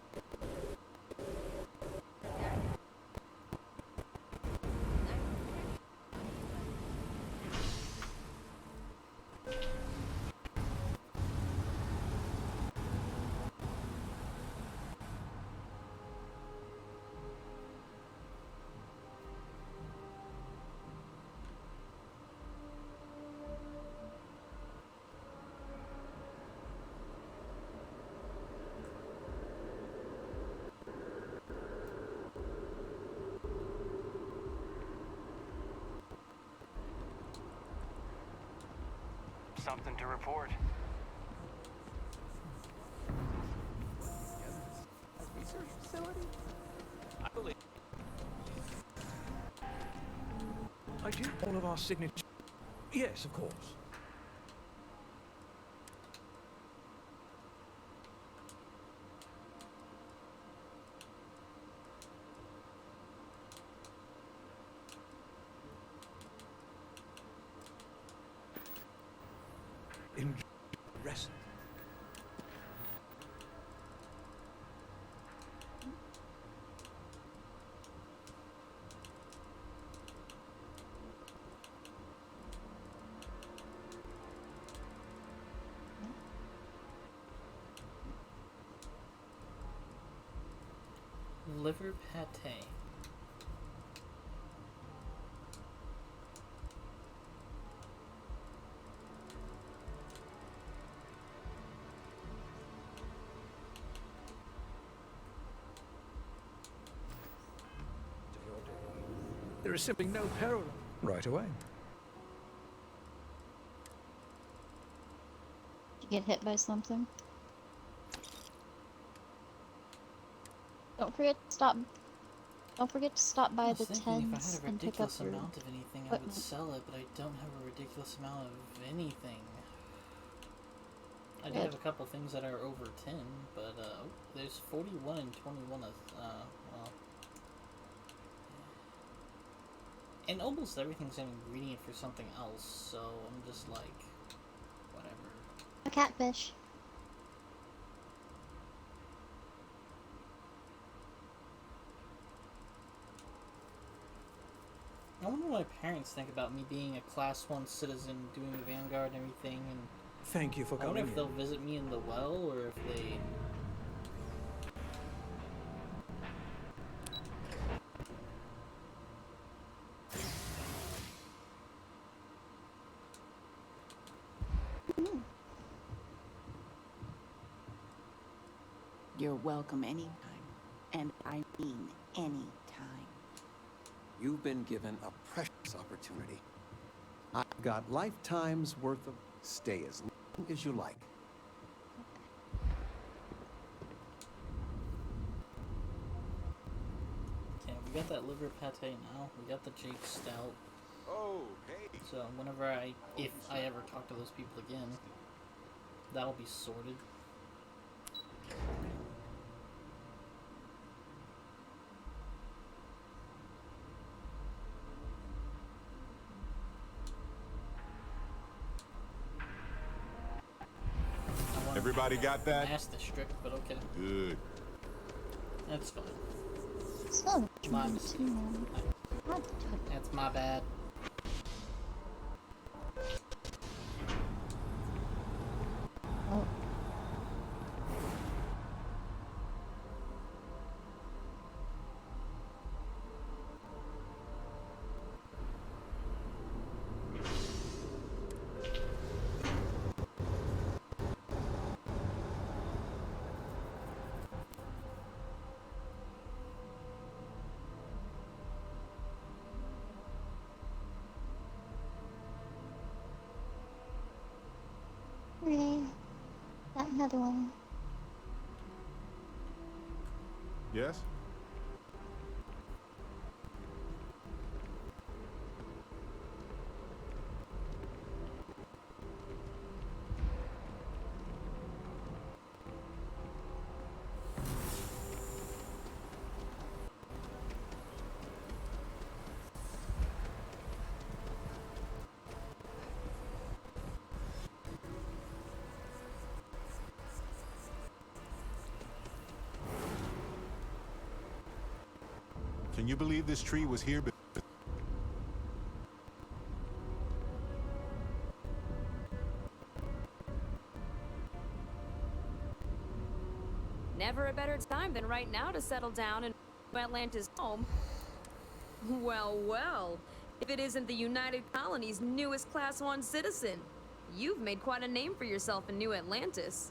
Something to report. Research facility? I believe. I do all of our signatures. Yes, of course. Enjoy the rest. Liver pate. There is simply no peril. Right away. Did you get hit by something? Don't forget to stop. Don't forget to stop by the tents If I had a and pick up ridiculous your amount of anything, I would equipment. sell it, but I don't have a ridiculous amount of anything. I do Good. have a couple things that are over 10, but there's 41 and 21 well. And almost everything's an ingredient for something else, so I'm just like, whatever. A catfish. I wonder what my parents think about me being a Class 1 citizen, doing the Vanguard and everything, and Thank you for I wonder coming if they'll visit me in the well, or if they... You're welcome anytime. And I mean anytime. You've been given a precious opportunity. I've got lifetimes worth of... Stay as long as you like. Okay, we got that liver pate now. We got the Jake Stout. Oh, hey. So whenever if I ever talk to those people again, that'll be sorted. Everybody got that? Mass district, but okay. Good. That's fine. So My mistake. That's my bad. Oh. Okay. Got another one. Yes? Can you believe this tree was here? Never a better time than right now to settle down in Atlantis' home. Well, well, if it isn't the United Colony's newest Class 1 citizen, you've made quite a name for yourself in New Atlantis.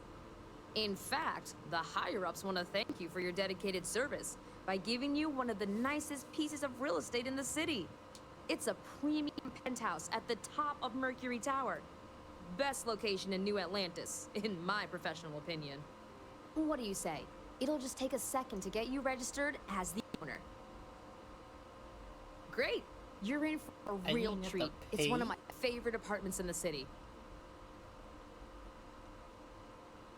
In fact, the higher-ups want to thank you for your dedicated service by giving you one of the nicest pieces of real estate in the city. It's a premium penthouse at the top of Mercury Tower. Best location in New Atlantis, in my professional opinion. What do you say? It'll just take a second to get you registered as the owner. Great! You're in for a real treat. It's one of my favorite apartments in the city.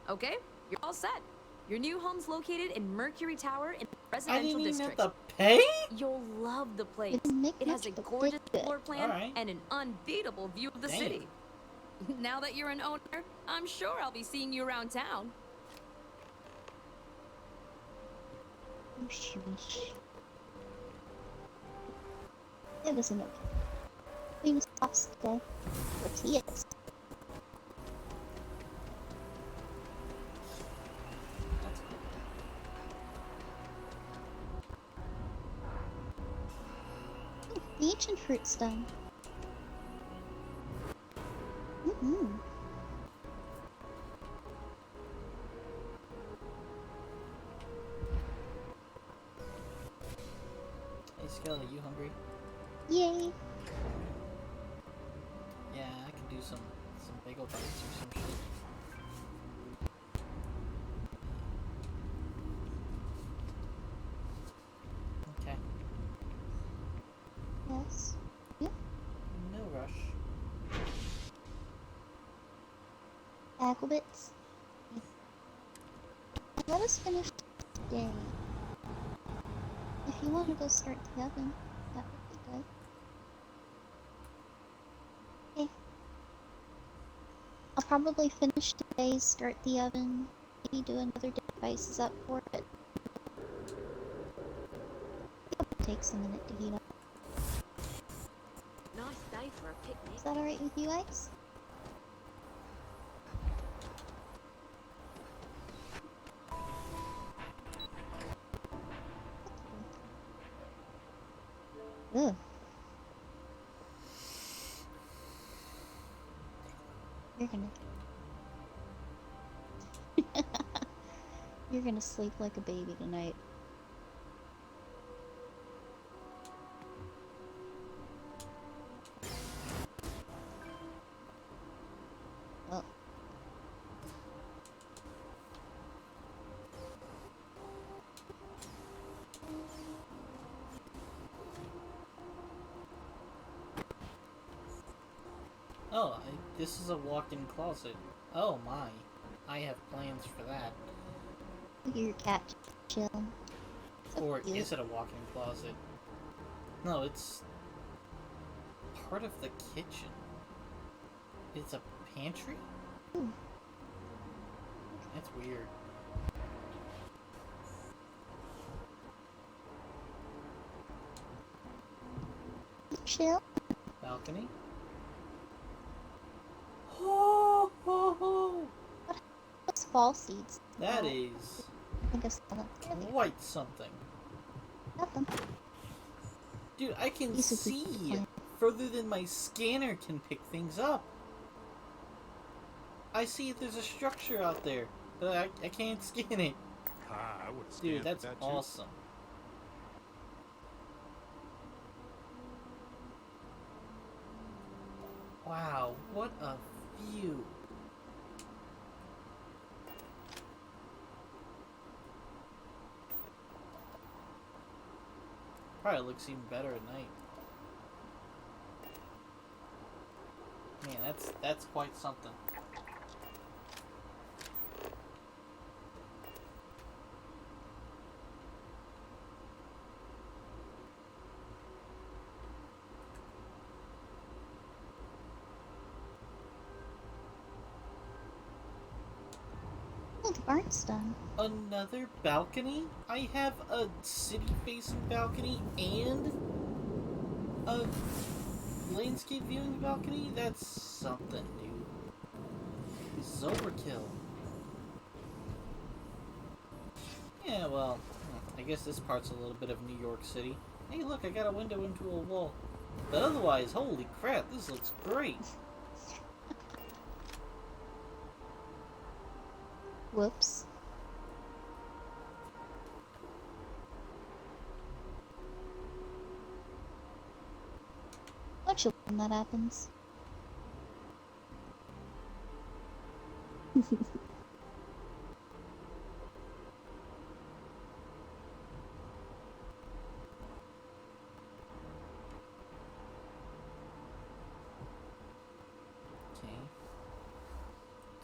Okay, you're all set. Your new home's located in Mercury Tower in the residential district. Have to pay? You'll love the place. It has a gorgeous floor plan and an unbeatable view of the city. Now that you're an owner, I'm sure I'll be seeing you around town. Oh, sheesh. It was an okay. Famous sauce today. Tortillas. Oh, the ancient fruit's done. Mm-hmm. Hey, Skelly, you hungry? Yay! Yeah, I can do some bagel bites or some shit. Okay. Yes. Yep. No rush. Bagel bits. Let us finish today. If you want to go start the oven, that would be good. Okay. I'll probably finish today, start the oven, maybe do another devices up for it. It takes a minute to heat up. Nice day for a picnic. Is that alright with you guys? Ugh. You're gonna... You're gonna sleep like a baby tonight. Well. Oh, this is a walk-in closet. Oh my. I have plans for that. Look at your cat chill. So Or cute. is it a walk-in closet? No, it's part of the kitchen. It's a pantry? Ooh. That's weird. Chill. Balcony? Oh, ho, ho. What's fall seeds? That is I think I saw that. quite something. Got them. Dude, I can These would be see fun. further than my scanner can pick things up. I see there's a structure out there, but I can't scan it. I would have Dude, that's awesome. Wow, what a view. Probably looks even better at night. Man, that's quite something. Oh, the barn's done. Another balcony? I have a city-facing balcony and a landscape viewing balcony? That's something new. This is overkill. Yeah, well, I guess this part's a little bit of New York City. Hey, look, I got a window into a wall. But otherwise, holy crap, this looks great. Whoops. Don't you when that happens? Okay.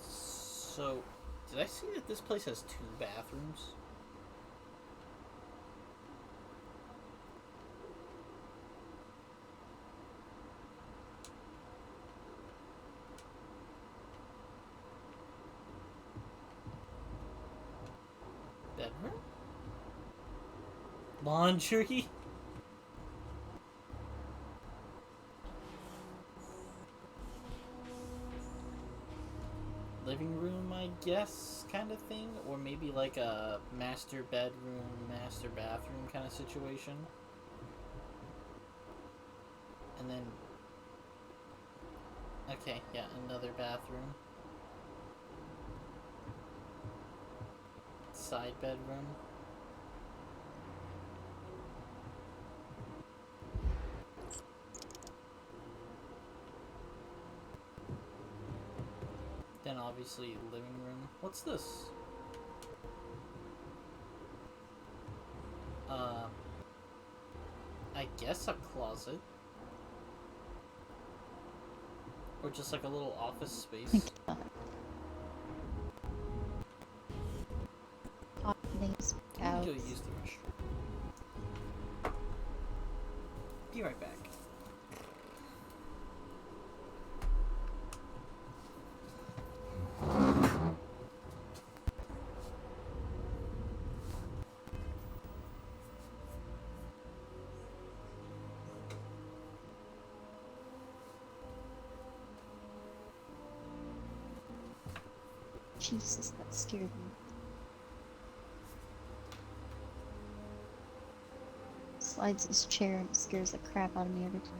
So, did I see that this place has 2 bathrooms? Bedroom? Laundry? Living room, I guess, kind of thing? Or maybe like a master bedroom, master bathroom kind of situation? And then... Okay, yeah, another bathroom. Side bedroom. Then obviously living room. What's this? I guess a closet. Or just like a little office space. Let me go use the restroom. Be right back. Jesus, that scared me. Slides his chair and scares the crap out of me every time.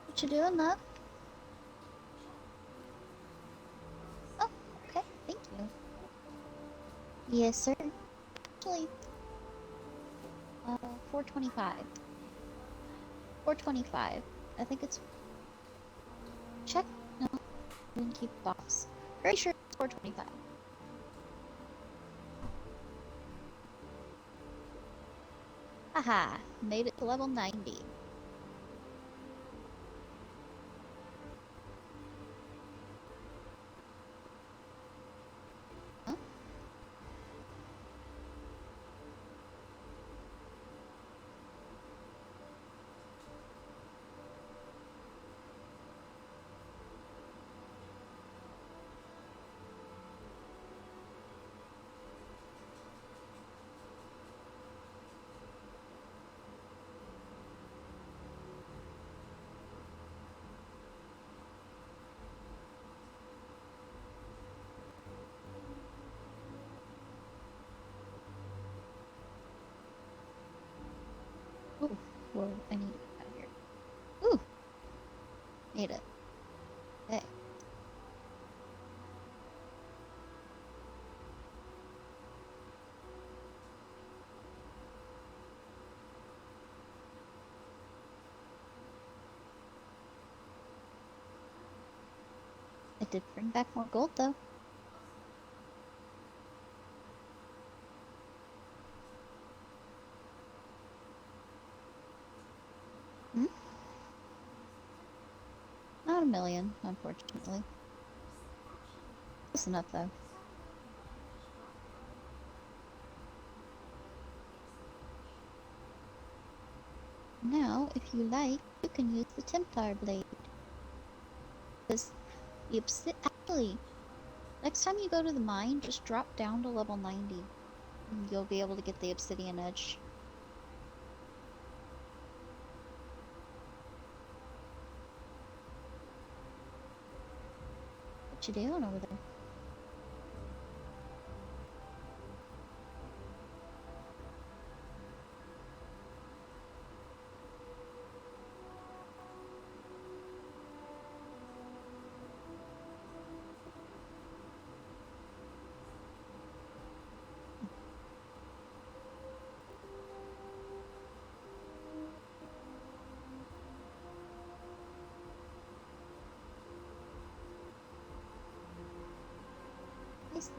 What you doing, love? Oh, okay, thank you. Yes, sir. Actually, 425. 425. I think it's... Check? No. Didn't keep the box. Very sure it's 425. Haha, made it to level 90. Huh? Ooh, whoa, I need to get out of here. Ooh! Made it. Okay. It did bring back more gold, though. Hmm? Not a million, unfortunately. Close enough, though. Now, if you like, you can use the Templar blade. Because actually, next time you go to the mine, just drop down to level 90. And you'll be able to get the obsidian edge. What you doing over there? Nice.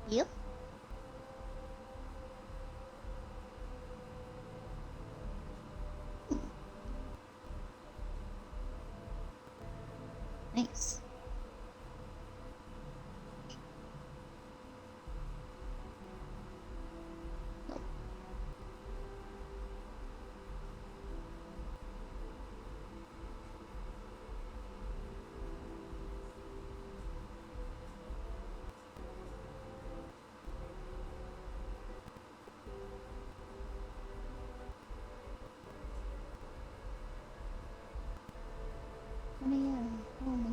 Yep. Nice. Nope.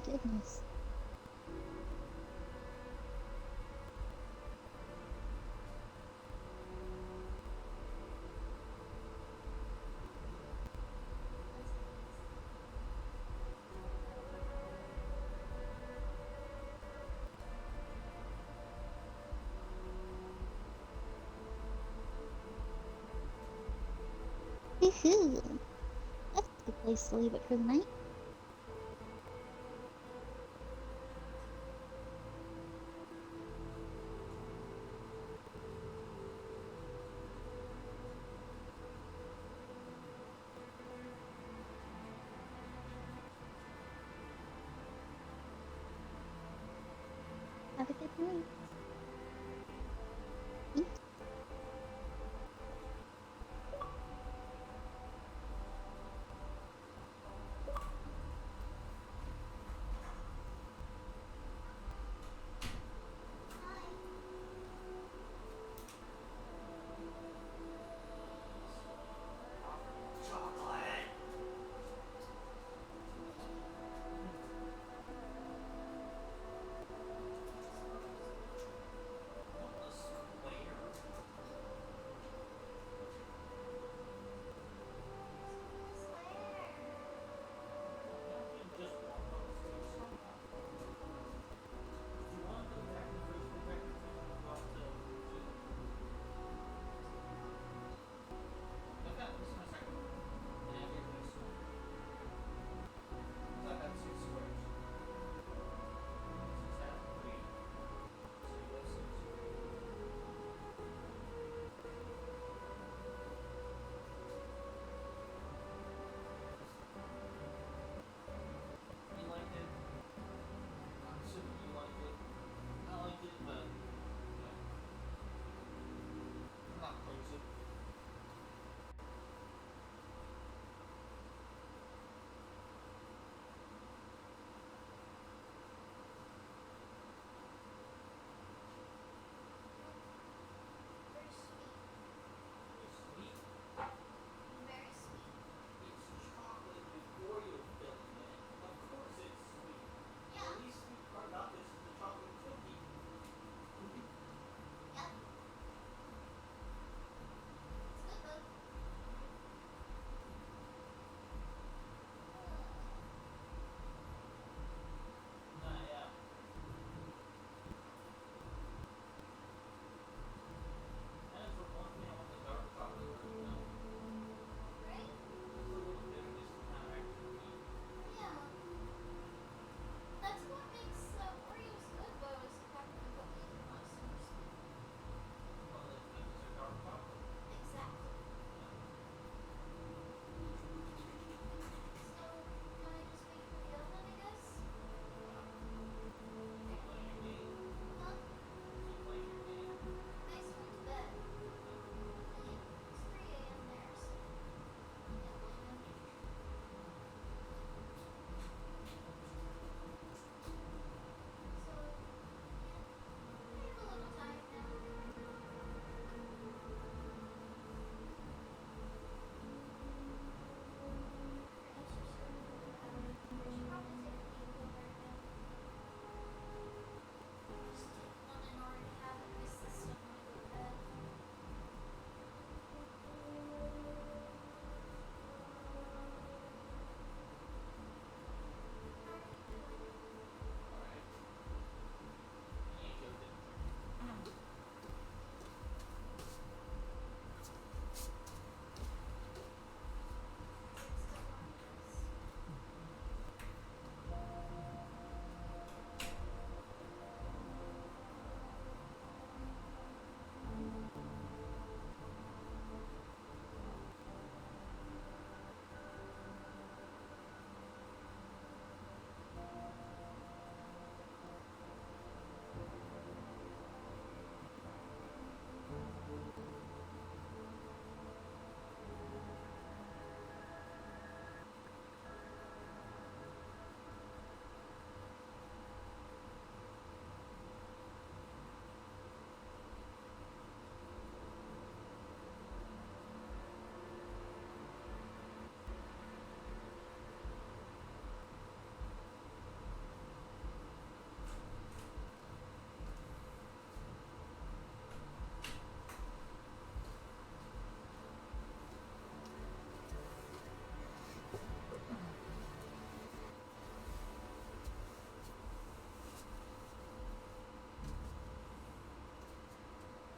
goodness. Woohoo! That's a good place to leave it for the night. Have a good night.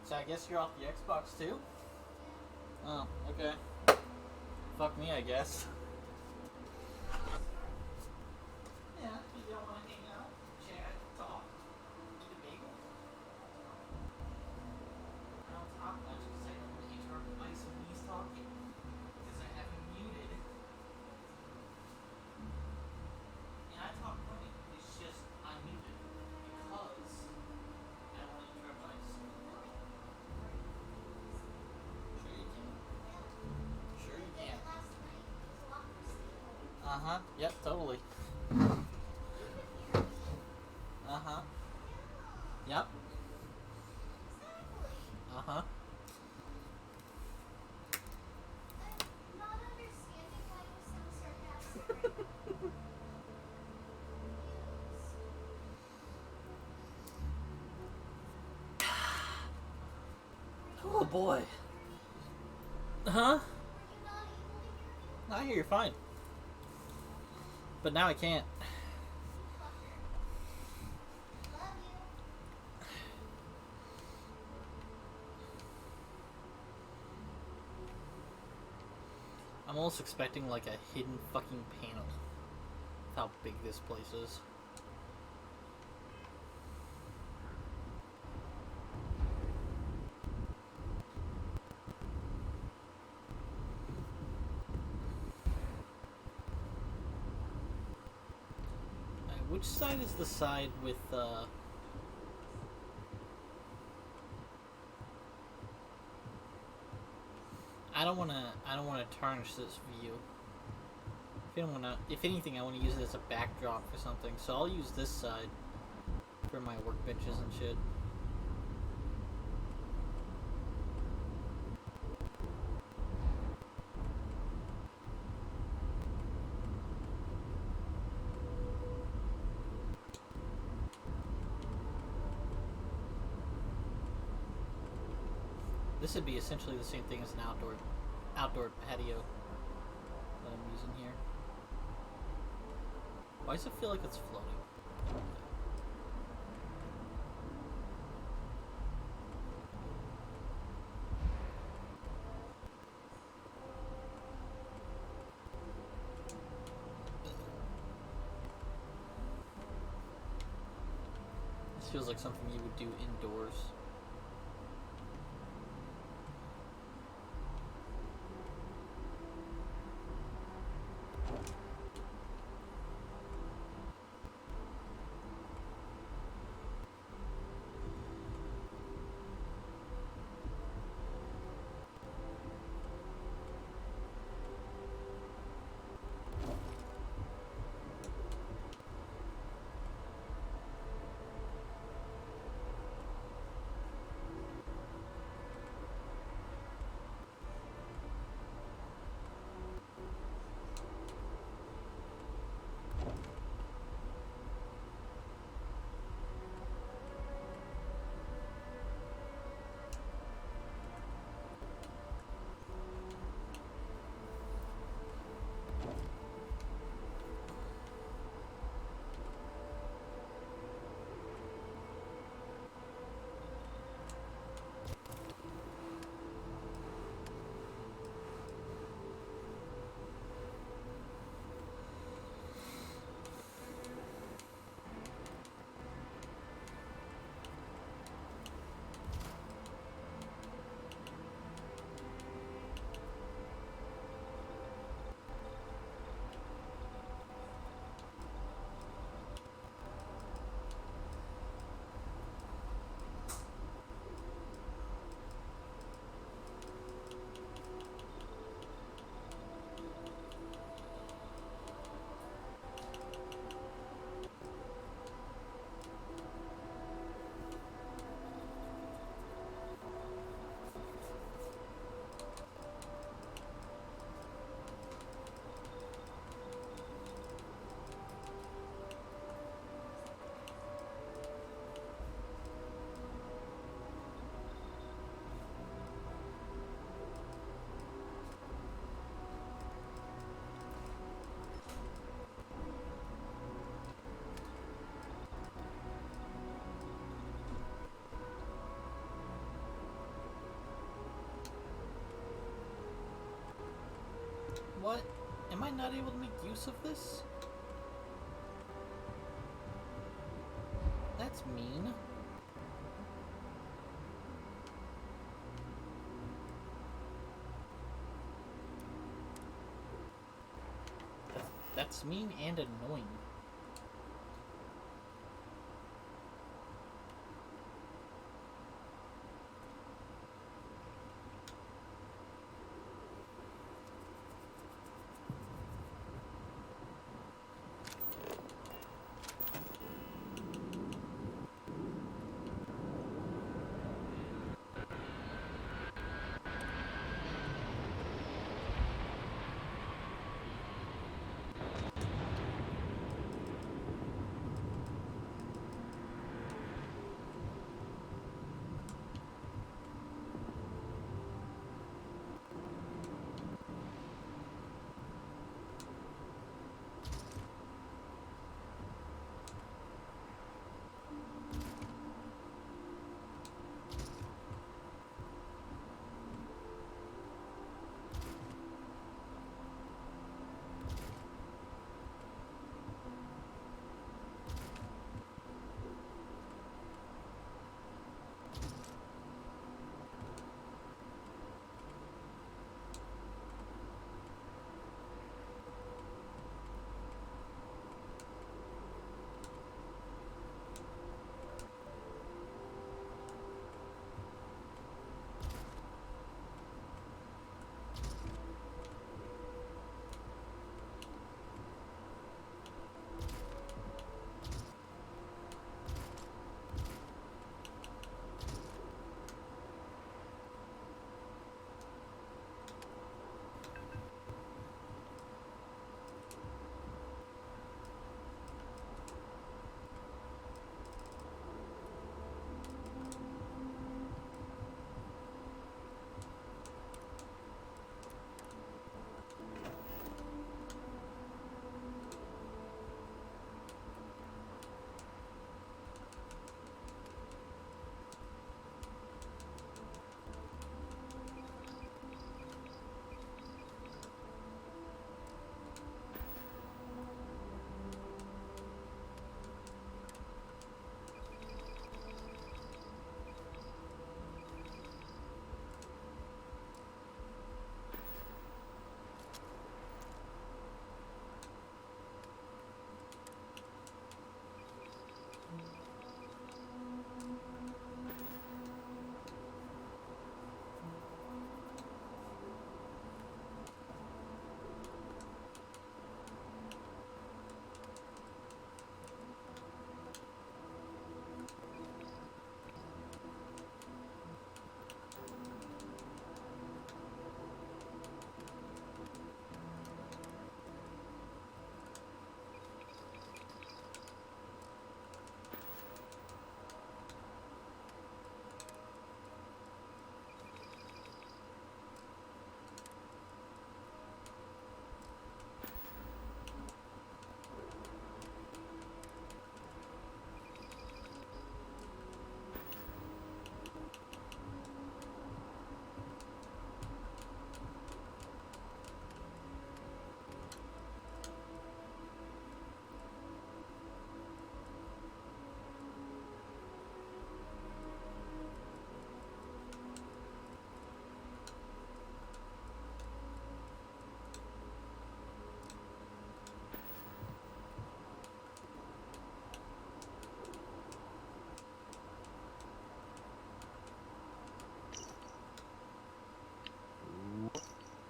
So I guess you're off the Xbox too? Oh, okay. Fuck me, I guess. Yeah, you don't want to hang out, chat, talk, eat a bagel. I don't talk much because I don't interrupt the mics when he's talking. Because I have him muted. And I talk plenty. It's just I'm muted. Because I don't want to interrupt mics. Sure you can. Sure you can. Uh-huh. Yep, totally. Uh-huh. Yep. Uh-huh. Oh boy. Huh? I hear you're fine. But now I can't. I'm almost expecting like a hidden fucking panel. How big this place is. Which side is the side with I don't wanna tarnish this view. If anything, I wanna use it as a backdrop for something. So I'll use this side for my workbenches and shit. This would be essentially the same thing as an outdoor patio that I'm using here. Why does it feel like it's floating? This feels like something you would do indoors. I not able to make use of this? That's mean. That's mean and annoying.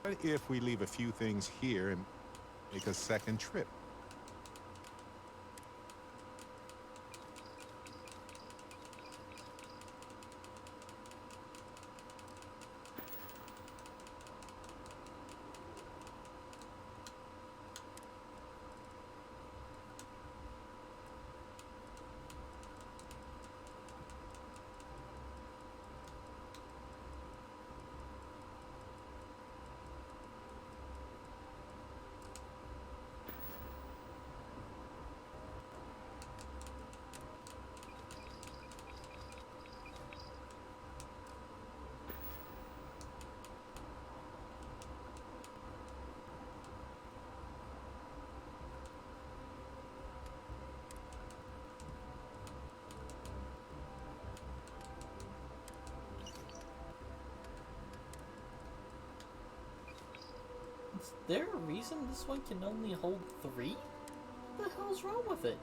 What if we leave a few things here and make a second trip? there a reason this one can only hold 3? What the hell's wrong with it?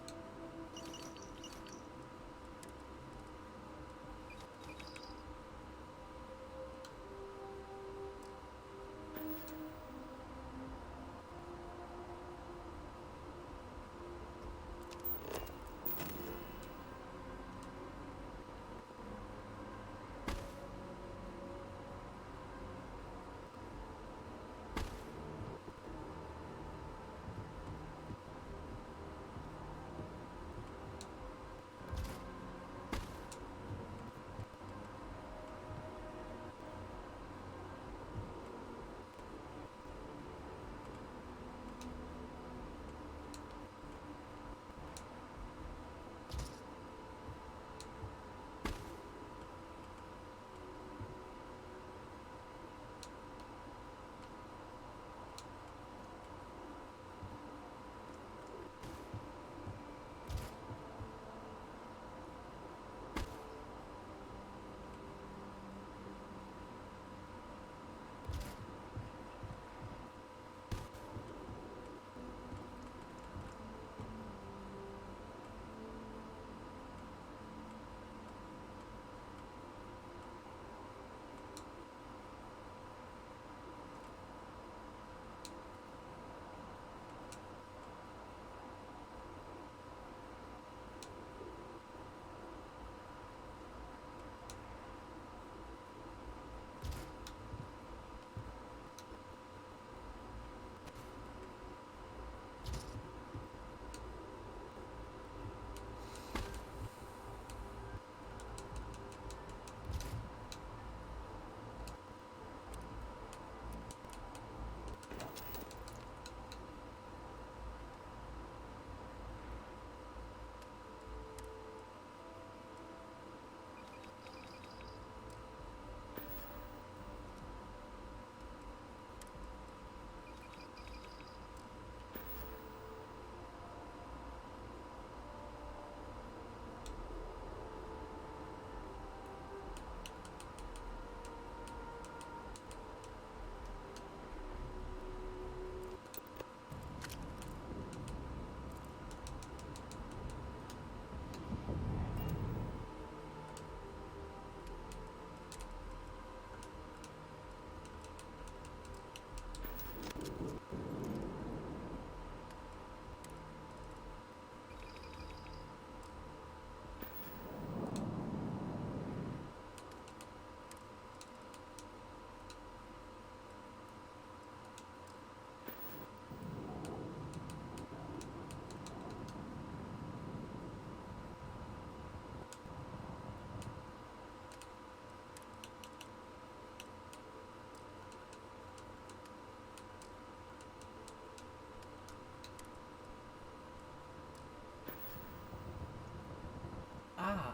Ah.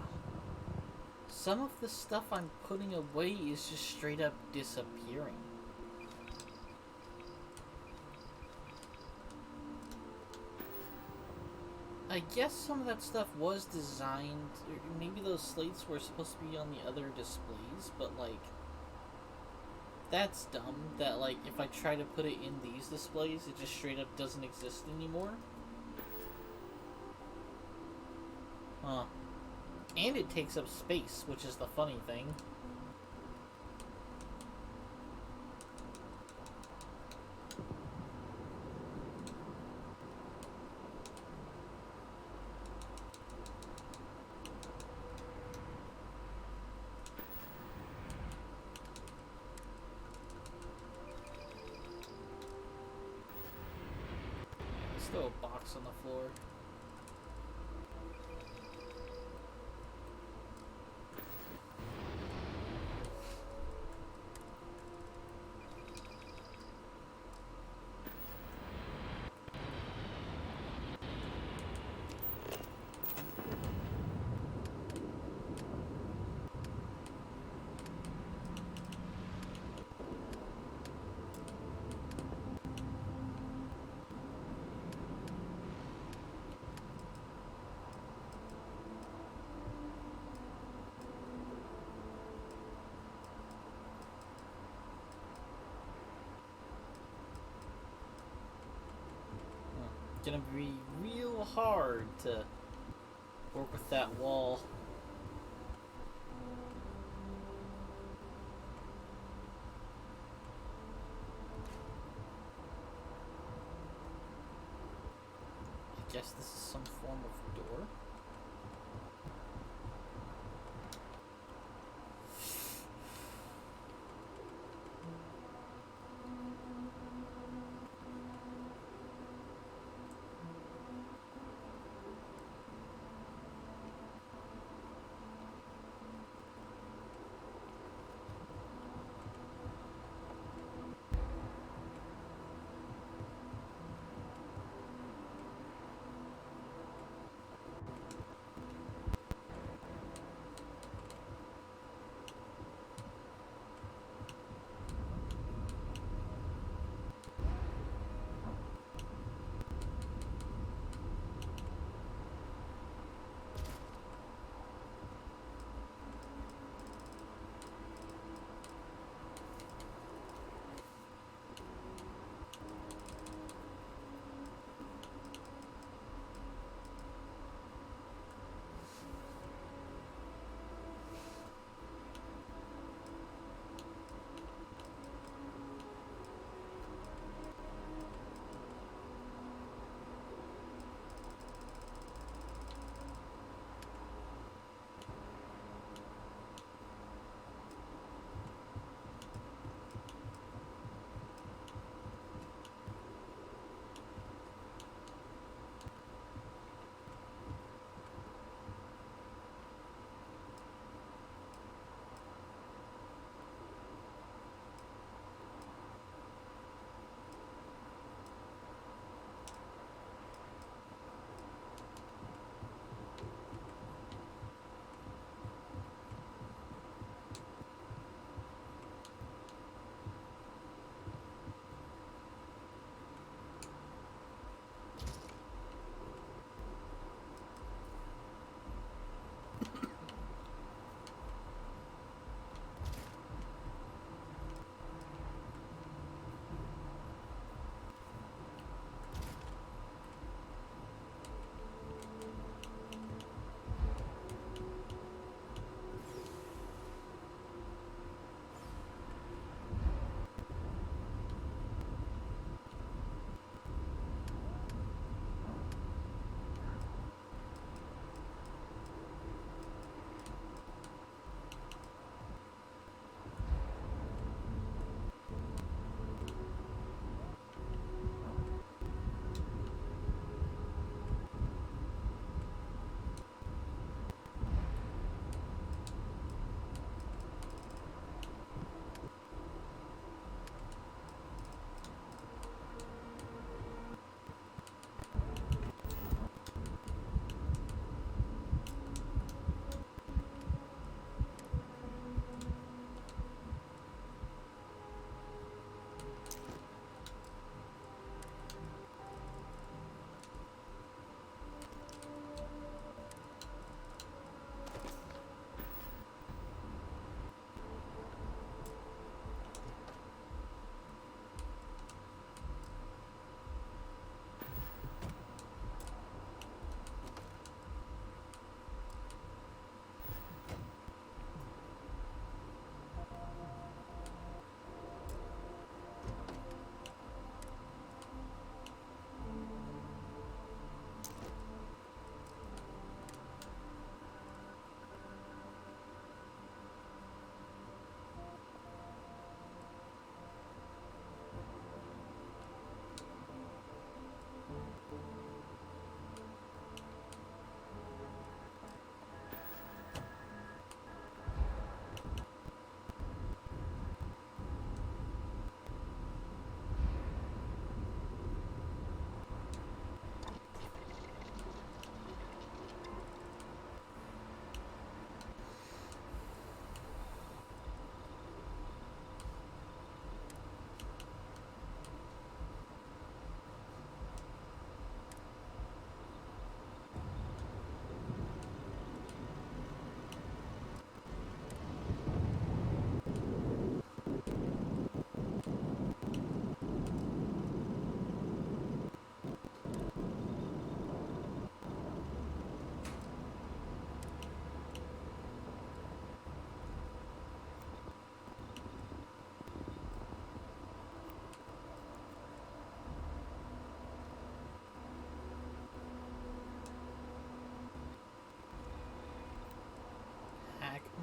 Some of the stuff I'm putting away is just straight up disappearing. I guess some of that stuff was designed, or maybe those slates were supposed to be on the other displays, but like, that's dumb that like, if I try to put it in these displays, it just straight up doesn't exist anymore. Huh. And it takes up space, which is the funny thing. Let's throw a box on the floor. gonna be real hard to work with that wall. I guess this is some form of door.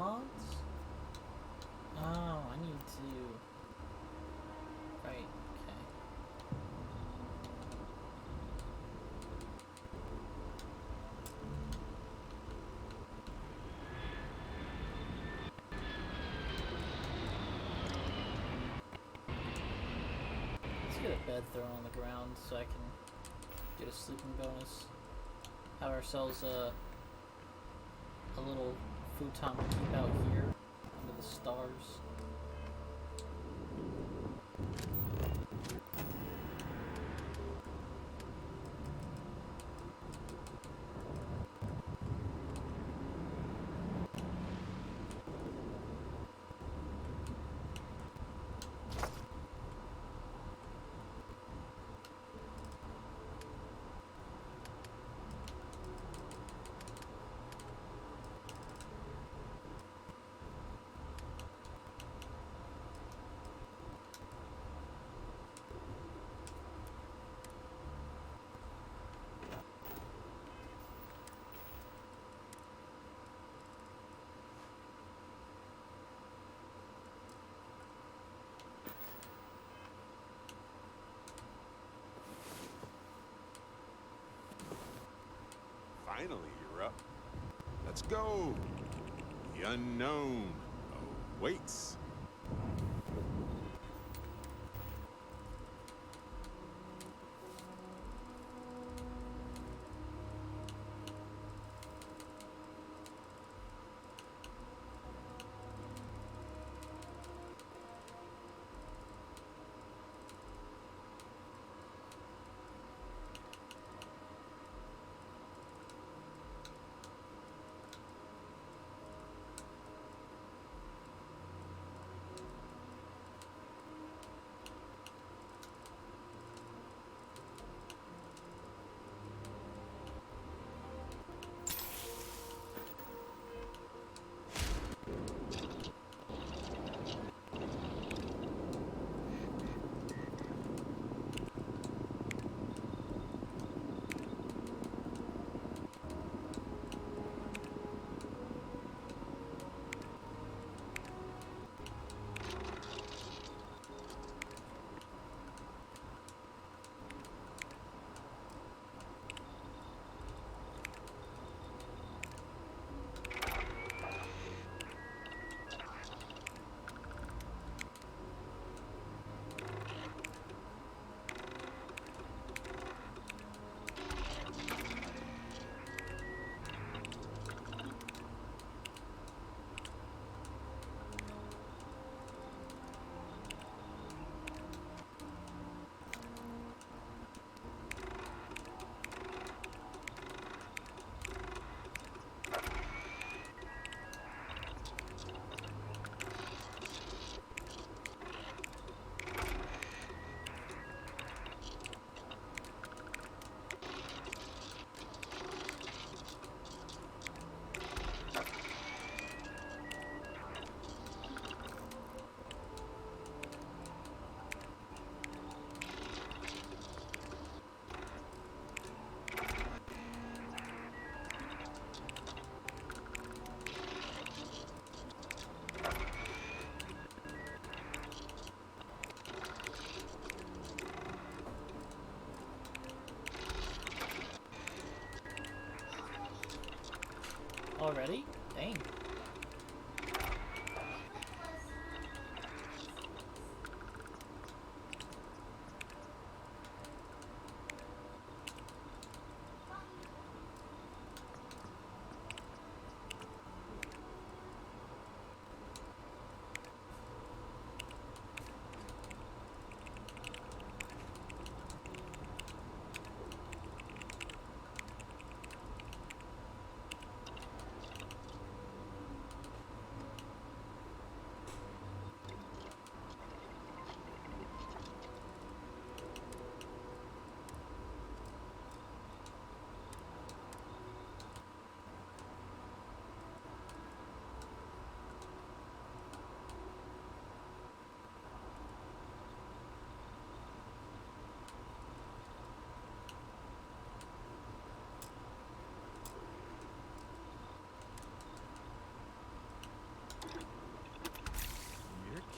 mods? Oh, I need to... Right, okay. Let's get a bed thrown on the ground so I can get a sleeping bonus. Have ourselves a little futon to keep out here under the stars. Finally, you're up. Let's go. The unknown awaits. Already? Dang.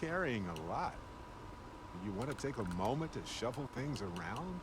carrying a lot. You want to take a moment to shuffle things around?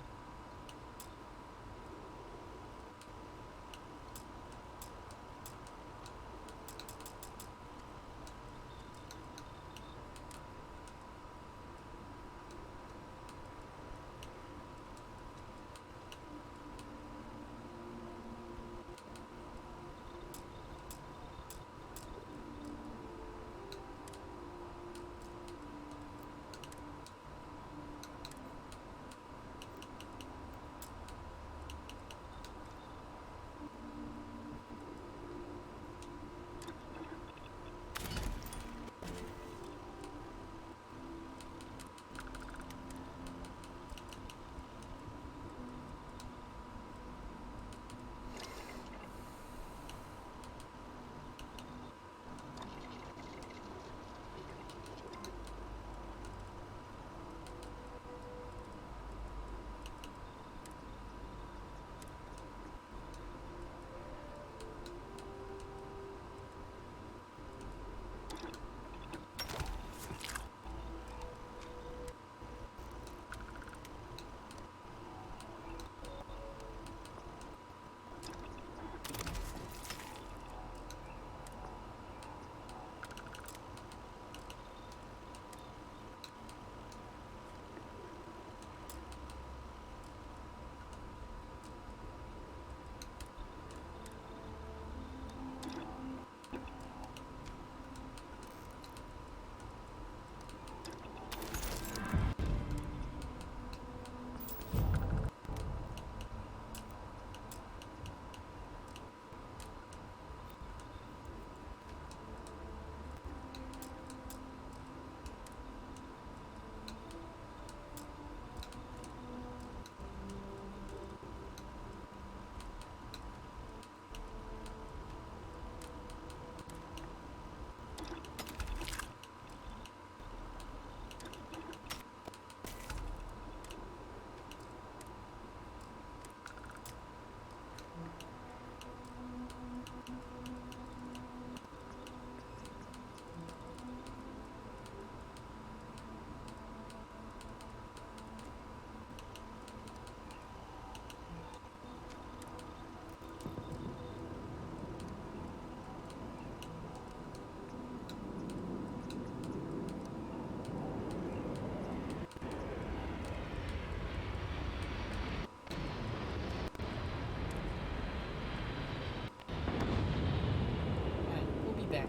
Back.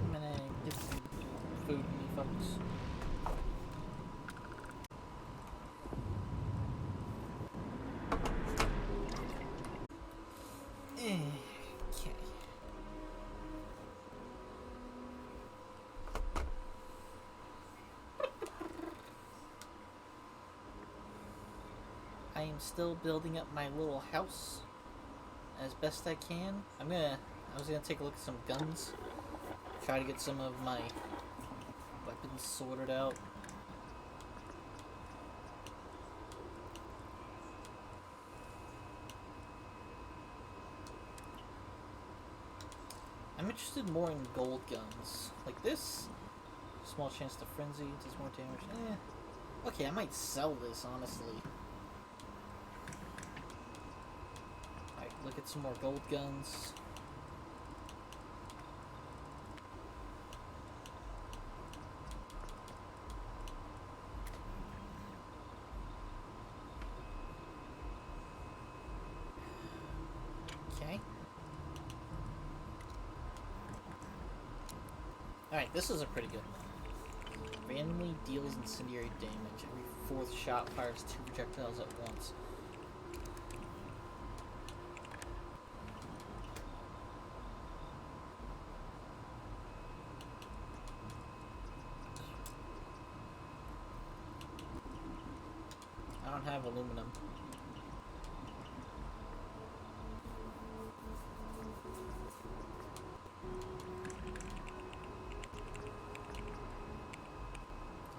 I'm gonna get some food to me, folks. Okay. I am still building up my little house as best I can. I was gonna take a look at some guns. Try to get some of my weapons sorted out. I'm interested more in gold guns. Like this. Small chance to frenzy, does more damage. Okay, I might sell this, honestly. Alright, look at some more gold guns. Alright, this is a pretty good one. Randomly deals incendiary damage. Every fourth shot fires 2 projectiles at once. I don't have aluminum.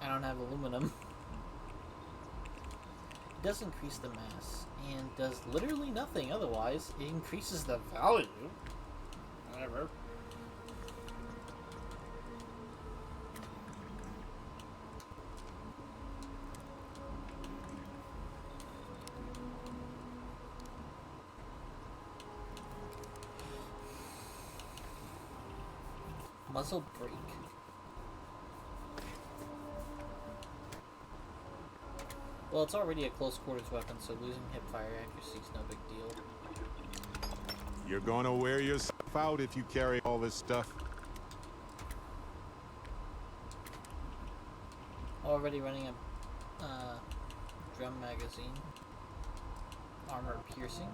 I don't have aluminum. It does increase the mass, and does literally nothing otherwise. It increases the value. Whatever. Muzzle brake. Well, it's already a close quarters weapon, so losing hip fire accuracy is no big deal. You're gonna wear yourself out if you carry all this stuff. Already running a drum magazine. Armor piercing.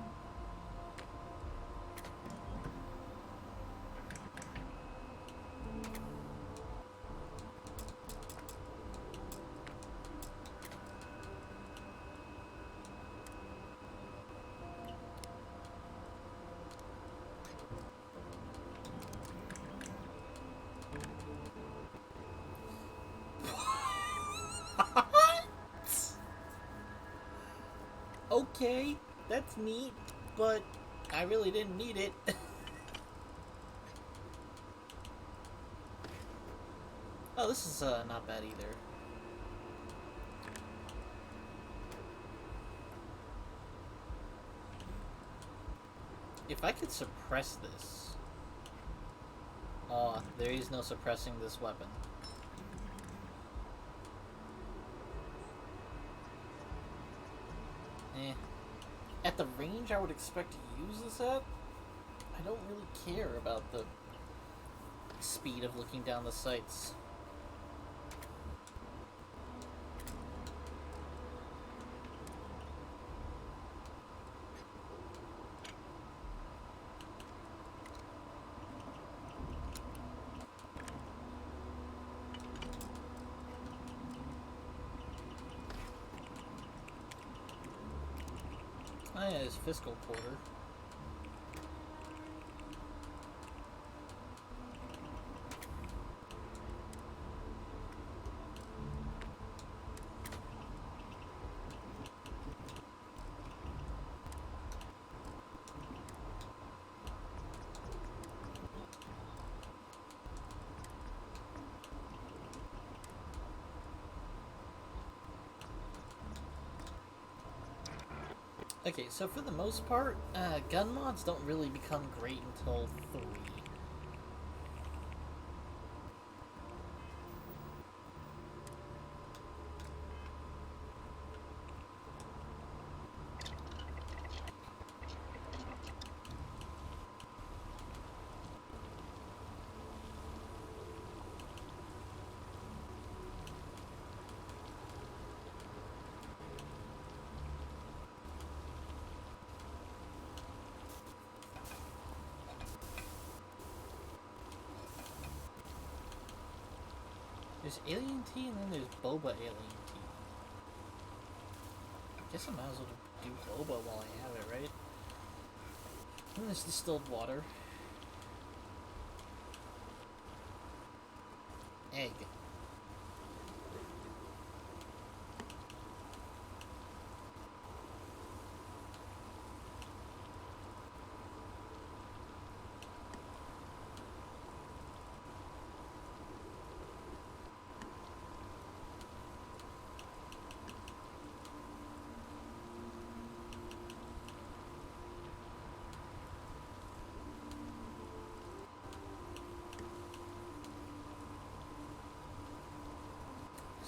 Okay, that's neat, but I really didn't need it. Oh, this is not bad either. If I could suppress this... Oh, there is no suppressing this weapon. At the range I would expect to use this at, I don't really care about the speed of looking down the sights. Oh yeah, his fiscal quarter. Okay, so for the most part, gun mods don't really become great until 3. There's alien tea and then there's boba alien tea. I guess I might as well do boba while I have it, right? And there's distilled water. Egg.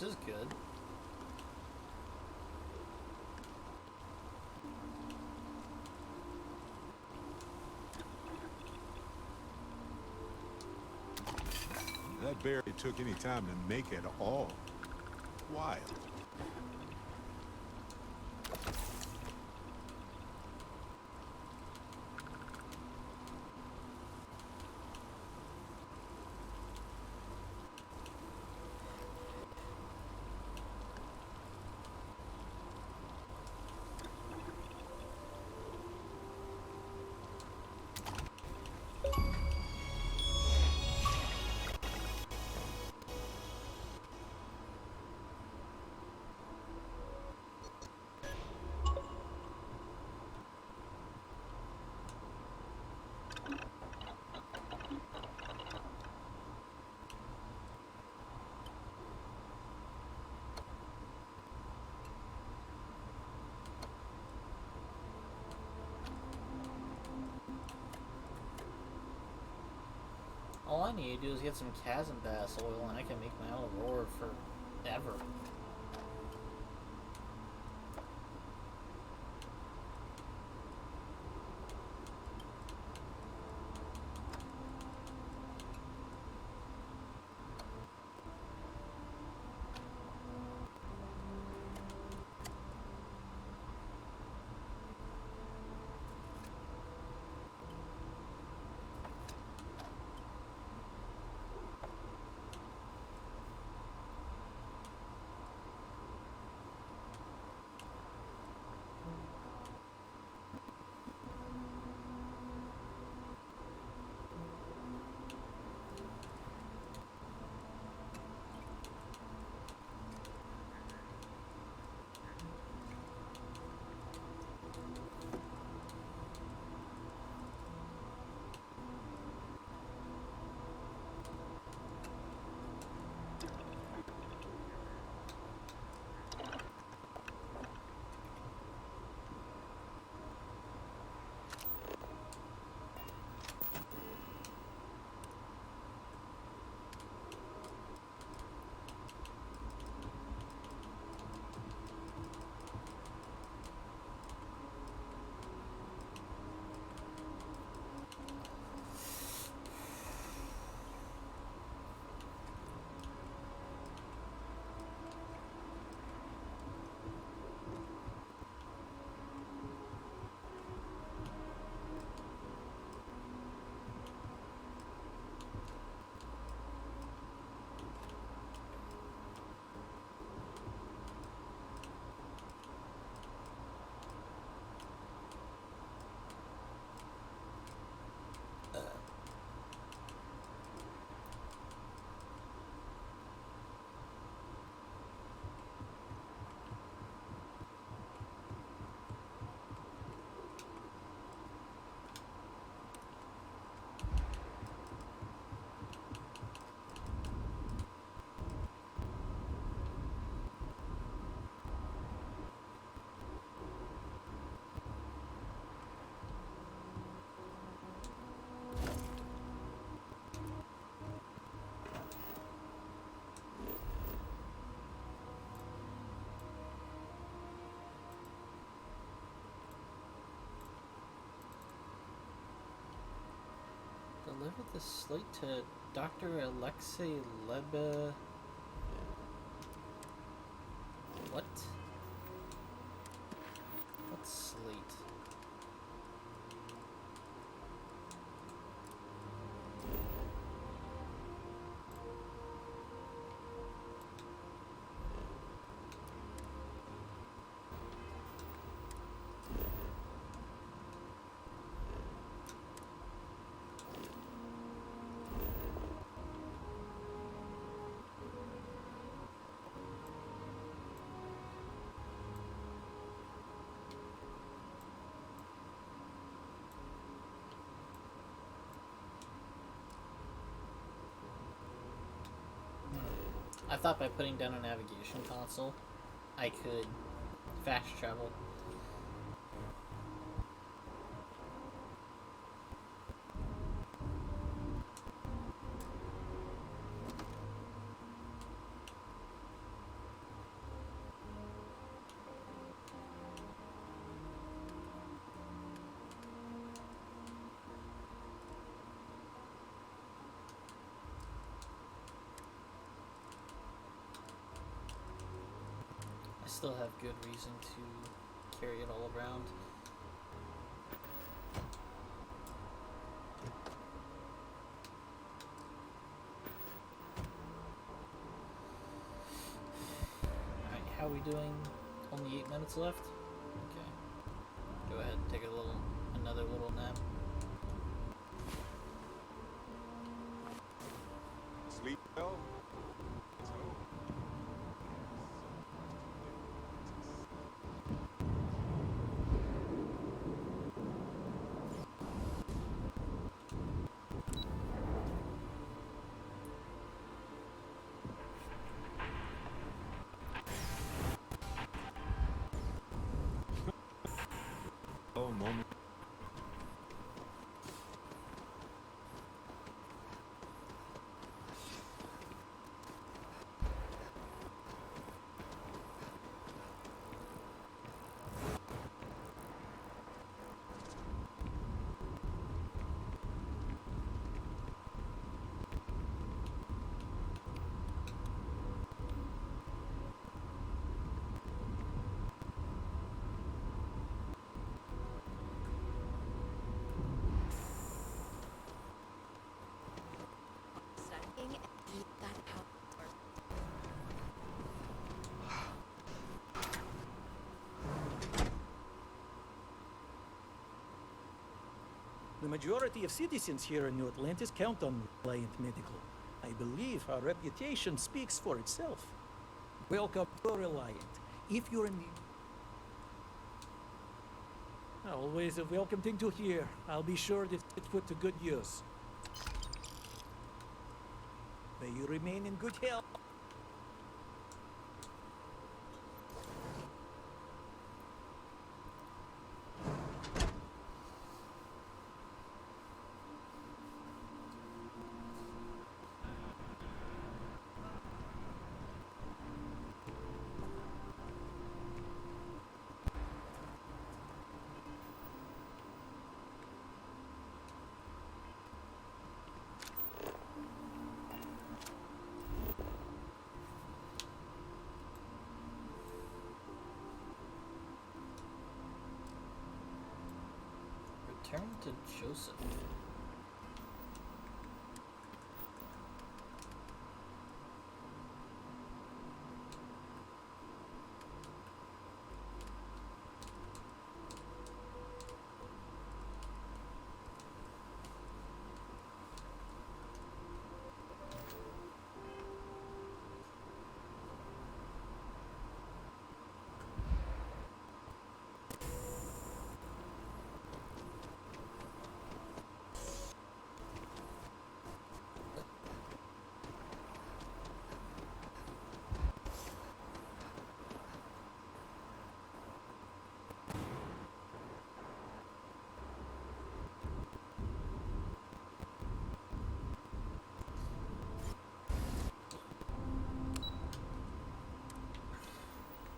This is good. That barely took any time to make at all. Wild. all I need to do is get some chasm bass oil and I can make my own roar forever. Deliver the slate to Dr. Alexei Lebe. What? What slate? I thought by putting down a navigation console, I could fast travel. I still have good reason to carry it all around. Alright, how are we doing? Only 8 minutes left? Okay. Go ahead and take another little nap. Sleep well? Oh, moment. The majority of citizens here in New Atlantis count on Reliant Medical. I believe our reputation speaks for itself. Welcome to Reliant. If you're in the... Always a welcome thing to hear. I'll be sure that it's put to good use. May you remain in good health. Return to Joseph.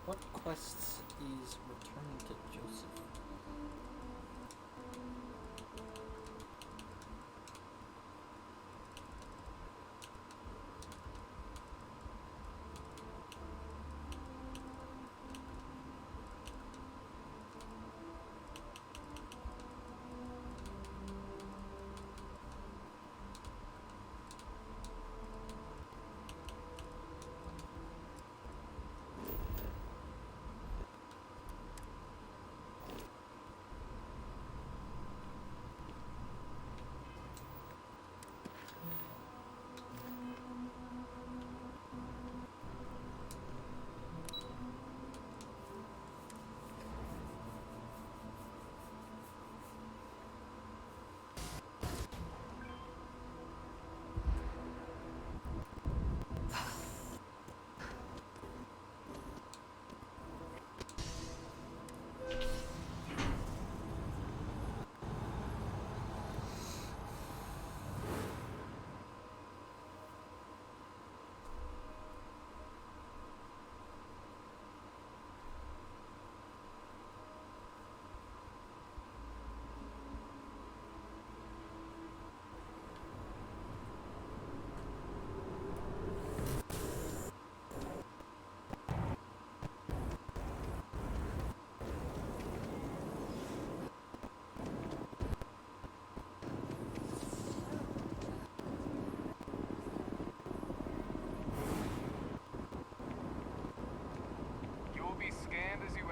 What quests is returning to Joseph?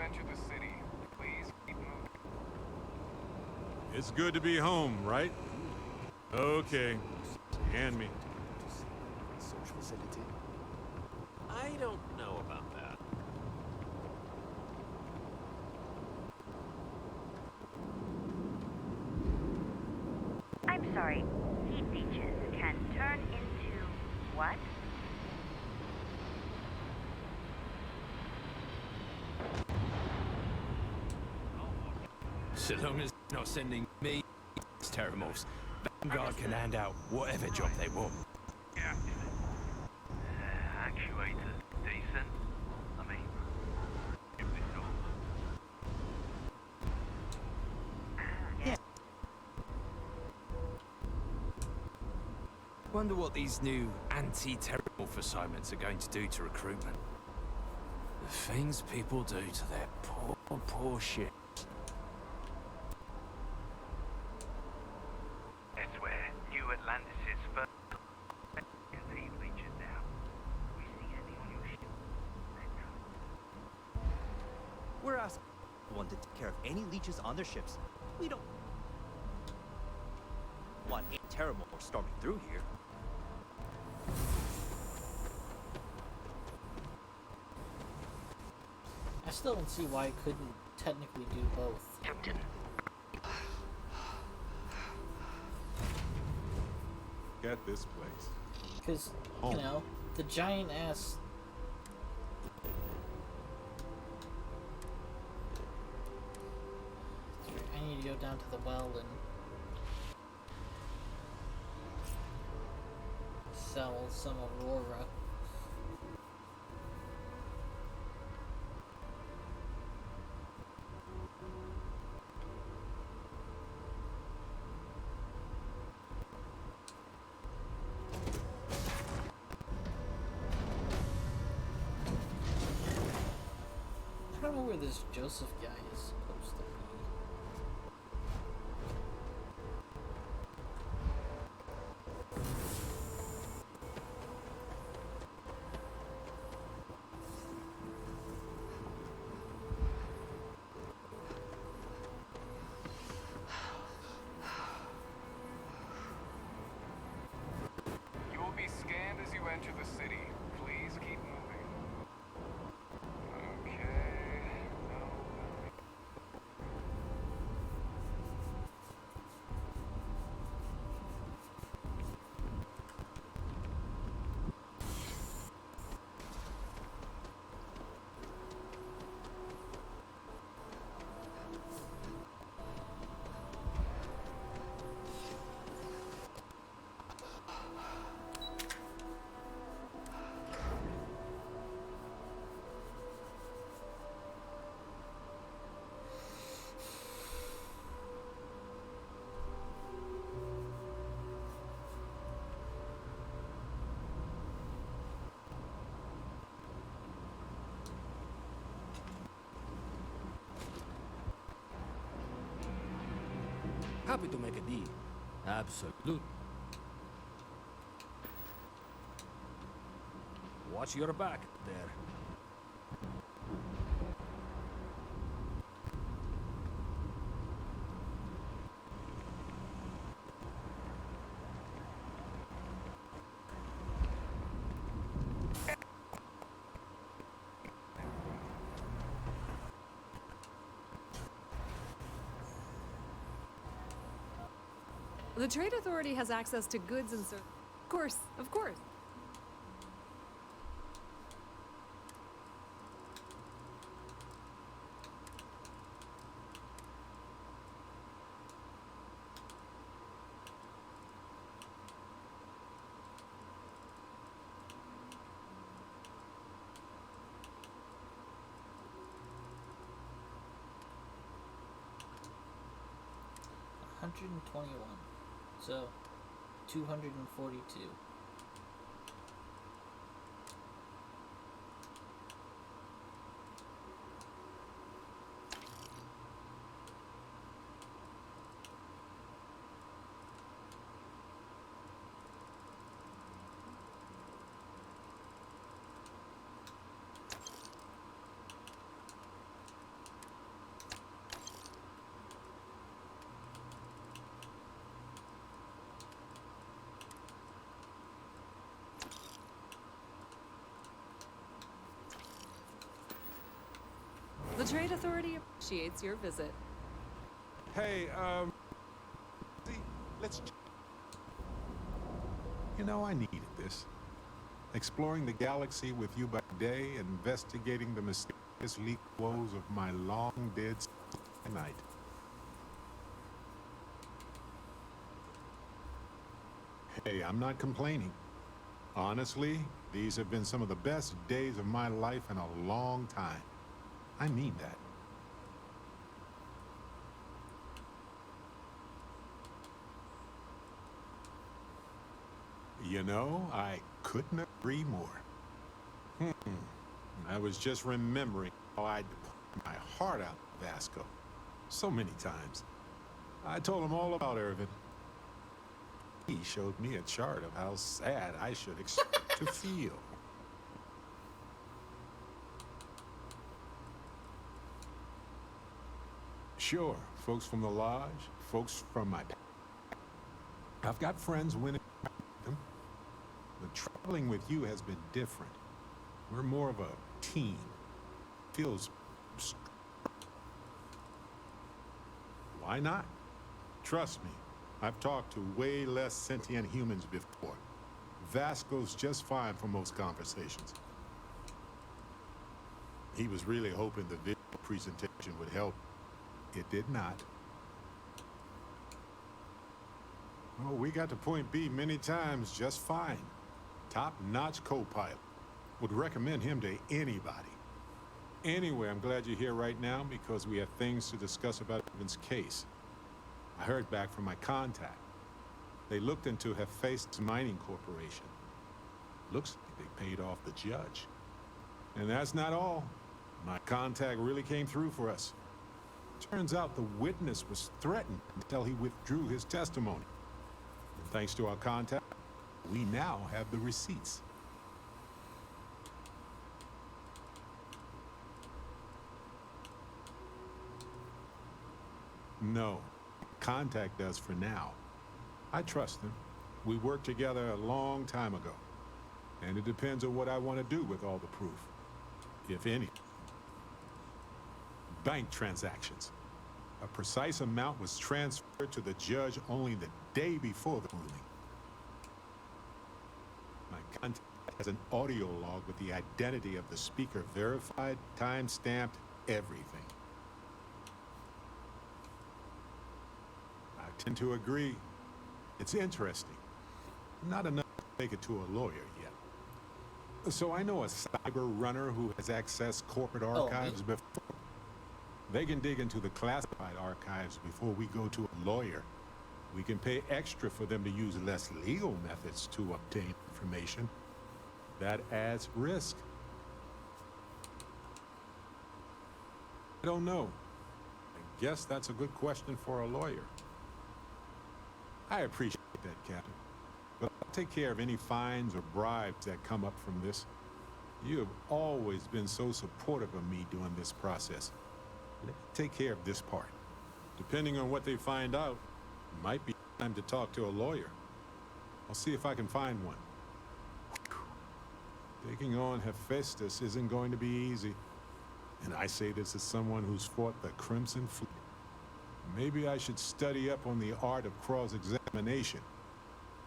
The city. Please keep moving. It's good to be home, right? Okay. Hand me. Social facility. I don't know about that. I'm sorry. Heat leeches can turn into what? So long as they're not sending me terramorphs, Vanguard can hand out whatever job they want. Yeah. Actuators decent. I mean, give this all. Yeah. Wonder what these new anti-terramorph assignments are going to do to recruitment. The things people do to their poor shit. That's where New Atlantis' first heat leeches now. We see anything on your ship? We're asking one to take care of any leeches on their ships. We don't... Terramore storming through here. I still don't see why it couldn't technically do both. Captain. Get this place. Because, you know, the giant ass. I need to go down to the well and sell some Aurora. I don't know where this Joseph guy is supposed to be. You will be scanned as you enter the city. Please keep moving. Okay. No. Happy to make a deal. Absolute. Watch your back there. The Trade Authority has access to goods and services. Of course, of course. $121. So, 242. The Trade Authority appreciates your visit. Hey, see, let's... You know, I needed this. Exploring the galaxy with you by day, investigating the mysterious leak woes of my long-dead night. Hey, I'm not complaining. Honestly, these have been some of the best days of my life in a long time. I mean that. You know, I couldn't agree more. I was just remembering how I'd poured my heart out to Vasco so many times. I told him all about Irvin. He showed me a chart of how sad I should expect to feel. Sure, folks from the lodge, folks from my I've got friends winning them, but traveling with you has been different. We're more of a team. Feels... Why not? Trust me, I've talked to way less sentient humans before. Vasco's just fine for most conversations. He was really hoping the video presentation would help. It did not. Oh, we got to point B many times just fine. Top-notch co-pilot. Would recommend him to anybody. Anyway, I'm glad you're here right now because we have things to discuss about Evan's case. I heard back from my contact. They looked into Hephaestus Mining Corporation. Looks like they paid off the judge. And that's not all. My contact really came through for us. Turns out the witness was threatened until he withdrew his testimony. And thanks to our contact, we now have the receipts. No. Contact does for now. I trust him. We worked together a long time ago. And it depends on what I want to do with all the proof. If any. Bank transactions. A precise amount was transferred to the judge only the day before the ruling. My contact has an audio log with the identity of the speaker verified, time-stamped, everything. I tend to agree. It's interesting. Not enough to take it to a lawyer yet. So I know a cyber runner who has accessed corporate archives before. They can dig into the classified archives before we go to a lawyer. We can pay extra for them to use less legal methods to obtain information. That adds risk. I don't know. I guess that's a good question for a lawyer. I appreciate that, Captain. But I'll take care of any fines or bribes that come up from this. You have always been so supportive of me during this process. Let me take care of this part. Depending on what they find out, it might be time to talk to a lawyer. I'll see if I can find one. Taking on Hephaestus isn't going to be easy. And I say this as someone who's fought the Crimson Fleet. Maybe I should study up on the art of cross-examination.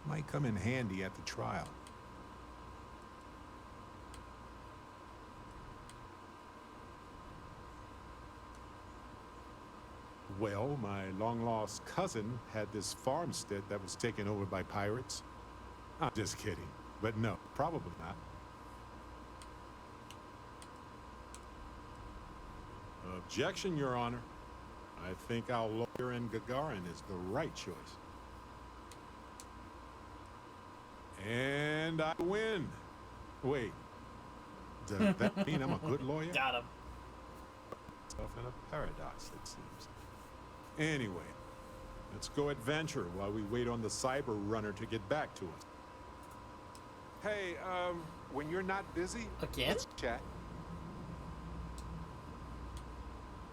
Might come in handy at the trial. Well, my long-lost cousin had this farmstead that was taken over by pirates. I'm just kidding, but no, probably not. Objection, Your Honor. I think our lawyer in Gagarin is the right choice. And I win. Wait, does that mean I'm a good lawyer? Got him. Stuff in a paradox, it seems. Anyway, let's go adventure while we wait on the cyber runner to get back to us. Hey, when you're not busy, again? Let's chat.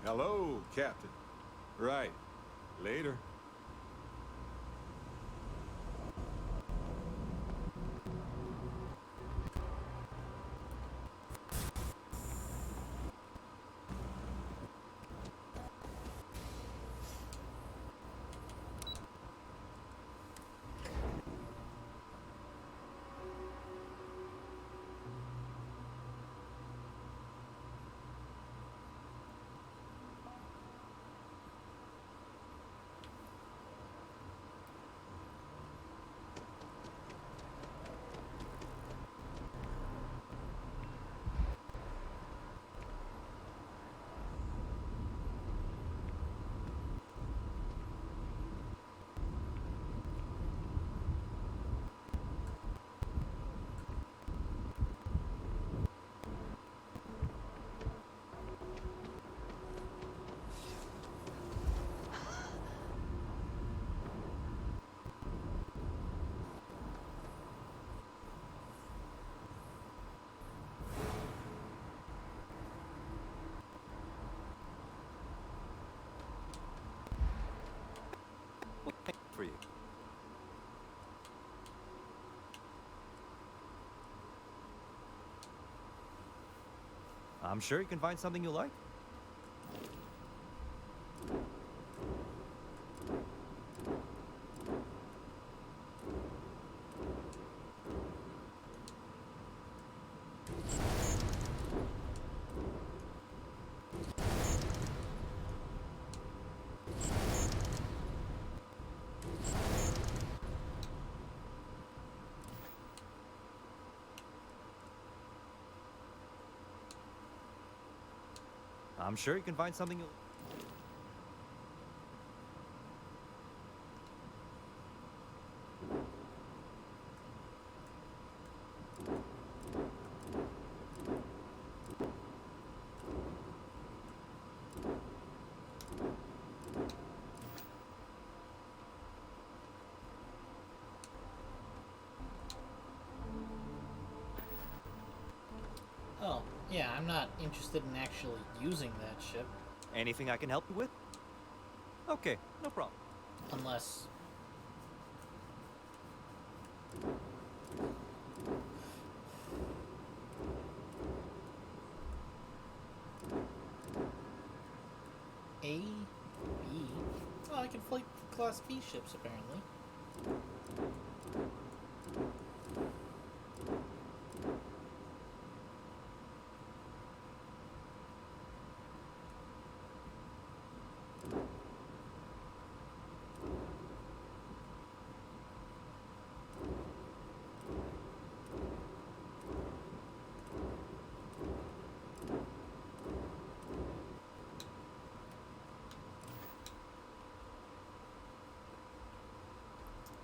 Hello, Captain. Right. Later. For you. I'm sure you can find something you like. I'm sure you can find something you... Oh, yeah, I'm not interested in actually using that ship. Anything I can help you with? Okay, no problem. Unless... A, B... Oh, I can flight Class B ships, apparently.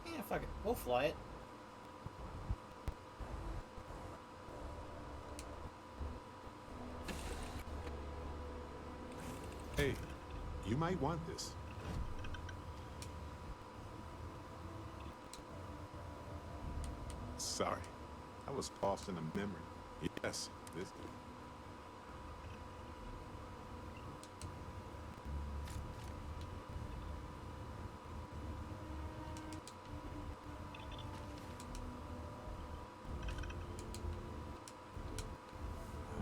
Yeah, fuck it. We'll fly it. Hey, you might want this. Sorry, I was lost in a memory. Yes, this.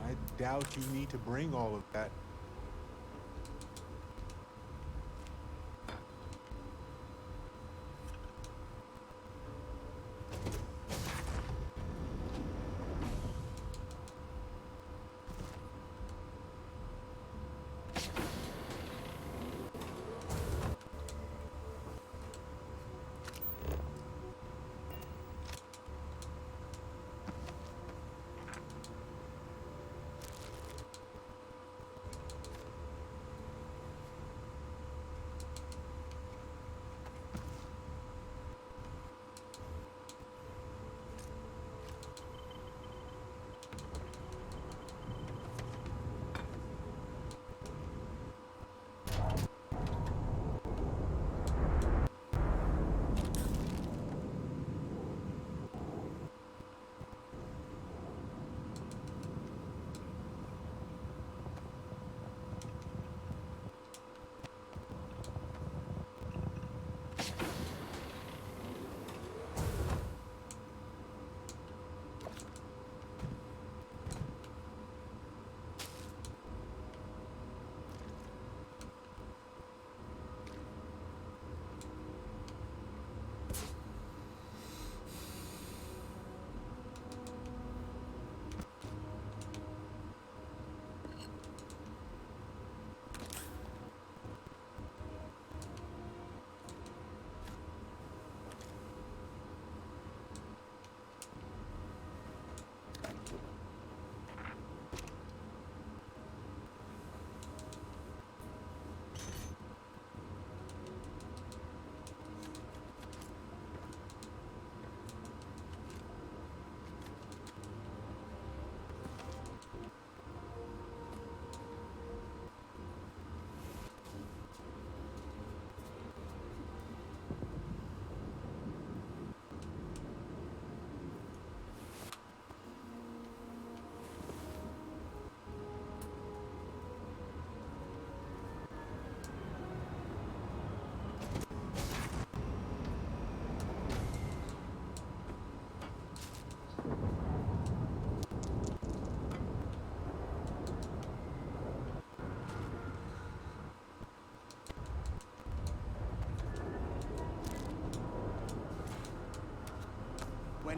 I doubt you need to bring all of that.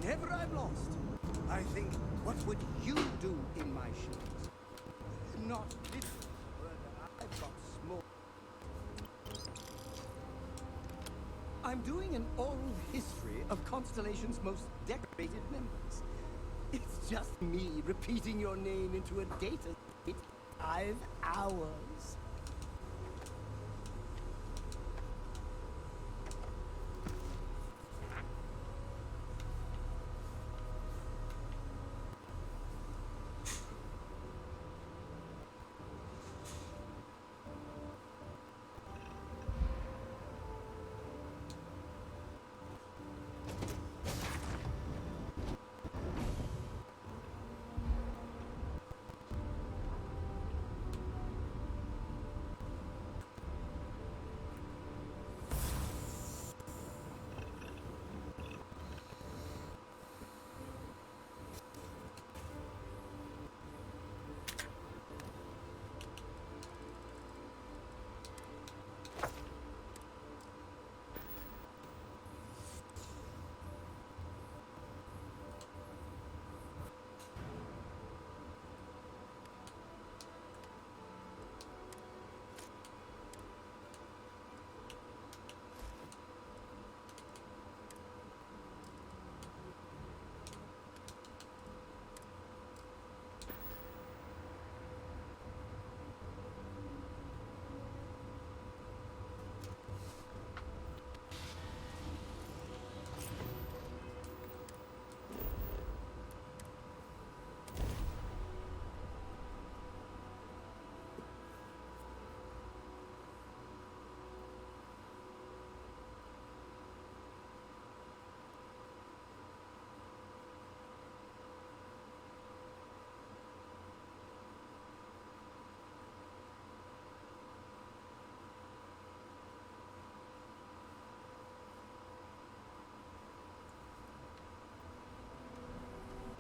Whenever I'm lost, I think, what would you do in my shoes? Not literally, but I've got small. I'm doing an oral history of Constellation's most decorated members. It's just me repeating your name into a data set. 5 hours.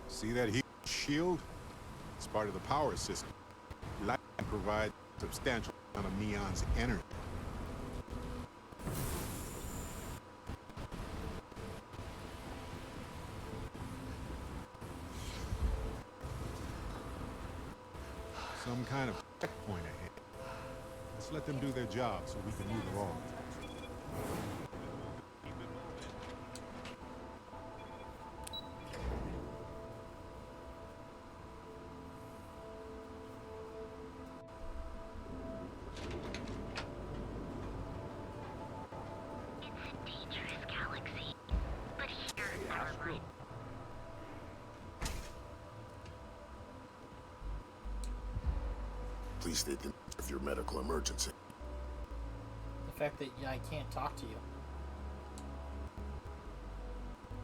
See that heat shield? It's part of the power system. Light can provide substantial amount of Neon's energy. Some kind of checkpoint ahead. Let's let them do their job so we can move along. Please state the of your medical emergency. The fact that I can't talk to you.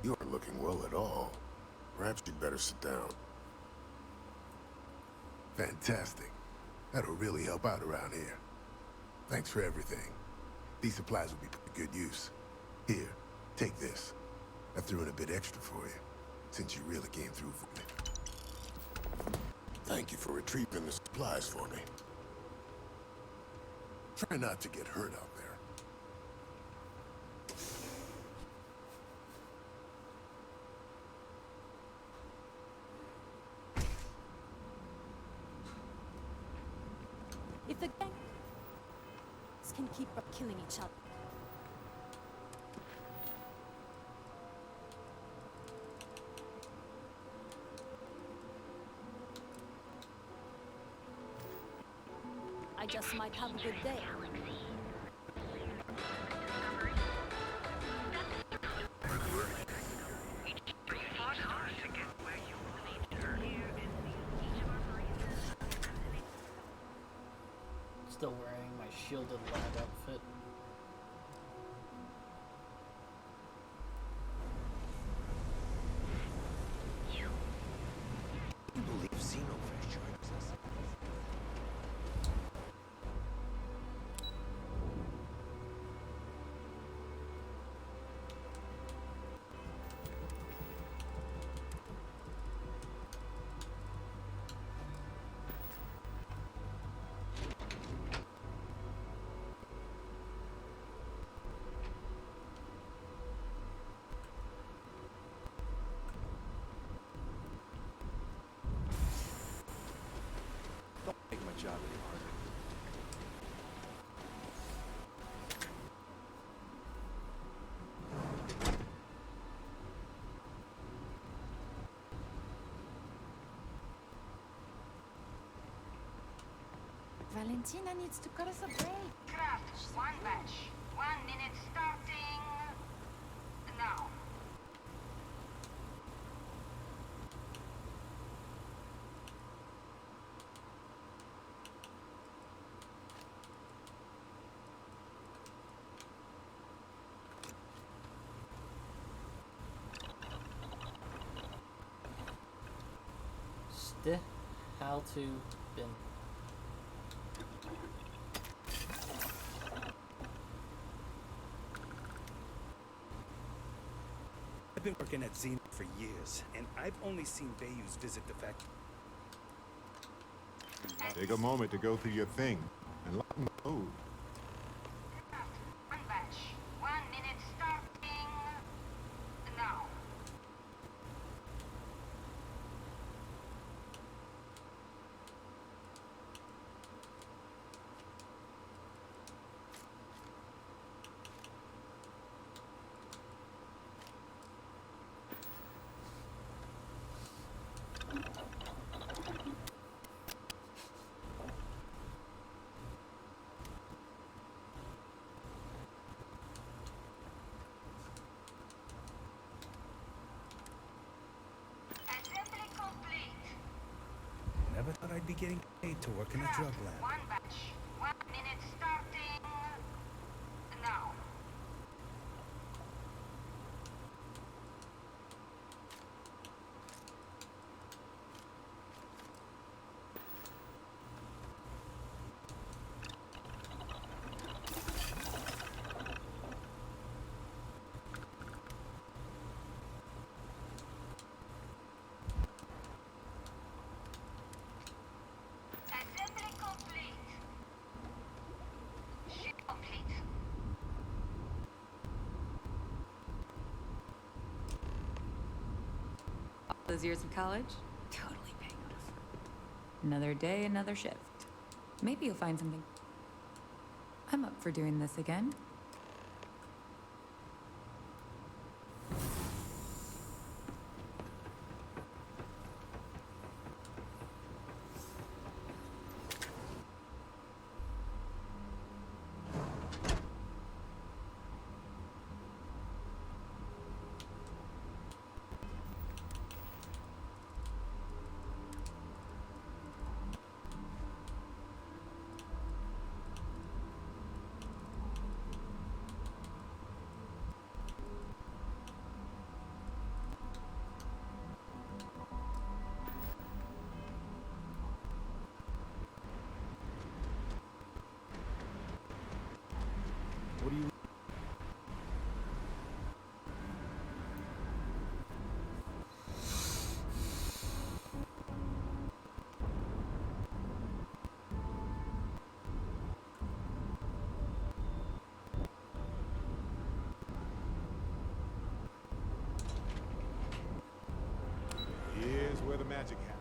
You aren't looking well at all. Perhaps you'd better sit down. Fantastic. That'll really help out around here. Thanks for everything. These supplies will be pretty good use. Here, take this. I threw in a bit extra for you, since you really came through for me. Thank you for retrieving the supplies for me. Try not to get hurt out there. If the gang can keep killing each other. I just might have a good day. Still wearing my shielded lab outfit. You believe Xenofish joins us? Tina needs to cut us a break. Craft, one batch. 1 minute starting now. Still how to bin. I've been working at Zenith for years, and I've only seen Bayous visit the factory. Take a moment to go through your thing and lock and load. One batch. 1 minute starting now. Assembly complete. Never thought I'd be getting paid to work in a drug lab. One batch. 1 minute starting now. Assembly complete. Ship complete. All those years of college? Totally paying off. Another day, another shift. Maybe you'll find something. I'm up for doing this again. What do you... Here's where the magic happens.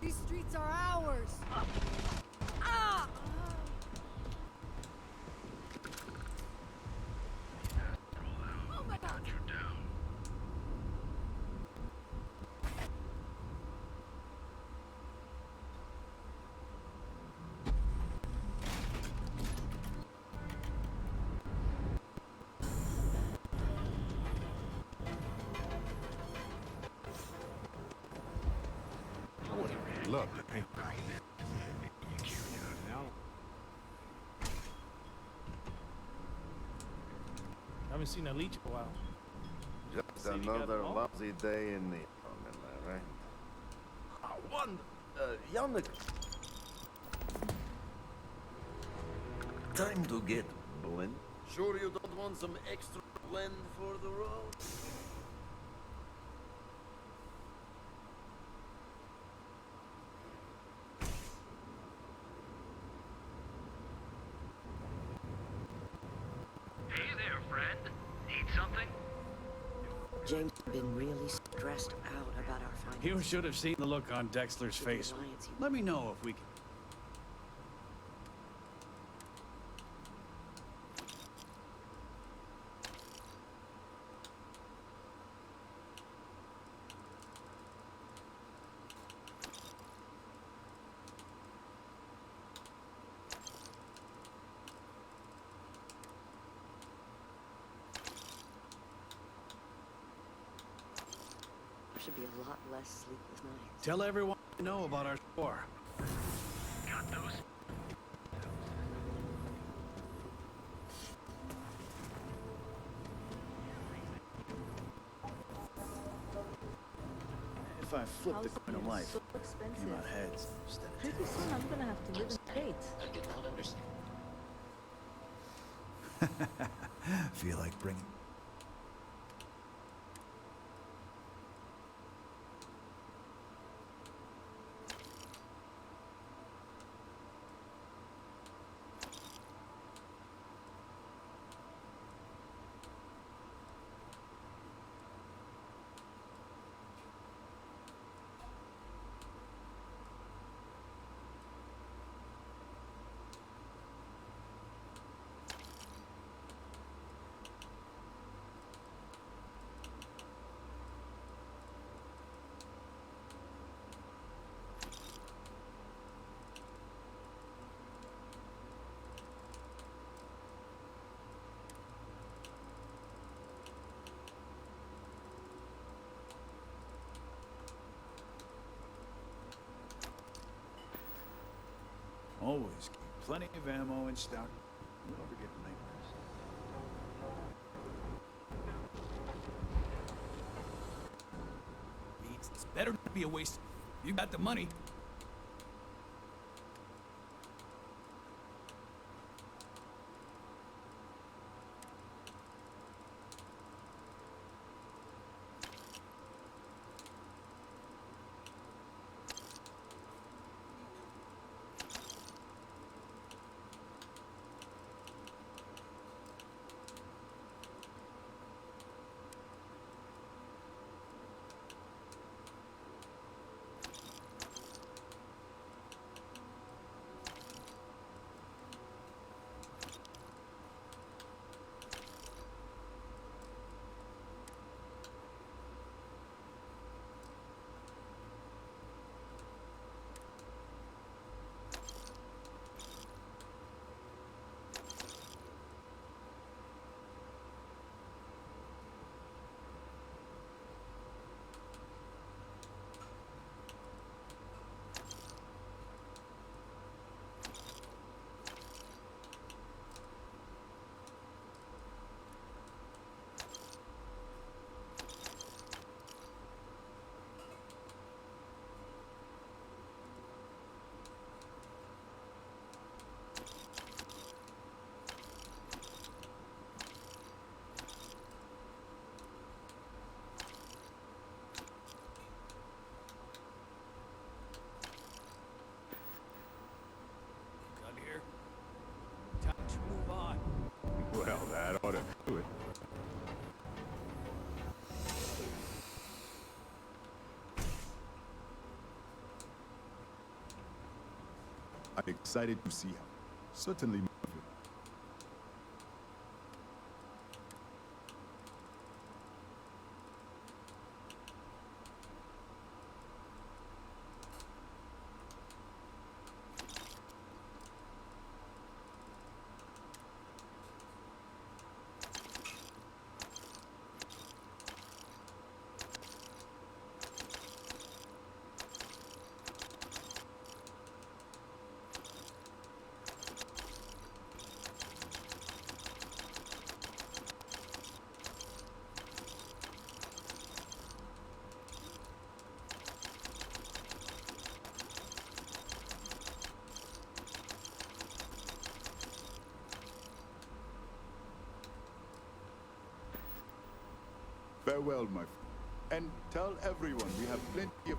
These streets are ours. Ah! Oh my God! love to paint. Now, Haven't seen a leech in a while. Just another lousy day in the right? Yonder. Time to get blend. Sure you don't want some extra blend for the road? Hey there, friend. Need something? James has been really stressed out about our finances. You should have seen the look on Dexter's face. Let me know if we can. There should be a lot less sleepless nights. Tell everyone you know about our store. Got those? If I flip the coin of life, so expensive. came out heads instead of Pretty soon I'm gonna have to live in States. feel like bringing. Always keep plenty of ammo in stock. You'll never get nightmares. It's better not be a waste. You got the money. Move on. well, that ought to do it. I'm excited to see how. Certainly. Farewell, my friend. And tell everyone we have plenty of...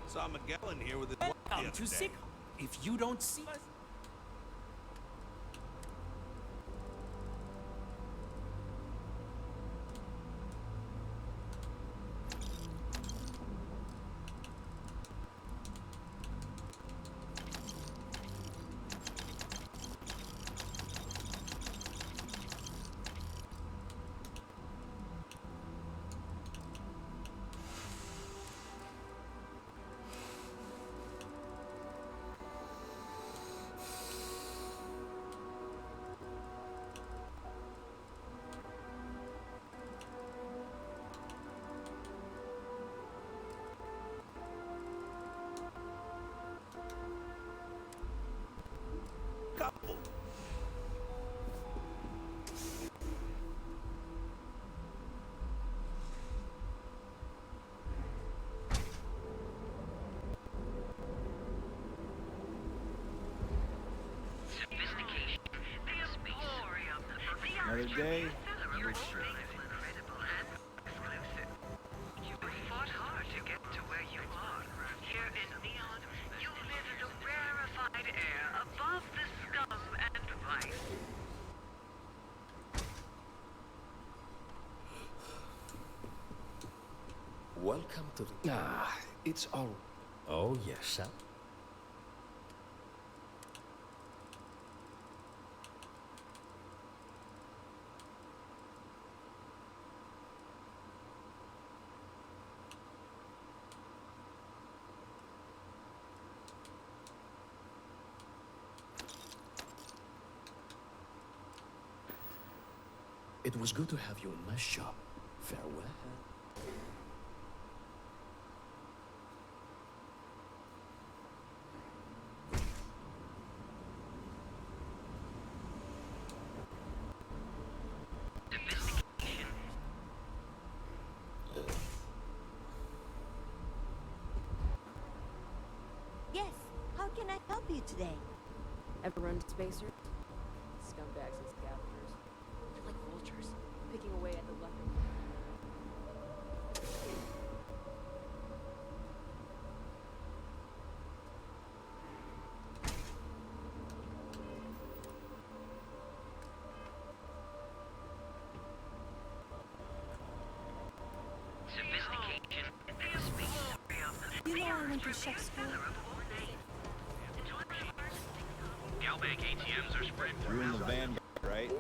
Saw Miguel in here with his Welcome to sick. If you don't see us... couple. Another day, another shift. You fought hard to get to where you are. Here in Neon, you live in a rarefied air above the scum and vice. Welcome to the... Ah, it's all... Oh, yes, sir. It was good to have you in my shop. Farewell. Yes, how can I help you today? Ever run spacers? Scumbags and scavengers. They're like vultures, picking away at the weapon. You know I went to chef school. Galbank ATMs are spread. You're in the van, right?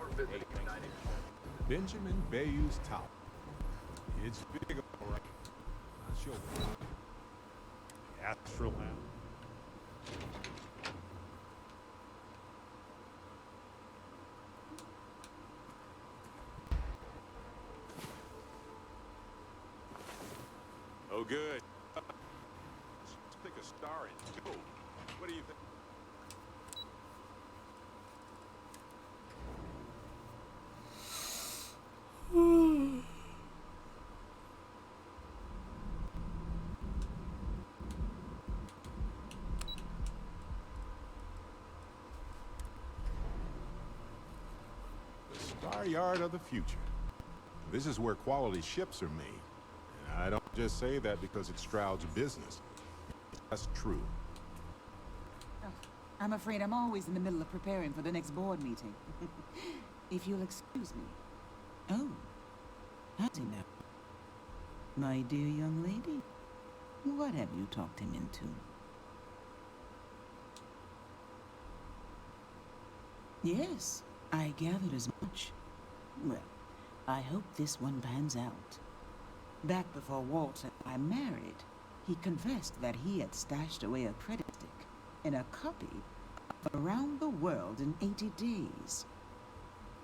Benjamin Bayou's Tower. It's big, all right. Not sure. Astral now. Oh, good. Let's pick a star and go. What do you think? The Star Yard of the future. This is where quality ships are made. And I don't just say that because it's Stroud's business. That's true. I'm afraid I'm always in the middle of preparing for the next board meeting. If you'll excuse me. Oh, how's he now? My dear young lady, what have you talked him into? Yes, I gathered as much. Well, I hope this one pans out. Back before Walt and I married, he confessed that he had stashed away a credit stick in a copy of Around the World in 80 Days.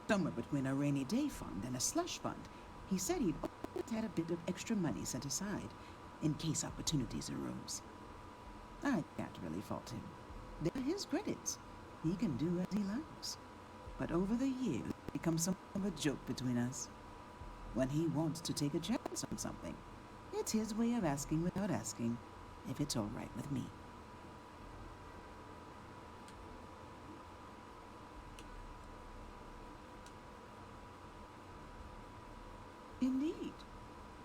Somewhere between a rainy day fund and a slush fund, he said he'd always had a bit of extra money set aside in case opportunities arose. I can't really fault him. They're his credits. He can do as he likes. But over the years, it becomes something of a joke between us. When he wants to take a chance on something, it's his way of asking without asking if it's all right with me. Indeed.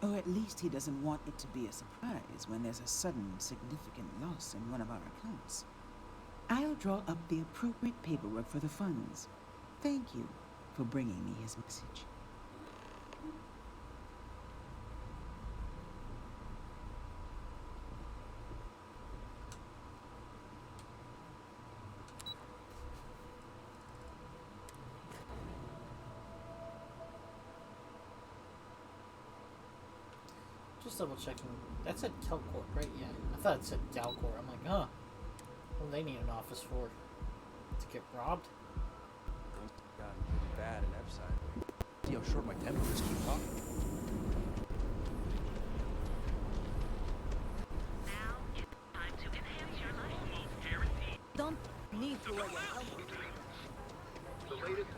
Or at least he doesn't want it to be a surprise when there's a sudden, significant loss in one of our accounts. I'll draw up the appropriate paperwork for the funds. Thank you for bringing me his message. Just double checking. That said Kelcorp, right? Yeah. I thought it said Galcor. I'm like, huh. What do they need an office for? To get robbed? Things got pretty bad in Epside. See how short my temper is. Keep talking. Now it's time to enhance your life. Guaranteed. Don't need to wear your helmet. The latest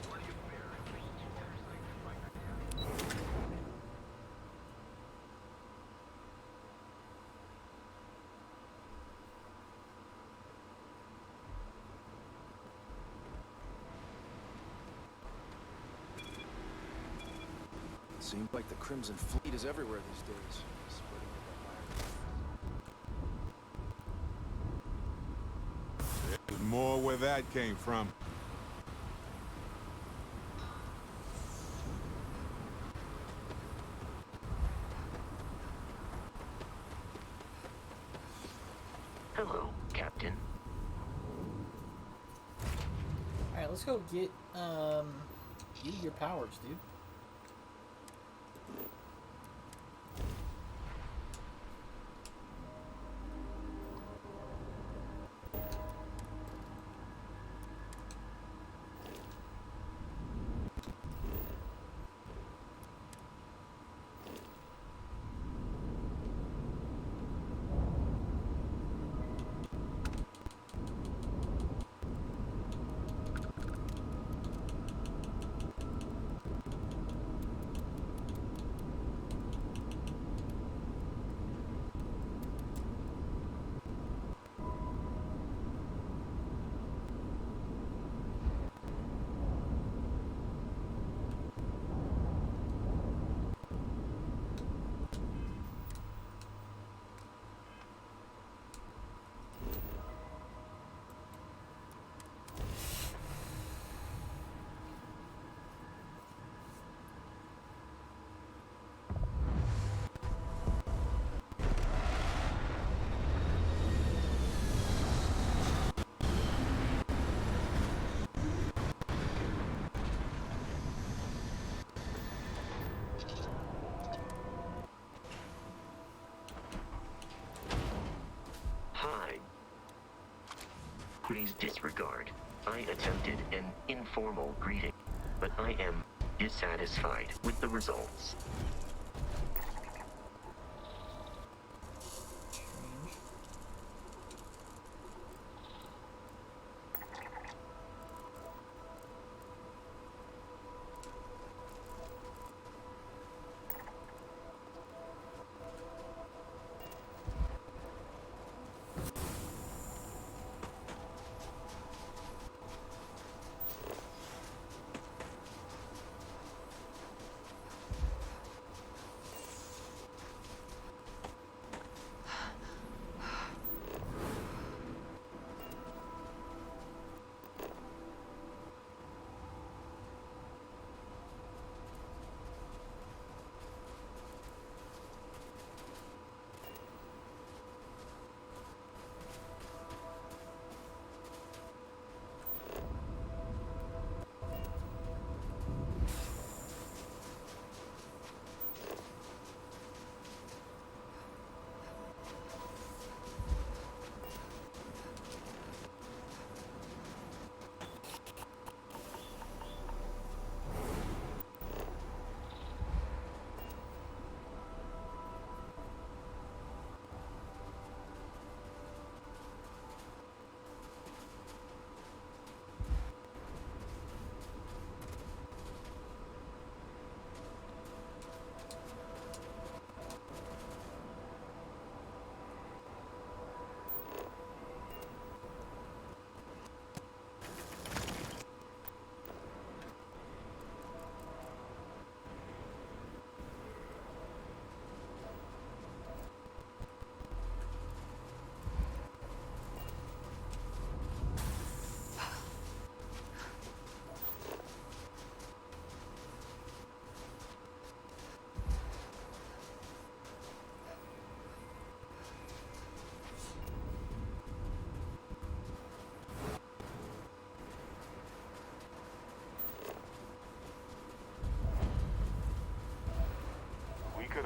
Seems like the Crimson Fleet is everywhere these days. Spreading it. There's more where that came from. Hello, Captain. Alright, let's go get, you your powers, dude. Please disregard. I attempted an informal greeting, but I am dissatisfied with the results.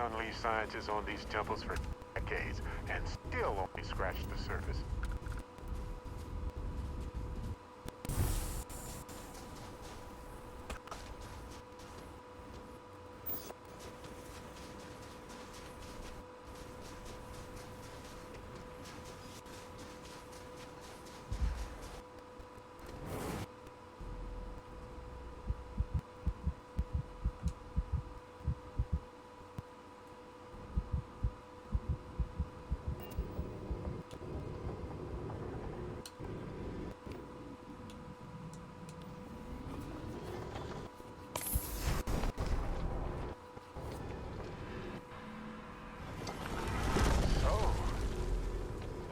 been unleashed scientists on these temples for decades and still only scratched the surface.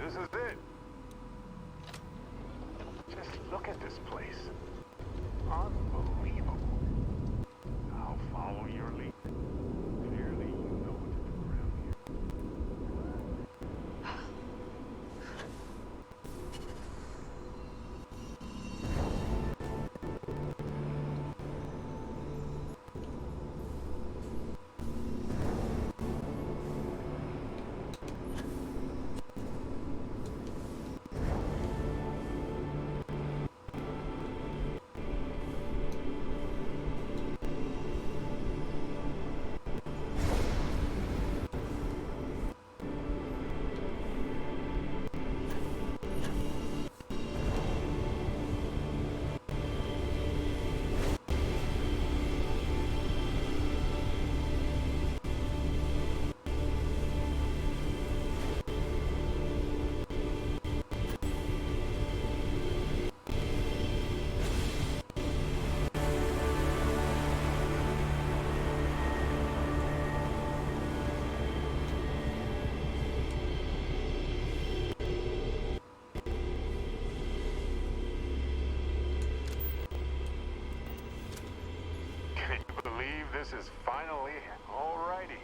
This is it. Just look at this place. Unbelievable. I'll follow your lead. Clearly you know what to do around here. Can you believe this is finally alrighty?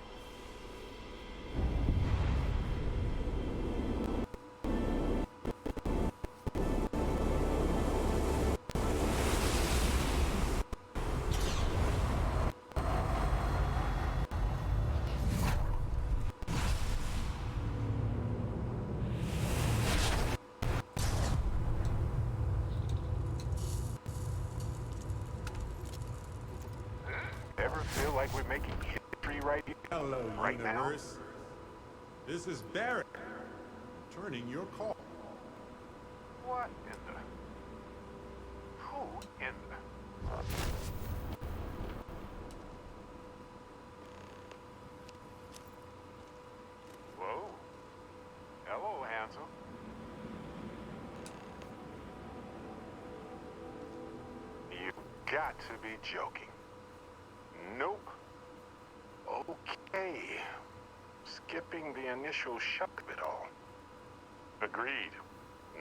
Ever feel like we're making history right here? Hello, right universe. This is Barrett. Returning your call. What in the... Who in the... Whoa. Hello, handsome. You got to be joking. Nope. Okay. Skipping the initial shock of it all. Agreed.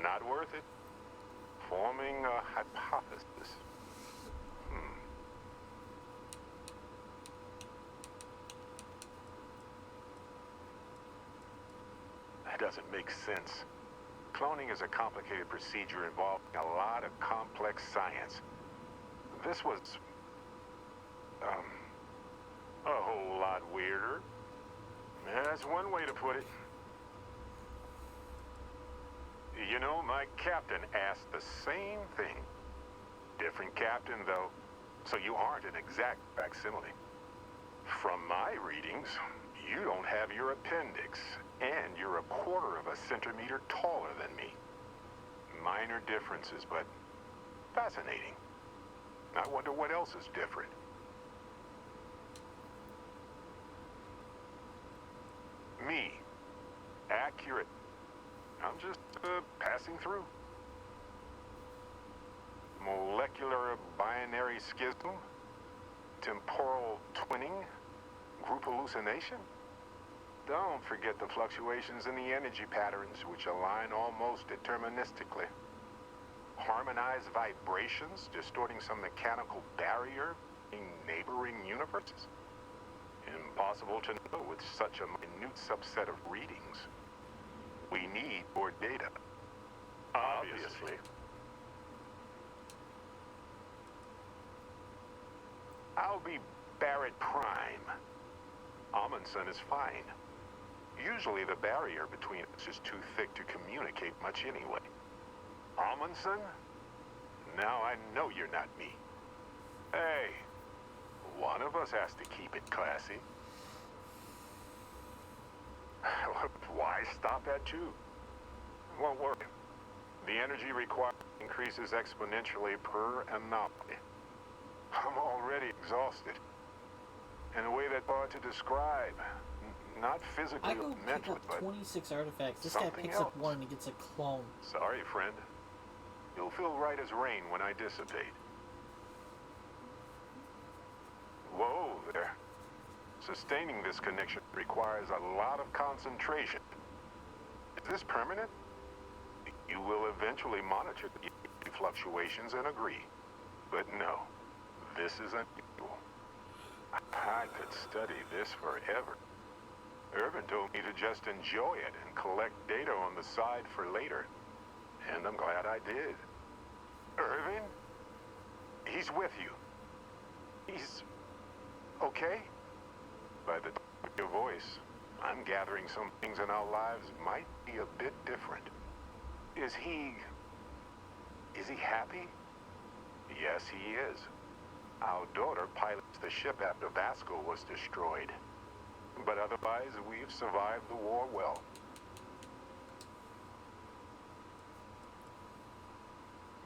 Not worth it. Forming a hypothesis. That doesn't make sense. Cloning is a complicated procedure involving a lot of complex science. This was... a whole lot weirder. That's one way to put it. You know, my captain asked the same thing. Different captain, though, so you aren't an exact facsimile. From my readings, you don't have your appendix, and you're a quarter of a centimeter taller than me. Minor differences, but fascinating. I wonder what else is different. Me. Accurate. I'm just passing through. Molecular binary schism? Temporal twinning? Group hallucination? Don't forget the fluctuations in the energy patterns, which align almost deterministically. Harmonized vibrations distorting some mechanical barrier in neighboring universes? Impossible to know with such a minute subset of readings. We need more data. Obviously. I'll be Barrett Prime. Amundsen is fine. Usually the barrier between us is too thick to communicate much anyway. Amundsen? Now I know you're not me. Hey, one of us has to keep it classy. Why stop at 2? Won't work. The energy required increases exponentially per anomaly. I'm already exhausted. In a way that's hard to describe. Not physically I or go pick mentally, up but 26 artifacts. This guy something picks up else. one and he gets a clone. Sorry, friend. You'll feel right as rain when I dissipate. Whoa there. Sustaining this connection requires a lot of concentration. Is this permanent? You will eventually monitor the fluctuations and agree. But no, this is unusual. I could study this forever. Irvin told me to just enjoy it and collect data on the side for later. And I'm glad I did. Irvin? He's with you. He's okay? By the tone of your voice, I'm gathering some things in our lives might be a bit different. Is he happy? Yes, he is. Our daughter pilots the ship after Vasco was destroyed. But otherwise, we've survived the war well.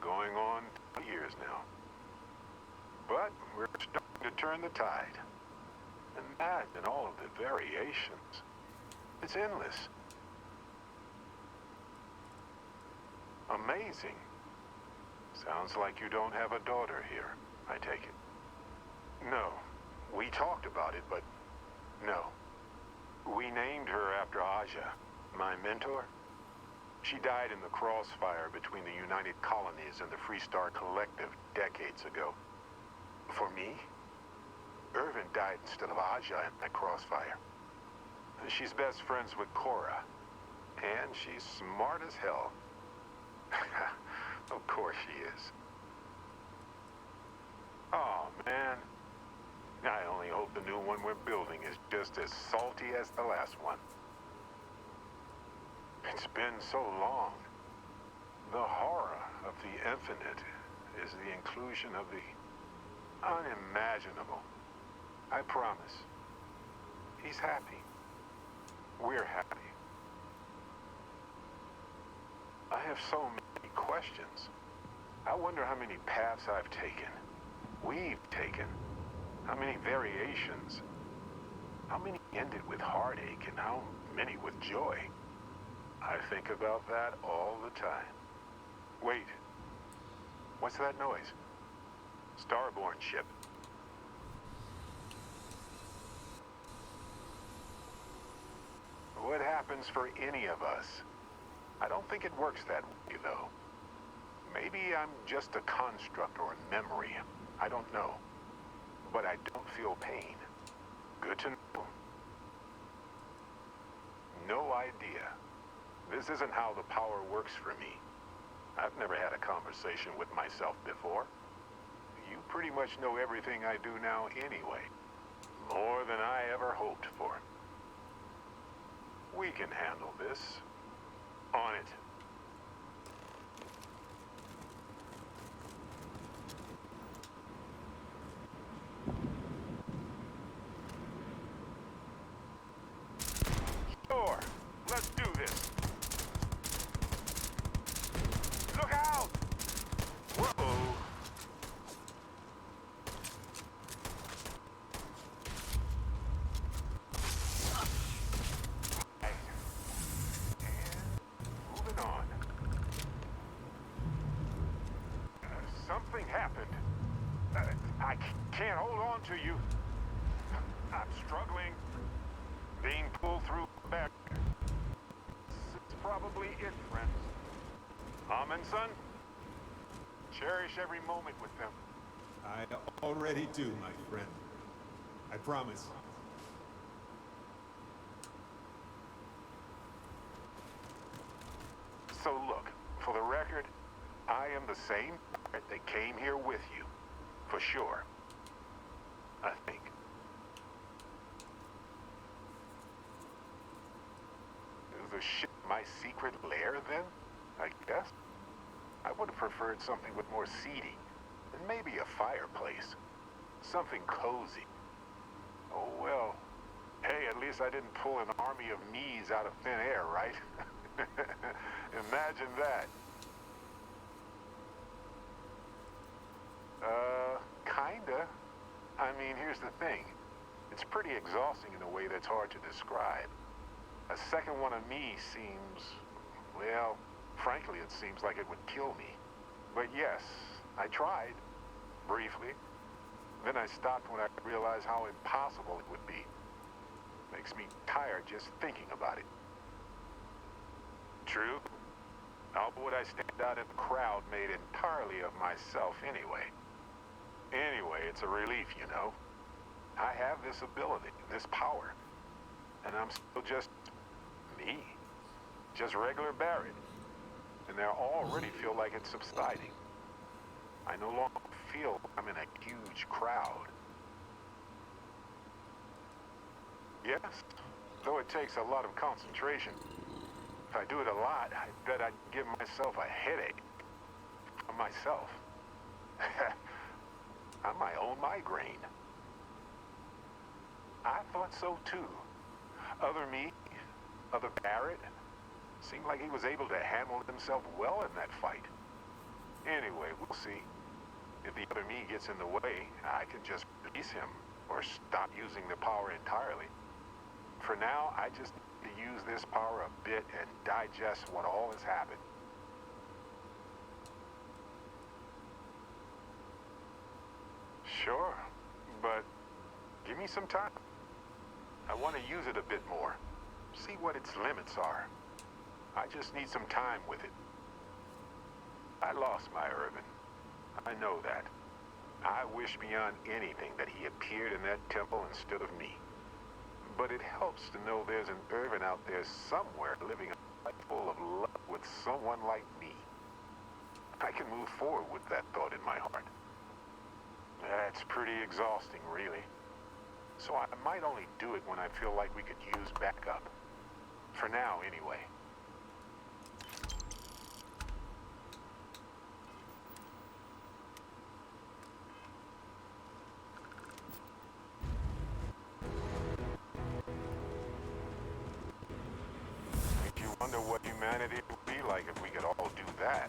Going on 2 years now. But we're starting to turn the tide. Imagine all of the variations. It's endless. Amazing. Sounds like you don't have a daughter here, I take it. No. We talked about it, but no. We named her after Aja, my mentor. She died in the crossfire between the United Colonies and the Freestar Collective decades ago. For me, Irvin died instead of Aja in that crossfire. She's best friends with Cora, and she's smart as hell. Of course she is. Oh, man. I only hope the new one we're building is just as salty as the last one. It's been so long. The horror of the infinite is the inclusion of the unimaginable. I promise. He's happy. We're happy. I have so many questions. I wonder how many paths I've taken. We've taken. How many variations? How many ended with heartache and how many with joy? I think about that all the time. Wait. What's that noise? Starborn ship. What happens for any of us? I don't think it works that way, though. Maybe I'm just a construct or a memory. I don't know. But I don't feel pain. Good to know. No idea. This isn't how the power works for me. I've never had a conversation with myself before. You pretty much know everything I do now anyway. More than I ever hoped for. We can handle this. On it. Sure. Let's do this. Look out! Whoa! Moving on. Something happened. I can't hold on to you. I'm struggling. Being pulled through the back. It's probably it, friends. Amundsen? Cherish every moment with them. I already do, my friend. I promise. So look, for the record, I am the same pirate that came here with you. For sure. I think. other shit in my secret lair then? I guess. I would have preferred something with more seating. And maybe a fireplace. Something cozy. Oh well. Hey, at least I didn't pull an army of me's out of thin air, right? Imagine that. Kinda. I mean, here's the thing. It's pretty exhausting in a way that's hard to describe. A second one of me seems, well, frankly, it seems like it would kill me. But yes, I tried. Briefly. Then I stopped when I realized how impossible it would be. Makes me tired just thinking about it. True. How would I stand out in a crowd made entirely of myself anyway? Anyway, it's a relief, you know. I have this ability, this power. And I'm still just me. Just regular Barrett. And I already feel like it's subsiding. I no longer feel I'm in a huge crowd. Yes, though it takes a lot of concentration. If I do it a lot, I bet I'd give myself a headache. From myself. I'm my own migraine. I thought so too. Other me, other Barrett, seemed like he was able to handle himself well in that fight. Anyway, we'll see. If the other me gets in the way, I can just release him or stop using the power entirely. For now, I just need to use this power a bit and digest what all has happened. Sure, but give me some time. I want to use it a bit more. See what its limits are. I just need some time with it. I lost my Irvin. I know that. I wish beyond anything that he appeared in that temple instead of me. But it helps to know there's an Irvin out there somewhere living a life full of love with someone like me. I can move forward with that thought in my heart. That's pretty exhausting, really. So I might only do it when I feel like we could use backup. For now, anyway. Make you wonder what humanity would be like if we could all do that.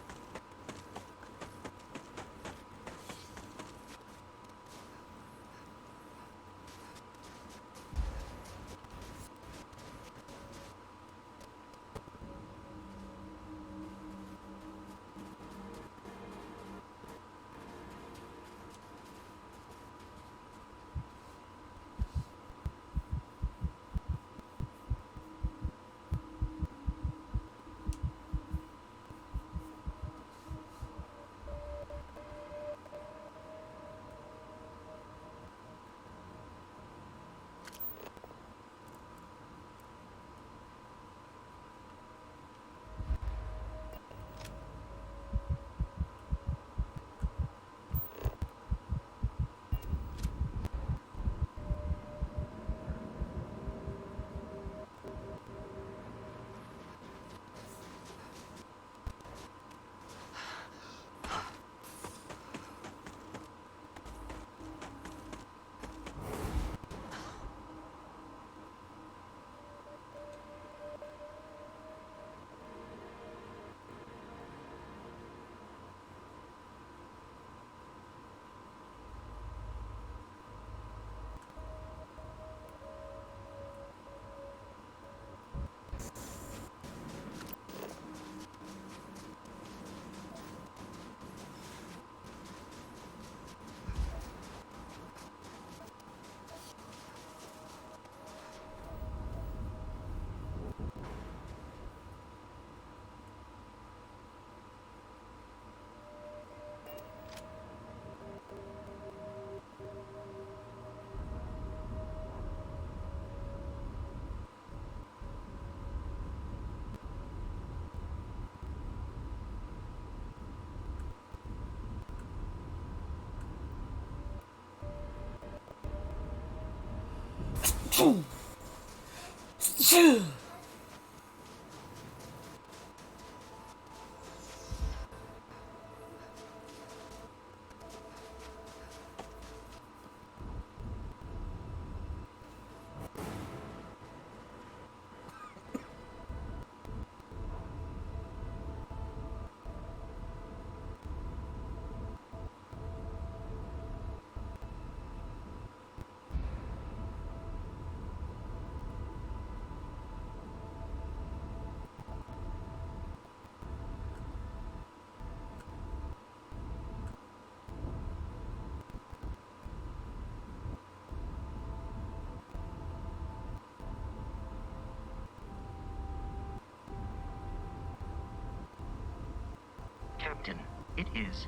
Captain. It is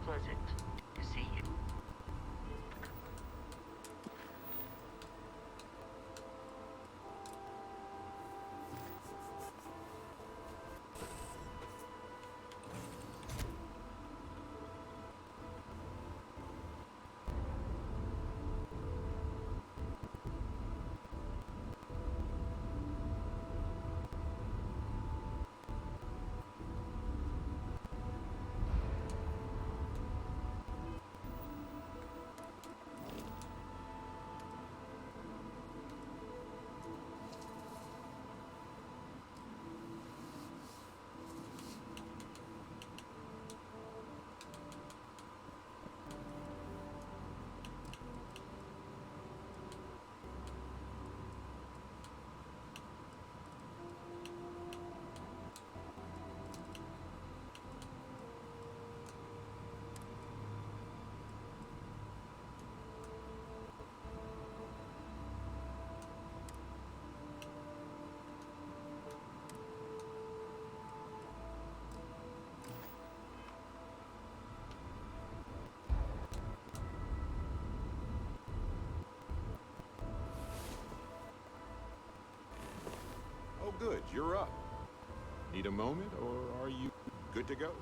pleasant to see you. Oh, good, you're up. Need a moment, or are you good to go?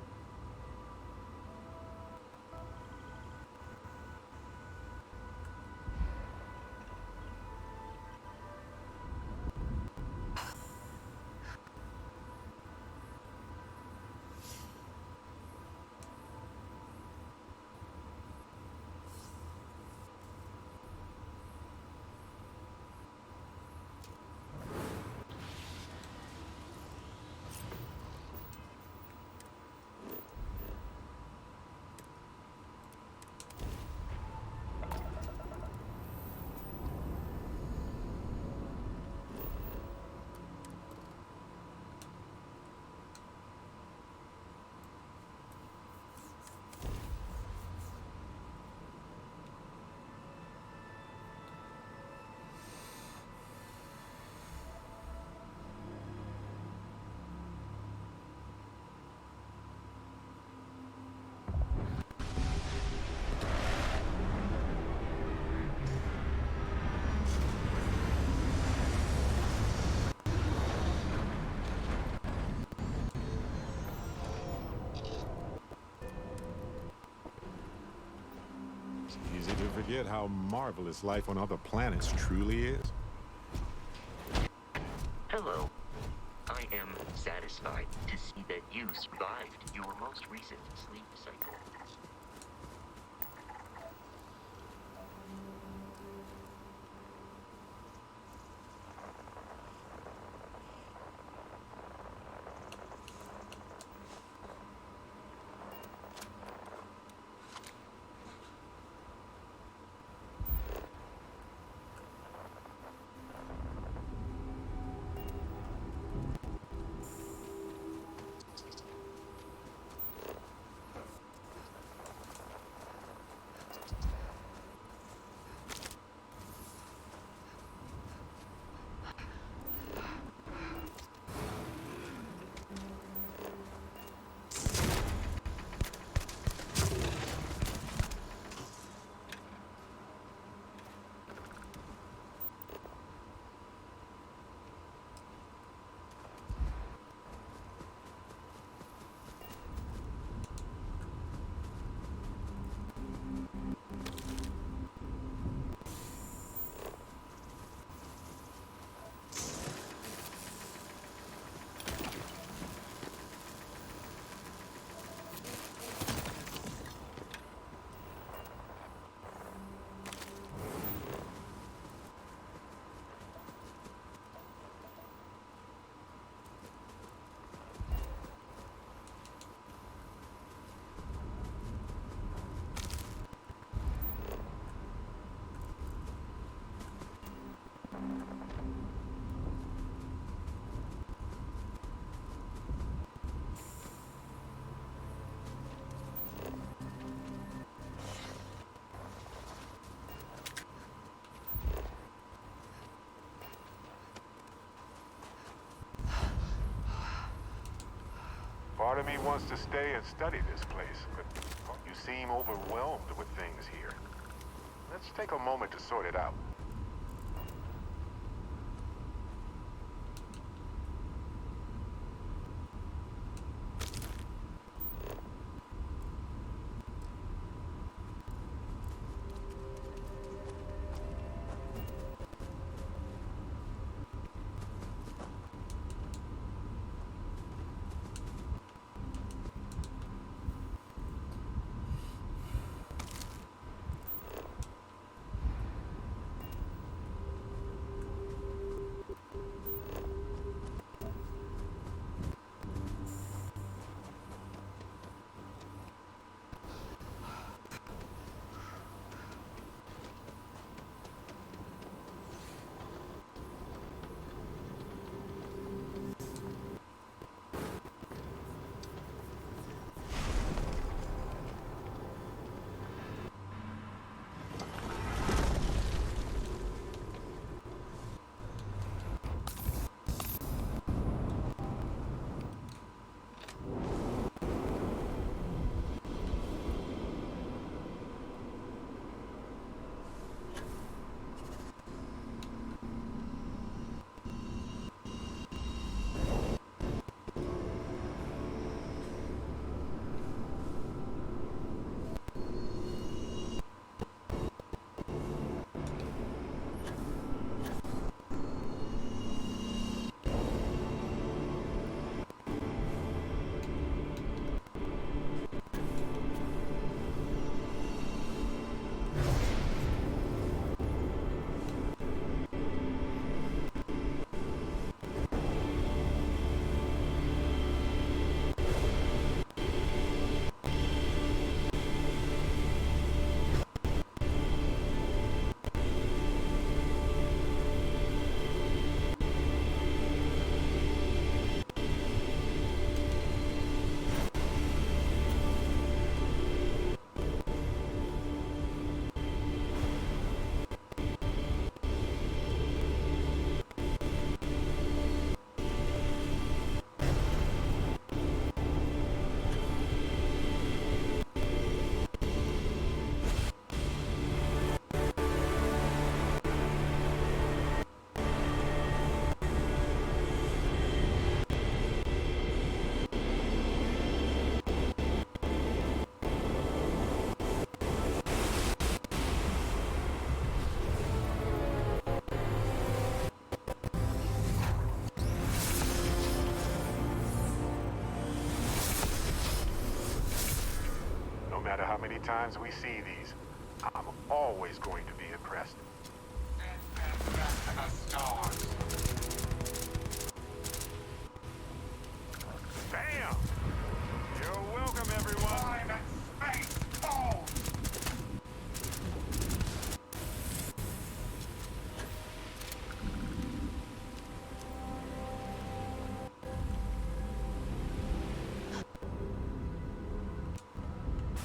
Easy to forget how marvelous life on other planets truly is. Hello. I am satisfied to see that you survived your most recent sleep cycle. Part of me wants to stay and study this place, but you seem overwhelmed with things here. Let's take a moment to sort it out. No matter how many times we see these, I'm always going to be impressed. Bam! You're welcome, everyone!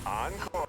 Encore!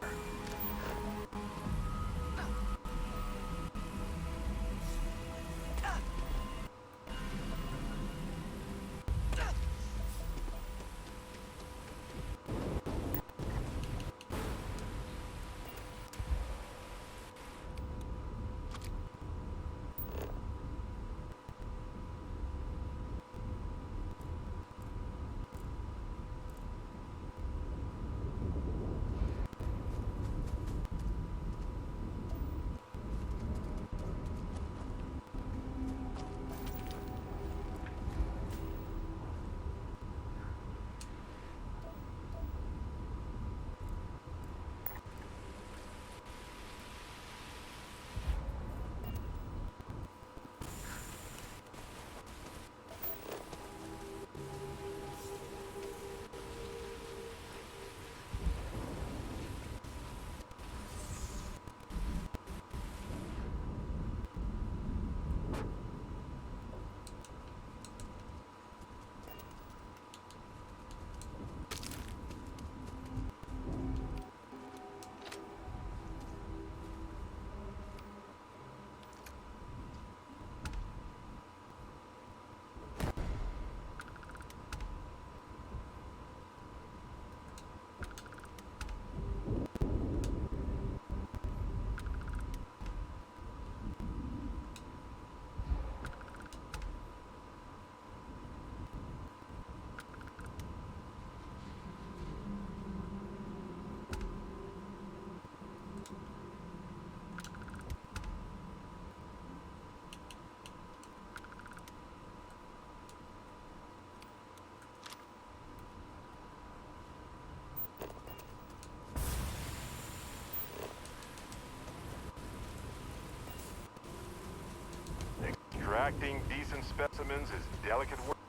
Extracting decent specimens is delicate work.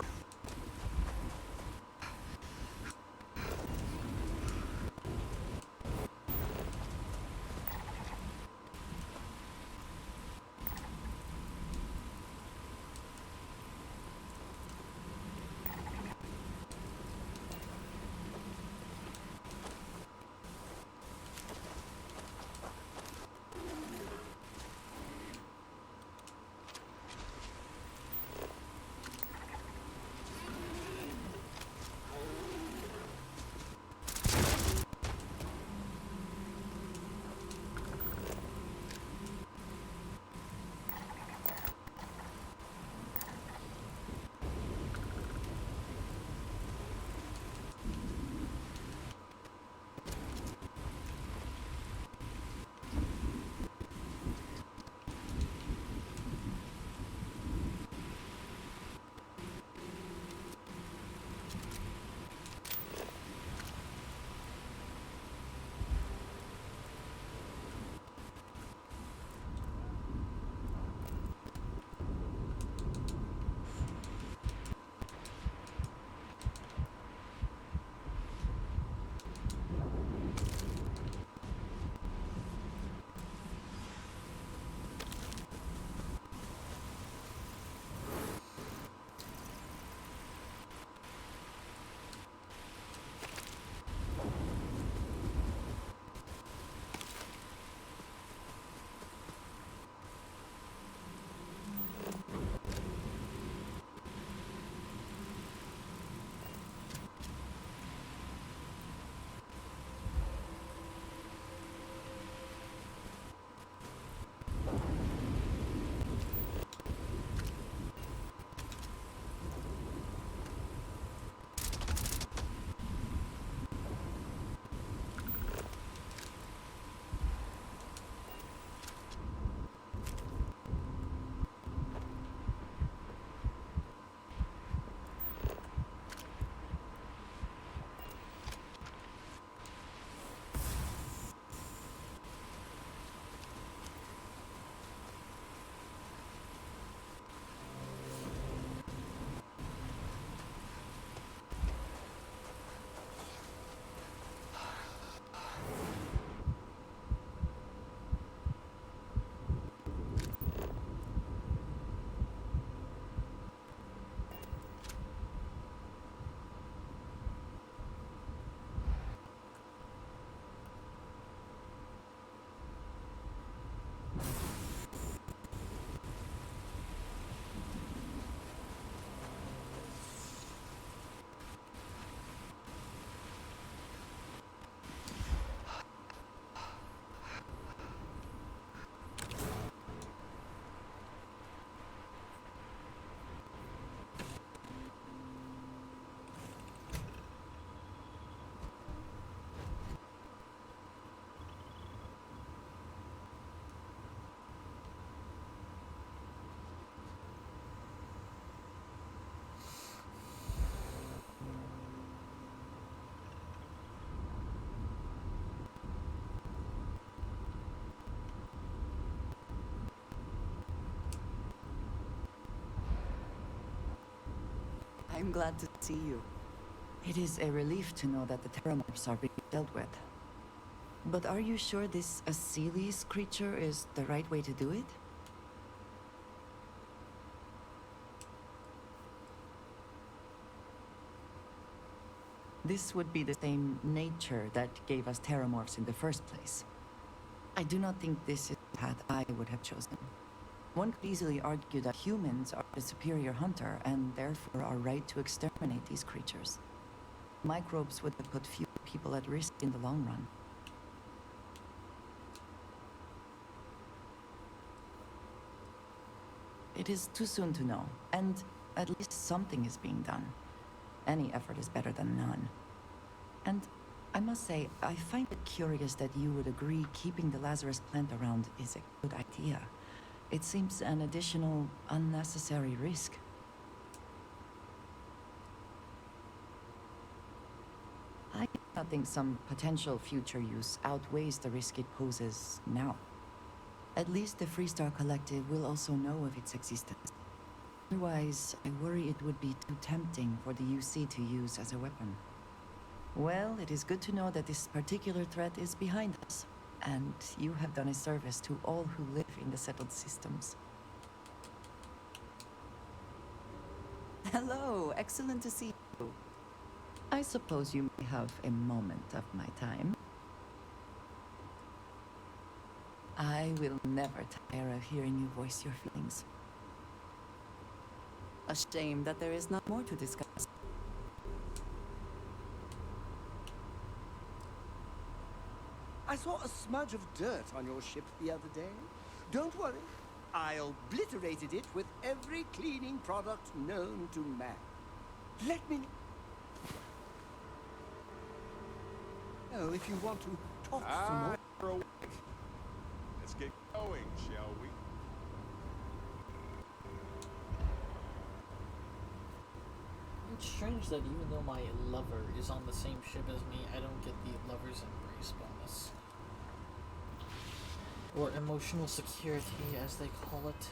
I'm glad to see you. It is a relief to know that the terramorphs are being dealt with. But are you sure this Asili's creature is the right way to do it? This would be the same nature that gave us terramorphs in the first place. I do not think this is the path I would have chosen. One could easily argue that humans are the superior hunter and therefore are right to exterminate these creatures. Microbes would have put few people at risk in the long run. It is too soon to know, and at least something is being done. Any effort is better than none. And I must say, I find it curious that you would agree keeping the Lazarus plant around is a good idea. It seems an additional, unnecessary risk. I think some potential future use outweighs the risk it poses now. At least the Freestar Collective will also know of its existence. Otherwise, I worry it would be too tempting for the UC to use as a weapon. Well, it is good to know that this particular threat is behind us, and you have done a service to all who live in the settled systems. Hello, excellent to see you. I suppose you may have a moment of my time. I will never tire of hearing you voice your feelings. A shame that there is not more to discuss. I saw a smudge of dirt on your ship the other day. Don't worry, I obliterated it with every cleaning product known to man. Let me know if you want to talk some more. You're awake. Let's get going, shall we? It's strange that even though my lover is on the same ship as me, I don't get the lover's embrace bonus. Or emotional security, as they call it.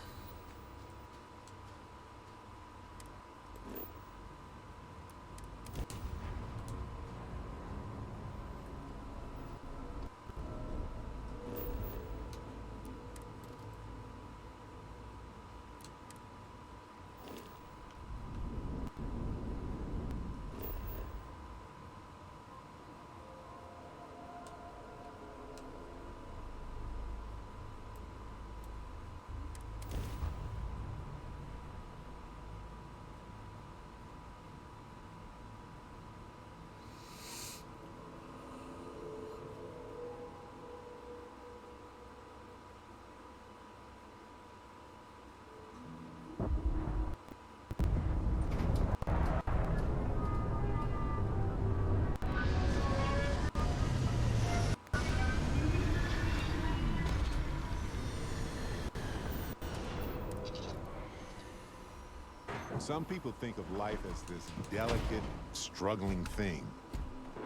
Some people think of life as this delicate, struggling thing.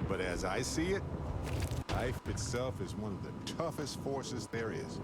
But as I see it, life itself is one of the toughest forces there is.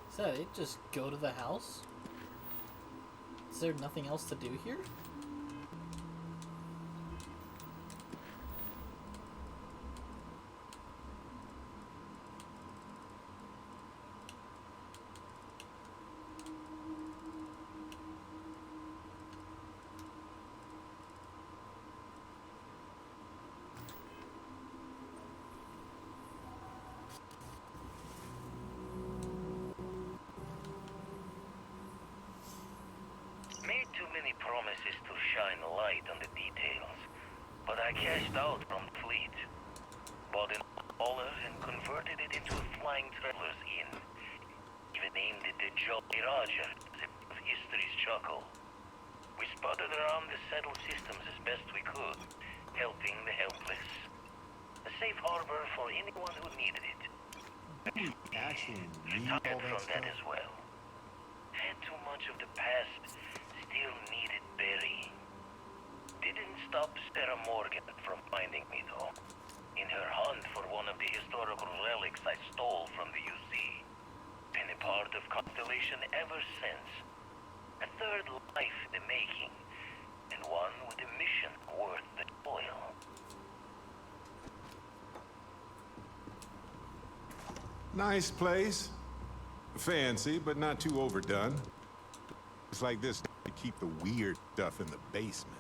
Is that it? Just go to the house? Is there nothing else to do here? Made too many promises to shine light on the details, but I cashed out from the fleet. Bought in dollars and converted it into a flying traveler's inn. Even named it the Jolly Roger, of history's chuckle. We sputtered around the settled systems as best we could, helping the helpless. A safe harbor for anyone who needed it. Actually, Retired from that as well. Had too much of the past, still needed burying. Didn't stop Sarah Morgan from finding me though. In her hunt for one of the historical relics I stole ever since. A third life in the making, and one with a mission worth the toil. Nice place. Fancy, but not too overdone. It's like this to keep the weird stuff in the basement.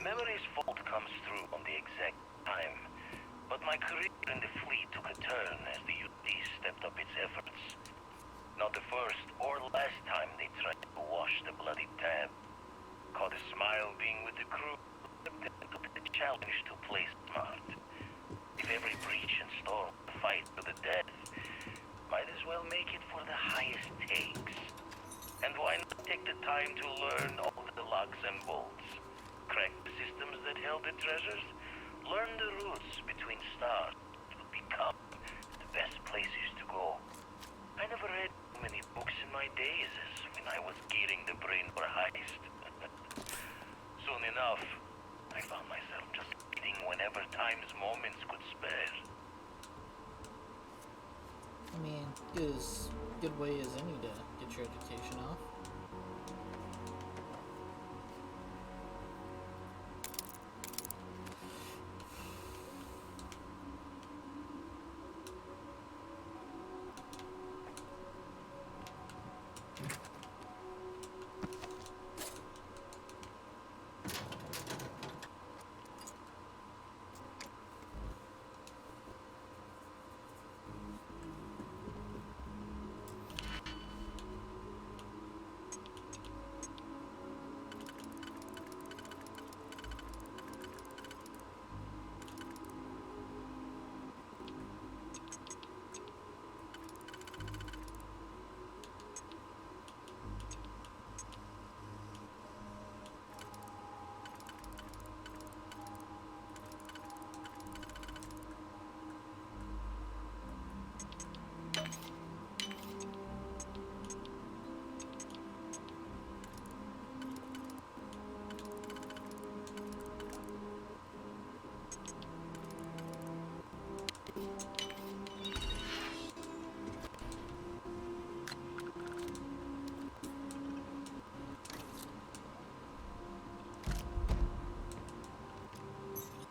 Memory's fault comes through on the exact time, but my career in the fleet took a turn as the UD stepped up its efforts. Not the first or last time they tried to wash the bloody tab. Caught a smile being with the crew, but then took the challenge to play smart. If every breach and storm fight to the death, might as well make it for the highest takes. And why not take the time to learn all the locks and bolts? Crack the systems that held the treasures, learn the routes between stars to become the best places to go. I never read too many books in my days as when I was gearing the brain for a heist. Soon enough, I found myself just reading whenever time's moments could spare. I mean, is a good way as any to get your education off.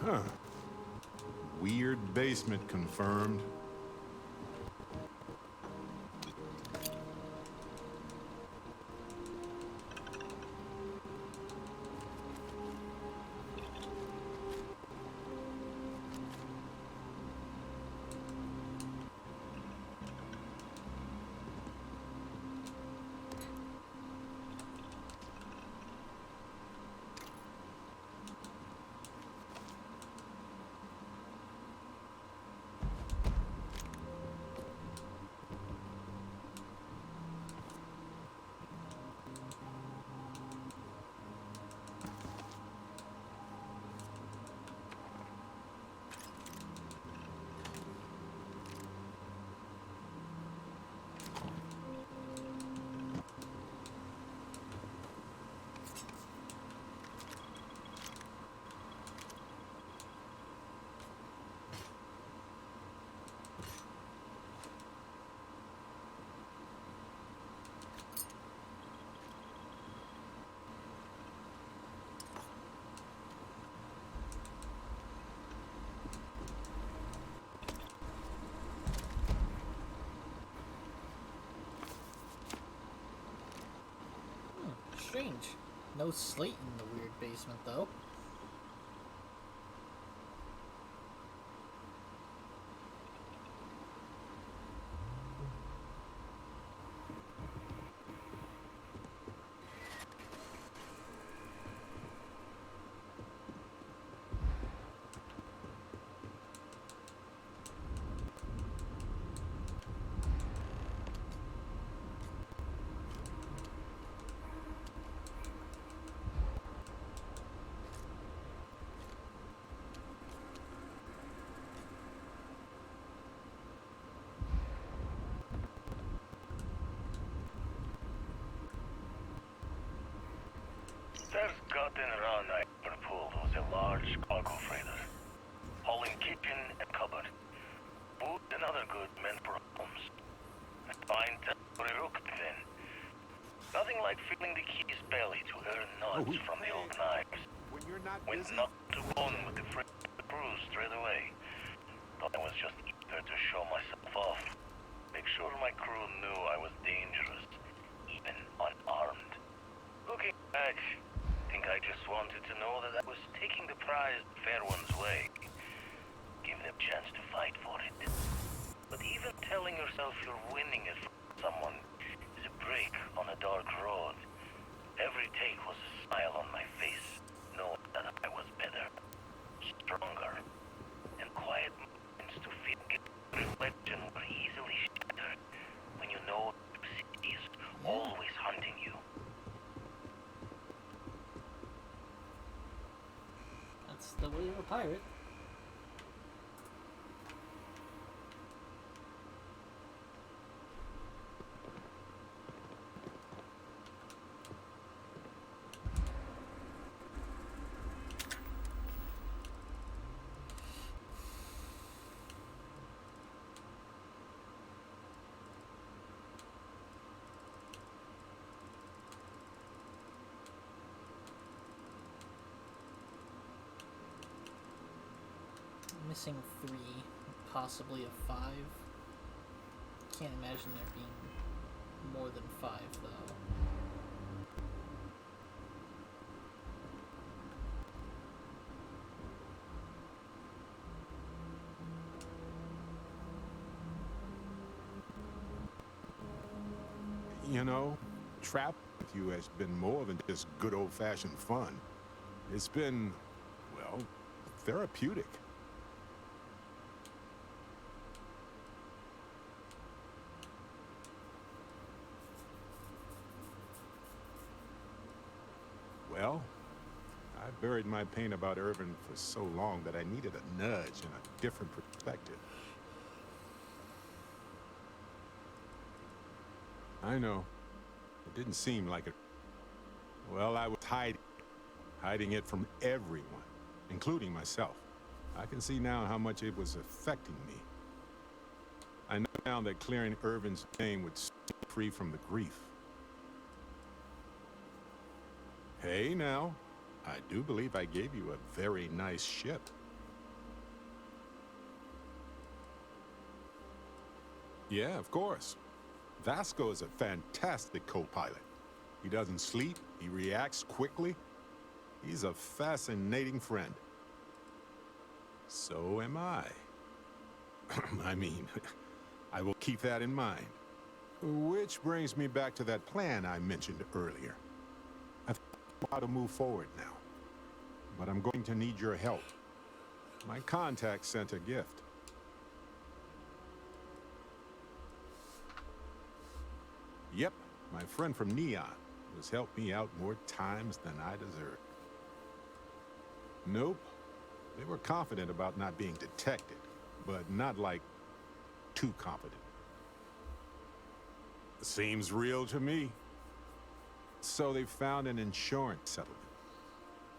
Huh. Weird basement confirmed. strange. No slate in the weird basement, though. First gotten around Liverpool was a large cargo freighter, hauling kitchen and cupboard, food and other goods meant for homes. A fine temporary rook then. Nothing like filling the key's belly to earn nods from the old knives. Went not to bone with the crew straight away. Thought I was just eager to show myself off. Make sure my crew knew I was dangerous, even unarmed. Looking back, I just wanted to know that I was taking the prize fair one's way. Give them a chance to fight for it. But even telling yourself you're winning it from someone is a break on a dark road. Every take was a smile on my face, knowing that I was better, stronger, and quiet moments to feel reflection were easily shattered when you know the city is always hunting you. The way of a pirate. Missing 3, possibly a 5. Can't imagine there being more than 5, though. You know, trapping with you has been more than just good old-fashioned fun. It's been, well, therapeutic. Well, I buried my pain about Irvin for so long that I needed a nudge and a different perspective. I know. It didn't seem like it. Well, I was hiding it from everyone, including myself. I can see now how much it was affecting me. I know now that clearing Irvin's name would set me free from the grief. Hey, now, I do believe I gave you a very nice ship. Yeah, of course. Vasco is a fantastic co-pilot. He doesn't sleep, he reacts quickly. He's a fascinating friend. So am I. I mean, I will keep that in mind. Which brings me back to that plan I mentioned earlier. I think how to move forward now. But I'm going to need your help. My contact sent a gift. Yep, my friend from Neon has helped me out more times than I deserve. Nope. They were confident about not being detected, but not like too confident. Seems real to me. So they found an insurance settlement.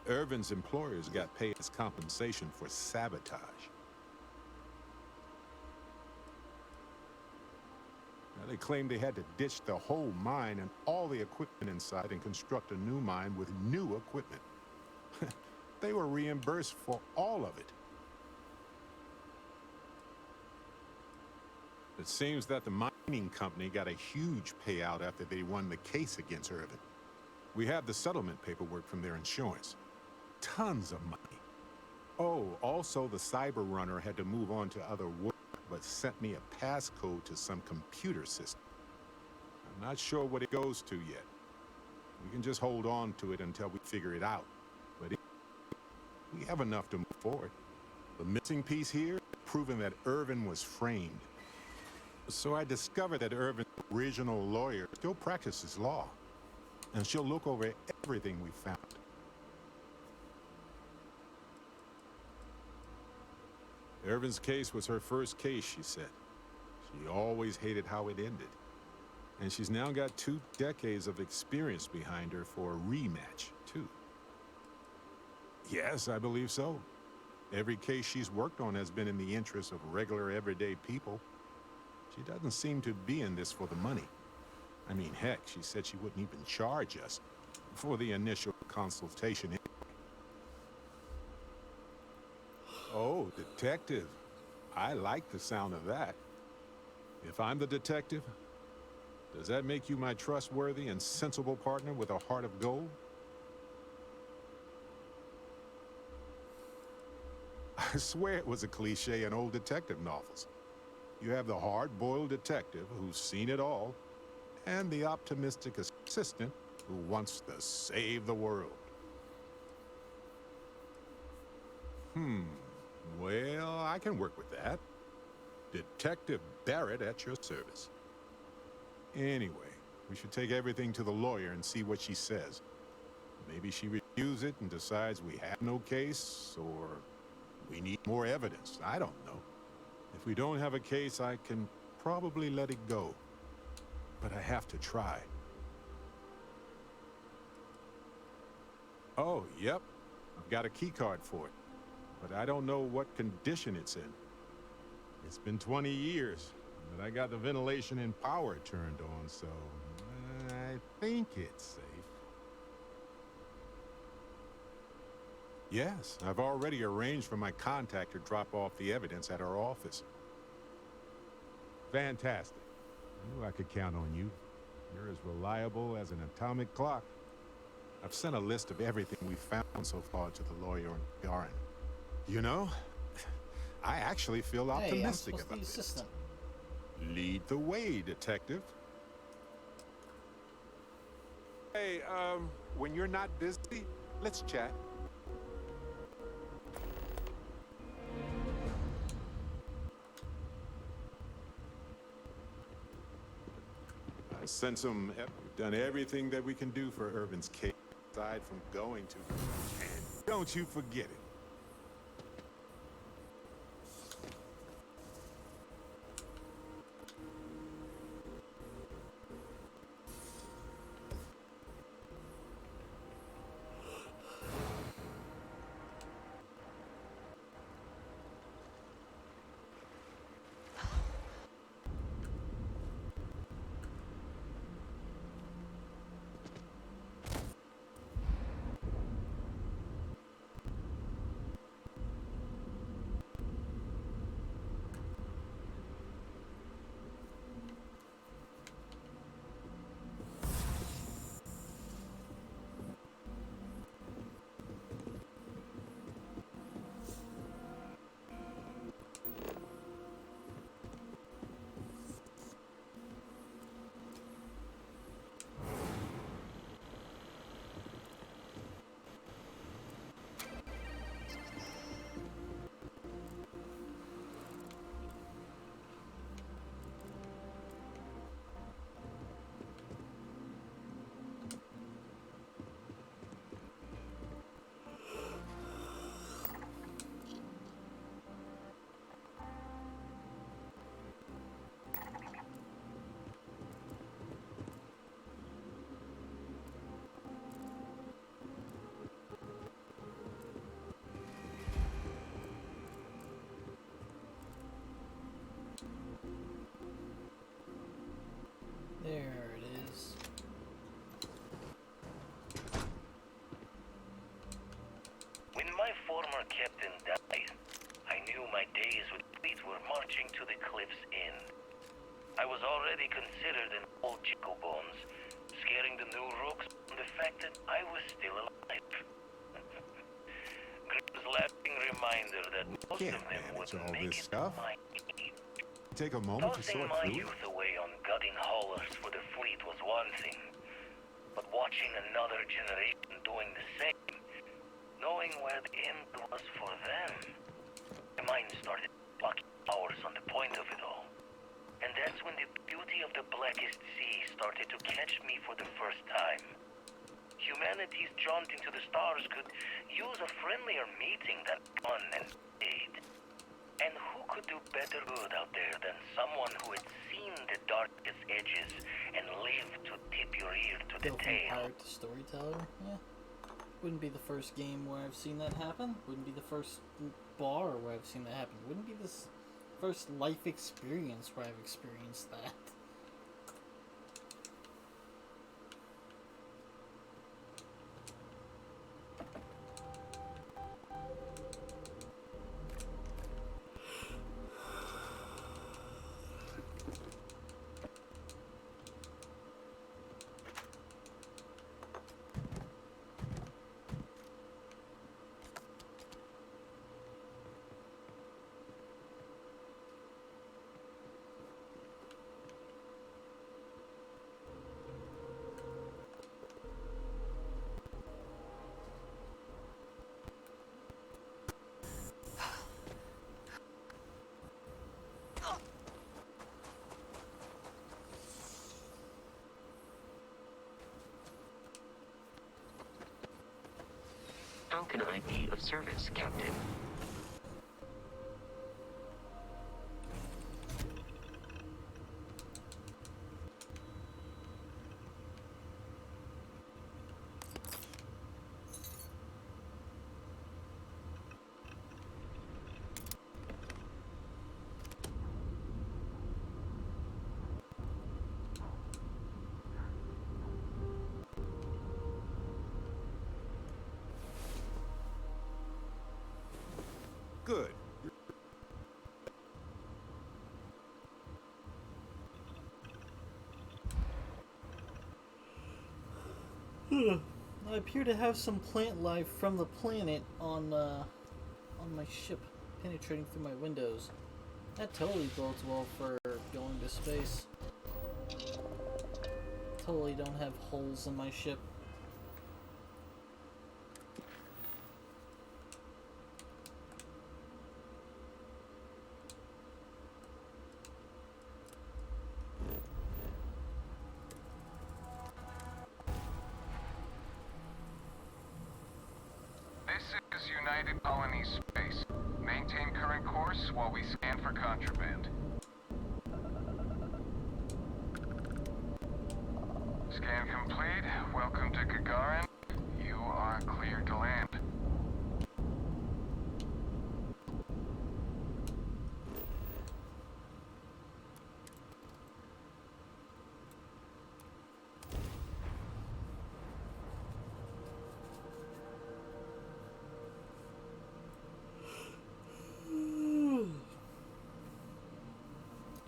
Irvin's employers got paid as compensation for sabotage. Now, they claimed they had to ditch the whole mine and all the equipment inside and construct a new mine with new equipment. They were reimbursed for all of it. It seems that the mining company got a huge payout after they won the case against Irvin. We have the settlement paperwork from their insurance. Tons of money. Oh, also the cyber runner had to move on to other work, but sent me a passcode to some computer system. I'm not sure what it goes to yet. We can just hold on to it until we figure it out. But we have enough to move forward. The missing piece here, proving that Irvin was framed. So I discovered that Irvin's original lawyer still practices law. And she'll look over everything we found. Irvin's case was her first case, she said. She always hated how it ended. And she's now got 2 decades of experience behind her for a rematch, too. Yes, I believe so. Every case she's worked on has been in the interest of regular, everyday people. She doesn't seem to be in this for the money. I mean, heck, she said she wouldn't even charge us for the initial consultation. Oh, detective. I like the sound of that. If I'm the detective, does that make you my trustworthy and sensible partner with a heart of gold? I swear it was a cliche in old detective novels. You have the hard-boiled detective who's seen it all, and the optimistic assistant who wants to save the world. Well, I can work with that. Detective Barrett at your service. Anyway, we should take everything to the lawyer and see what she says. Maybe she reviews it and decides we have no case, or we need more evidence. I don't know. If we don't have a case, I can probably let it go. But I have to try. Oh, yep. I've got a key card for it. But I don't know what condition it's in. It's been 20 years, but I got the ventilation and power turned on, so I think it's safe. Yes, I've already arranged for my contact to drop off the evidence at our office. Fantastic. I knew I could count on you. You're as reliable as an atomic clock. I've sent a list of everything we've found so far to the lawyer in Garin. You know, I actually feel optimistic about this. Assistant. Lead the way, detective. Hey, when you're not busy, let's chat. I sense we've done everything that we can do for Irvin's case, aside from going to. And don't you forget it. There it is. When my former captain died, I knew my days with the fleet were marching to the cliff's end. I was already considered an old Chico Bones, scaring the new rooks from the fact that I was still alive. Grimm's lasting reminder that most of them would all make this it stuff. my Take a moment to Tossing sort my through it. youth away on gutting haulers for the fleet was one thing, but watching another generation doing the same, knowing where the end was for them, my mind started blocking hours on the point of it all. And that's when the beauty of the Blackest Sea started to catch me for the first time. Humanity's jaunt into the stars could use a friendlier meeting than fun and aid. And who could do better good out there than someone who had seen the darkest edges and lived to tip your ear to the Go from tale? pirate to storyteller, yeah. Wouldn't be the first game where I've seen that happen. Wouldn't be the first bar where I've seen that happen. Wouldn't be this first life experience where I've experienced that. How can I be of service, Captain? Good. I appear to have some plant life from the planet on my ship, penetrating through my windows. That totally bodes well for going to space. Totally don't have holes in my ship. This is United Colony Space. Maintain current course while we scan for contraband. Scan complete. Welcome to Gagarin. You are cleared to land.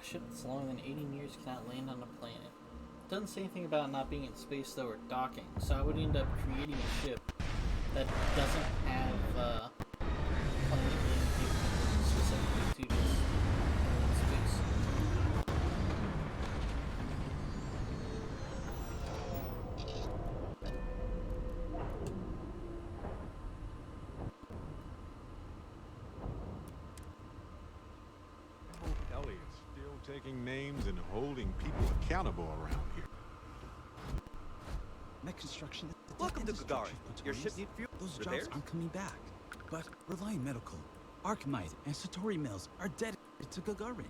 A ship that's longer than 18 years cannot land on a planet. Doesn't say anything about not being in space though or docking, so I would end up creating a ship that doesn't have planet being capable specifically to just space. Elliot's still taking names and holding people accountable around here. Met construction. Welcome to Gagarin. Your ship needs fuel. Those Repairs? jobs aren't coming back. But Reliant Medical, Archmite, and Satori Mills are dedicated to Gagarin.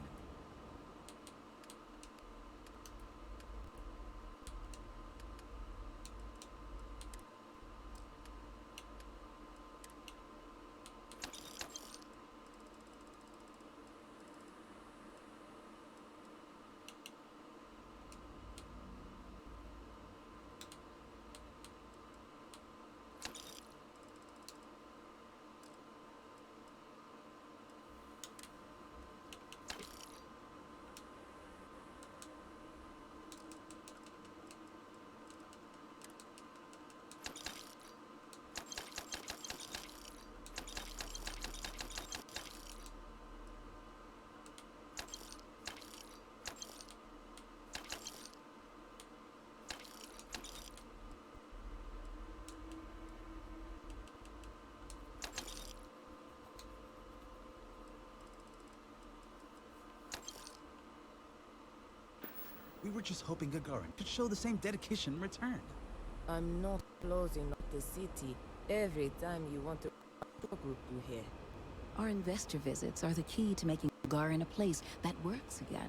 We were just hoping Gagarin could show the same dedication in return. I'm not closing up the city every time you want to group you here. Our investor visits are the key to making Gagarin a place that works again.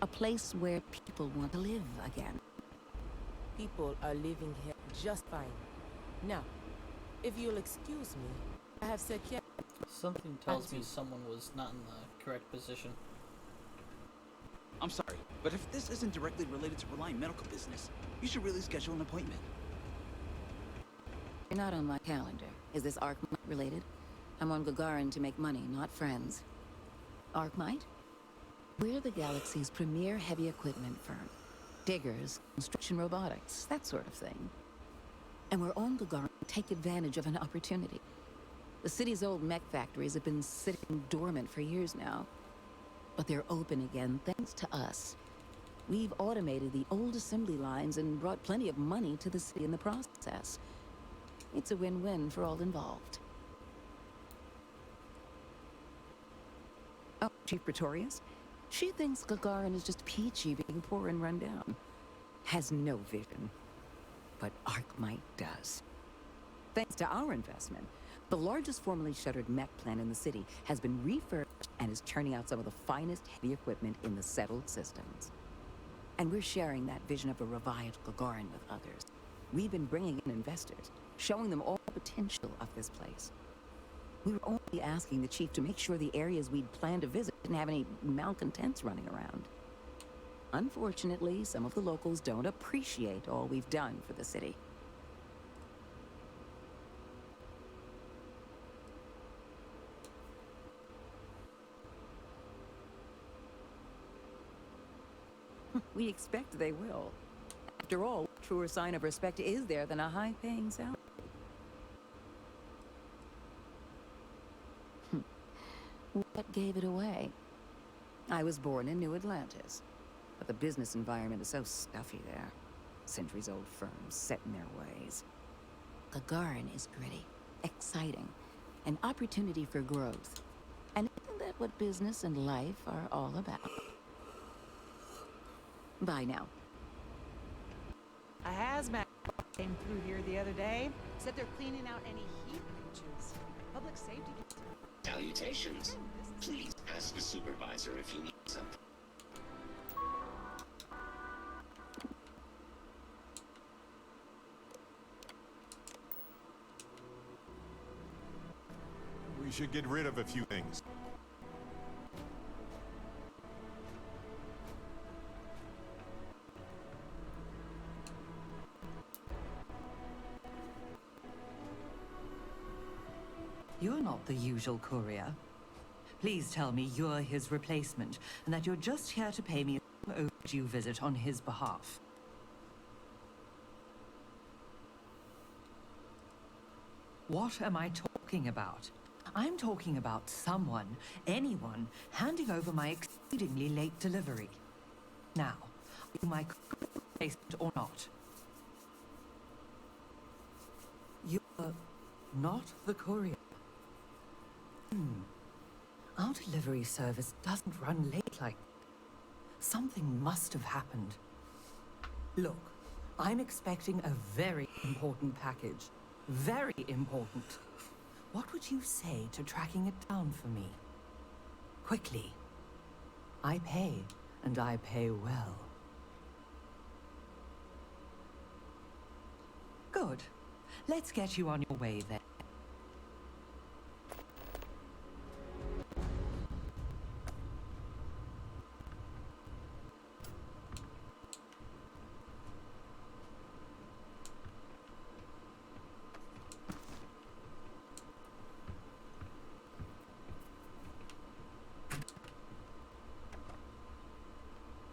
A place where people want to live again. People are living here just fine. Now, if you'll excuse me, I have secured... Something tells me someone was not in the correct position. I'm sorry, but if this isn't directly related to Reliant medical business, you should really schedule an appointment. You're not on my calendar. Is this Arkmite related? I'm on Gagarin to make money, not friends. Arkmite? We're the galaxy's premier heavy equipment firm. Diggers, construction robotics, that sort of thing. And we're on Gagarin to take advantage of an opportunity. The city's old mech factories have been sitting dormant for years now. But they're open again thanks to us. We've automated the old assembly lines and brought plenty of money to the city in the process. It's a win-win for all involved. Oh, Chief Pretorius? She thinks Gagarin is just peachy being poor and run down. Has no vision. But Arkmite does. Thanks to our investment, the largest formerly shuttered mech plant in the city has been refurbished and is churning out some of the finest heavy equipment in the settled systems. And we're sharing that vision of a revived Gagarin with others. We've been bringing in investors, showing them all the potential of this place. We were only asking the chief to make sure the areas we'd planned to visit didn't have any malcontents running around. Unfortunately, some of the locals don't appreciate all we've done for the city. We expect they will. After all, what truer sign of respect is there than a high-paying salary? What gave it away? I was born in New Atlantis, but the business environment is so stuffy there. Centuries-old firms set in their ways. Gagarin is gritty, exciting, an opportunity for growth. And isn't that what business and life are all about? Bye now. A hazmat came through here the other day. Said they're cleaning out any heat breaches. Public safety. Salutations. Please ask the supervisor if you need something. We should get rid of a few things. You're not the usual courier. Please tell me you're his replacement, and that you're just here to pay me a overdue visit on his behalf. What am I talking about? I'm talking about someone, anyone, handing over my exceedingly late delivery. Now, are you my replacement or not? You're not the courier. Our delivery service doesn't run late like that. Something must have happened. Look, I'm expecting a very important package. Very important. What would you say to tracking it down for me? Quickly. I pay, and I pay well. Good. Let's get you on your way then.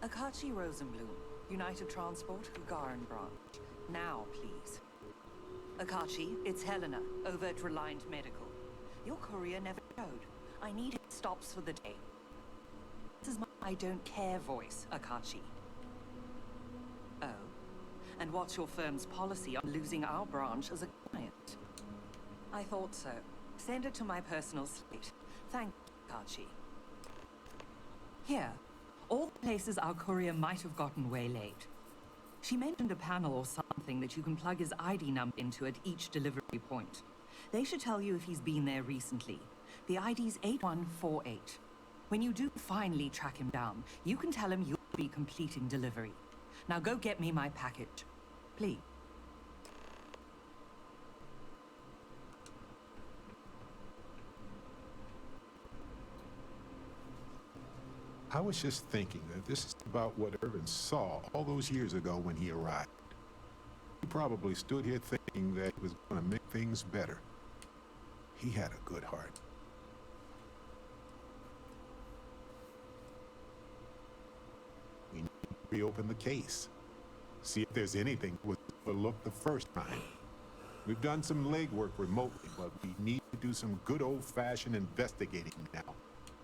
Akachi Rosenblum, United Transport, Gagarin branch. Now, please. Akachi, it's Helena, over at Reliant Medical. Your courier never showed. I need his stops for the day. This is my I don't care voice, Akachi. Oh? And what's your firm's policy on losing our branch as a client? I thought so. Send it to my personal slate. Thank you, Akachi. Here. All the places our courier might have gotten waylaid. She mentioned a panel or something that you can plug his ID number into at each delivery point. They should tell you if he's been there recently. The ID's 8148. When you do finally track him down, you can tell him you'll be completing delivery. Now go get me my package. Please. I was just thinking that this is about what Irvin saw all those years ago when he arrived. He probably stood here thinking that he was going to make things better. He had a good heart. We need to reopen the case. See if there's anything that was overlooked the first time. We've done some legwork remotely, but we need to do some good old-fashioned investigating now.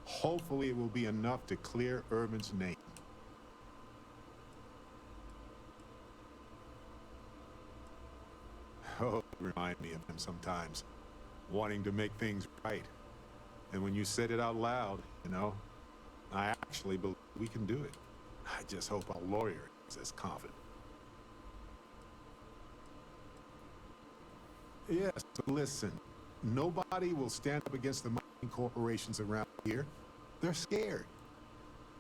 Hopefully it will be enough to clear Irvin's name. Oh, remind me of him sometimes, wanting to make things right. And when you said it out loud, you know, I actually believe we can do it. I just hope our lawyer is as confident. Yes, so listen, nobody will stand up against the mining corporations around here. They're scared.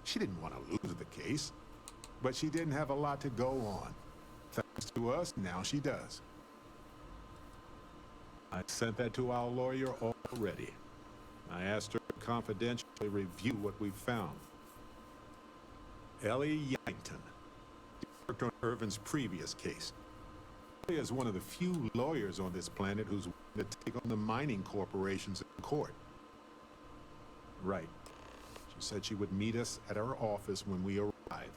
She didn't want to lose the case, but she didn't have a lot to go on. Thanks to us, now she does. I sent that to our lawyer already. I asked her to confidentially review what we found. Ellie Yankton. She worked on Irvin's previous case. Ellie is one of the few lawyers on this planet who's willing to take on the mining corporations in court. Right. She said she would meet us at our office when we arrive.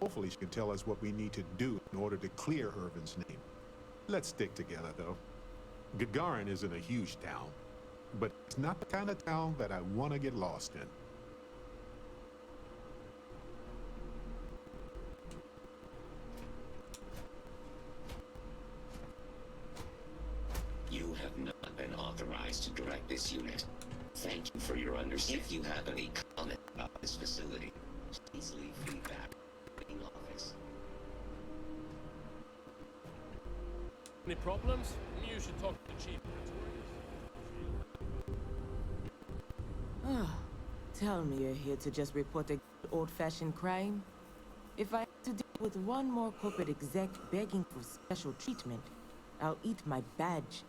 Hopefully she can tell us what we need to do in order to clear Irvin's name. Let's stick together, though. Gagarin isn't a huge town, but it's not the kind of town that I want to get lost in. You have not been authorized to direct this unit. Thank you for your understanding. If you have any comment about this facility, please leave feedback in the office. Any problems? You should talk to the chief. Tell me you're here to just report a old-fashioned crime? If I have to deal with one more corporate exec begging for special treatment, I'll eat my badge.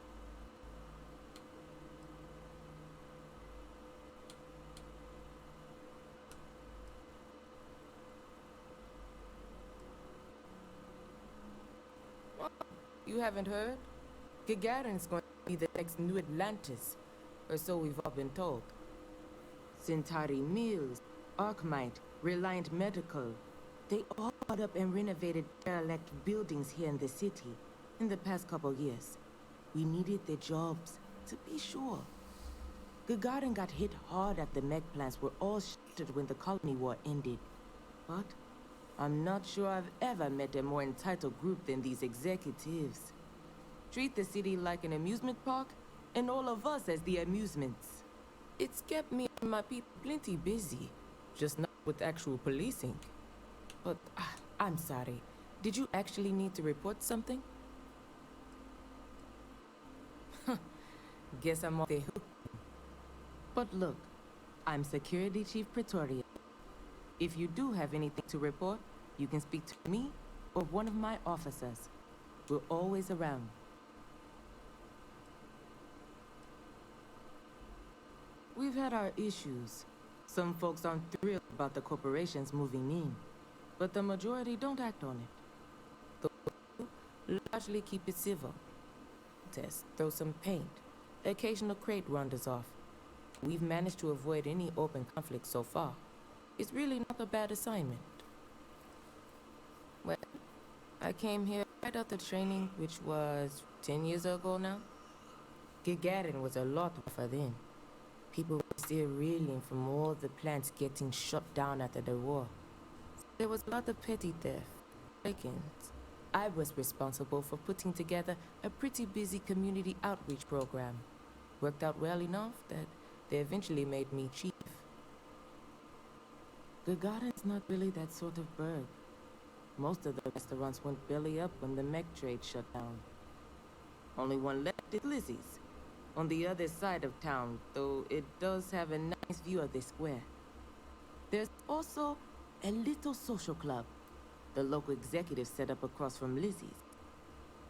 What? You haven't heard? Gagarin's going to be the next New Atlantis, or so we've all been told. Centauri Mills, Arkmite, Reliant Medical, they all bought up and renovated derelict buildings here in the city in the past couple years. We needed their jobs, to be sure. Gagarin got hit hard after mech plants were all shattered when the colony war ended. But I'm not sure I've ever met a more entitled group than these executives. Treat the city like an amusement park, and all of us as the amusements. It's kept me and my people plenty busy, just not with actual policing. But I'm sorry, did you actually need to report something? Guess I'm off the hook. But look, I'm Security Chief Praetorian. If you do have anything to report, you can speak to me or one of my officers. We're always around. We've had our issues. Some folks aren't thrilled about the corporations moving in, but the majority don't act on it. Those largely keep it civil. Test, throw some paint. The occasional crate wanders off. We've managed to avoid any open conflict so far. It's really not a bad assignment. Well, I came here right after training, which was 10 years ago now. Gagarin was a lot rougher then. People were still reeling from all the plants getting shut down after the war. There was a lot of petty theft, break-ins. I was responsible for putting together a pretty busy community outreach program. Worked out well enough that they eventually made me chief. Gagarin's not really that sort of burg. Most of the restaurants went belly up when the mech trade shut down. Only one left is Lizzie's, on the other side of town, though it does have a nice view of the square. There's also a little social club the local executive set up across from Lizzie's,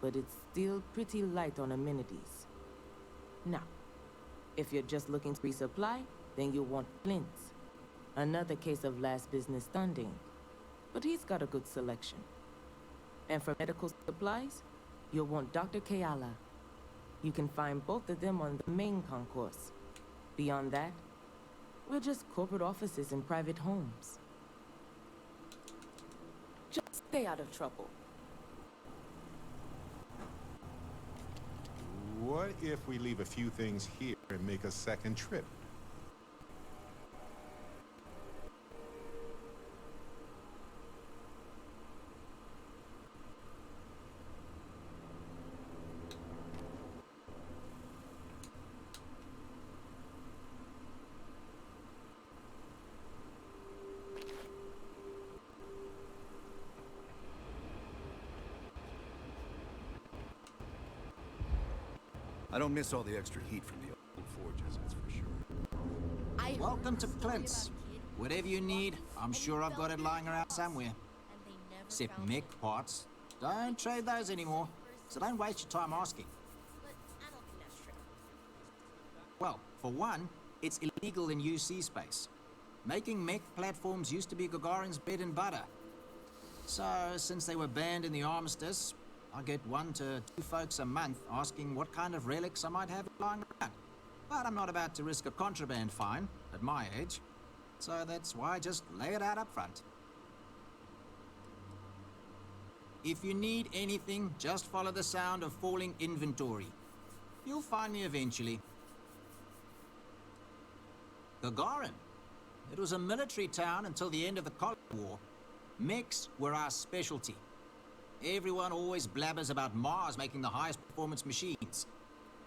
but it's still pretty light on amenities. Now, if you're just looking to resupply, then you'll want Flint's. Another case of last business standing, but he's got a good selection. And for medical supplies, you'll want Dr. Kayala. You can find both of them on the main concourse. Beyond that, we're just corporate offices and private homes. Just stay out of trouble. What if we leave a few things here and make a second trip? I don't miss all the extra heat from the old forges, that's for sure. Welcome to Clint's. Whatever you need, I'm sure I've got it lying around somewhere. Except mech parts. Don't trade those anymore, so don't waste your time asking. Well, for one, it's illegal in UC space. Making mech platforms used to be Gagarin's bread and butter. So, since they were banned in the armistice, I get 1 to 2 folks a month asking what kind of relics I might have lying around. But I'm not about to risk a contraband fine at my age. So that's why I just lay it out up front. If you need anything, just follow the sound of falling inventory. You'll find me eventually. Gagarin. It was a military town until the end of the Cold War. Mechs were our specialty. Everyone always blabbers about Mars making the highest performance machines.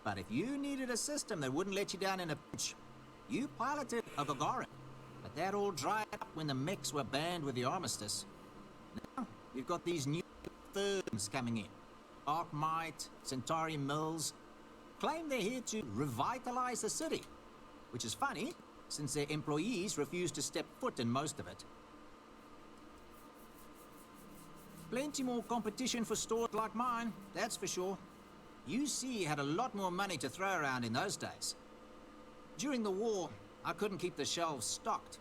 But if you needed a system that wouldn't let you down in a pinch, you piloted a Gagarin. But that all dried up when the mechs were banned with the armistice. Now, you've got these new firms coming in. Arkmite, Centauri Mills. Claim they're here to revitalize the city. Which is funny, since their employees refuse to step foot in most of it. Plenty more competition for stores like mine, that's for sure. UC had a lot more money to throw around in those days. During the war, I couldn't keep the shelves stocked.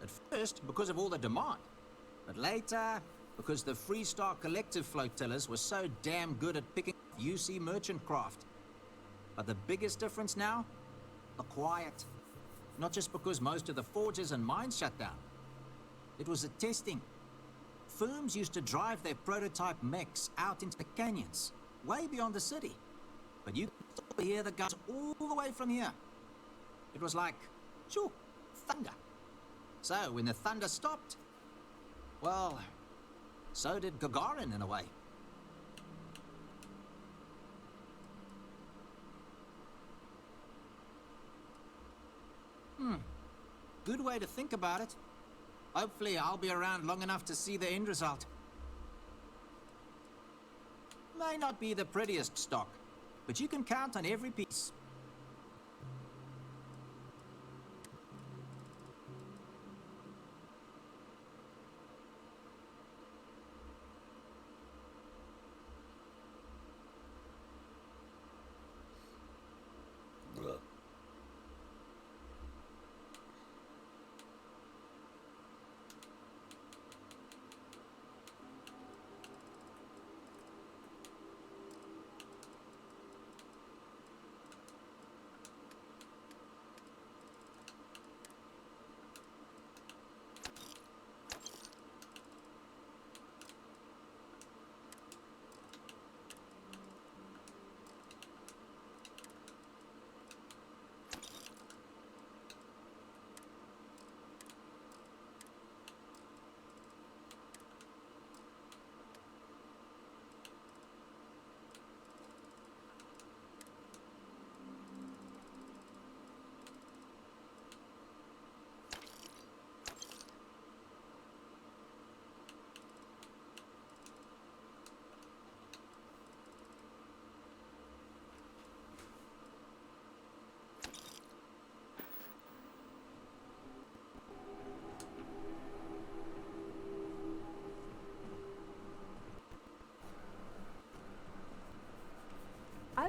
At first, because of all the demand. But later, because the Freestar Collective flotillas were so damn good at picking up UC merchant craft. But the biggest difference now? The quiet. Not just because most of the forges and mines shut down. It was the testing. Firms used to drive their prototype mechs out into the canyons, way beyond the city. But you could still hear the guns all the way from here. It was like, shoo, thunder. So when the thunder stopped, well, so did Gagarin in a way. Good way to think about it. Hopefully I'll be around long enough to see the end result. May not be the prettiest stock, but you can count on every piece.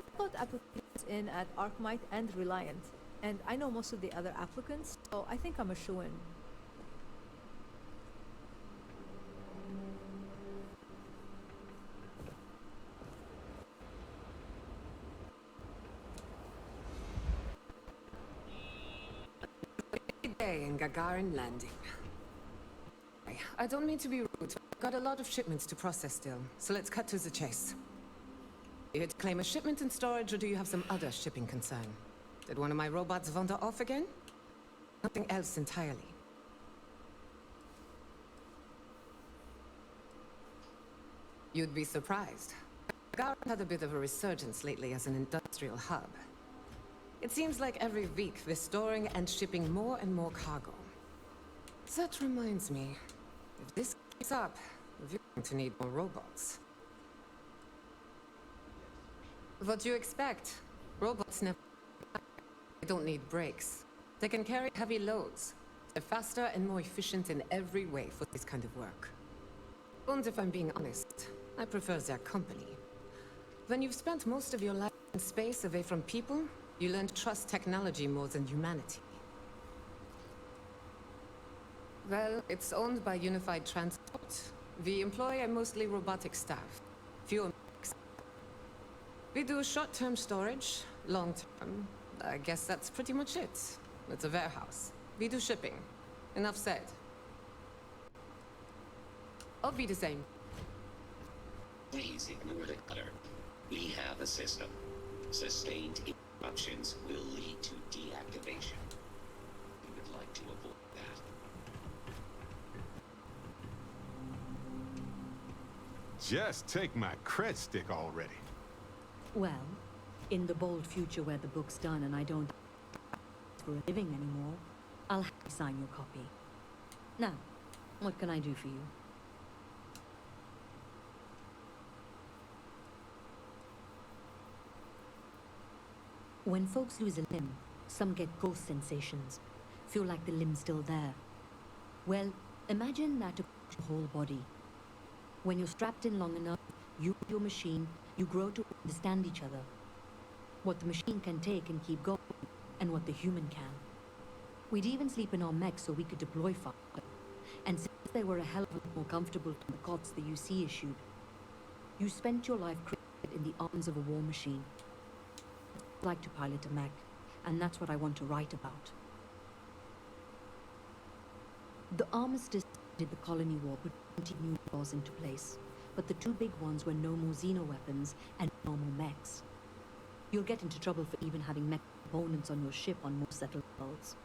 I've got applications in at Arkmite and Reliant, and I know most of the other applicants, so I think I'm a shoo-in. Day in Gagarin Landing. I don't mean to be rude, but I've got a lot of shipments to process still, so let's cut to the chase. You here to claim a shipment in storage, or do you have some other shipping concern? Did one of my robots wander off again? Something else entirely. You'd be surprised. Gagarin had a bit of a resurgence lately as an industrial hub. It seems like every week they're storing and shipping more and more cargo. That reminds me, if this keeps up, we're going to need more robots. What do you expect? Robots never... They don't need brakes. They can carry heavy loads. They're faster and more efficient in every way for this kind of work. And if I'm being honest, I prefer their company. When you've spent most of your life in space away from people, you learn to trust technology more than humanity. Well, it's owned by Unified Transport. We employ a mostly robotic staff. Few mechs. We do short-term storage, long-term. I guess that's pretty much it. It's a warehouse. We do shipping. Enough said. I'll be the same. Please ignore the clutter. We have a system. Sustained interruptions will lead to deactivation. We would like to avoid that. Just take my cred stick already. Well, in the bold future where the book's done and I don't for a living anymore, I'll have to sign your copy. Now, what can I do for you? When folks lose a limb, some get ghost sensations. Feel like the limb's still there. Well, imagine that across your whole body. When you're strapped in long enough, you and your machine, you grow to understand each other. What the machine can take and keep going, and what the human can. We'd even sleep in our mechs so we could deploy faster. And since they were a hell of a lot more comfortable than the cots the UC issued, you spent your life created in the arms of a war machine. I'd like to pilot a mech, and that's what I want to write about. The armistice did the colony war put 20 new laws into place, but the two big ones were no more xeno-weapons and no more mechs. You'll get into trouble for even having mech components on your ship on more settled worlds.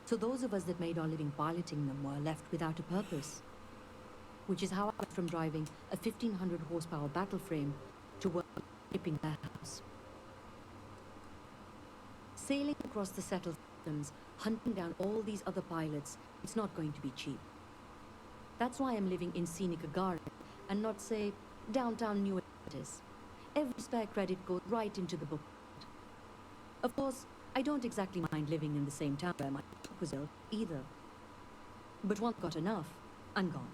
So those of us that made our living piloting them were left without a purpose. Which is how I went from driving a 1500 horsepower battle frame to work shipping warehouse. Sailing across the settled systems, hunting down all these other pilots, it's not going to be cheap. That's why I'm living in scenic Gagarin, and not, say, downtown New Atlantis. Every spare credit goes right into the book. Of course, I don't exactly mind living in the same town where my book was built, either. But once got enough, I'm gone.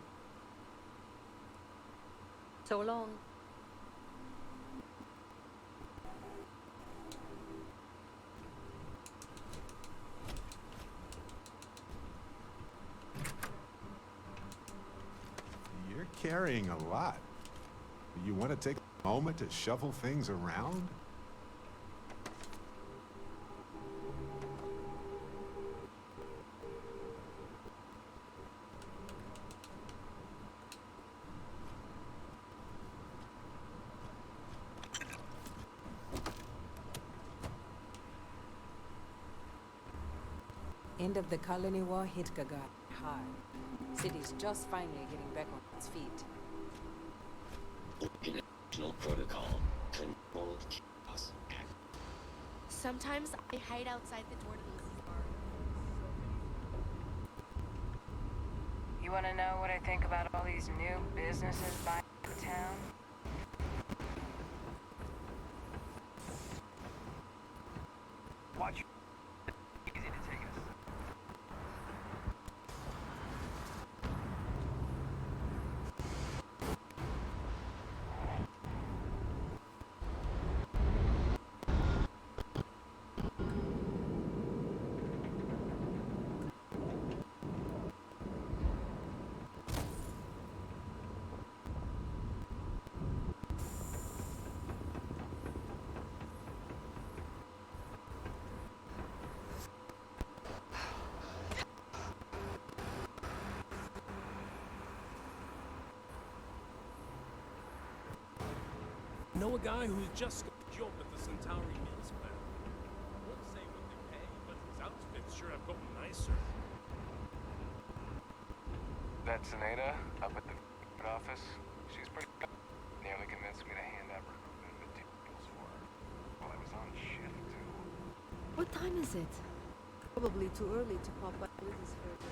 So long. You're carrying a lot. You want to take a moment to shuffle things around? End of the colony war hit Gagarin hard. City's just finally getting back on its feet. International protocol. Controlled chaos. Sometimes I hide outside the door to listen. You want to know what I think about all these new businesses buying the town? Watch. Easy to take us. know a guy who's just got a job at the Centauri Mills plant. I won't say what they pay, but his outfits sure have gotten nicer. That's Aneda up at the office. She's pretty good. Nearly convinced me to hand out recruitment materials for her. While I was on shift, too. What time is it? Probably too early to pop by with this further.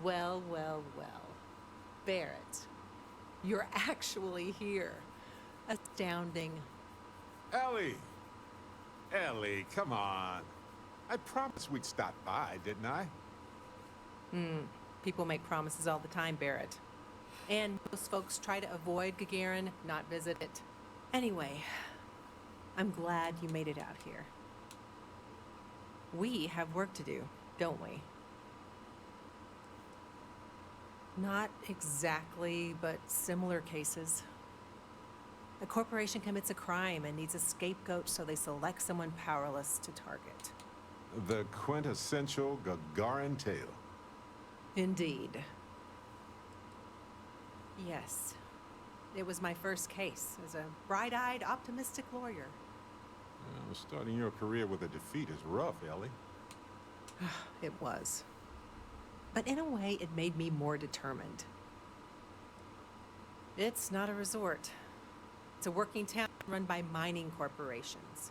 Well, well, well. Barrett, you're actually here. Astounding. Ellie! Ellie, come on. I promised we'd stop by, didn't I? People make promises all the time, Barrett. And most folks try to avoid Gagarin, not visit it. Anyway, I'm glad you made it out here. We have work to do, don't we? Not exactly, but similar cases. A corporation commits a crime and needs a scapegoat, so they select someone powerless to target. The quintessential Gagarin tale. Indeed. Yes. It was my first case as a bright-eyed, optimistic lawyer. Starting your career with a defeat is rough, Ellie. It was. But in a way, it made me more determined. It's not a resort. It's a working town run by mining corporations.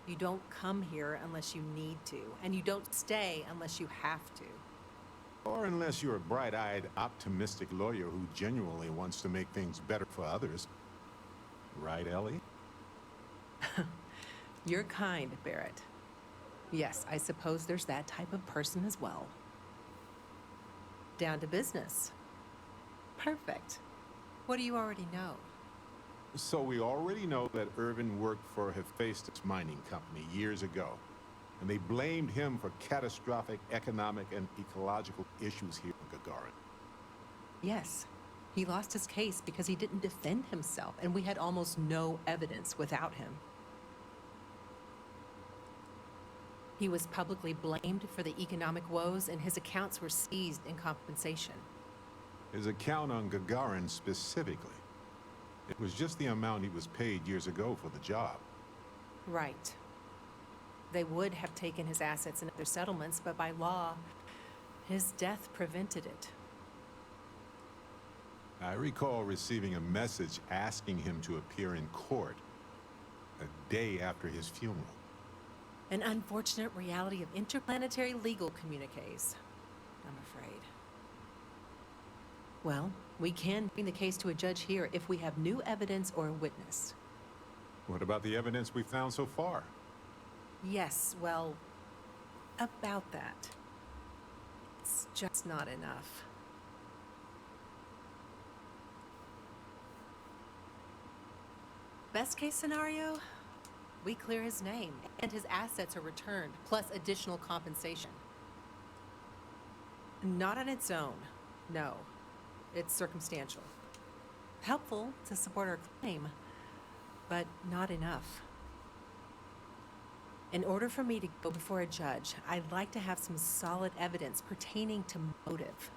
You don't come here unless you need to, and you don't stay unless you have to. Or unless you're a bright-eyed, optimistic lawyer who genuinely wants to make things better for others. Right, Ellie? You're kind, Barrett. Yes, I suppose there's that type of person as well. Down to business. Perfect. What do you already know? So we already know that Irvin worked for Hephaestus Mining Company years ago, and they blamed him for catastrophic economic and ecological issues here in Gagarin. Yes. He lost his case because he didn't defend himself, and we had almost no evidence without him. He was publicly blamed for the economic woes, and his accounts were seized in compensation. His account on Gagarin specifically. It was just the amount he was paid years ago for the job. Right. They would have taken his assets and other settlements, but by law, his death prevented it. I recall receiving a message asking him to appear in court a day after his funeral. An unfortunate reality of interplanetary legal communiques, I'm afraid. Well, we can bring the case to a judge here if we have new evidence or a witness. What about the evidence we found so far? Yes, well, about that. It's just not enough. Best case scenario? We clear his name, and his assets are returned, plus additional compensation. Not on its own, no. It's circumstantial. Helpful to support our claim, but not enough. In order for me to go before a judge, I'd like to have some solid evidence pertaining to motive.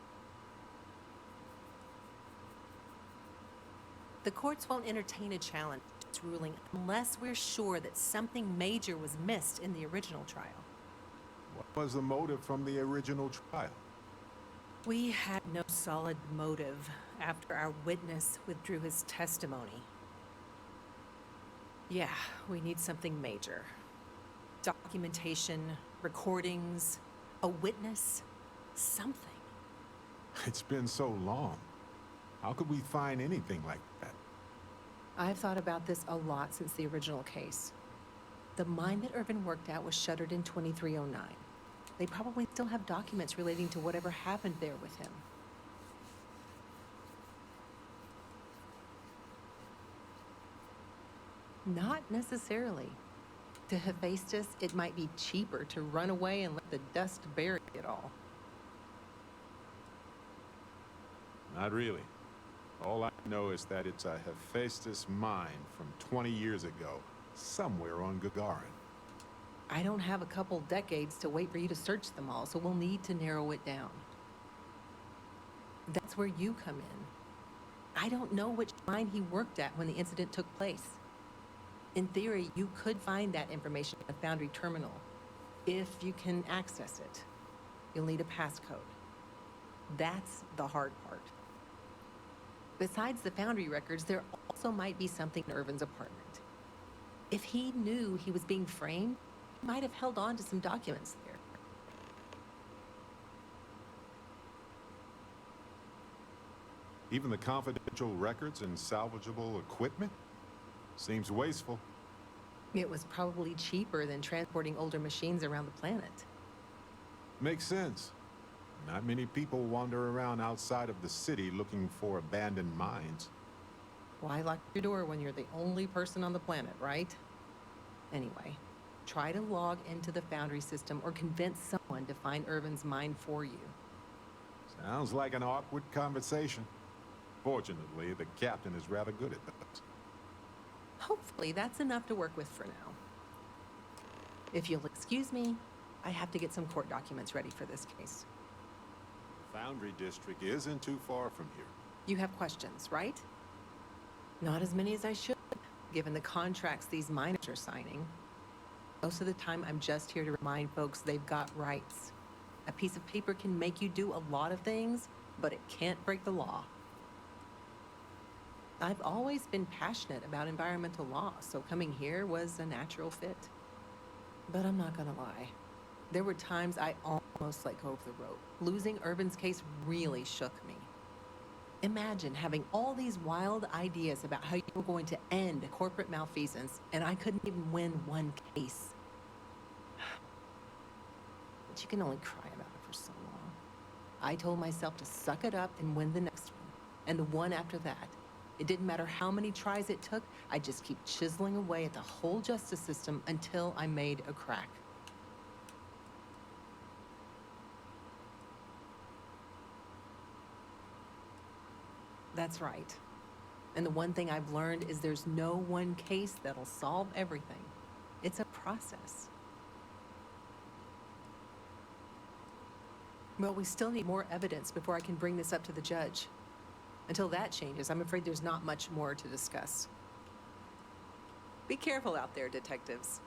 The courts won't entertain a challenge to its ruling unless we're sure that something major was missed in the original trial. What was the motive from the original trial? We had no solid motive after our witness withdrew his testimony. Yeah, we need something major. Documentation, recordings, a witness, something. It's been so long. How could we find anything like that? I've thought about this a lot since the original case. The mine that Irvin worked at was shuttered in 2309. They probably still have documents relating to whatever happened there with him. Not necessarily. To Hephaestus, it might be cheaper to run away and let the dust bury it all. Not really. All I know is that it's a Hephaestus mine from 20 years ago, somewhere on Gagarin. I don't have a couple decades to wait for you to search them all, so we'll need to narrow it down. That's where you come in. I don't know which mine he worked at when the incident took place. In theory, you could find that information in a Foundry terminal, if you can access it. You'll need a passcode. That's the hard part. Besides the Foundry records, there also might be something in Irvin's apartment. If he knew he was being framed, he might have held on to some documents there. Even the confidential records and salvageable equipment? Seems wasteful. It was probably cheaper than transporting older machines around the planet. Makes sense. Not many people wander around outside of the city looking for abandoned mines. Why lock your door when you're the only person on the planet, right? Anyway, try to log into the Foundry system or convince someone to find Irvin's mine for you. Sounds like an awkward conversation. Fortunately, the captain is rather good at that. Hopefully, that's enough to work with for now. If you'll excuse me, I have to get some court documents ready for this case. Foundry district isn't too far from here. You have questions, right? Not as many as I should, given the contracts these miners are signing. Most of the time, I'm just here to remind folks they've got rights. A piece of paper can make you do a lot of things, but it can't break the law. I've always been passionate about environmental law, so coming here was a natural fit. But I'm not gonna lie. There were times I almost let go of the rope. Losing Irvin's case really shook me. Imagine having all these wild ideas about how you were going to end corporate malfeasance, and I couldn't even win one case. But you can only cry about it for so long. I told myself to suck it up and win the next one, and the one after that. It didn't matter how many tries it took, I'd just keep chiseling away at the whole justice system until I made a crack. That's right. And the one thing I've learned is there's no one case that'll solve everything. It's a process. Well, we still need more evidence before I can bring this up to the judge. Until that changes, I'm afraid there's not much more to discuss. Be careful out there, detectives.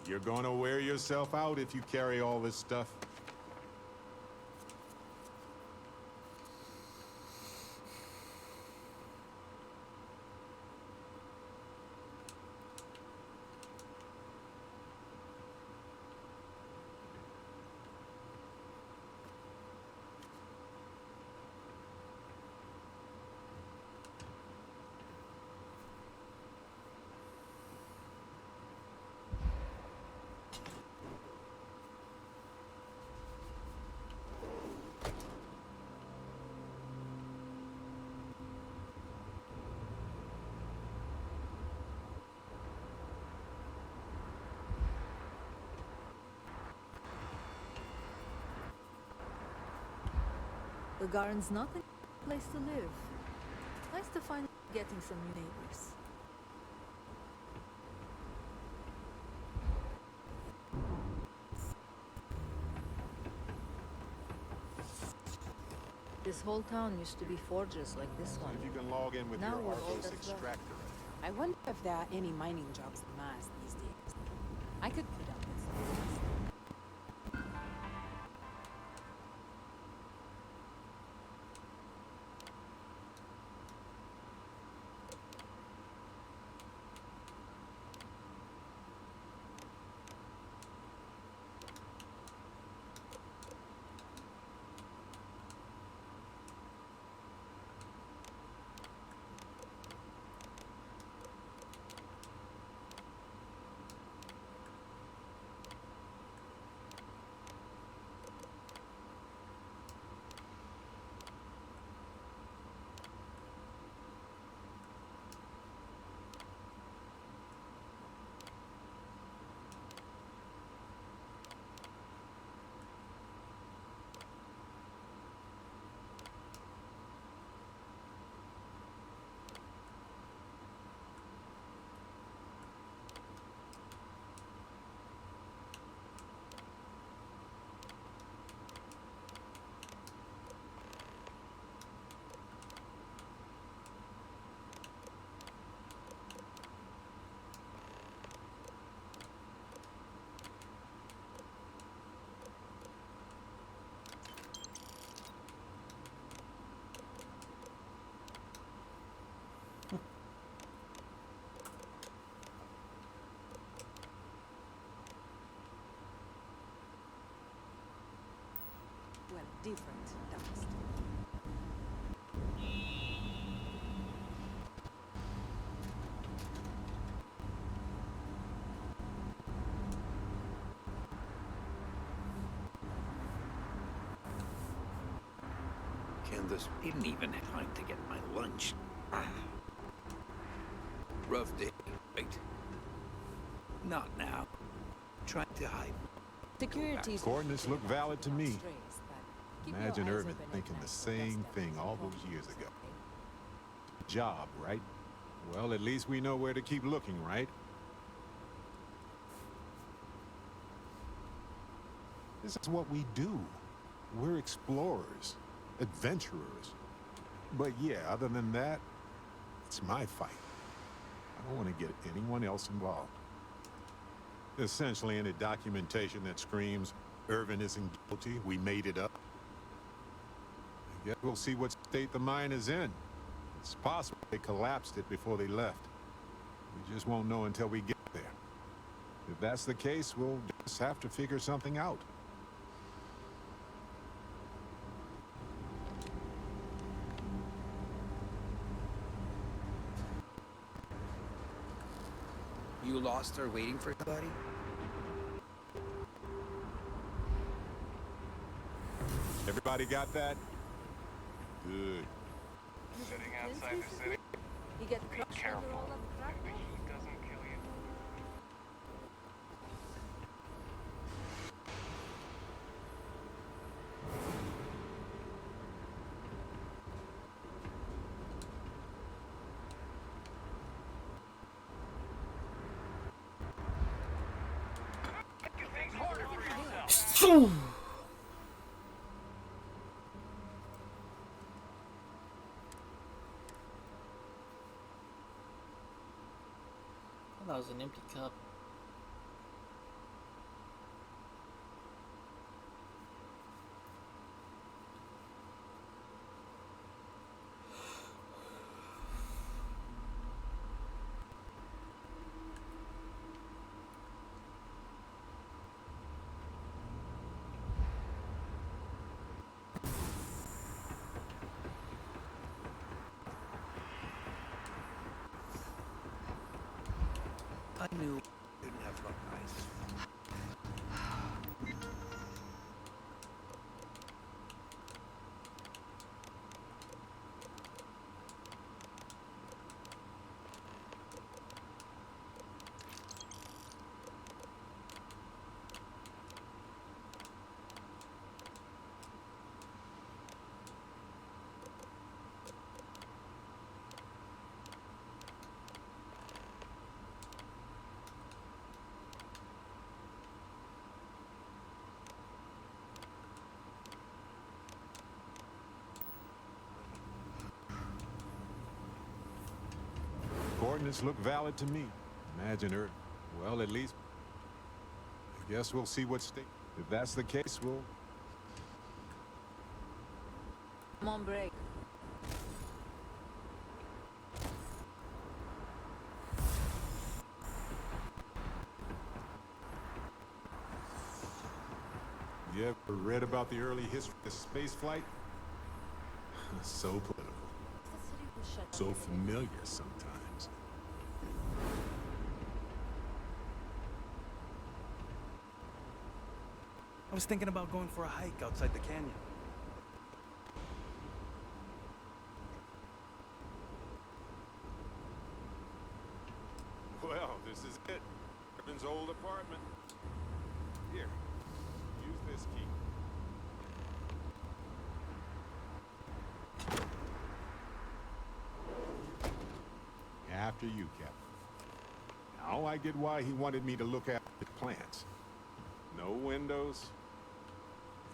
You're gonna wear yourself out if you carry all this stuff. Gagarin's not a place to live. Nice to find getting some new neighbors. This whole town used to be forges like this one. If you can log in with Now your we're all Argos that's left. extractor. I wonder if there are any mining jobs in Mars these days. I could put up with some. different dust. Candace didn't even have time to get my lunch. Rough day, right? Not now. Trying to hide. Security's Coordinates look valid to me. keep your Imagine eyes Irvin open at thinking night the for same dust thing all those years ago. Job, right? Well, at least we know where to keep looking, right? This is what we do. We're explorers, adventurers. But yeah, other than that, it's my fight. I don't want to get anyone else involved. Essentially, any documentation that screams, Irvin isn't guilty, we made it up. I guess we'll see what state the mine is in. It's possible they collapsed it before they left. We just won't know until we get there. If that's the case, we'll just have to figure something out. You lost her waiting for somebody? Everybody got that? Good. Sitting outside the city. You get Be crushed under careful. all of the If the traffic? heat doesn't kill you. Making things harder for yourself. That was an empty cup. I knew it didn't have looked nice. Coordinates look valid to me. Imagine Earth. Well, at least, I guess we'll see what state. If that's the case, we'll... I'm on break. You ever read about the early history of space flight? So political. So familiar sometimes. I was thinking about going for a hike outside the canyon. Well, this is it. Irvin's old apartment. Here, use this key. After you, Captain. Now I get why he wanted me to look after the plants. No windows,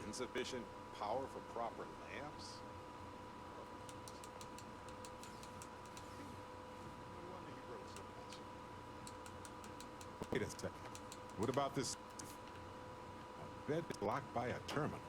insufficient power for proper lamps. No wonder he wrote so much. Wait a second. What about this? A bed blocked by a terminal.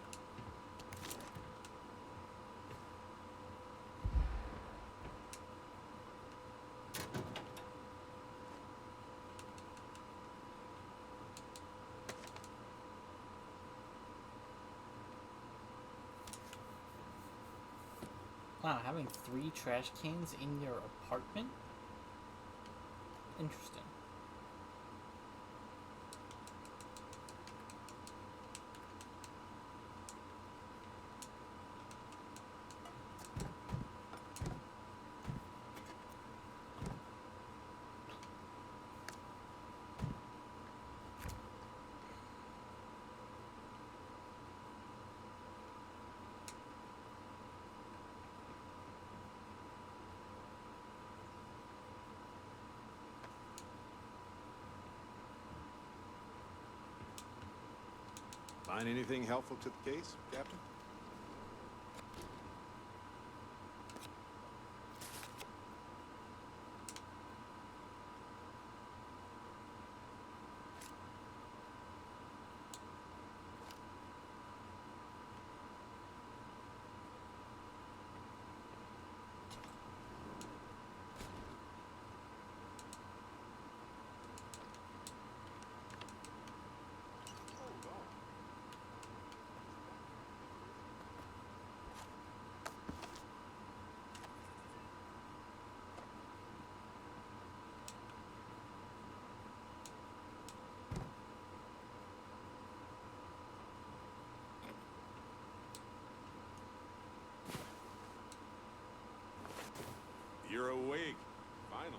Wow, having 3 trash cans in your apartment? Interesting. Find anything helpful to the case, Captain? You're awake, finally.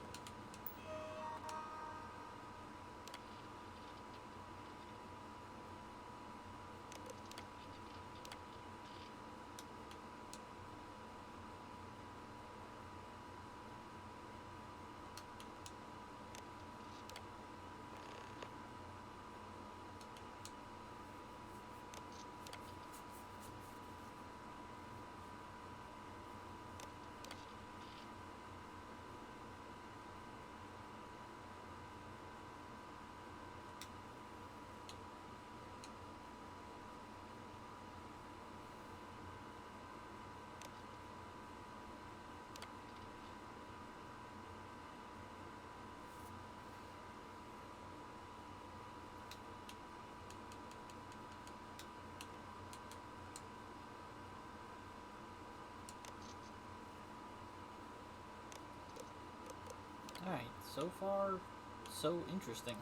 Alright, so far, so interesting.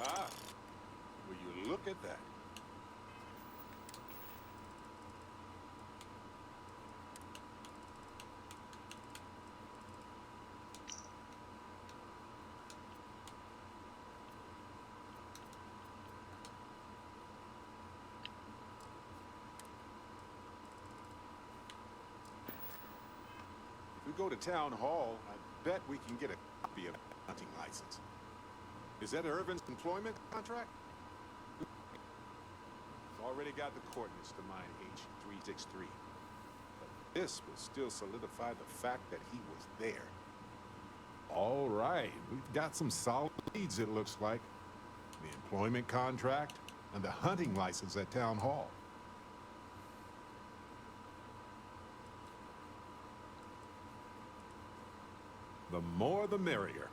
Ah, will you look at that? If we go to town hall, I bet we can get a copy of the hunting license. Is that Irvin's employment contract? I've already got the coordinates to mine H363. But this will still solidify the fact that he was there. All right, we've got some solid leads, it looks like. The employment contract and the hunting license at town hall. The more the merrier.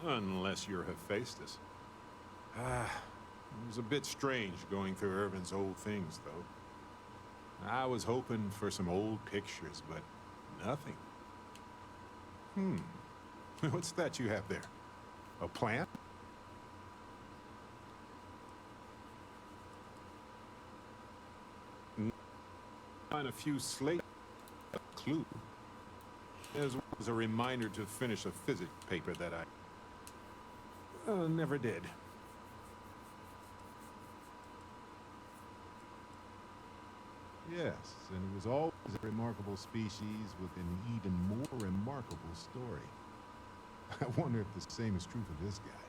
Unless you're Hephaestus. Ah, It was a bit strange going through Irvin's old things, though. I was hoping for some old pictures, but nothing. What's that you have there? A plant? And a few slate clue. As well as a reminder to finish a physics paper that I never did. Yes, and it was always a remarkable species with an even more remarkable story. I wonder if the same is true for this guy.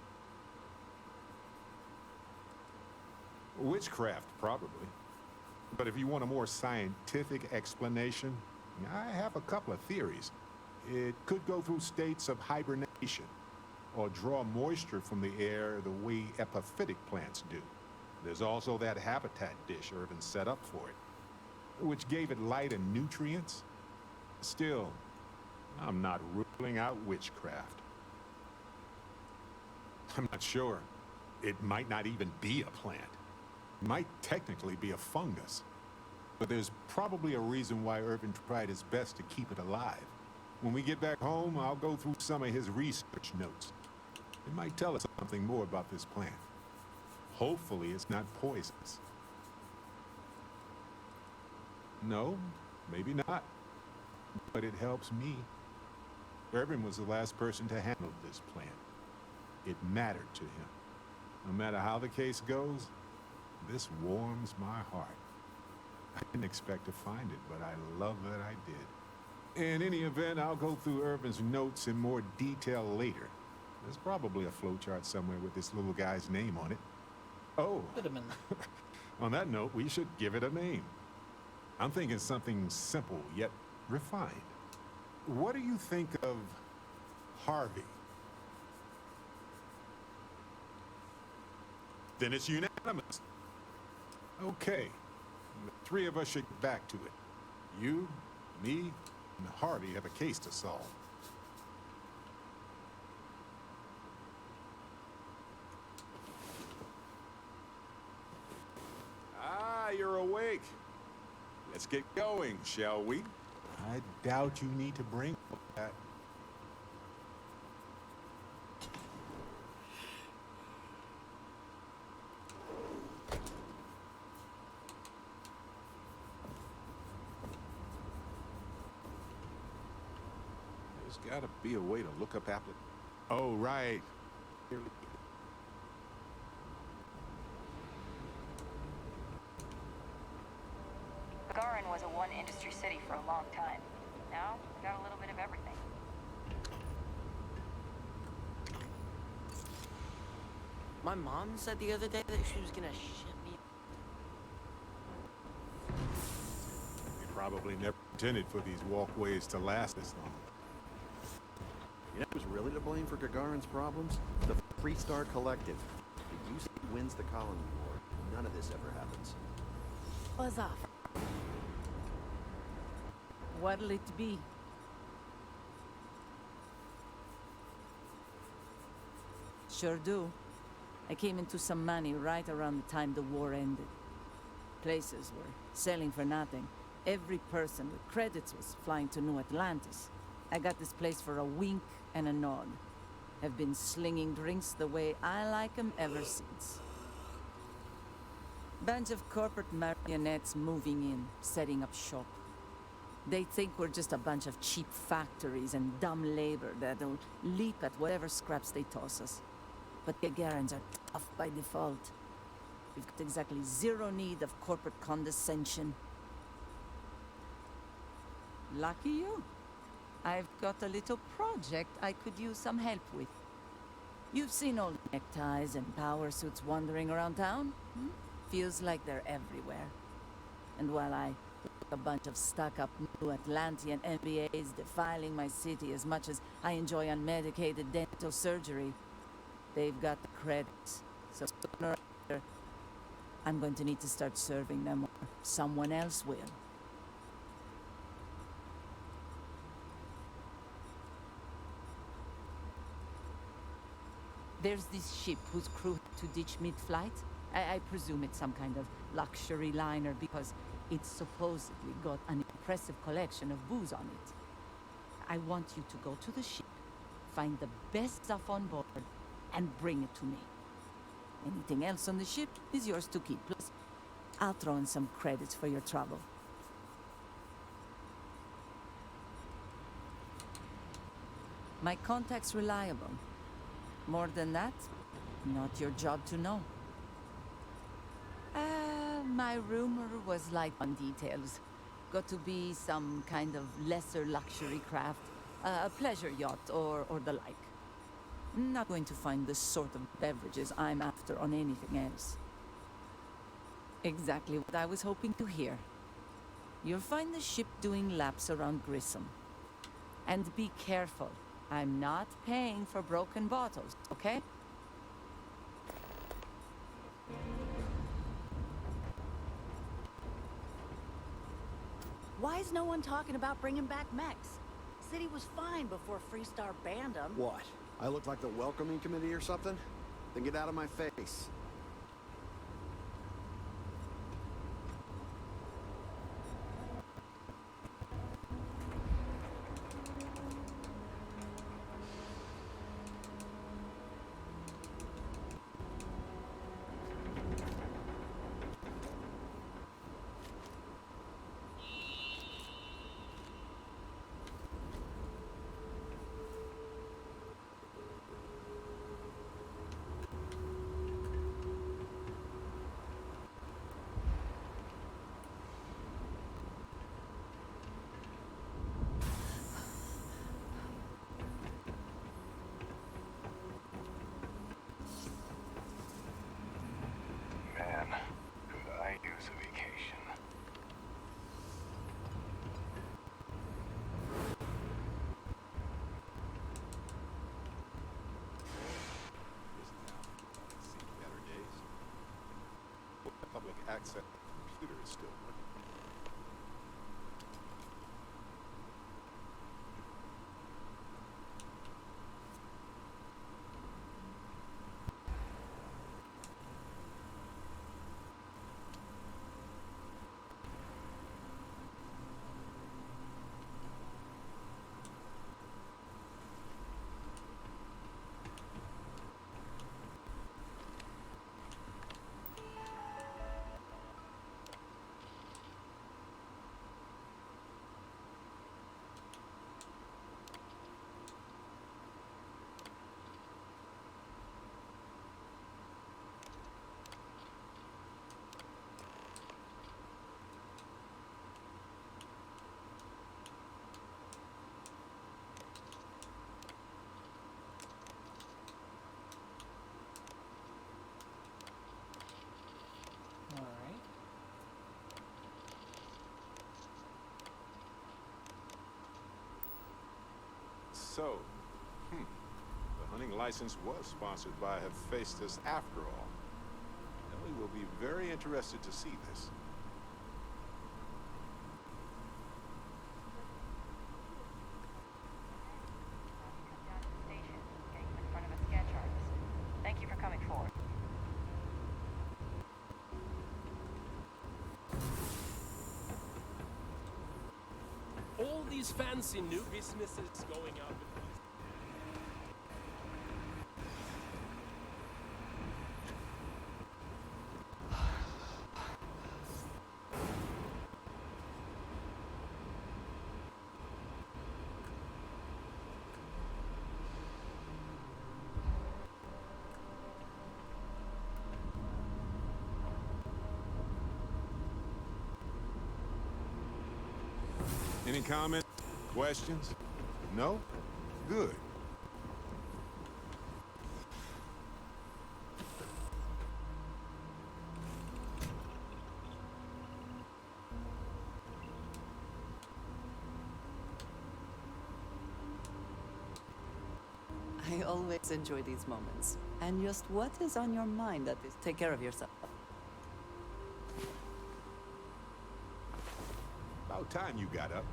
Witchcraft, probably. But if you want a more scientific explanation, I have a couple of theories. It could go through states of hibernation, or draw moisture from the air the way epiphytic plants do. There's also that habitat dish Irvin set up for it, which gave it light and nutrients. Still, I'm not ruling out witchcraft. I'm not sure. It might not even be a plant. It might technically be a fungus. But there's probably a reason why Irvin tried his best to keep it alive. When we get back home, I'll go through some of his research notes. It might tell us something more about this plant. Hopefully it's not poisonous. No, maybe not. But it helps me. Irvin was the last person to handle this plant. It mattered to him. No matter how the case goes, this warms my heart. I didn't expect to find it, but I love that I did. In any event, I'll go through Irvin's notes in more detail later. There's probably a flowchart somewhere with this little guy's name on it. Oh, on that note, we should give it a name. I'm thinking something simple yet refined. What do you think of Harvey? Then it's unanimous. Okay, the three of us should get back to it. You, me, and Harvey have a case to solve. Ah, you're awake. Let's get going, shall we? I doubt you need to bring that. There's gotta be a way to look up applicants. Oh, right. Gagarin was a one-industry city for a long time. Now, we got a little bit of everything. My mom said the other day that she was gonna ship me. We probably never intended for these walkways to last this long. You know who's really to blame for Gagarin's problems? The Free Star Collective. The UC wins the colony war. None of this ever happens. Buzz off. What'll it be? Sure do. I came into some money right around the time the war ended. Places were selling for nothing. Every person with credits was flying to New Atlantis. I got this place for a wink and a nod. Have been slinging drinks the way I like 'em ever since. Bunch of corporate marionettes moving in, setting up shop. They think we're just a bunch of cheap factories and dumb labor that'll leap at whatever scraps they toss us. But Gagarins are tough by default. We've got exactly zero need of corporate condescension. Lucky you. I've got a little project I could use some help with. You've seen old neckties and power suits wandering around town? Feels like they're everywhere. And while I a bunch of stuck-up New Atlantean MBAs defiling my city as much as I enjoy unmedicated dental surgery, they've got the credits. So sooner or later, I'm going to need to start serving them, or someone else will. There's this ship whose crew had to ditch mid-flight. I presume it's some kind of luxury liner because it's supposedly got an impressive collection of booze on it. I want you to go to the ship, find the best stuff on board, and bring it to me. Anything else on the ship is yours to keep. Plus, I'll throw in some credits for your trouble. My contact's reliable. More than that, not your job to know. My rumor was light on details. Got to be some kind of lesser luxury craft, a pleasure yacht or the like. Not going to find the sort of beverages I'm after on anything else. Exactly what I was hoping to hear. You'll find the ship doing laps around Grissom. And be careful. I'm not paying for broken bottles, okay? Why is no one talking about bringing back mechs? City was fine before Freestar banned them. What? I look like the welcoming committee or something? Then get out of my face. Man, could I use a vacation? Seen better days. Public access computer is still working. Alright. So, the hunting license was sponsored by Hephaestus after all. Ellie will be very interested to see this. Down to the station, getting you in front of a sketch artist. Thank you for coming forward. All these fancy new businesses going up. Any comments? Questions? No? Good. I always enjoy these moments. And just what is on your mind at this? Take care of yourself. About time you got up.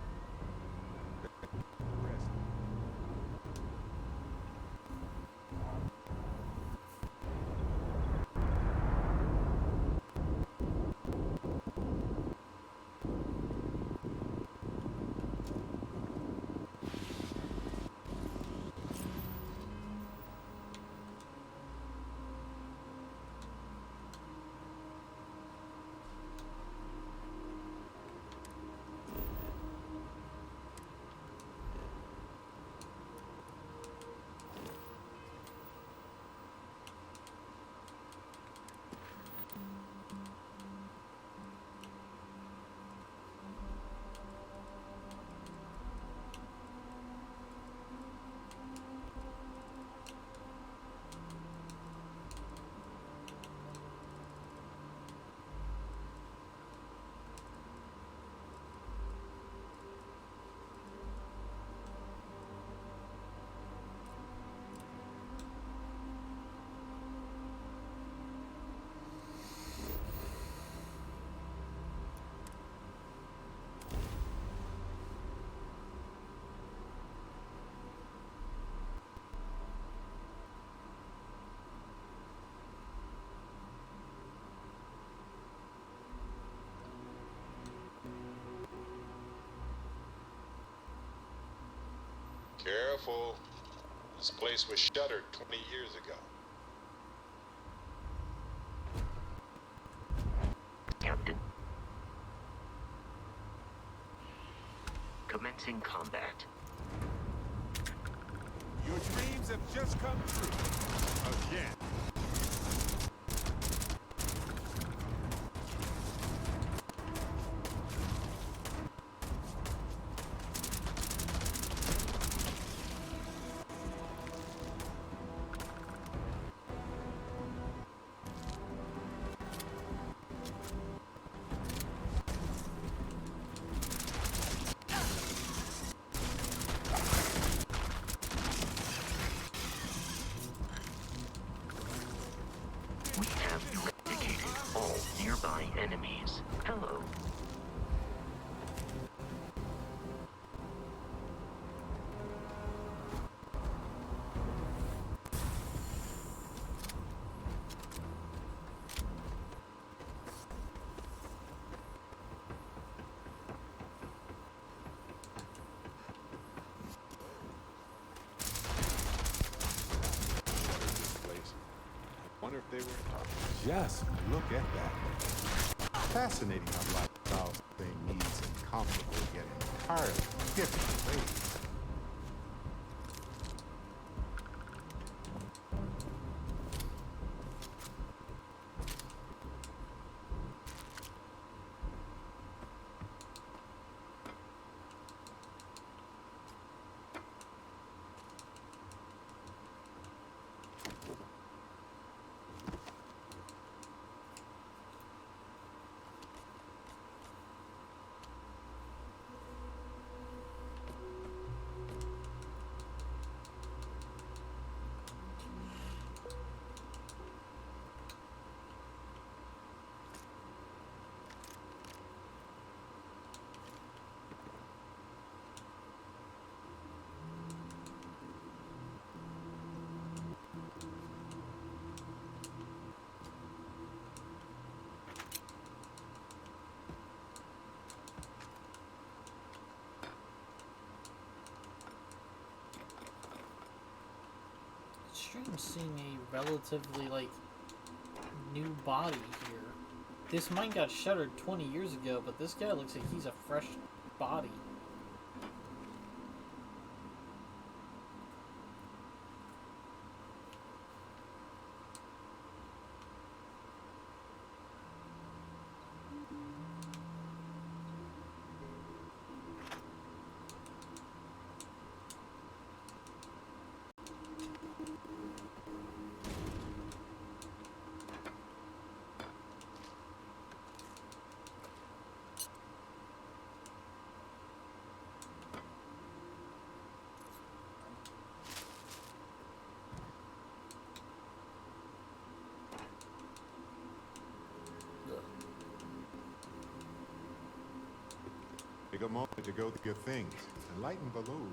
Careful. This place was shuttered 20 years ago. Captain. Commencing combat. Your dreams have just come true. Again. We have eradicated all nearby enemies. Hello. Wonder if they were. Just look at that. Fascinating how lifestyles they needs and comfortable get entirely different ways. Strange seeing a relatively, like, new body here. This mine got shuttered 20 years ago, but this guy looks like he's a fresh body. Take a moment to go through your things and lighten the load.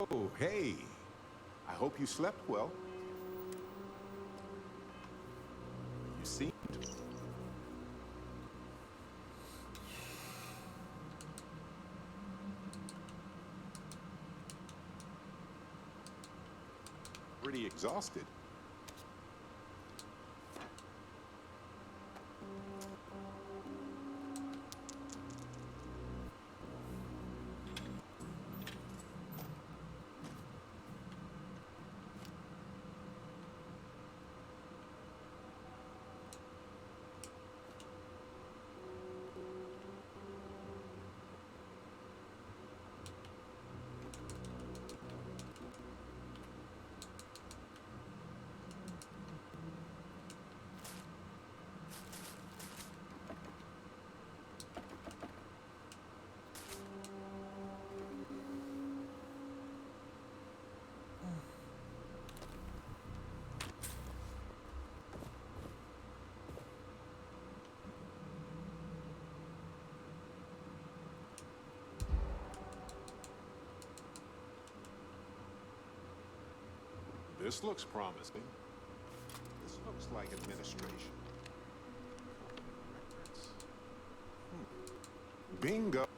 Oh, hey. I hope you slept well. You seemed. Pretty exhausted. This looks promising. This looks like administration. Records. Bingo!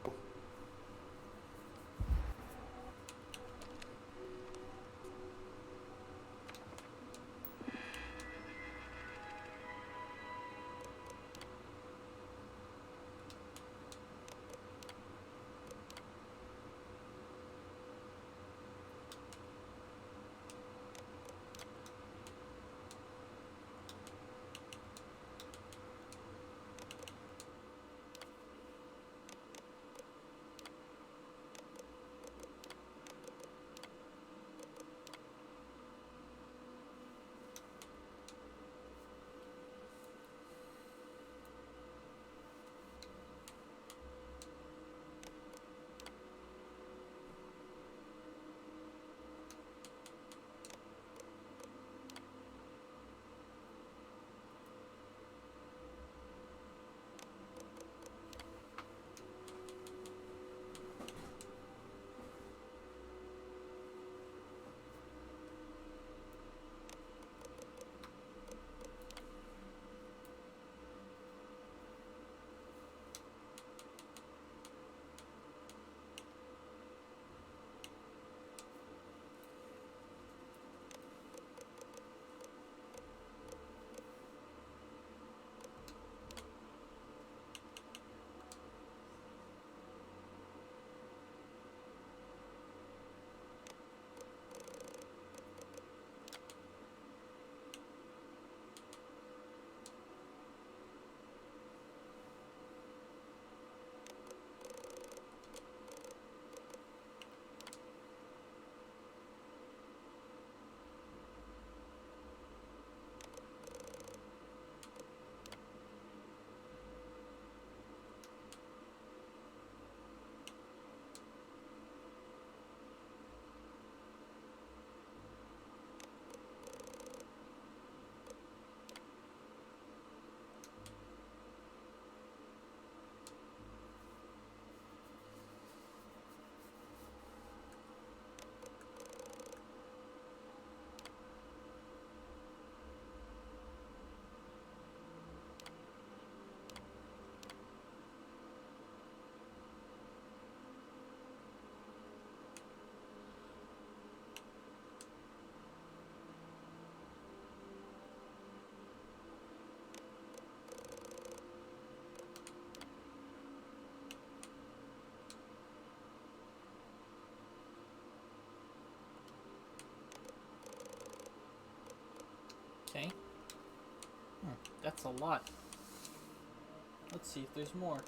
Okay. That's a lot. Let's see if there's more.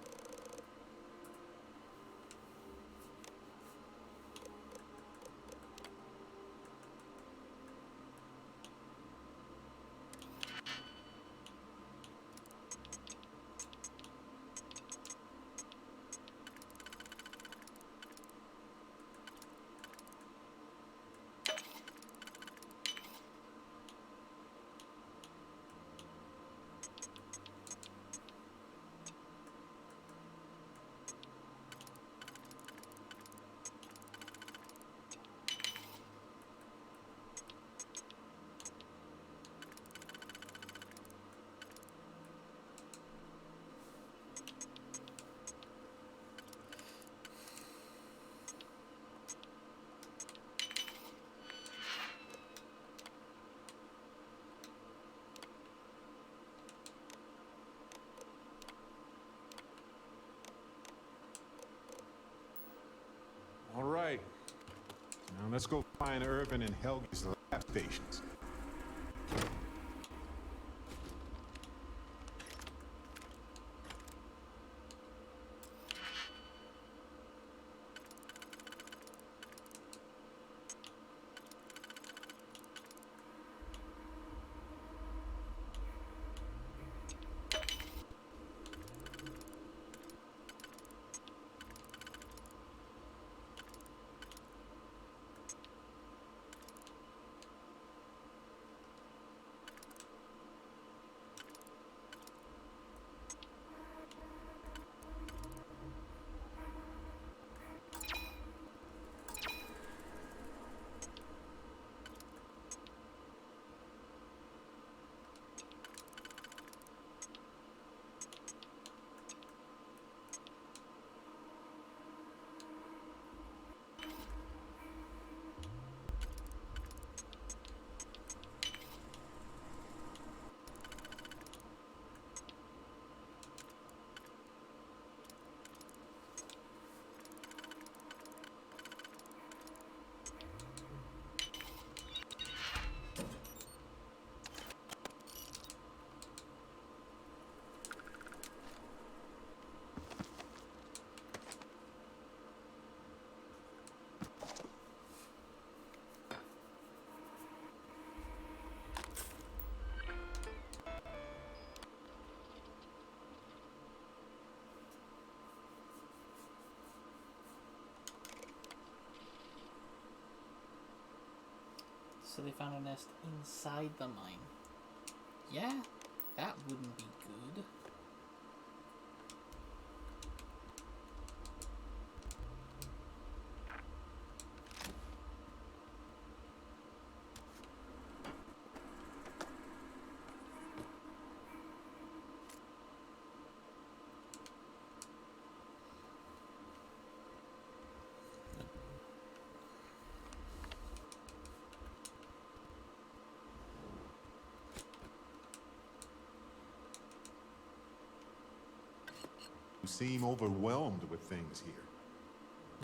let's go find Irvin and Helge's lab stations. So they found a nest inside the mine. Yeah, that wouldn't be good. You seem overwhelmed with things here.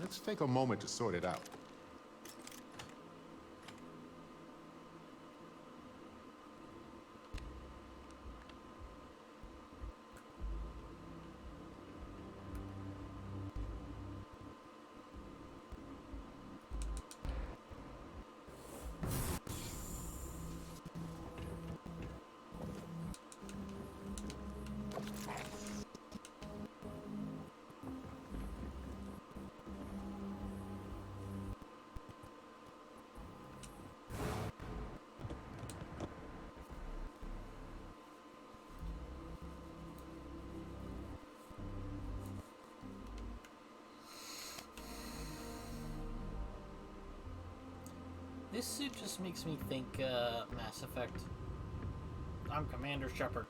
Let's take a moment to sort it out. This suit just makes me think Mass Effect. I'm Commander Shepard.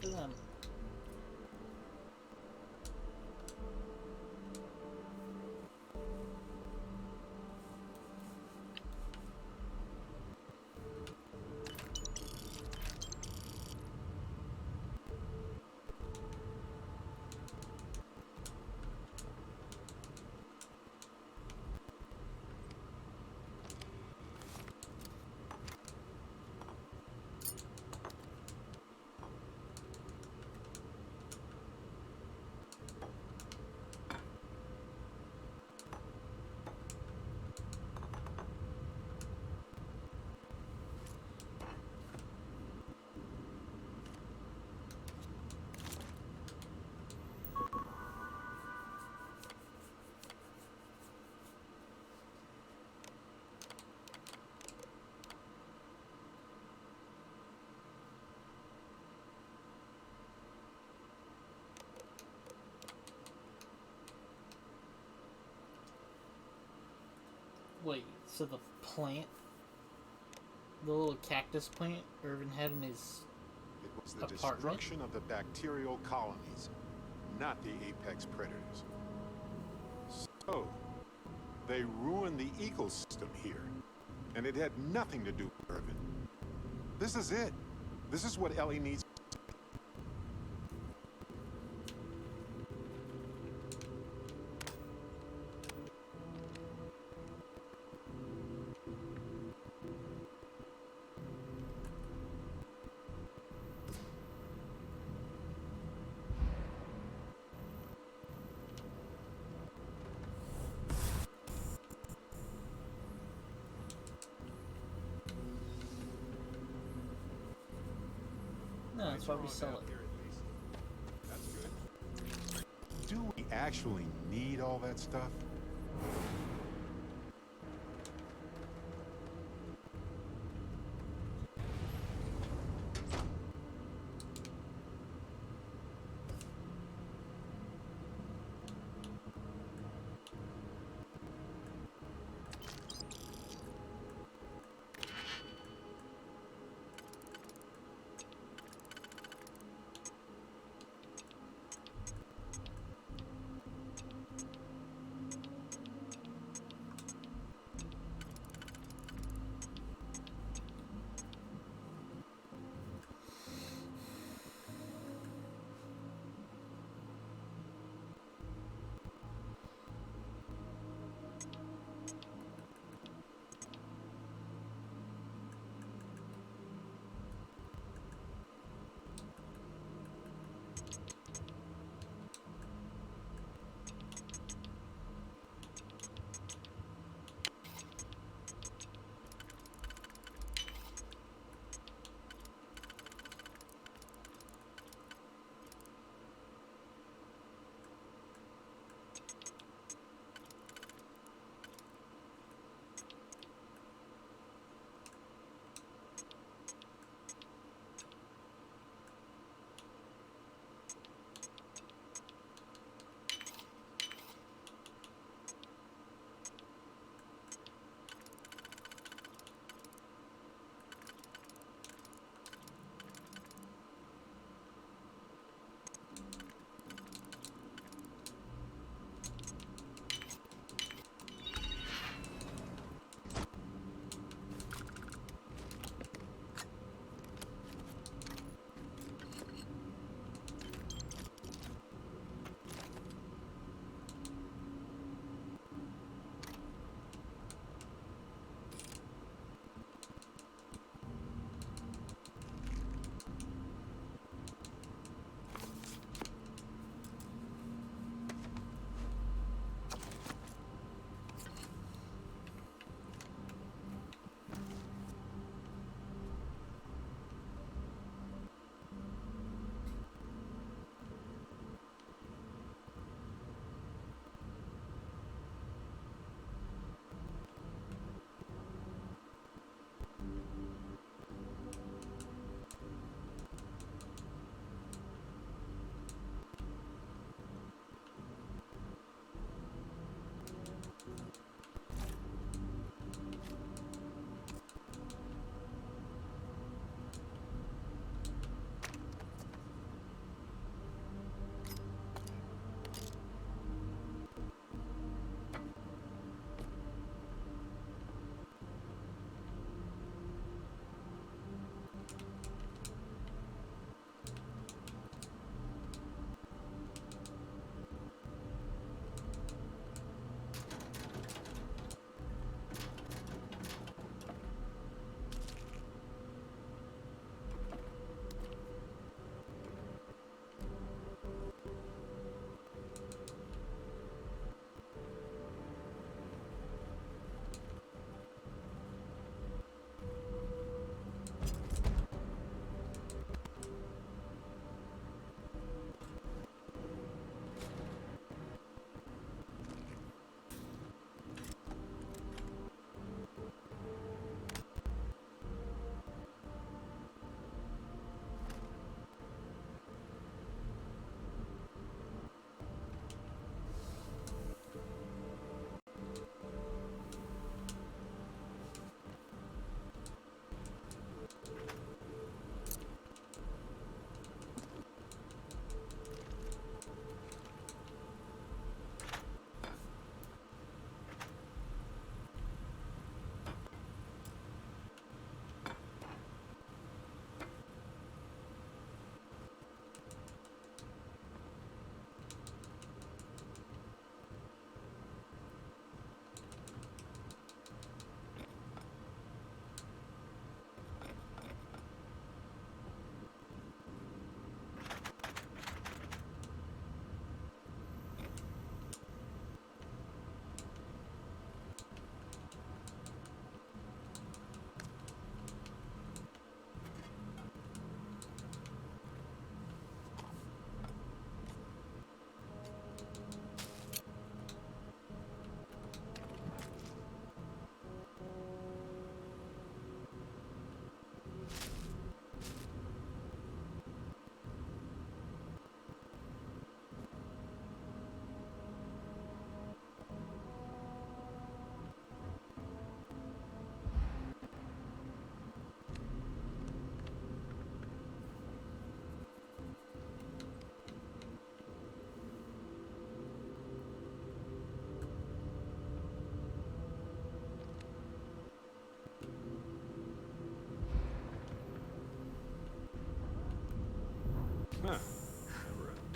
for them. Wait, so the plant, the little cactus plant Irvin had in his It was the apartment? destruction of the bacterial colonies, not the apex predators. So, they ruined the ecosystem here, and it had nothing to do with Irvin. This is it. This is what Ellie needs. No, that's why we sell it. That's good. Do we actually need all that stuff?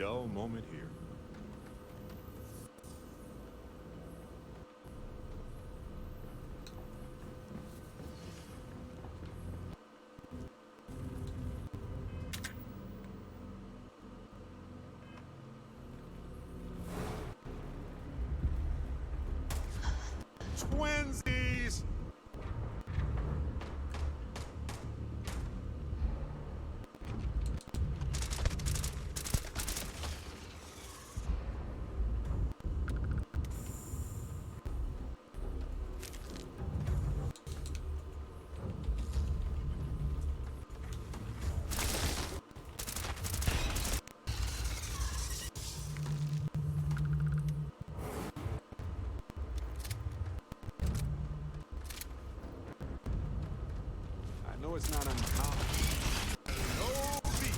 dull moment here. Twinsies! I know it's not uncommon. No beat.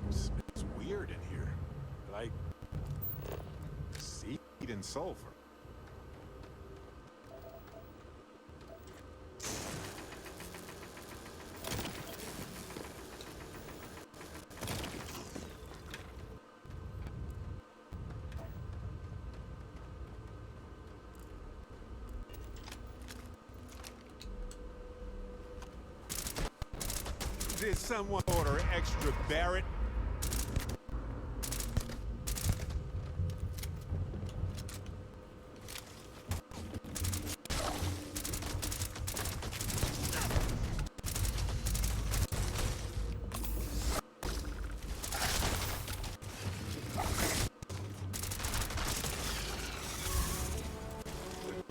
Smells weird in here. Like seed and sulfur. Did someone order extra Barrett?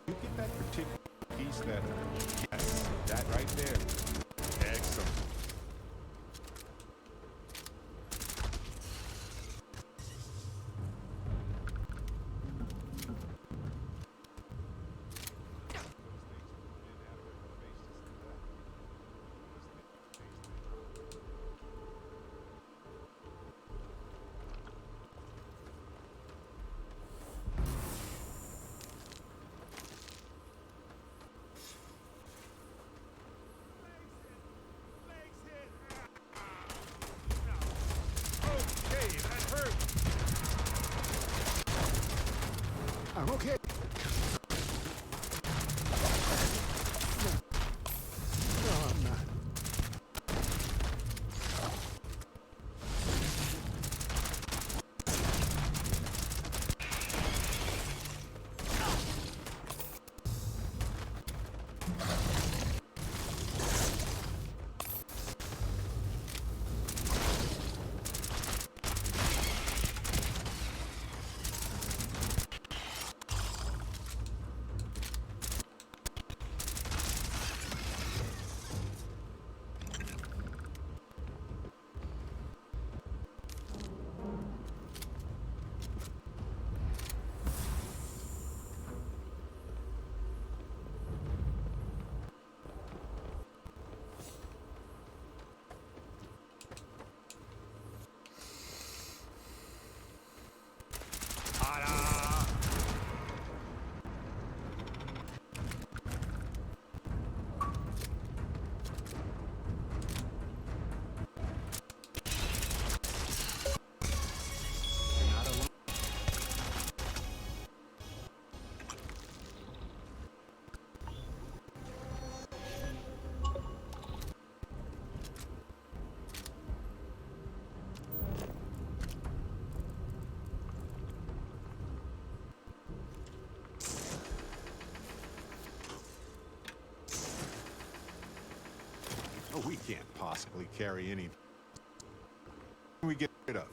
You get that particular piece that... Yes, that right there. Excellent. I'm okay. No, I'm not. possibly carry anything we get rid of.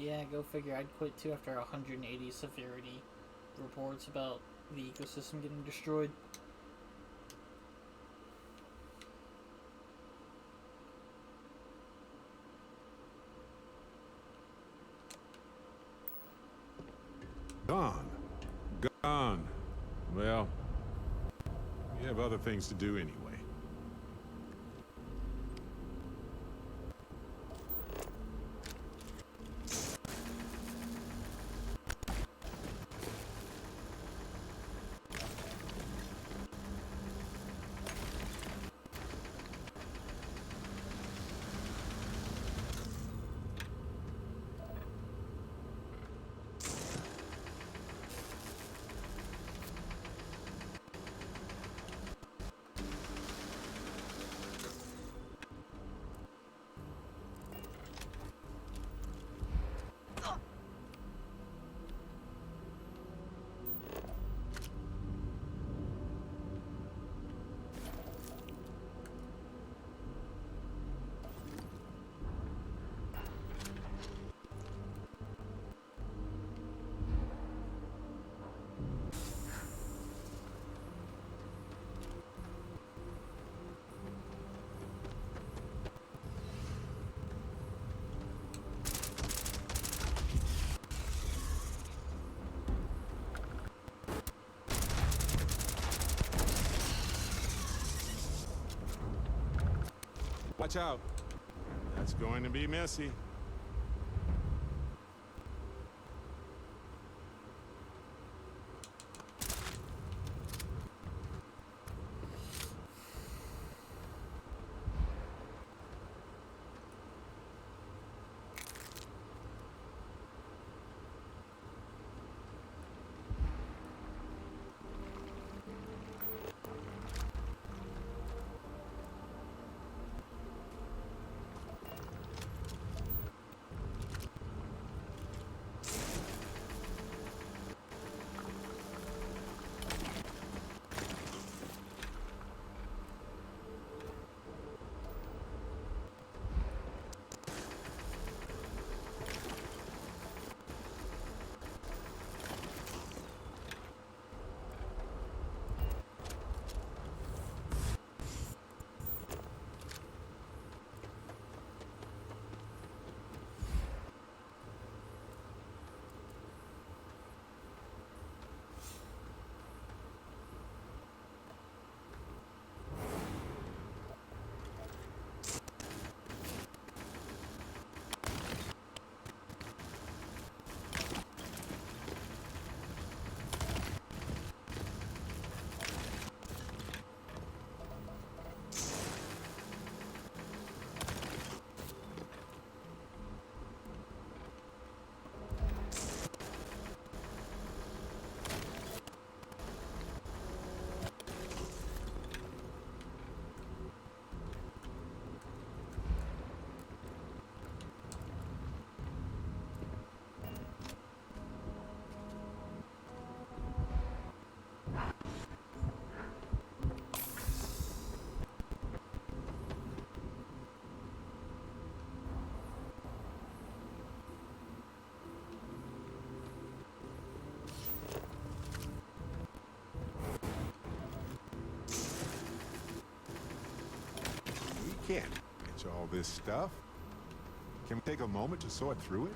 Yeah, go figure. I'd quit too after 180 severity reports about the ecosystem getting destroyed. Gone. Gone. Well, we have other things to do anyway. Watch out. That's going to be messy. can't manage all this stuff. Can we take a moment to sort through it?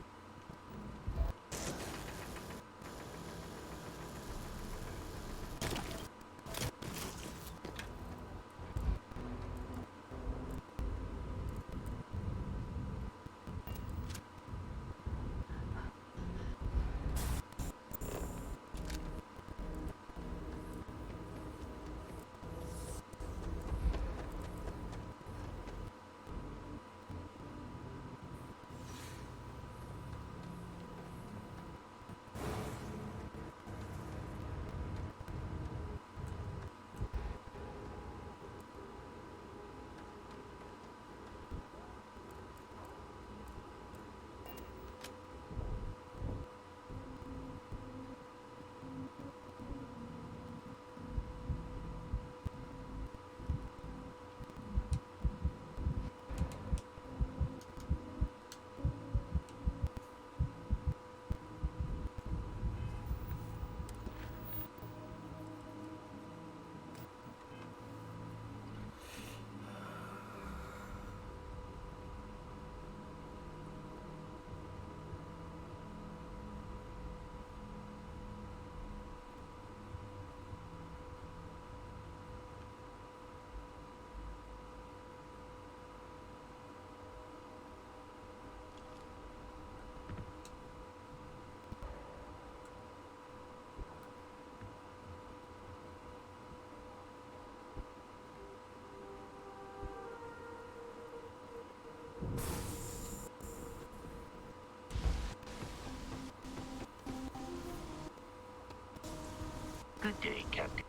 Good day, Captain.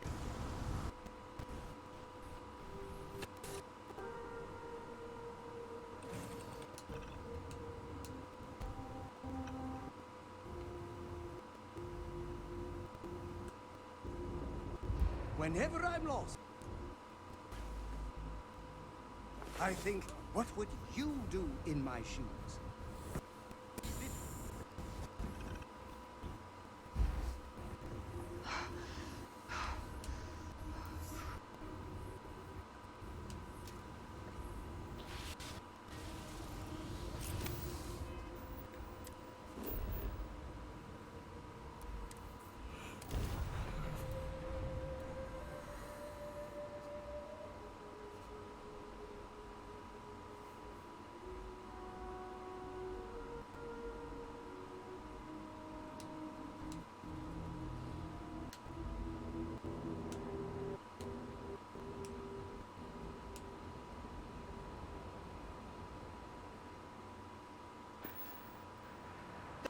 Whenever I'm lost, I think, what would you do in my shoes?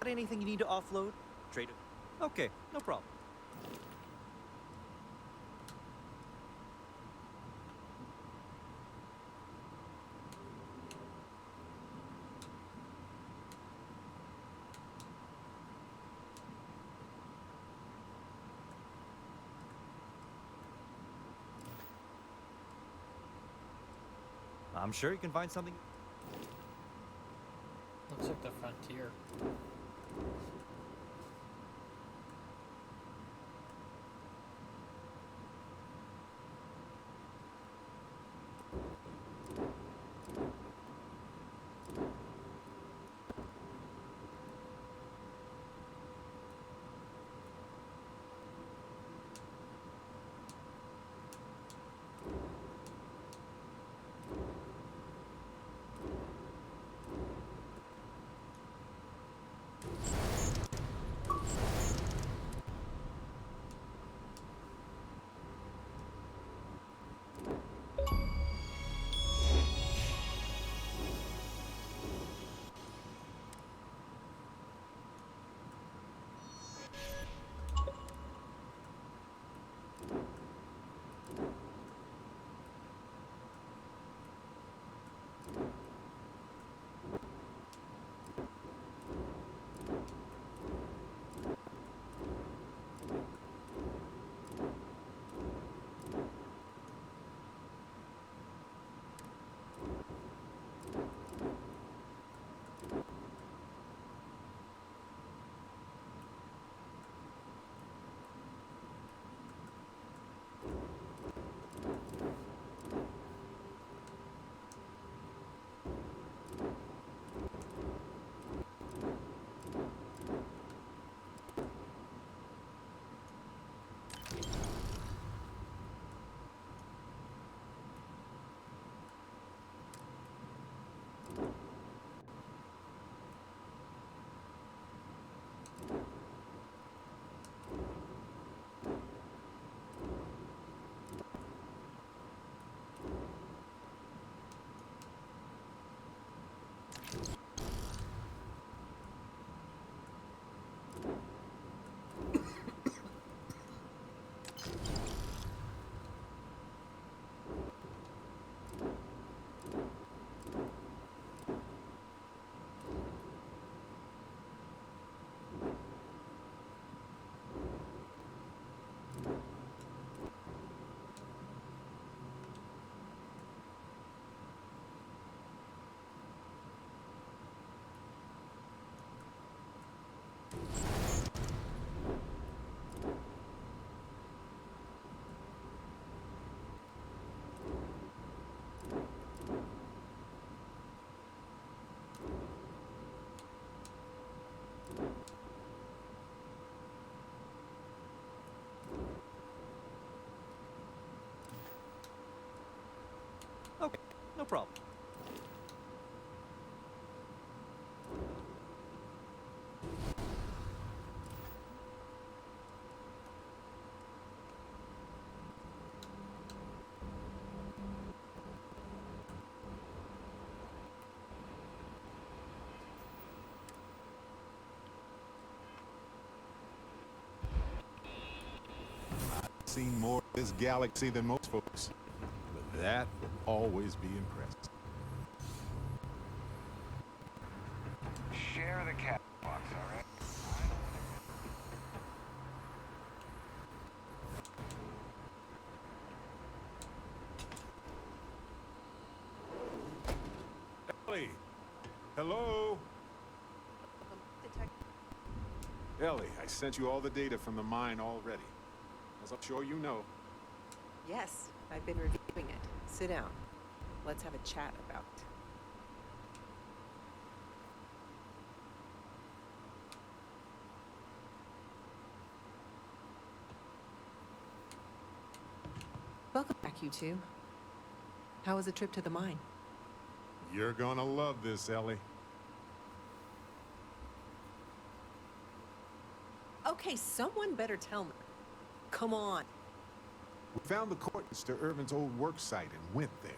Got anything you need to offload? Trade it. Okay, no problem. I'm sure you can find something. Looks like the frontier. no problem. I've seen more of this galaxy than most folks, but that will always be impressed. Share the cat box, all right? Ellie! Hello? Ellie, I sent you all the data from the mine already. As I'm sure you know. Yes, I've been reviewing it. Sit down. Let's have a chat about it. Welcome back, you two. How was the trip to the mine? You're gonna love this, Ellie. Okay, someone better tell me. Come on. We found the coordinates to Irvin's old work site and went there.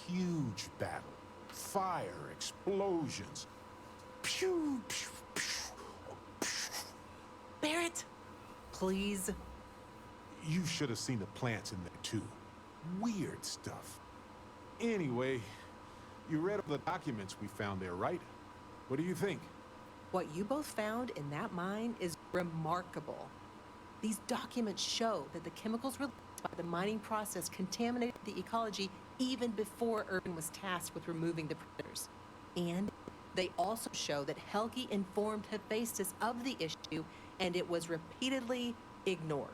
Huge battle. Fire, explosions. Pew, pew, pew. Barrett, please. You should have seen the plants in there, too. Weird stuff. Anyway, you read all the documents we found there, right? What do you think? What you both found in that mine is remarkable. These documents show that the chemicals released by the mining process contaminated the ecology even before Irvin was tasked with removing the predators. And they also show that Helgi informed Hephaestus of the issue, and it was repeatedly ignored.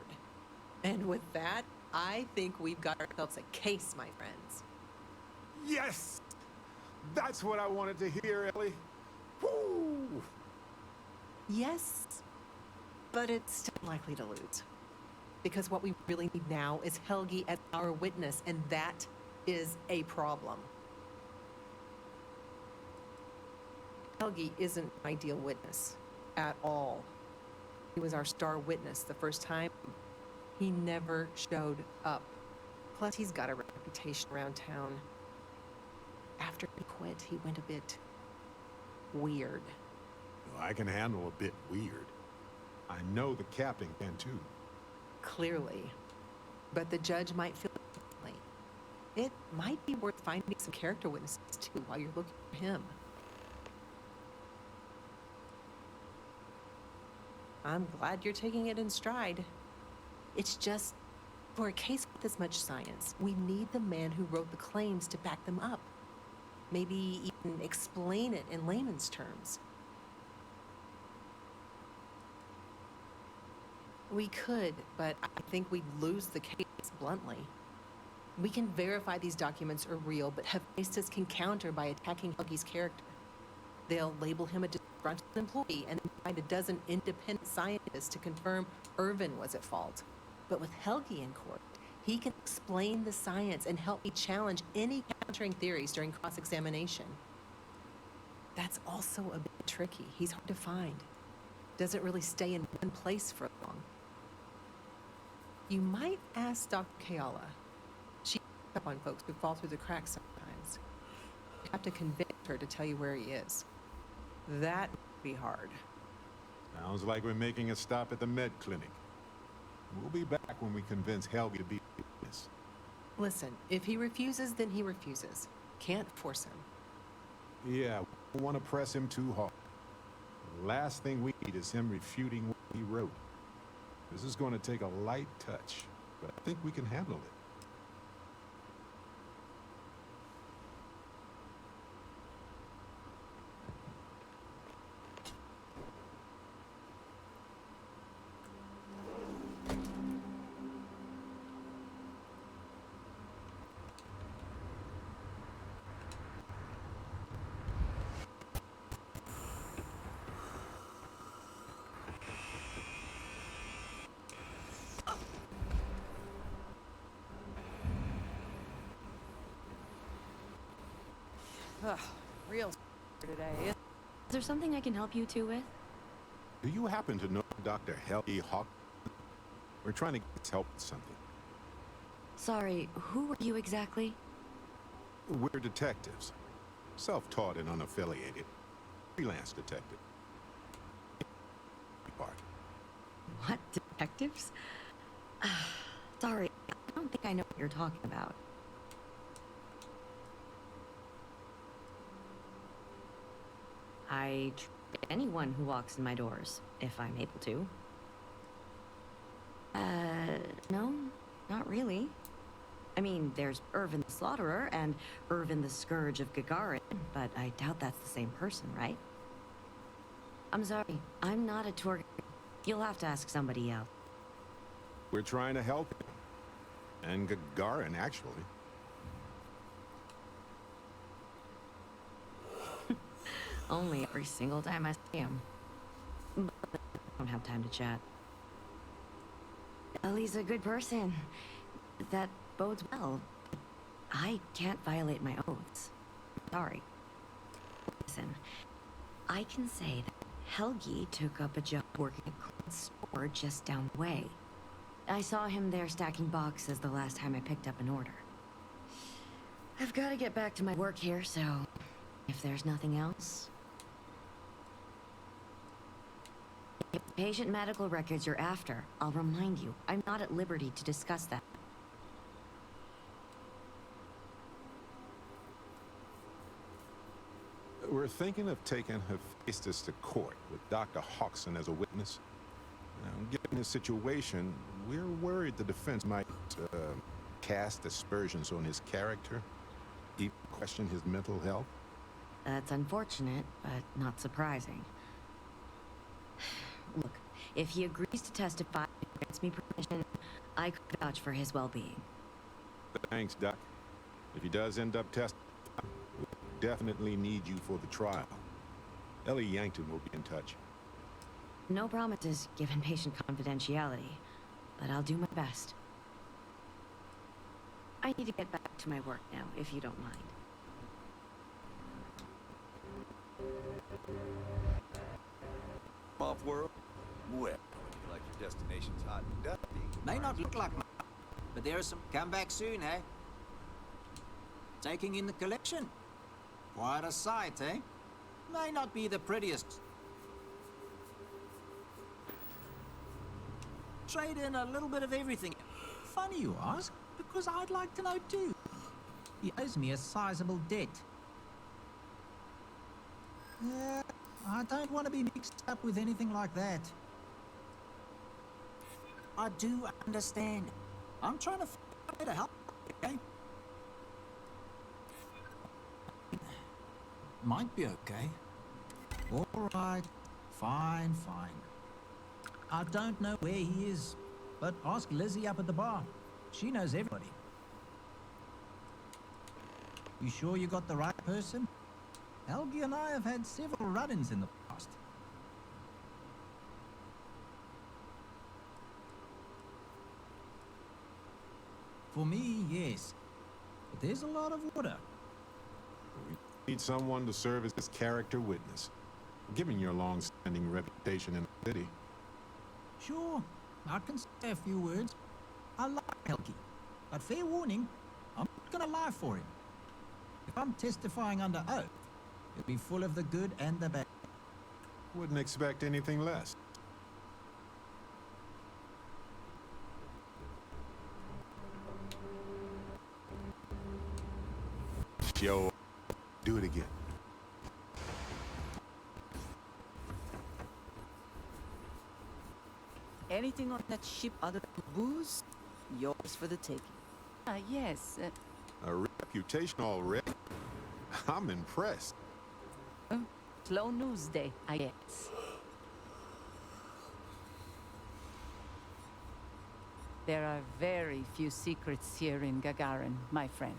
And with that, I think we've got ourselves a case, my friends. Yes! That's what I wanted to hear, Ellie. Woo! Yes, but it's still likely to lose. Because what we really need now is Helgi as our witness, and that is a problem. Helgi isn't an ideal witness at all. He was our star witness the first time. He never showed up. Plus, he's got a reputation around town. After he quit, he went a bit weird. Well, I can handle a bit weird. I know the captain can too. Clearly. But the judge might feel differently. It might be worth finding some character witnesses too while you're looking for him. I'm glad you're taking it in stride. It's just, for a case with this much science, we need the man who wrote the claims to back them up. Maybe even explain it in layman's terms. We could, but I think we'd lose the case bluntly. We can verify these documents are real, but Hephaestus can counter by attacking Helgi's character. They'll label him a disgruntled employee and then find a dozen independent scientists to confirm Irvin was at fault. But with Helgi in court, he can explain the science and help me challenge any countering theories during cross-examination. That's also a bit tricky. He's hard to find. Doesn't really stay in one place for long. You might ask Dr. Kayala. She picks up on folks who fall through the cracks sometimes. You have to convince her to tell you where he is. That would be hard. Sounds like we're making a stop at the med clinic. We'll be back when we convince Helgi to be this. Listen, if he refuses, then he refuses. Can't force him. Yeah, we don't want to press him too hard. The last thing we need is him refuting what he wrote. This is going to take a light touch, but I think we can handle it. Real today. Is there something I can help you two with? Do you happen to know Dr. Helgi Hawk? We're trying to get his help with something. Sorry, who are you exactly? We're detectives. Self-taught and unaffiliated. Freelance detective. Part. What? Detectives? Sorry, I don't think I know what you're talking about. I treat anyone who walks in my doors, if I'm able to. No, not really. I mean, there's Irvin the Slaughterer and Irvin the Scourge of Gagarin, but I doubt that's the same person, right? I'm sorry, I'm not a tour guide. You'll have to ask somebody else. We're trying to help him. And Gagarin, actually. Only every single time I see him. But I don't have time to chat. Ellie's a good person. That bodes well. I can't violate my oaths. Sorry. Listen, I can say that Helgi took up a job working at Clint's store just down the way. I saw him there stacking boxes the last time I picked up an order. I've got to get back to my work here, so if there's nothing else... If patient medical records you're after, I'll remind you, I'm not at liberty to discuss that. We're thinking of taking Hephaestus to court with Dr. Hodgson as a witness. Now, given the situation, we're worried the defense might cast aspersions on his character, even question his mental health. That's unfortunate, but not surprising. Look, if he agrees to testify and grants me permission, I could vouch for his well-being. Thanks, Doc. If he does end up testifying, we'll definitely need you for the trial. Ellie Yankton will be in touch. No promises, given patient confidentiality, but I'll do my best. I need to get back to my work now, if you don't mind. Off world? Well, like your destination's hot and dusty. May not look like much, but there are some come back soon, eh? Taking in the collection. Quite a sight, eh? May not be the prettiest. Trade in a little bit of everything. Funny you ask, because I'd like to know too. He owes me a sizable debt. I don't want to be mixed up with anything like that. I do understand. I'm trying to find a way to help, okay? Might be okay. All right. Fine, fine. I don't know where he is, but ask Lizzie up at the bar. She knows everybody. You sure you got the right person? Helgi and I have had several run-ins in the past. For me, yes. But there's a lot of water. We need someone to serve as his character witness, given your long-standing reputation in the city. Sure, I can say a few words. I like Helgi, but fair warning, I'm not gonna lie for him. If I'm testifying under oath, it'll be full of the good and the bad. Wouldn't expect anything less. Yo, do it again. Anything on that ship other than booze, yours for the taking. Yes. A reputation already? I'm impressed. Slow news day, I guess. There are very few secrets here in Gagarin, my friend.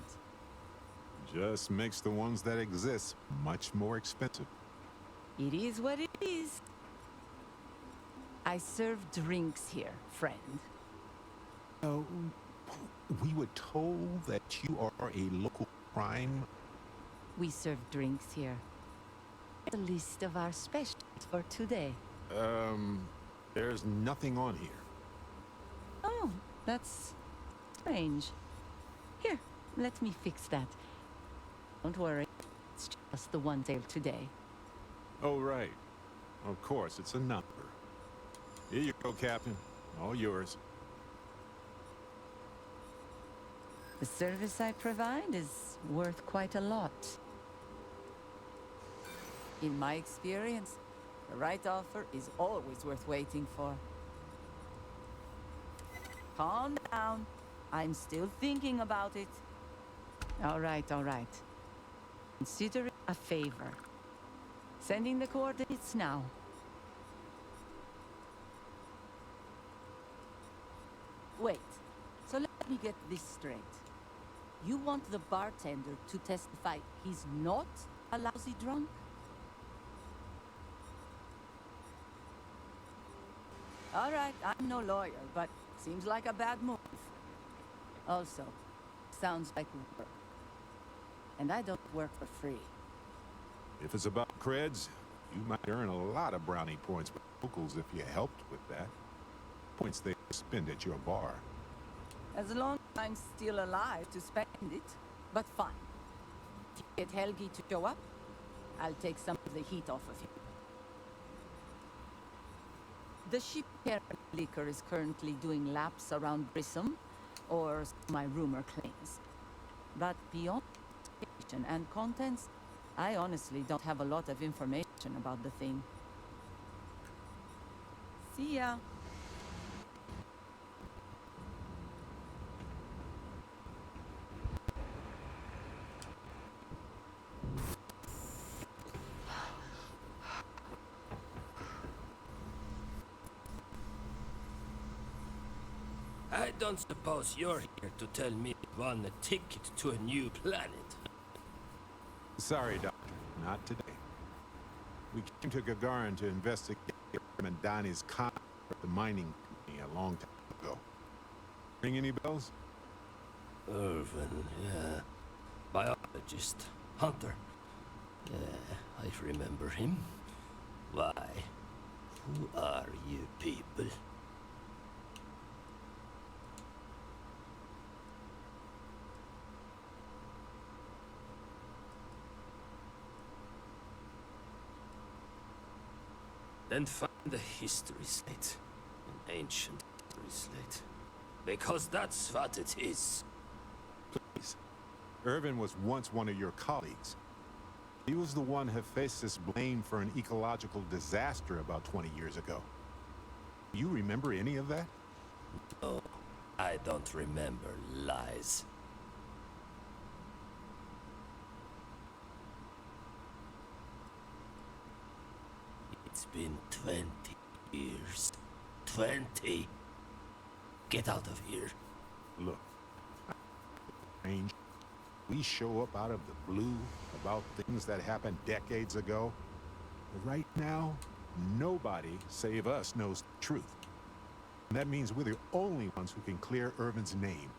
Just makes the ones that exist much more expensive. It is what it is. I serve drinks here, friend. Oh, we were told that you are a local crime We serve drinks here. A list of our specials for today. There's nothing on here. Oh, that's strange. Here, let me fix that. Don't worry, it's just the one sale today. Oh, right. Of course, it's a number. Here you go, Captain. All yours. The service I provide is worth quite a lot. In my experience, the right offer is always worth waiting for. Calm down. I'm still thinking about it. All right, all right. Consider it a favor. Sending the coordinates now. Wait, so let me get this straight. You want the bartender to testify he's not a lousy drunk? All right, I'm no lawyer, but seems like a bad move. Also, sounds like work. And I don't work for free. If it's about creds, you might earn a lot of brownie points with locals if you helped with that. Points they spend at your bar. As long as I'm still alive to spend it, but fine. If you get Helgi to show up, I'll take some of the heat off of you. The ship liquor is currently doing laps around Grissom, or so my rumor claims. But beyond location and contents, I honestly don't have a lot of information about the thing. See ya. I don't suppose you're here to tell me you won a ticket to a new planet. Sorry, Doctor. Not today. We came to Gagarin to investigate Mandani's contract with the mining company a long time ago. Ring any bells? Irvin, yeah. Biologist. Hunter. Yeah, I remember him. Why? Who are you people? Then find the history slate. An ancient history slate. Because that's what it is. Please. Irvin was once one of your colleagues. He was the one Hephaestus blamed for an ecological disaster about 20 years ago. Do you remember any of that? No, I don't remember lies. It's been 20 years. 20! Get out of here. Look, strange. We show up out of the blue about things that happened decades ago. But right now, nobody save us knows the truth. And that means we're the only ones who can clear Irvin's name.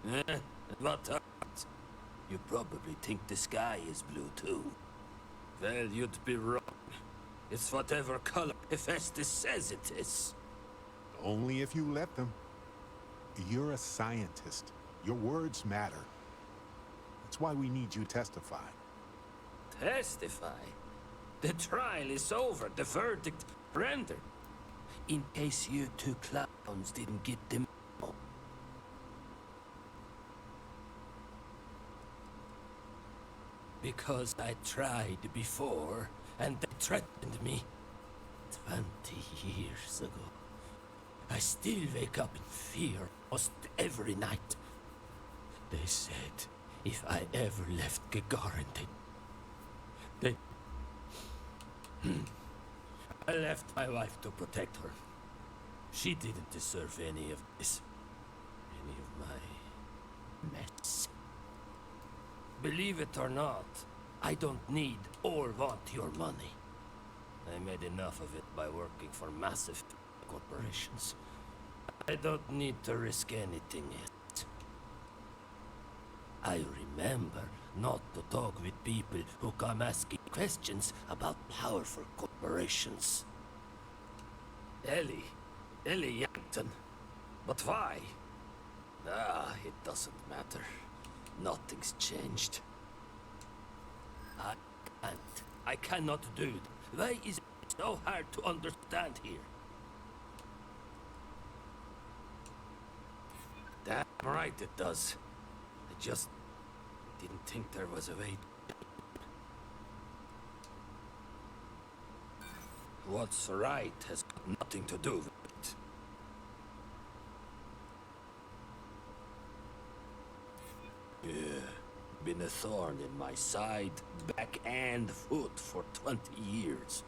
And what art? You probably think the sky is blue too. Well, you'd be wrong. It's whatever color Hephaestus says it is. Only if you let them. You're a scientist. Your words matter. That's why we need you to testify. Testify? The trial is over. The verdict rendered. In case you two clowns didn't get them. Because I tried before, and they threatened me 20 years ago. I still wake up in fear almost every night. They said if I ever left Gagarin, they... I left my wife to protect her. She didn't deserve any of this. Any of my mess. Believe it or not, I don't need or want your money. I made enough of it by working for massive corporations. I don't need to risk anything yet. I remember not to talk with people who come asking questions about powerful corporations. Ellie Yankton. But why? It doesn't matter. Nothing's changed. I cannot do it. Why is it so hard to understand here? Damn right it does. I just didn't think there was a way. What's right has got nothing to do with it. Yeah, been a thorn in my side, back and foot for 20 years.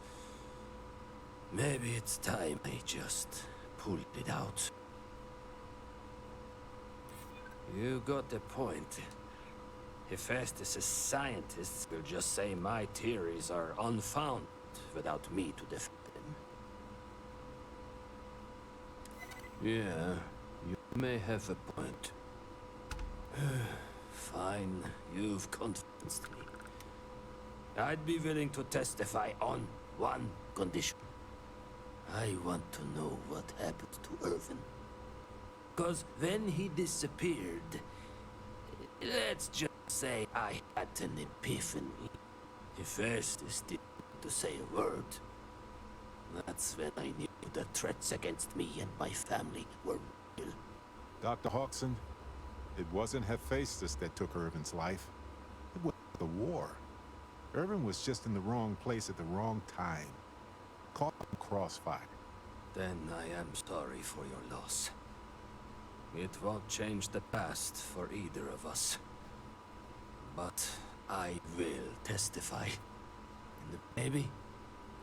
Maybe it's time I just pulled it out. You got the point. If Estes' scientists will just say my theories are unfounded without me to defend them. Yeah, you may have a point. Fine, you've convinced me. I'd be willing to testify on one condition. I want to know what happened to Irvin. 'Cause when he disappeared, let's just say I had an epiphany. If Estes didn't to say a word, that's when I knew the threats against me and my family were real. Dr. Hawkson, it wasn't Hephaestus that took Irvin's life. It was the war. Irvin was just in the wrong place at the wrong time. Caught in crossfire. Then I am sorry for your loss. It won't change the past for either of us. But I will testify. And maybe,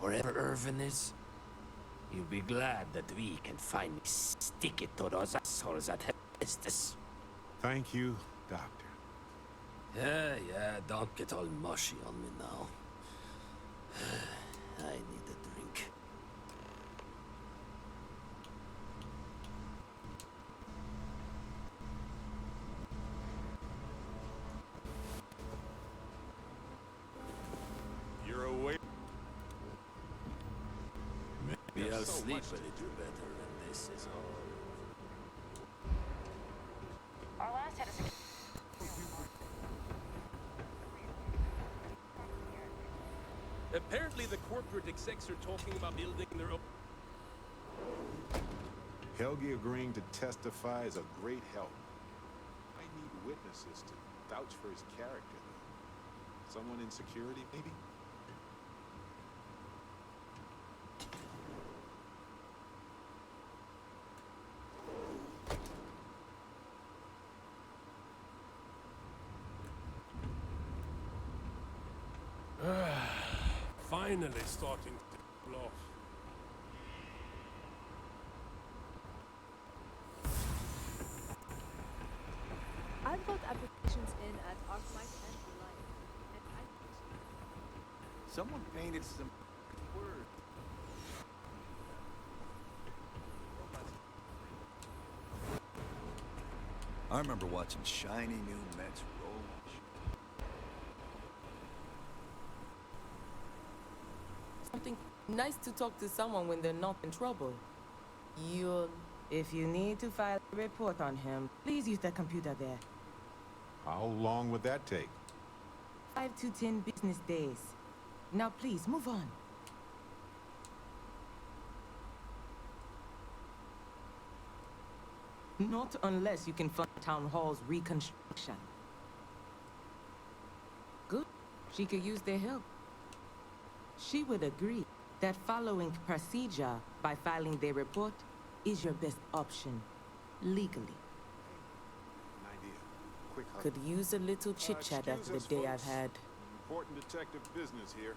wherever Irvin is, you'll be glad that we can finally stick it to those assholes at Hephaestus. Thank you, Doctor. Yeah, don't get all mushy on me now. I need a drink. You're awake. Maybe I'll sleep a little better when this is all. Our last head is... Apparently the corporate execs are talking about building their own... Helgi agreeing to testify is a great help. I need witnesses to vouch for his character, though. Someone in security, maybe? Finally starting to pull off. I've got applications in at Arkmite and Reliant, and Someone painted some words. I remember watching shiny new Mets roll. Something nice to talk to someone when they're not in trouble. If you need to file a report on him, please use the computer there. How long would that take? 5 to 10 business days. Now please, move on. Not unless you can fund Town Hall's reconstruction. Good. She could use their help. She would agree that following procedure by filing their report is your best option, legally. An idea. Quick hug. Could use a little chit-chat after the day I've had. Important detective business here.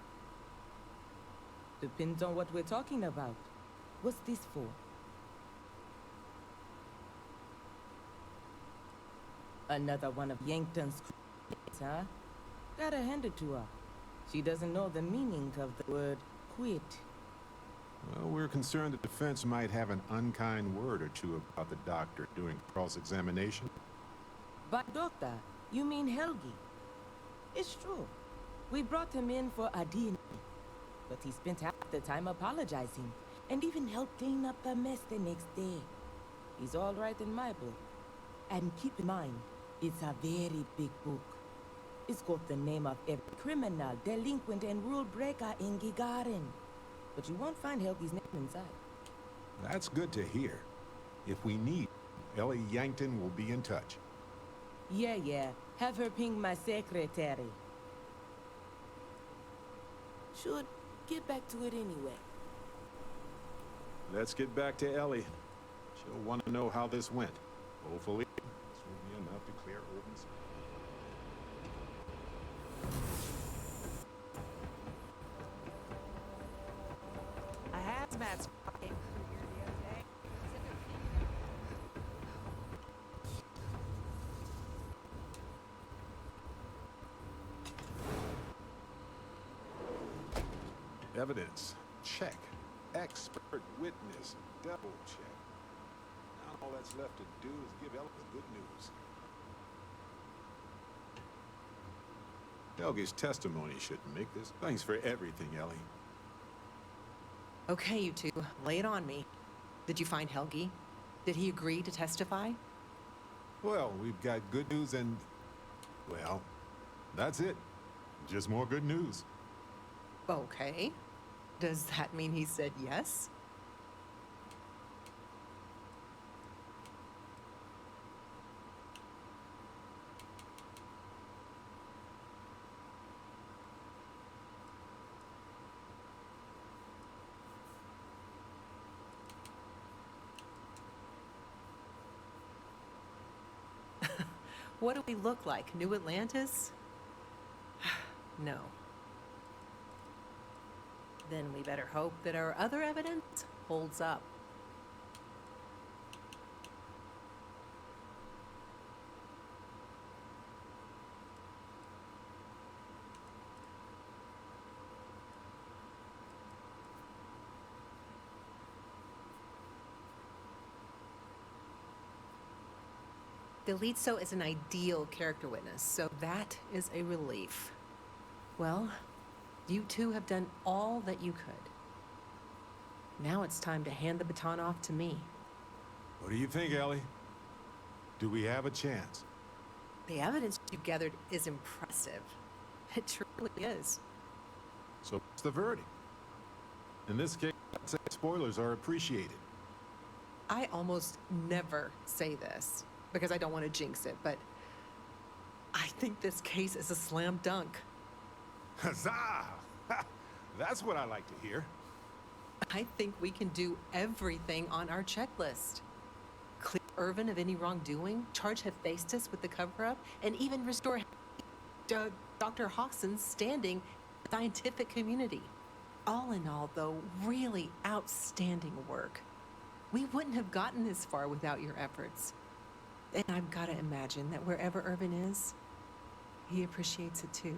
Depends on what we're talking about. What's this for? Another one of Yankton's critics, huh? Gotta hand it to her. She doesn't know the meaning of the word quit. Well, we're concerned the defense might have an unkind word or two about the doctor during cross-examination. By doctor, you mean Helgi? It's true. We brought him in for a DNA, but he spent half the time apologizing and even helped clean up the mess the next day. He's all right in my book. And keep in mind, it's a very big book. It's got the name of every criminal, delinquent, and rule breaker in Gagarin. But you won't find Helgi's name inside. That's good to hear. If we need, Ellie Yankton will be in touch. Yeah. Have her ping my secretary. Should get back to it anyway. Let's get back to Ellie. She'll want to know how this went. Hopefully, this will be enough to clear Irvin's. A hazmat's came through here the other day. Evidence, check. Expert witness, double check. Now all that's left to do is give Ellie the good news. Helgi's testimony should make this. Thanks for everything, Ellie. Okay, you two, lay it on me. Did you find Helgi? Did he agree to testify? Well, we've got good news and... well, that's it. Just more good news. Okay. Does that mean he said yes? What do we look like? New Atlantis? No. Then we better hope that our other evidence holds up. Delitso is an ideal character witness, so that is a relief. Well, you two have done all that you could. Now it's time to hand the baton off to me. What do you think, Ellie? Do we have a chance? The evidence you've gathered is impressive. It truly is. So what's the verdict? In this case, I'd say spoilers are appreciated. I almost never say this, because I don't want to jinx it, but I think this case is a slam dunk. Huzzah! That's what I like to hear. I think we can do everything on our checklist. Clear Irvin of any wrongdoing, charge Hephaestus with the cover-up, and even restore Dr. Hawson's standing in the scientific community. All in all, though, really outstanding work. We wouldn't have gotten this far without your efforts. And I've got to imagine that wherever Irvin is, he appreciates it too.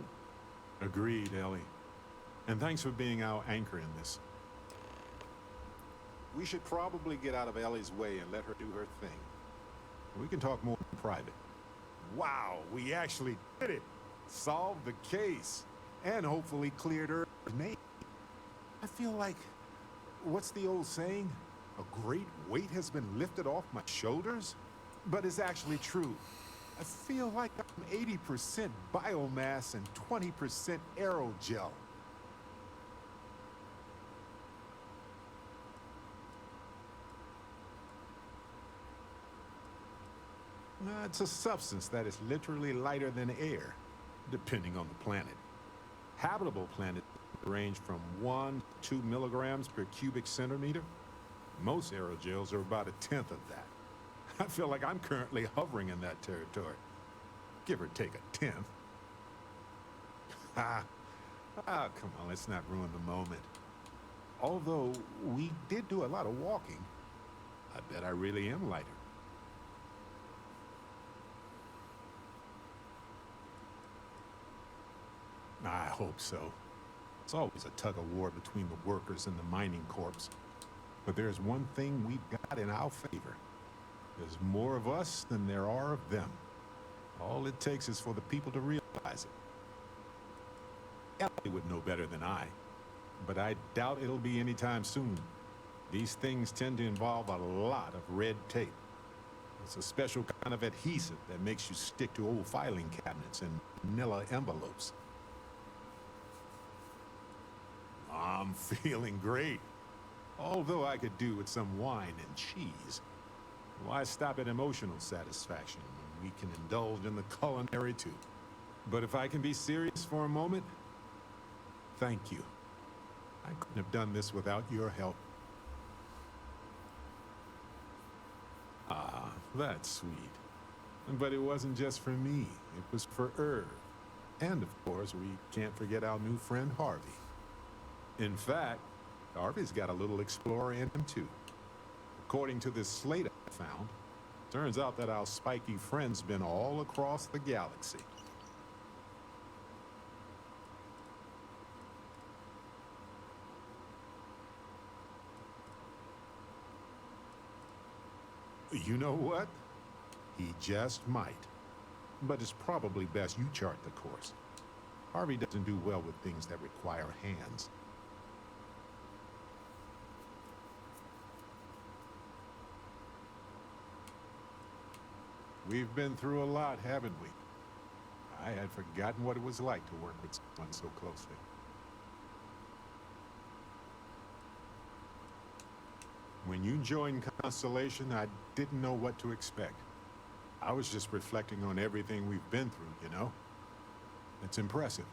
Agreed, Ellie. And thanks for being our anchor in this. We should probably get out of Ellie's way and let her do her thing. We can talk more in private. Wow, we actually did it! Solved the case. And hopefully cleared her name. I feel like, what's the old saying? A great weight has been lifted off my shoulders? But it's actually true. I feel like I'm 80% biomass and 20% aerogel. It's a substance that is literally lighter than air, depending on the planet. Habitable planets range from 1 to 2 milligrams per cubic centimeter. Most aerogels are about 1/10 of that. I feel like I'm currently hovering in that territory. Give or take 1/10. Ah, come on, let's not ruin the moment. Although we did do a lot of walking, I bet I really am lighter. I hope so. It's always a tug-of-war between the workers and the mining corps. But there's one thing we've got in our favor. There's more of us than there are of them. All it takes is for the people to realize it. Ellie would know better than I, but I doubt it'll be anytime soon. These things tend to involve a lot of red tape. It's a special kind of adhesive that makes you stick to old filing cabinets and manila envelopes. I'm feeling great. Although I could do with some wine and cheese. Why stop at emotional satisfaction when we can indulge in the culinary too? But if I can be serious for a moment, thank you. I couldn't have done this without your help. Ah, that's sweet. But it wasn't just for me. It was for Irv. And of course, we can't forget our new friend Harvey. In fact, Harvey's got a little explorer in him too. According to this slate I found, turns out that our spiky friend's been all across the galaxy. You know what? He just might. But it's probably best you chart the course. Harvey doesn't do well with things that require hands. We've been through a lot, haven't we? I had forgotten what it was like to work with someone so closely. When you joined Constellation, I didn't know what to expect. I was just reflecting on everything we've been through, you know? It's impressive.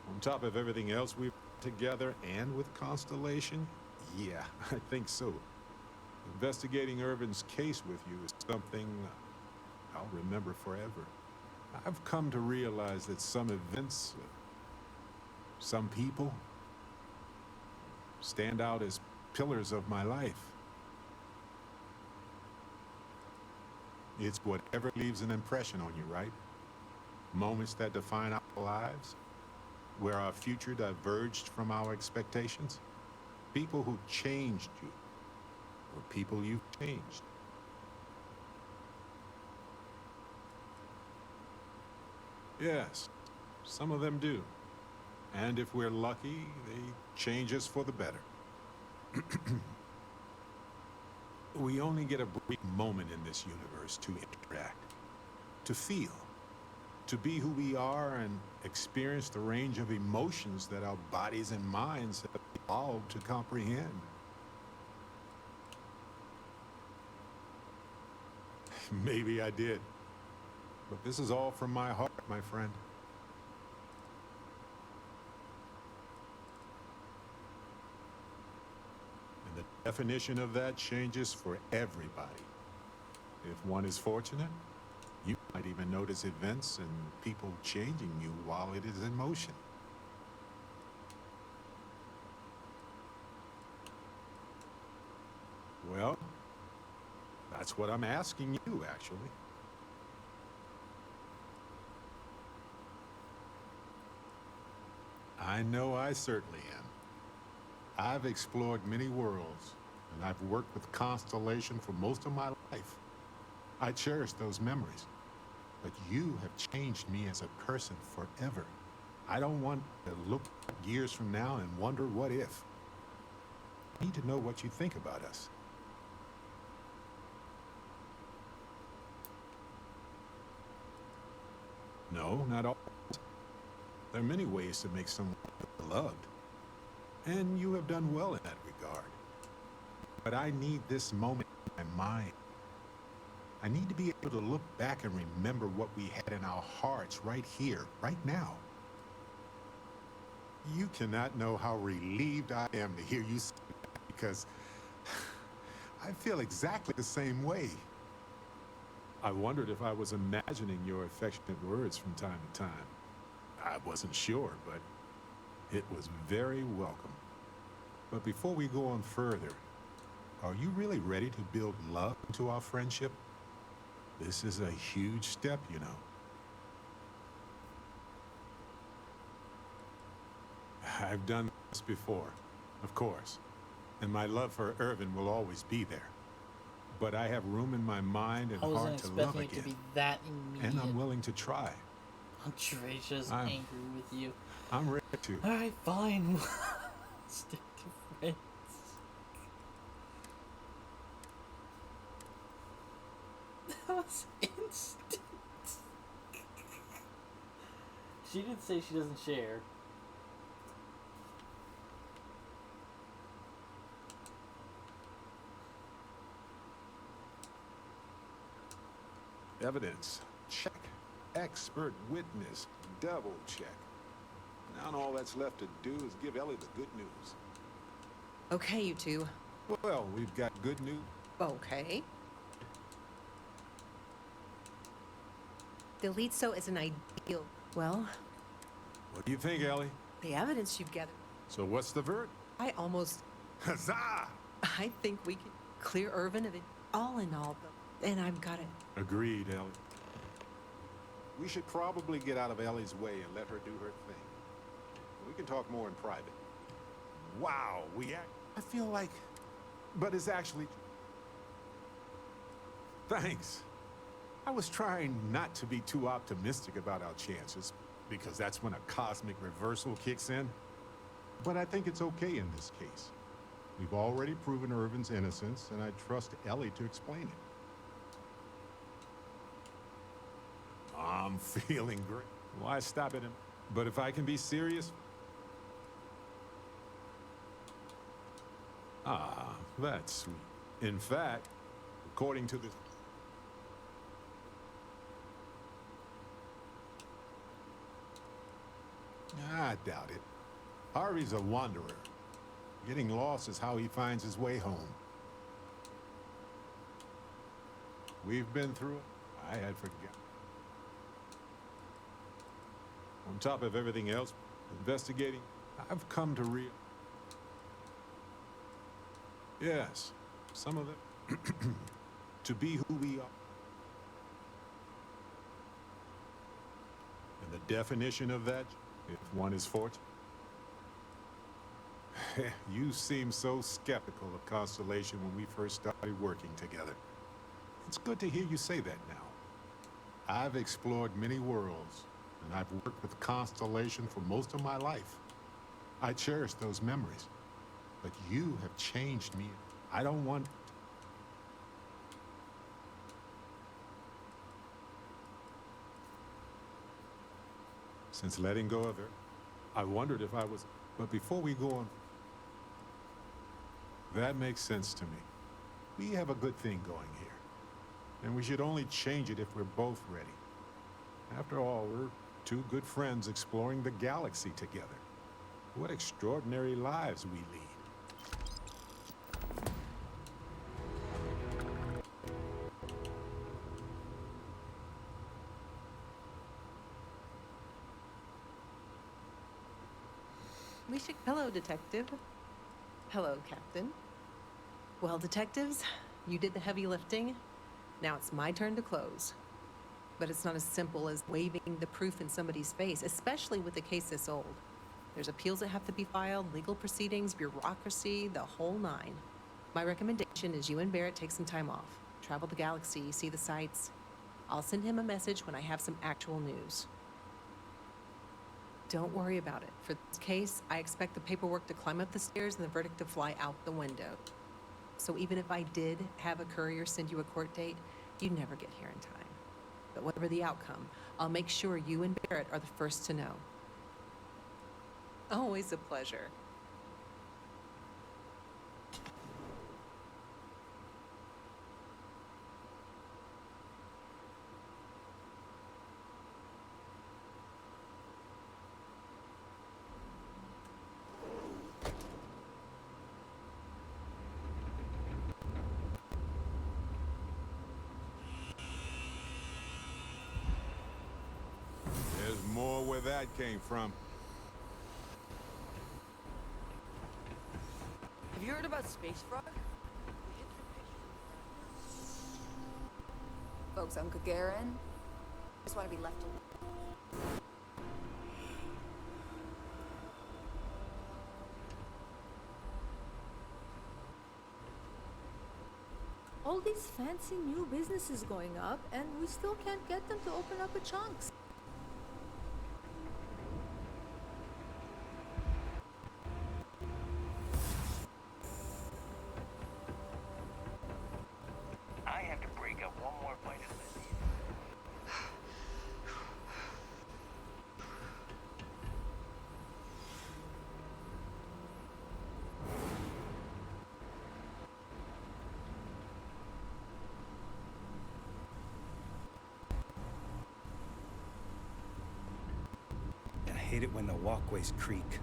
On top of everything else we've done together and with Constellation, yeah, I think so. Investigating Irvin's case with you is something I'll remember forever. I've come to realize that some events, some people, stand out as pillars of my life. It's whatever leaves an impression on you, right? Moments that define our lives, where our future diverged from our expectations. People who changed you, or people you've changed. Yes, some of them do. And if we're lucky, they change us for the better. We only get a brief moment in this universe to interact, to feel, to be who we are and experience the range of emotions that our bodies and minds have evolved to comprehend. Maybe I did. But this is all from my heart, my friend. And the definition of that changes for everybody. If one is fortunate, you might even notice events and people changing you while it is in motion. Well, that's what I'm asking you, actually. I know I certainly am. I've explored many worlds, and I've worked with Constellation for most of my life. I cherish those memories. But you have changed me as a person forever. I don't want to look years from now and wonder what if. I need to know what you think about us. No, not all. There are many ways to make someone feel loved. And you have done well in that regard. But I need this moment in my mind. I need to be able to look back and remember what we had in our hearts right here, right now. You cannot know how relieved I am to hear you say that, because I feel exactly the same way. I wondered if I was imagining your affectionate words from time to time. I wasn't sure, but it was very welcome. But before we go on further, are you really ready to build love into our friendship? This is a huge step, you know. I've done this before, of course. And my love for Irvin will always be there. But I have room in my mind and I wasn't heart to love expecting it to again. be that immediate. And I'm willing to try. Andreja's angry with you. I'm ready to. Alright, fine. Stick to friends. That was instant. She did say she doesn't share. Evidence. Check. Expert witness. Double check. Now all that's left to do is give Ellie the good news. Okay, you two. Well, we've got good news. Okay. Delitso is an ideal. Well, What do you think, Ellie? the evidence you've gathered, So what's the verdict? I almost. Huzzah! I think we can clear Irvin of it all in all, though. And I've got it. Agreed, Ellie. We should probably get out of Ellie's way and let her do her thing. We can talk more in private. Wow, I feel like... But it's actually... Thanks. I was trying not to be too optimistic about our chances, because that's when a cosmic reversal kicks in. But I think it's okay in this case. We've already proven Irvin's innocence, and I trust Ellie to explain it. I'm feeling great. Why stop at him? But if I can be serious... Ah, that's sweet. In fact, according to this... I doubt it. Harvey's a wanderer. Getting lost is how he finds his way home. We've been through it. I had forgotten. On top of everything else, investigating, I've come to real... Yes, some of it. To be who we are. And the definition of that, if one is fortunate. You seemed so skeptical of Constellation when we first started working together. It's good to hear you say that now. I've explored many worlds, and I've worked with Constellation for most of my life. I cherish those memories. But you have changed me. I don't want... Since letting go of her, I wondered if I was... But before we go on... That makes sense to me. We have a good thing going here. And we should only change it if we're both ready. After all, we're two good friends exploring the galaxy together. What extraordinary lives we lead. We should. Hello, Detective. Hello, Captain. Well, detectives, you did the heavy lifting. Now it's my turn to close. But it's not as simple as waving the proof in somebody's face, especially with a case this old. There's appeals that have to be filed, legal proceedings, bureaucracy, the whole nine. My recommendation is you and Barrett take some time off. Travel the galaxy, see the sights. I'll send him a message when I have some actual news. Don't worry about it. For this case, I expect the paperwork to climb up the stairs and the verdict to fly out the window. So even if I did have a courier send you a court date, you'd never get here in time. But whatever the outcome, I'll make sure you and Barrett are the first to know. Always a pleasure. There's more where that came from. Have you heard about Space Frog? Folks on Gagarin just want to be left alone. all these fancy new businesses going up, and we still can't get them to open up a chunks. I have to break up one more fight of this. I hate it when the walkways creak.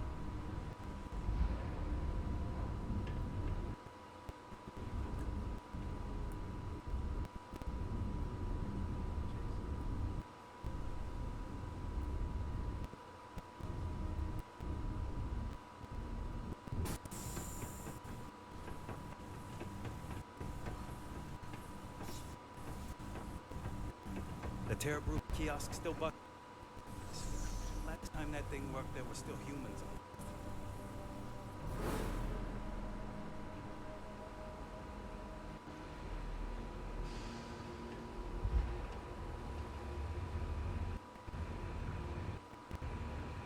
The Terrabrew kiosk still buck. Last time that thing worked, there were still humans on it.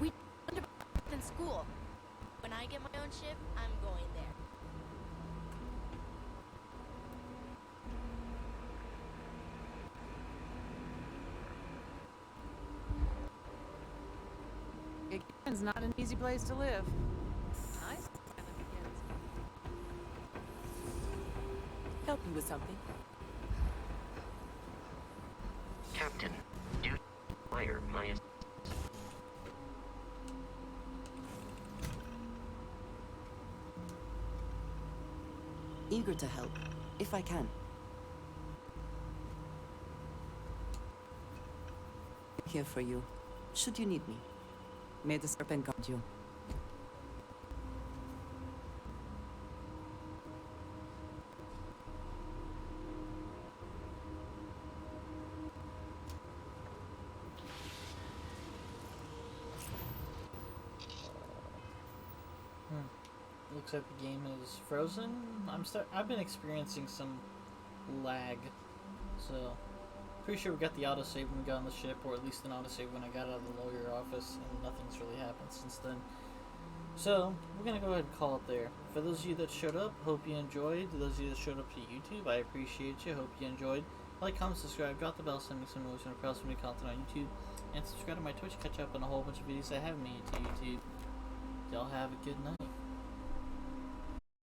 We learned about it in school. When I get my own ship, I'm going there. It's not an easy place to live. Nice. Help you with something. Captain, do you require my assistance? Eager to help, if I can. Here for you, should you need me. May the Serpent guard you. Looks like the game is frozen. I've been experiencing some lag, so pretty sure we got the autosave when we got on the ship, or at least an autosave when I got out of the lawyer office, and nothing's really happened since then. So we're gonna go ahead and call it there. For those of you that showed up, hope you enjoyed. To those of you that showed up to YouTube, I appreciate you. Hope you enjoyed. Like, comment, subscribe, drop the bell, send me some notifications across some new content on YouTube, and subscribe to my Twitch. Catch up on a whole bunch of videos I haven't made to YouTube. Y'all have a good night.